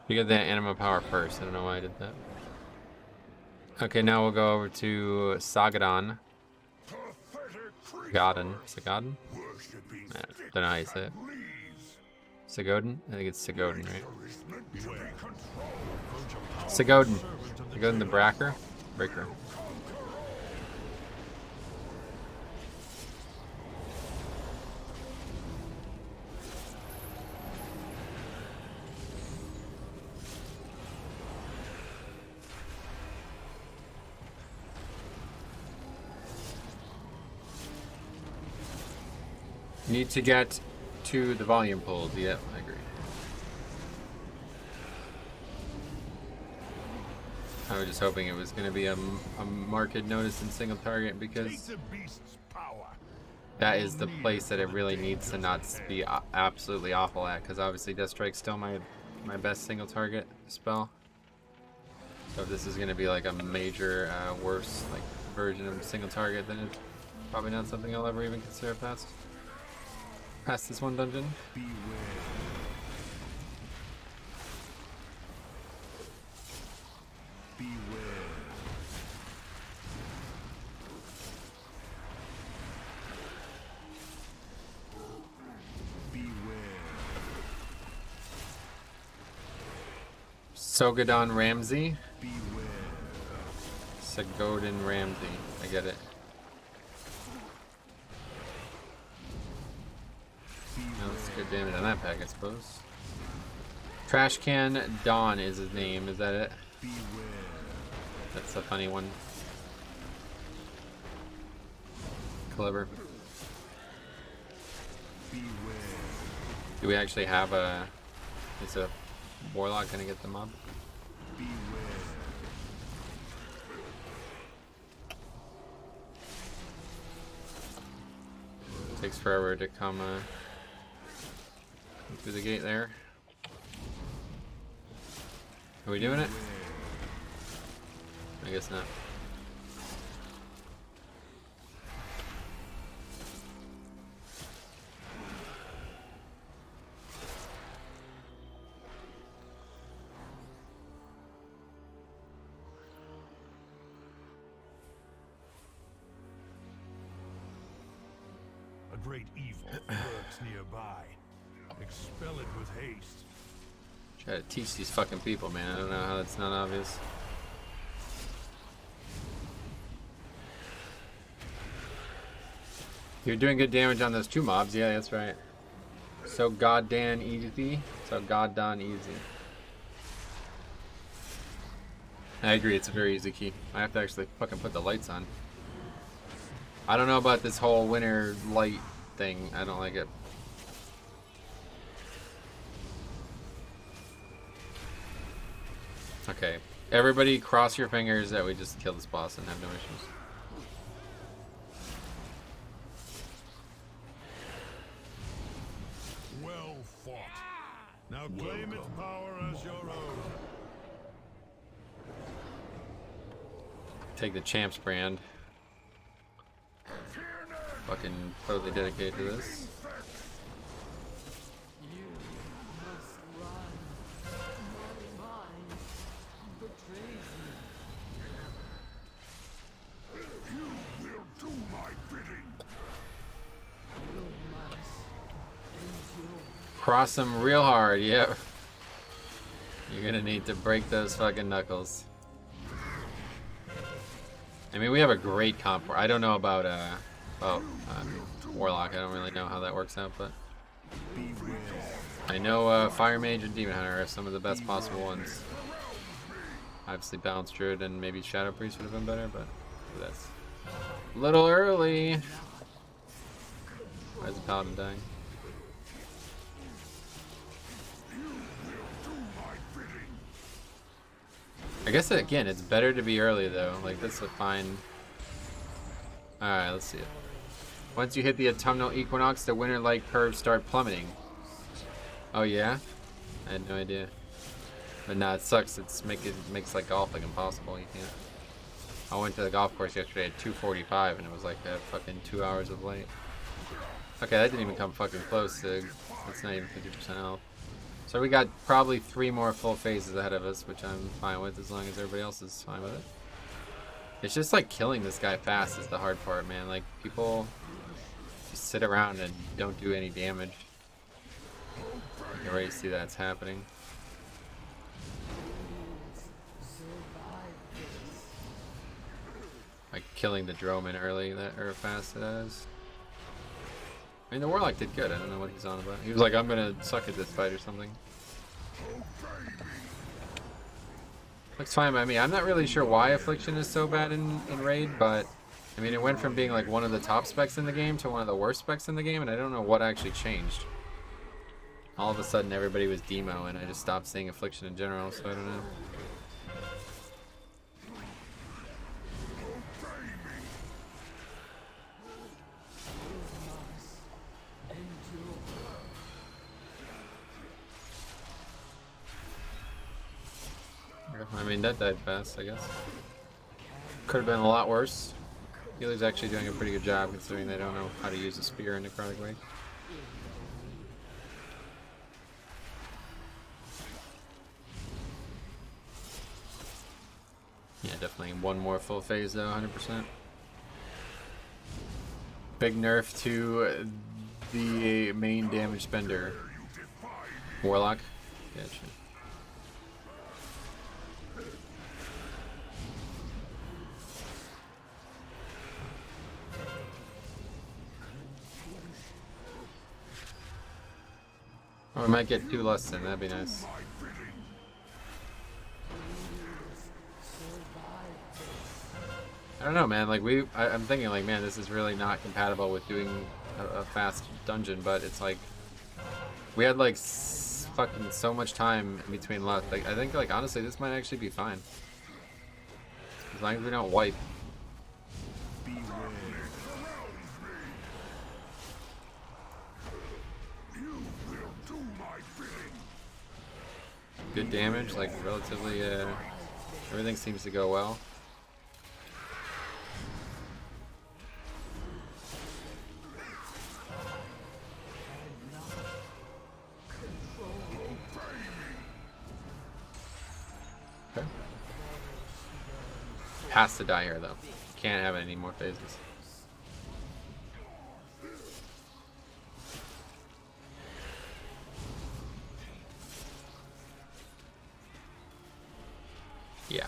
You get that anima power first. I don't know why I did that. Okay, now we'll go over to Sagadon. Sagadon. Sagadon? I don't know how you say it. Sagodin? I think it's Sagodin, right? Sagodin. Sagodin the Breaker? Breaker. Need to get to the volume pulled. Yep, I agree. I was just hoping it was going to be a marked notice in single target because that is the place that it really needs to not be absolutely awful at, because obviously Death Strike's still my best single target spell. So if this is going to be like a major worse like version of single target, then it's probably not something I'll ever even consider past this one dungeon. Beware. Beware. Beware. Sogadon Ramsey. Beware. Sagodin Ramsey. I get it. No, that's good damage on that pack, I suppose. Trash Can Dawn is his name. Is that it? Beware. That's a funny one. Clever. Beware. Do we actually have a... Is a warlock gonna get the mob? Beware. Takes forever to come through the gate there. Are we doing it? I guess not. A great evil lurks nearby. Expel it with haste. Try to teach these fucking people, man. I don't know how that's not obvious. You're doing good damage on those two mobs. Yeah, that's right. So goddamn easy. So goddamn easy. I agree, it's a very easy key. I have to actually fucking put the lights on. I don't know about this whole winter light thing. I don't like it. Okay. Everybody cross your fingers that we just kill this boss and have no issues. Well fought. Now claim its power as your own. Take the Champs brand. Fucking totally dedicated to this. Cross them real hard, yep. You're gonna need to break those fucking knuckles. I mean, we have a great comp. I don't know about Warlock. I don't really know how that works out, but I know Fire Mage and Demon Hunter are some of the best possible ones. Obviously, Balanced Druid and maybe Shadow Priest would have been better, but that's a little early. Why is the Paladin dying? I guess, again, it's better to be early, though. Like, that's a fine... Alright, let's see it. Once you hit the autumnal equinox, the winter light curves start plummeting. Oh, yeah? I had no idea. But nah, it sucks. It makes like golf like impossible. You can't... I went to the golf course yesterday at 2:45, and it was like fucking 2 hours of light. Okay, that didn't even come fucking close to... That's not even 50% health. So we got probably 3 more full phases ahead of us, which I'm fine with as long as everybody else is fine with it. It's just like killing this guy fast is the hard part, man. Like, people just sit around and don't do any damage. You can already see that's happening. Like killing the Droman early or fast it is. I mean, the Warlock did good. I don't know what he's on about. He was like, I'm gonna suck at this fight or something. Looks fine by me. I'm not really sure why Affliction is so bad in Raid, but I mean, it went from being like one of the top specs in the game to one of the worst specs in the game, and I don't know what actually changed. All of a sudden, everybody was demo, and I just stopped seeing Affliction in general, so I don't know. I mean, that died fast, I guess. Could have been a lot worse. Healer's actually doing a pretty good job considering they don't know how to use a spear in Necrotic Wake. Yeah, definitely one more full phase though, 100%. Big nerf to the main damage spender. Warlock? Gotcha. Or we might get 2 less then, that'd be nice. I don't know, man, like I'm thinking like, man, this is really not compatible with doing a fast dungeon, but it's like, we had like fucking so much time in between left. Like, I think like, honestly, this might actually be fine. As long as we don't wipe. Good damage, like relatively, everything seems to go well. Okay. Has to die here though. Can't have any more phases. Yeah,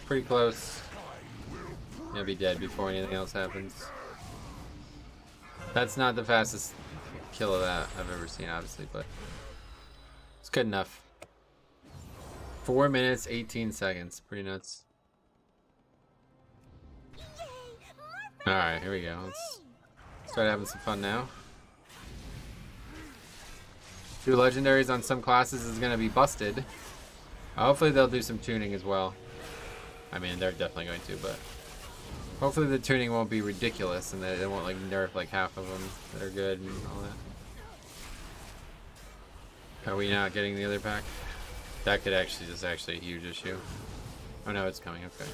pretty close. He'll be dead before anything else happens. That's not the fastest kill of that I've ever seen, obviously, but it's good enough. 4 minutes, 18 seconds. Pretty nuts. Alright, here we go. Let's start having some fun now. 2 legendaries on some classes is going to be busted. Hopefully they'll do some tuning as well. I mean, they're definitely going to, but hopefully the tuning won't be ridiculous and they won't like nerf like half of them that are good and all that. Are we not getting the other pack? That could actually, this is actually a huge issue. Oh no, it's coming, okay.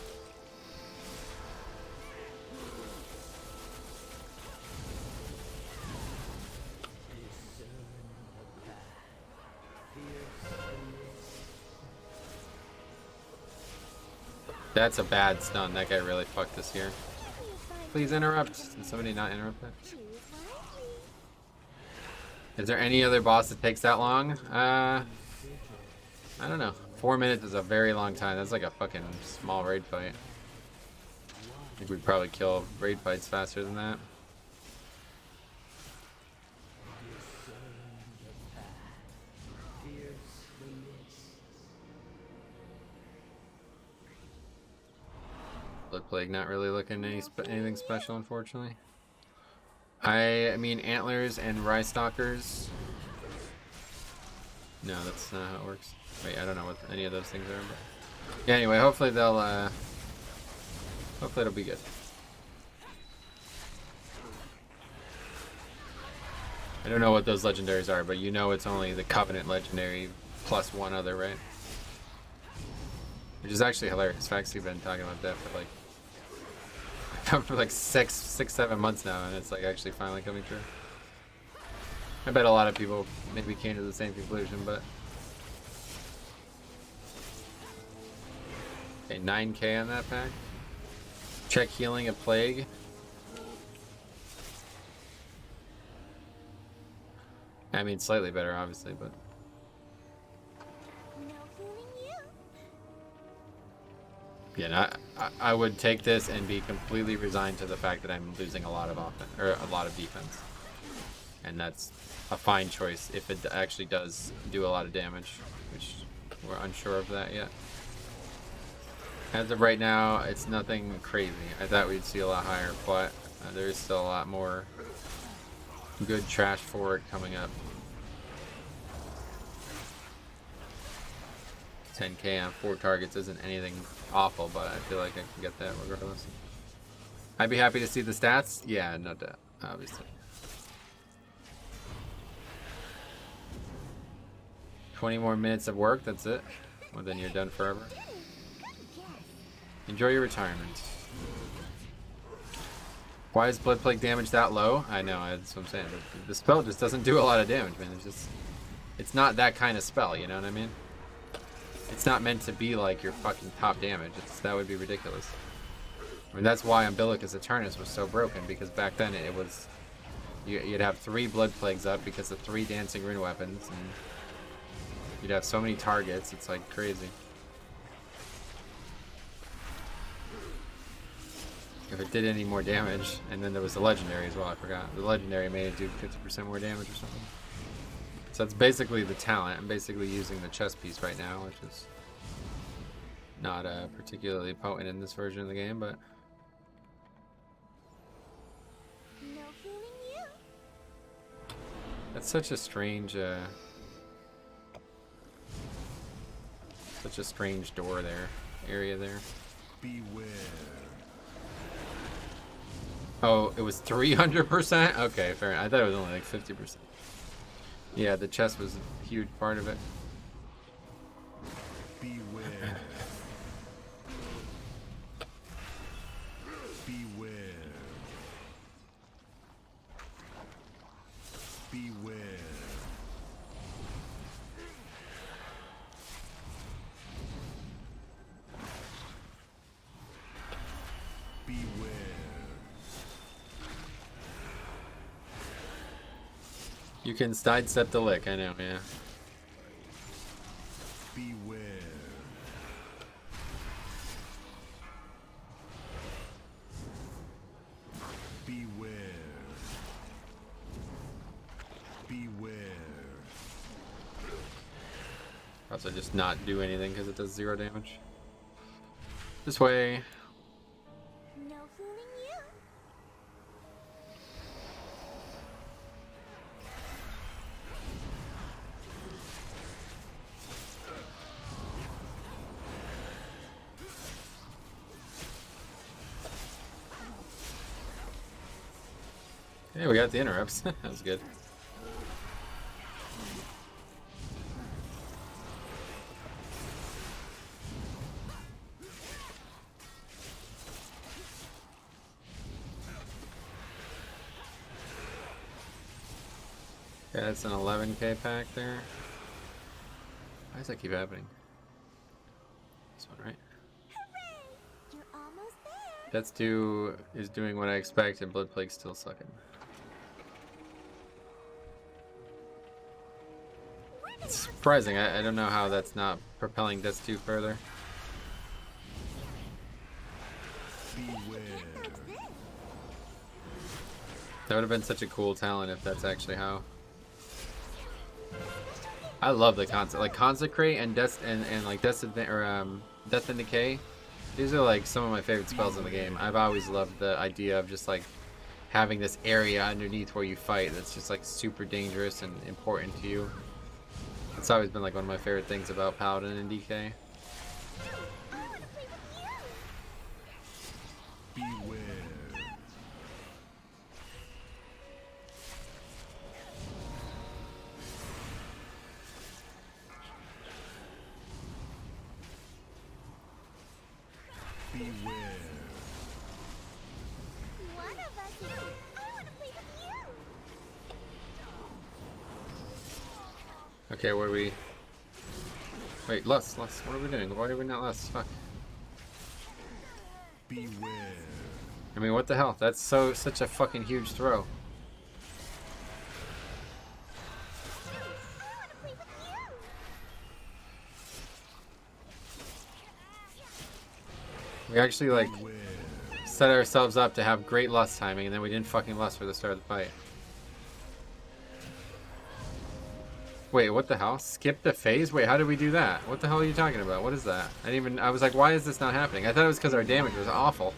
That's a bad stun. That guy really fucked us here. Please interrupt. Did somebody not interrupt that? Is there any other boss that takes that long? I don't know. 4 minutes is a very long time. That's like a fucking small raid fight. I think we'd probably kill raid fights faster than that. Blood Plague not really looking anything special, unfortunately. I mean, antlers and rye stalkers. No, that's not how it works. Wait, I don't know what any of those things are. But yeah, anyway, hopefully they'll. Hopefully it'll be good. I don't know what those legendaries are, but you know it's only the Covenant legendary plus one other, right? Which is actually hilarious. Faxy's been talking about that for like 6-7 months now, and it's like actually finally coming true. I bet a lot of people maybe came to the same conclusion, but okay, 9K on that pack. Check healing a plague. I mean, slightly better, obviously, but yeah, I would take this and be completely resigned to the fact that I'm losing a lot of offense or a lot of defense, and that's a fine choice if it actually does do a lot of damage, which we're unsure of that yet. As of right now, it's nothing crazy. I thought we'd see a lot higher, but there is still a lot more good trash forward coming up. 10K on 4 targets isn't anything awful, but I feel like I can get that regardless. I'd be happy to see the stats. Yeah, no doubt, obviously. 20 more minutes of work, that's it. Well, then you're done forever. Enjoy your retirement. Why is Blood Plague damage that low? I know, that's what I'm saying. But the spell just doesn't do a lot of damage, man. It's not that kind of spell, you know what I mean? It's not meant to be like your fucking top damage. That would be ridiculous. I mean, that's why Umbilicus Eternus was so broken, because back then it was... You'd have 3 Blood Plagues up because of 3 Dancing Rune weapons, and you'd have so many targets, it's like crazy. If it did any more damage, and then there was the Legendary as well, I forgot. The Legendary made it do 50% more damage or something. So that's basically the talent. I'm basically using the chess piece right now, which is not particularly potent in this version of the game, but that's such a strange door there, area there. Beware. Oh, it was 300%? Okay, fair enough. I thought it was only like 50%. Yeah, the chest was a huge part of it. Beware. Beware. Beware. Beware. You can sidestep the lick, I know, yeah. Beware. Beware. Beware. Also just not do anything because it does 0 damage. This way. No fooling you. Yeah, we got the interrupts. That was good. Yeah, that's an 11K pack there. Why does that keep happening? This one, right? You're almost there. That's is doing what I expect, and Blood Plague's still sucking. It's surprising. I don't know how that's not propelling this 2 further. That would have been such a cool talent if that's actually how. I love the concept, like Consecrate and Death and like Death and Decay. These are like some of my favorite spells in the game. I've always loved the idea of just like having this area underneath where you fight that's just like super dangerous and important to you. It's always been like one of my favorite things about Paladin and DK. Beware. Beware. One of us is... I want to play with you! Okay, where are we? Wait, lust. What are we doing? Why are we not lust? Fuck. Beware. I mean, what the hell? That's such a fucking huge throw. We actually like set ourselves up to have great lust timing, and then we didn't fucking lust for the start of the fight. Wait, what the hell? Skip the phase? Wait, how did we do that? What the hell are you talking about? What is that? I was like, why is this not happening? I thought it was because our damage was awful.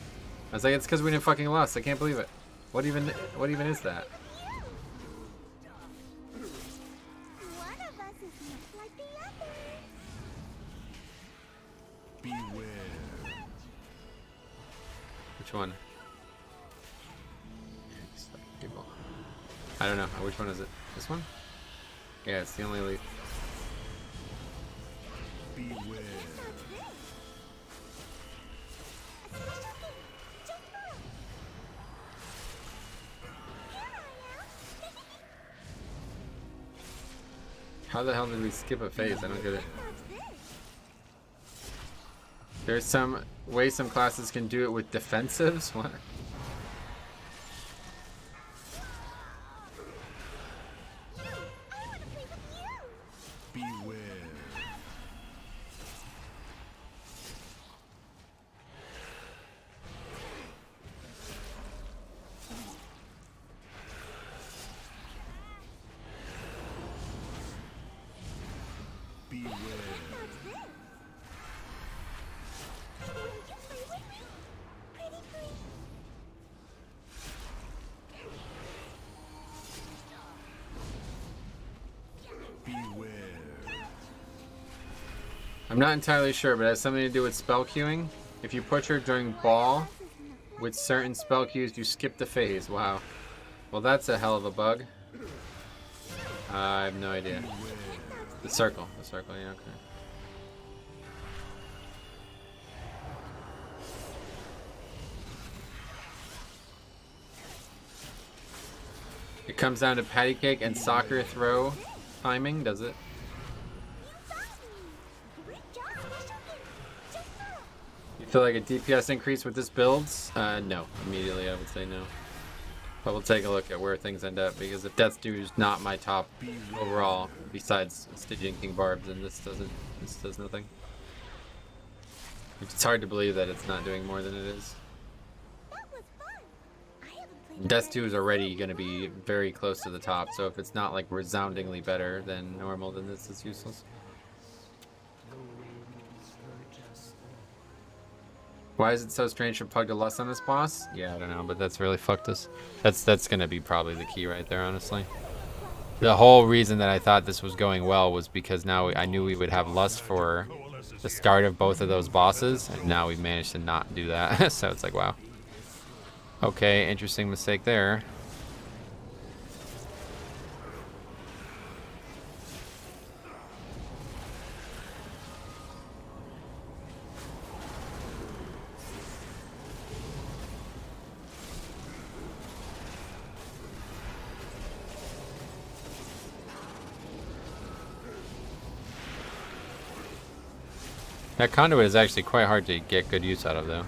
I was like, it's because we didn't fucking lust. I can't believe it. What even is that? One of us is not like the other. Beware. Which one? People. I don't know. Which one is it? This one? Yeah, it's the only leaf. Beware. How the hell did we skip a phase? I don't get it. There's some way some classes can do it with defensives? What? Beware. Beware. Beware. I'm not entirely sure, but it has something to do with spell queuing. If you put her during ball with certain spell queues, you skip the phase. Wow. Well, that's a hell of a bug. I have no idea. The circle, yeah, okay. It comes down to patty cake and soccer throw timing, does it? You feel like a DPS increase with this builds? No. Immediately I would say no. But we'll take a look at where things end up, because if Death Dew is not my top overall, besides Stygian King Barbs, and this does nothing. It's hard to believe that it's not doing more than it is. Death 2 is already going to be very close to the top, so if it's not like resoundingly better than normal, then this is useless. Why is it so strange for Pug to lust on this boss? Yeah, I don't know, but that's really fucked us. That's going to be probably the key right there, honestly. The whole reason that I thought this was going well was because now I knew we would have lust for the start of both of those bosses, and now we've managed to not do that. So it's like, wow. Okay, interesting mistake there. That conduit is actually quite hard to get good use out of, though.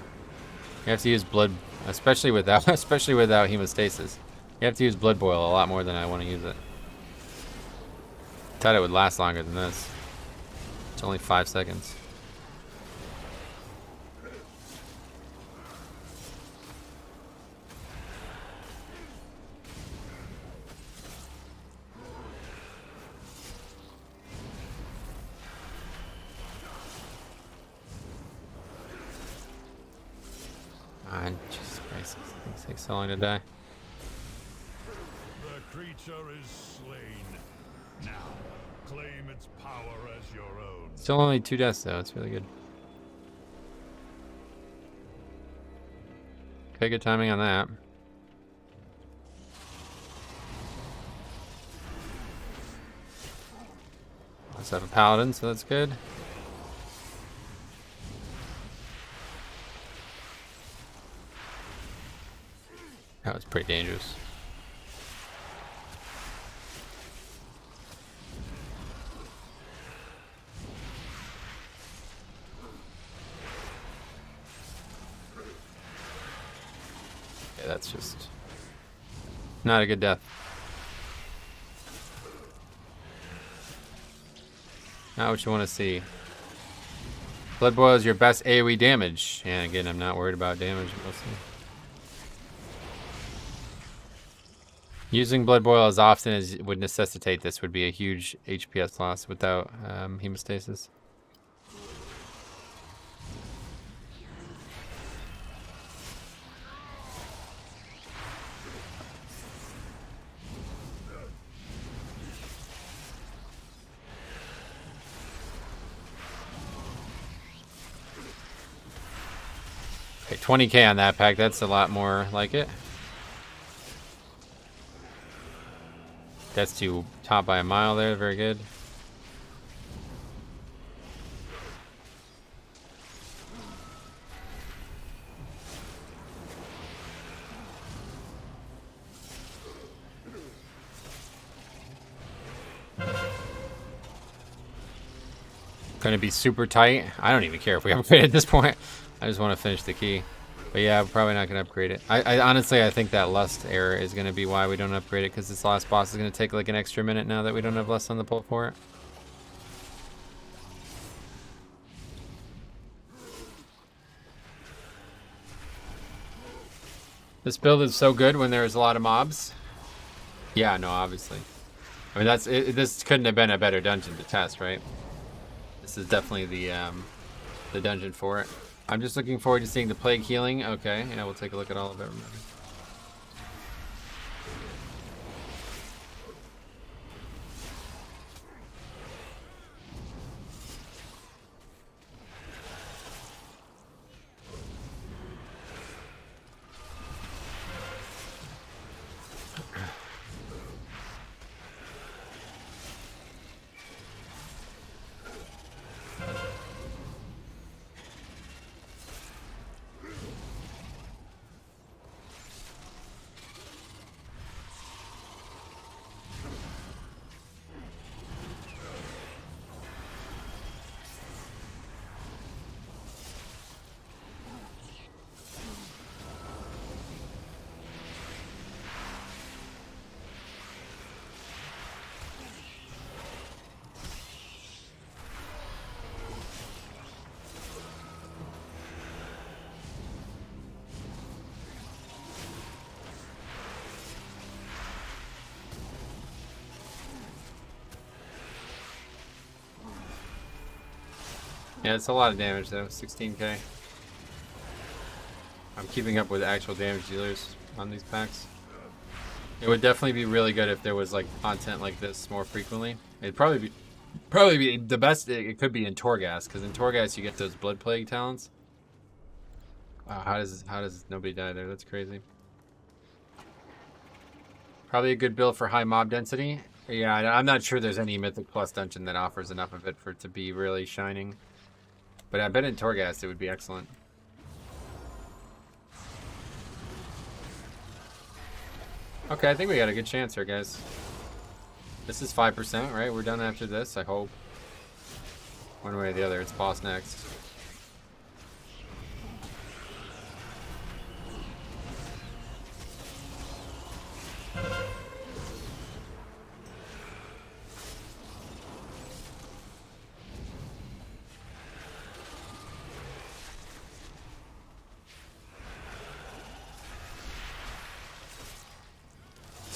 You have to use blood, especially without hemostasis. You have to use blood boil a lot more than I want to use it. thought it would last longer than this. It's only 5 seconds. Jesus Christ, it takes so long to die. The creature is slain. Now, claim its power as your own. Still only 2 deaths though, it's really good. Okay, good timing on that. Let's have a paladin, so that's good. That was pretty dangerous. Yeah, that's just not a good death. Not what you want to see. Blood Boil is your best AoE damage. And again, I'm not worried about damage mostly. Using Blood Boil as often as would necessitate this would be a huge HPS loss without hemostasis. Okay, 20k on that pack, that's a lot more like it. That's to top by a mile there, very good. Gonna be super tight. I don't even care if we upgrade at this point. I just want to finish the key. But yeah, we're probably not going to upgrade it. I honestly, I think that Lust error is going to be why we don't upgrade it, because this last boss is going to take like an extra minute now that we don't have Lust on the pull for it. This build is so good when there's a lot of mobs. Yeah, no, obviously. I mean, this couldn't have been a better dungeon to test, right? This is definitely the dungeon for it. I'm just looking forward to seeing the plague healing. Okay, yeah, we'll take a look at all of it. Remember. Yeah, it's a lot of damage though, 16k. I'm keeping up with actual damage dealers on these packs. It would definitely be really good if there was like content like this more frequently. It'd probably be the best. It could be in Torghast, because in Torghast you get those Blood Plague talents. Wow, how does nobody die there? That's crazy. Probably a good build for high mob density. Yeah, I'm not sure there's any Mythic Plus dungeon that offers enough of it for it to be really shining. But I bet in Torghast it would be excellent. Okay, I think we got a good chance here, guys. This is 5%, right? We're done after this, I hope. One way or the other, it's boss next.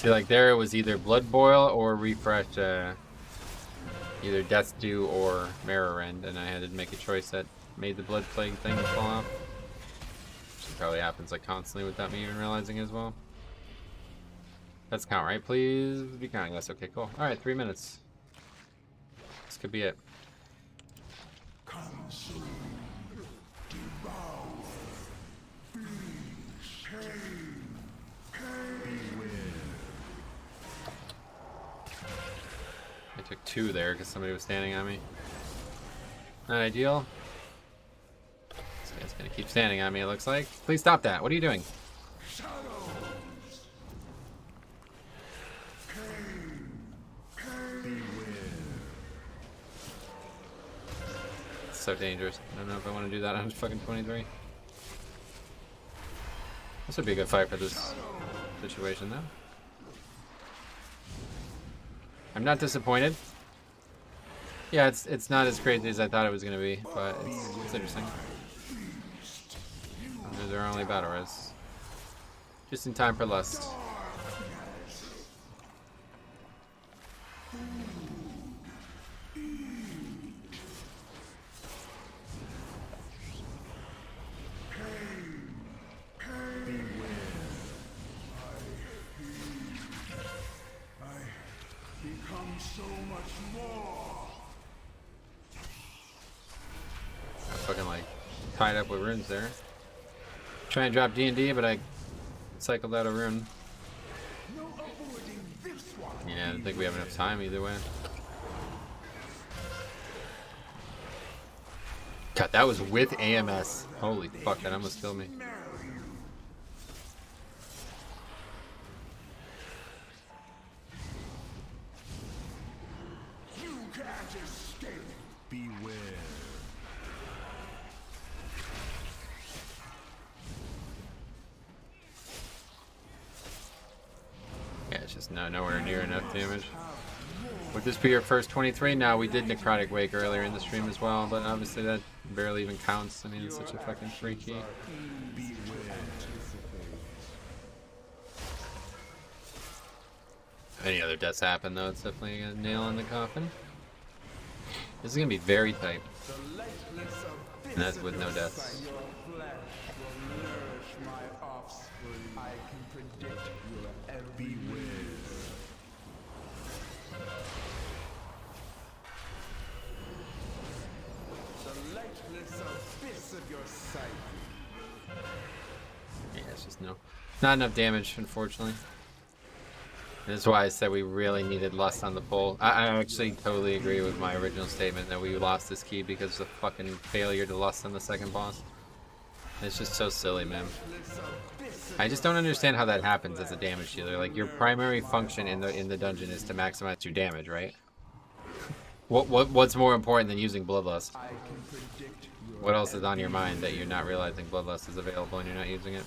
See, like there it was either Blood Boil or refresh, either Death Dew or Mirror End, and I had to make a choice that made the Blood Plague thing fall off. Which probably happens like constantly without me even realizing as well. Let's count, right? Please be counting. Yes, okay, cool. Alright, 3 minutes. This could be it. Consume, devour, feast, I took 2 there because somebody was standing on me. Not ideal. This guy's gonna keep standing on me, it looks like. Please stop that. What are you doing? It's so dangerous. I don't know if I want to do that on fucking 23. This would be a good fight for this situation, though. I'm not disappointed. Yeah, it's not as crazy as I thought it was gonna be, but it's interesting. Those are only battle res. Just in time for Lust. so much more. I fucking like tied up with runes there. Try and drop D&D, but I cycled out a rune. Yeah, I don't think we have enough time either way. God, that was with AMS. Holy fuck, that almost killed me. You can't escape. Beware. Yeah, it's just nowhere near enough damage. Would this be your first 23? No, we did Necrotic Wake earlier in the stream as well, but obviously that barely even counts. I mean, it's such a fucking freaky. If any other deaths happen, though, it's definitely a nail in the coffin. This is gonna be very tight. And that's with no deaths. Yeah, it's just not enough damage, unfortunately. That's why I said we really needed Lust on the pole. I actually totally agree with my original statement that we lost this key because of the fucking failure to Lust on the second boss. It's just so silly, man. I just don't understand how that happens as a damage dealer. Like, your primary function in the dungeon is to maximize your damage, right? What's more important than using Bloodlust? What else is on your mind that you're not realizing Bloodlust is available and you're not using it?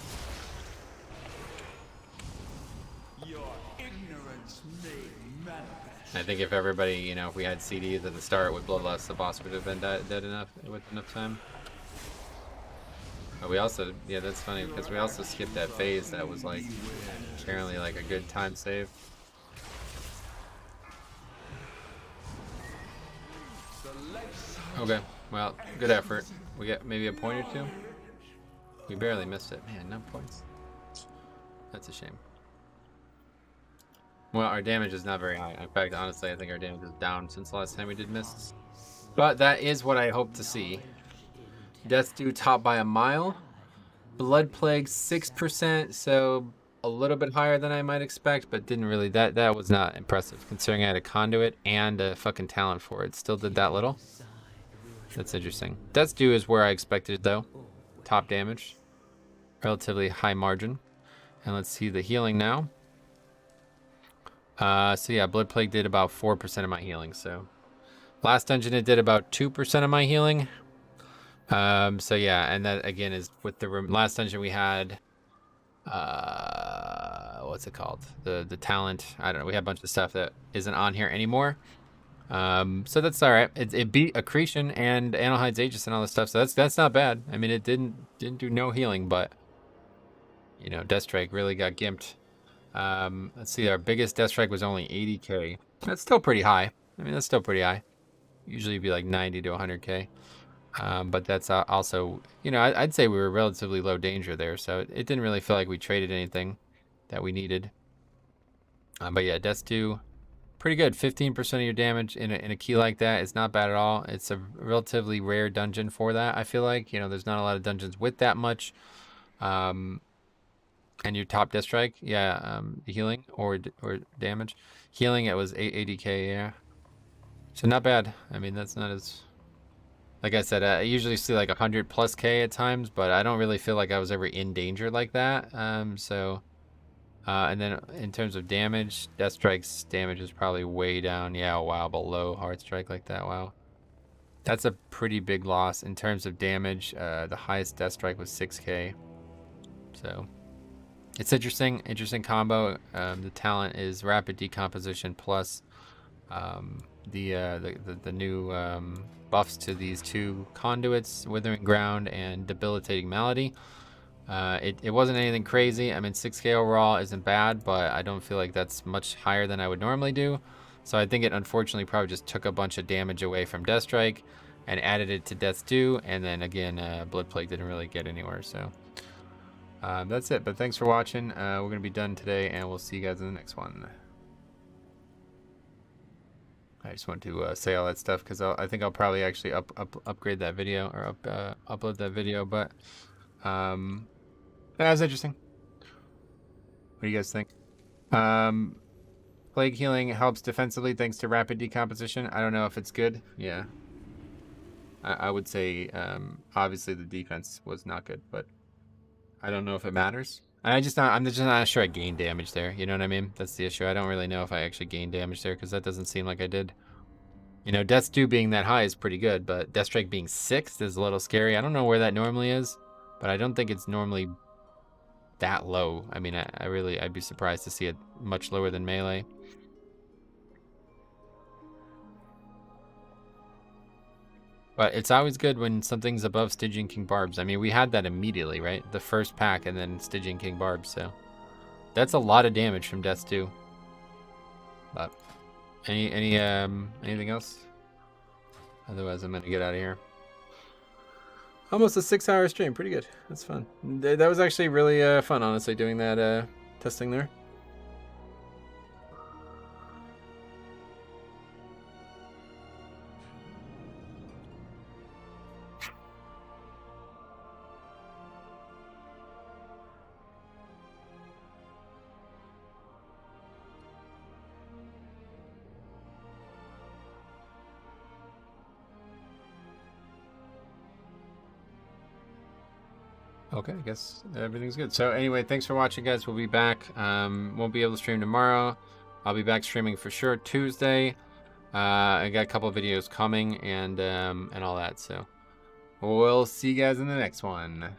I think if everybody, you know, if we had CDs at the start with Bloodlust, the boss would have been dead enough with enough time. But we also, yeah, that's funny because we also skipped that phase that was like apparently like a good time save. Okay, well, good effort. We get maybe a point or two. We barely missed it. Man, no points. That's a shame. Well, our damage is not very high. In fact, honestly, I think our damage is down since the last time we did mists. But that is what I hope to see. Death Dew top by a mile. Blood Plague 6%, so a little bit higher than I might expect, but didn't really, that was not impressive considering I had a conduit and a fucking talent for it. Still did that little. That's interesting. Death Dew is where I expected it though. Top damage. Relatively high margin. And let's see the healing now. So yeah, Blood Plague did about 4% of my healing, so. Last dungeon it did about 2% of my healing. So yeah, and that again is with the last dungeon we had, what's it called? The talent, I don't know, we had a bunch of stuff that isn't on here anymore. So that's all right. It beat Accretion and Analhide's Aegis and all this stuff, so that's not bad. I mean, it didn't do no healing, but you know, Deathstrike really got gimped Let's see, our biggest death strike was only 80k. That's still pretty high. I mean, that's still pretty high. Usually it'd be like 90 to 100k. But that's also, you know, I'd say we were relatively low danger there, so it didn't really feel like we traded anything that we needed. But yeah, deaths do pretty good. 15% of your damage in a key like that is not bad at all. It's a relatively rare dungeon for that, I feel like. You know, there's not a lot of dungeons with that much. And your top death strike, yeah, healing or damage. Healing, it was 80k, yeah. So not bad. I mean, that's not as... Like I said, I usually see like 100 plus K at times, but I don't really feel like I was ever in danger like that. And then in terms of damage, Death Strike's damage is probably way down. Yeah, wow, below Hard Strike like that. Wow. That's a pretty big loss. In terms of damage, the highest Death Strike was 6k. So it's interesting combo. The talent is Rapid Decomposition plus the new buffs to these two conduits, Withering Ground and Debilitating Malady. It wasn't anything crazy. I mean, 6k overall isn't bad, but I don't feel like that's much higher than I would normally do. So I think it unfortunately probably just took a bunch of damage away from Death Strike and added it to Death's Due, and then again, Blood Plague didn't really get anywhere. So that's it. But thanks for watching. We're gonna be done today, and we'll see you guys in the next one. I just want to say all that stuff because I think I'll probably actually upgrade that video or upload that video. But that was interesting. What do you guys think? Plague healing helps defensively thanks to rapid decomposition. I don't know if it's good. Yeah, I would say obviously the defense was not good, but I don't know if it matters. I'm just not sure I gained damage there. You know what I mean? That's the issue. I don't really know if I actually gained damage there because that doesn't seem like I did. You know, Death's Due being that high is pretty good, but Death Strike being 6th is a little scary. I don't know where that normally is, but I don't think it's normally that low. I mean, I'd be surprised to see it much lower than melee. But it's always good when something's above Stygian King Barbs. I mean, we had that immediately, right? The first pack and then Stygian King Barbs, so that's a lot of damage from Death's Due. But anything else? Otherwise, I'm gonna get out of here. Almost a 6-hour stream, pretty good. That's fun. That was actually really fun, honestly, doing that testing there. Okay, I guess everything's good. So anyway, thanks for watching, guys. We'll be back. Won't be able to stream tomorrow. I'll be back streaming for sure Tuesday. I got a couple of videos coming and all that. So we'll see you guys in the next one.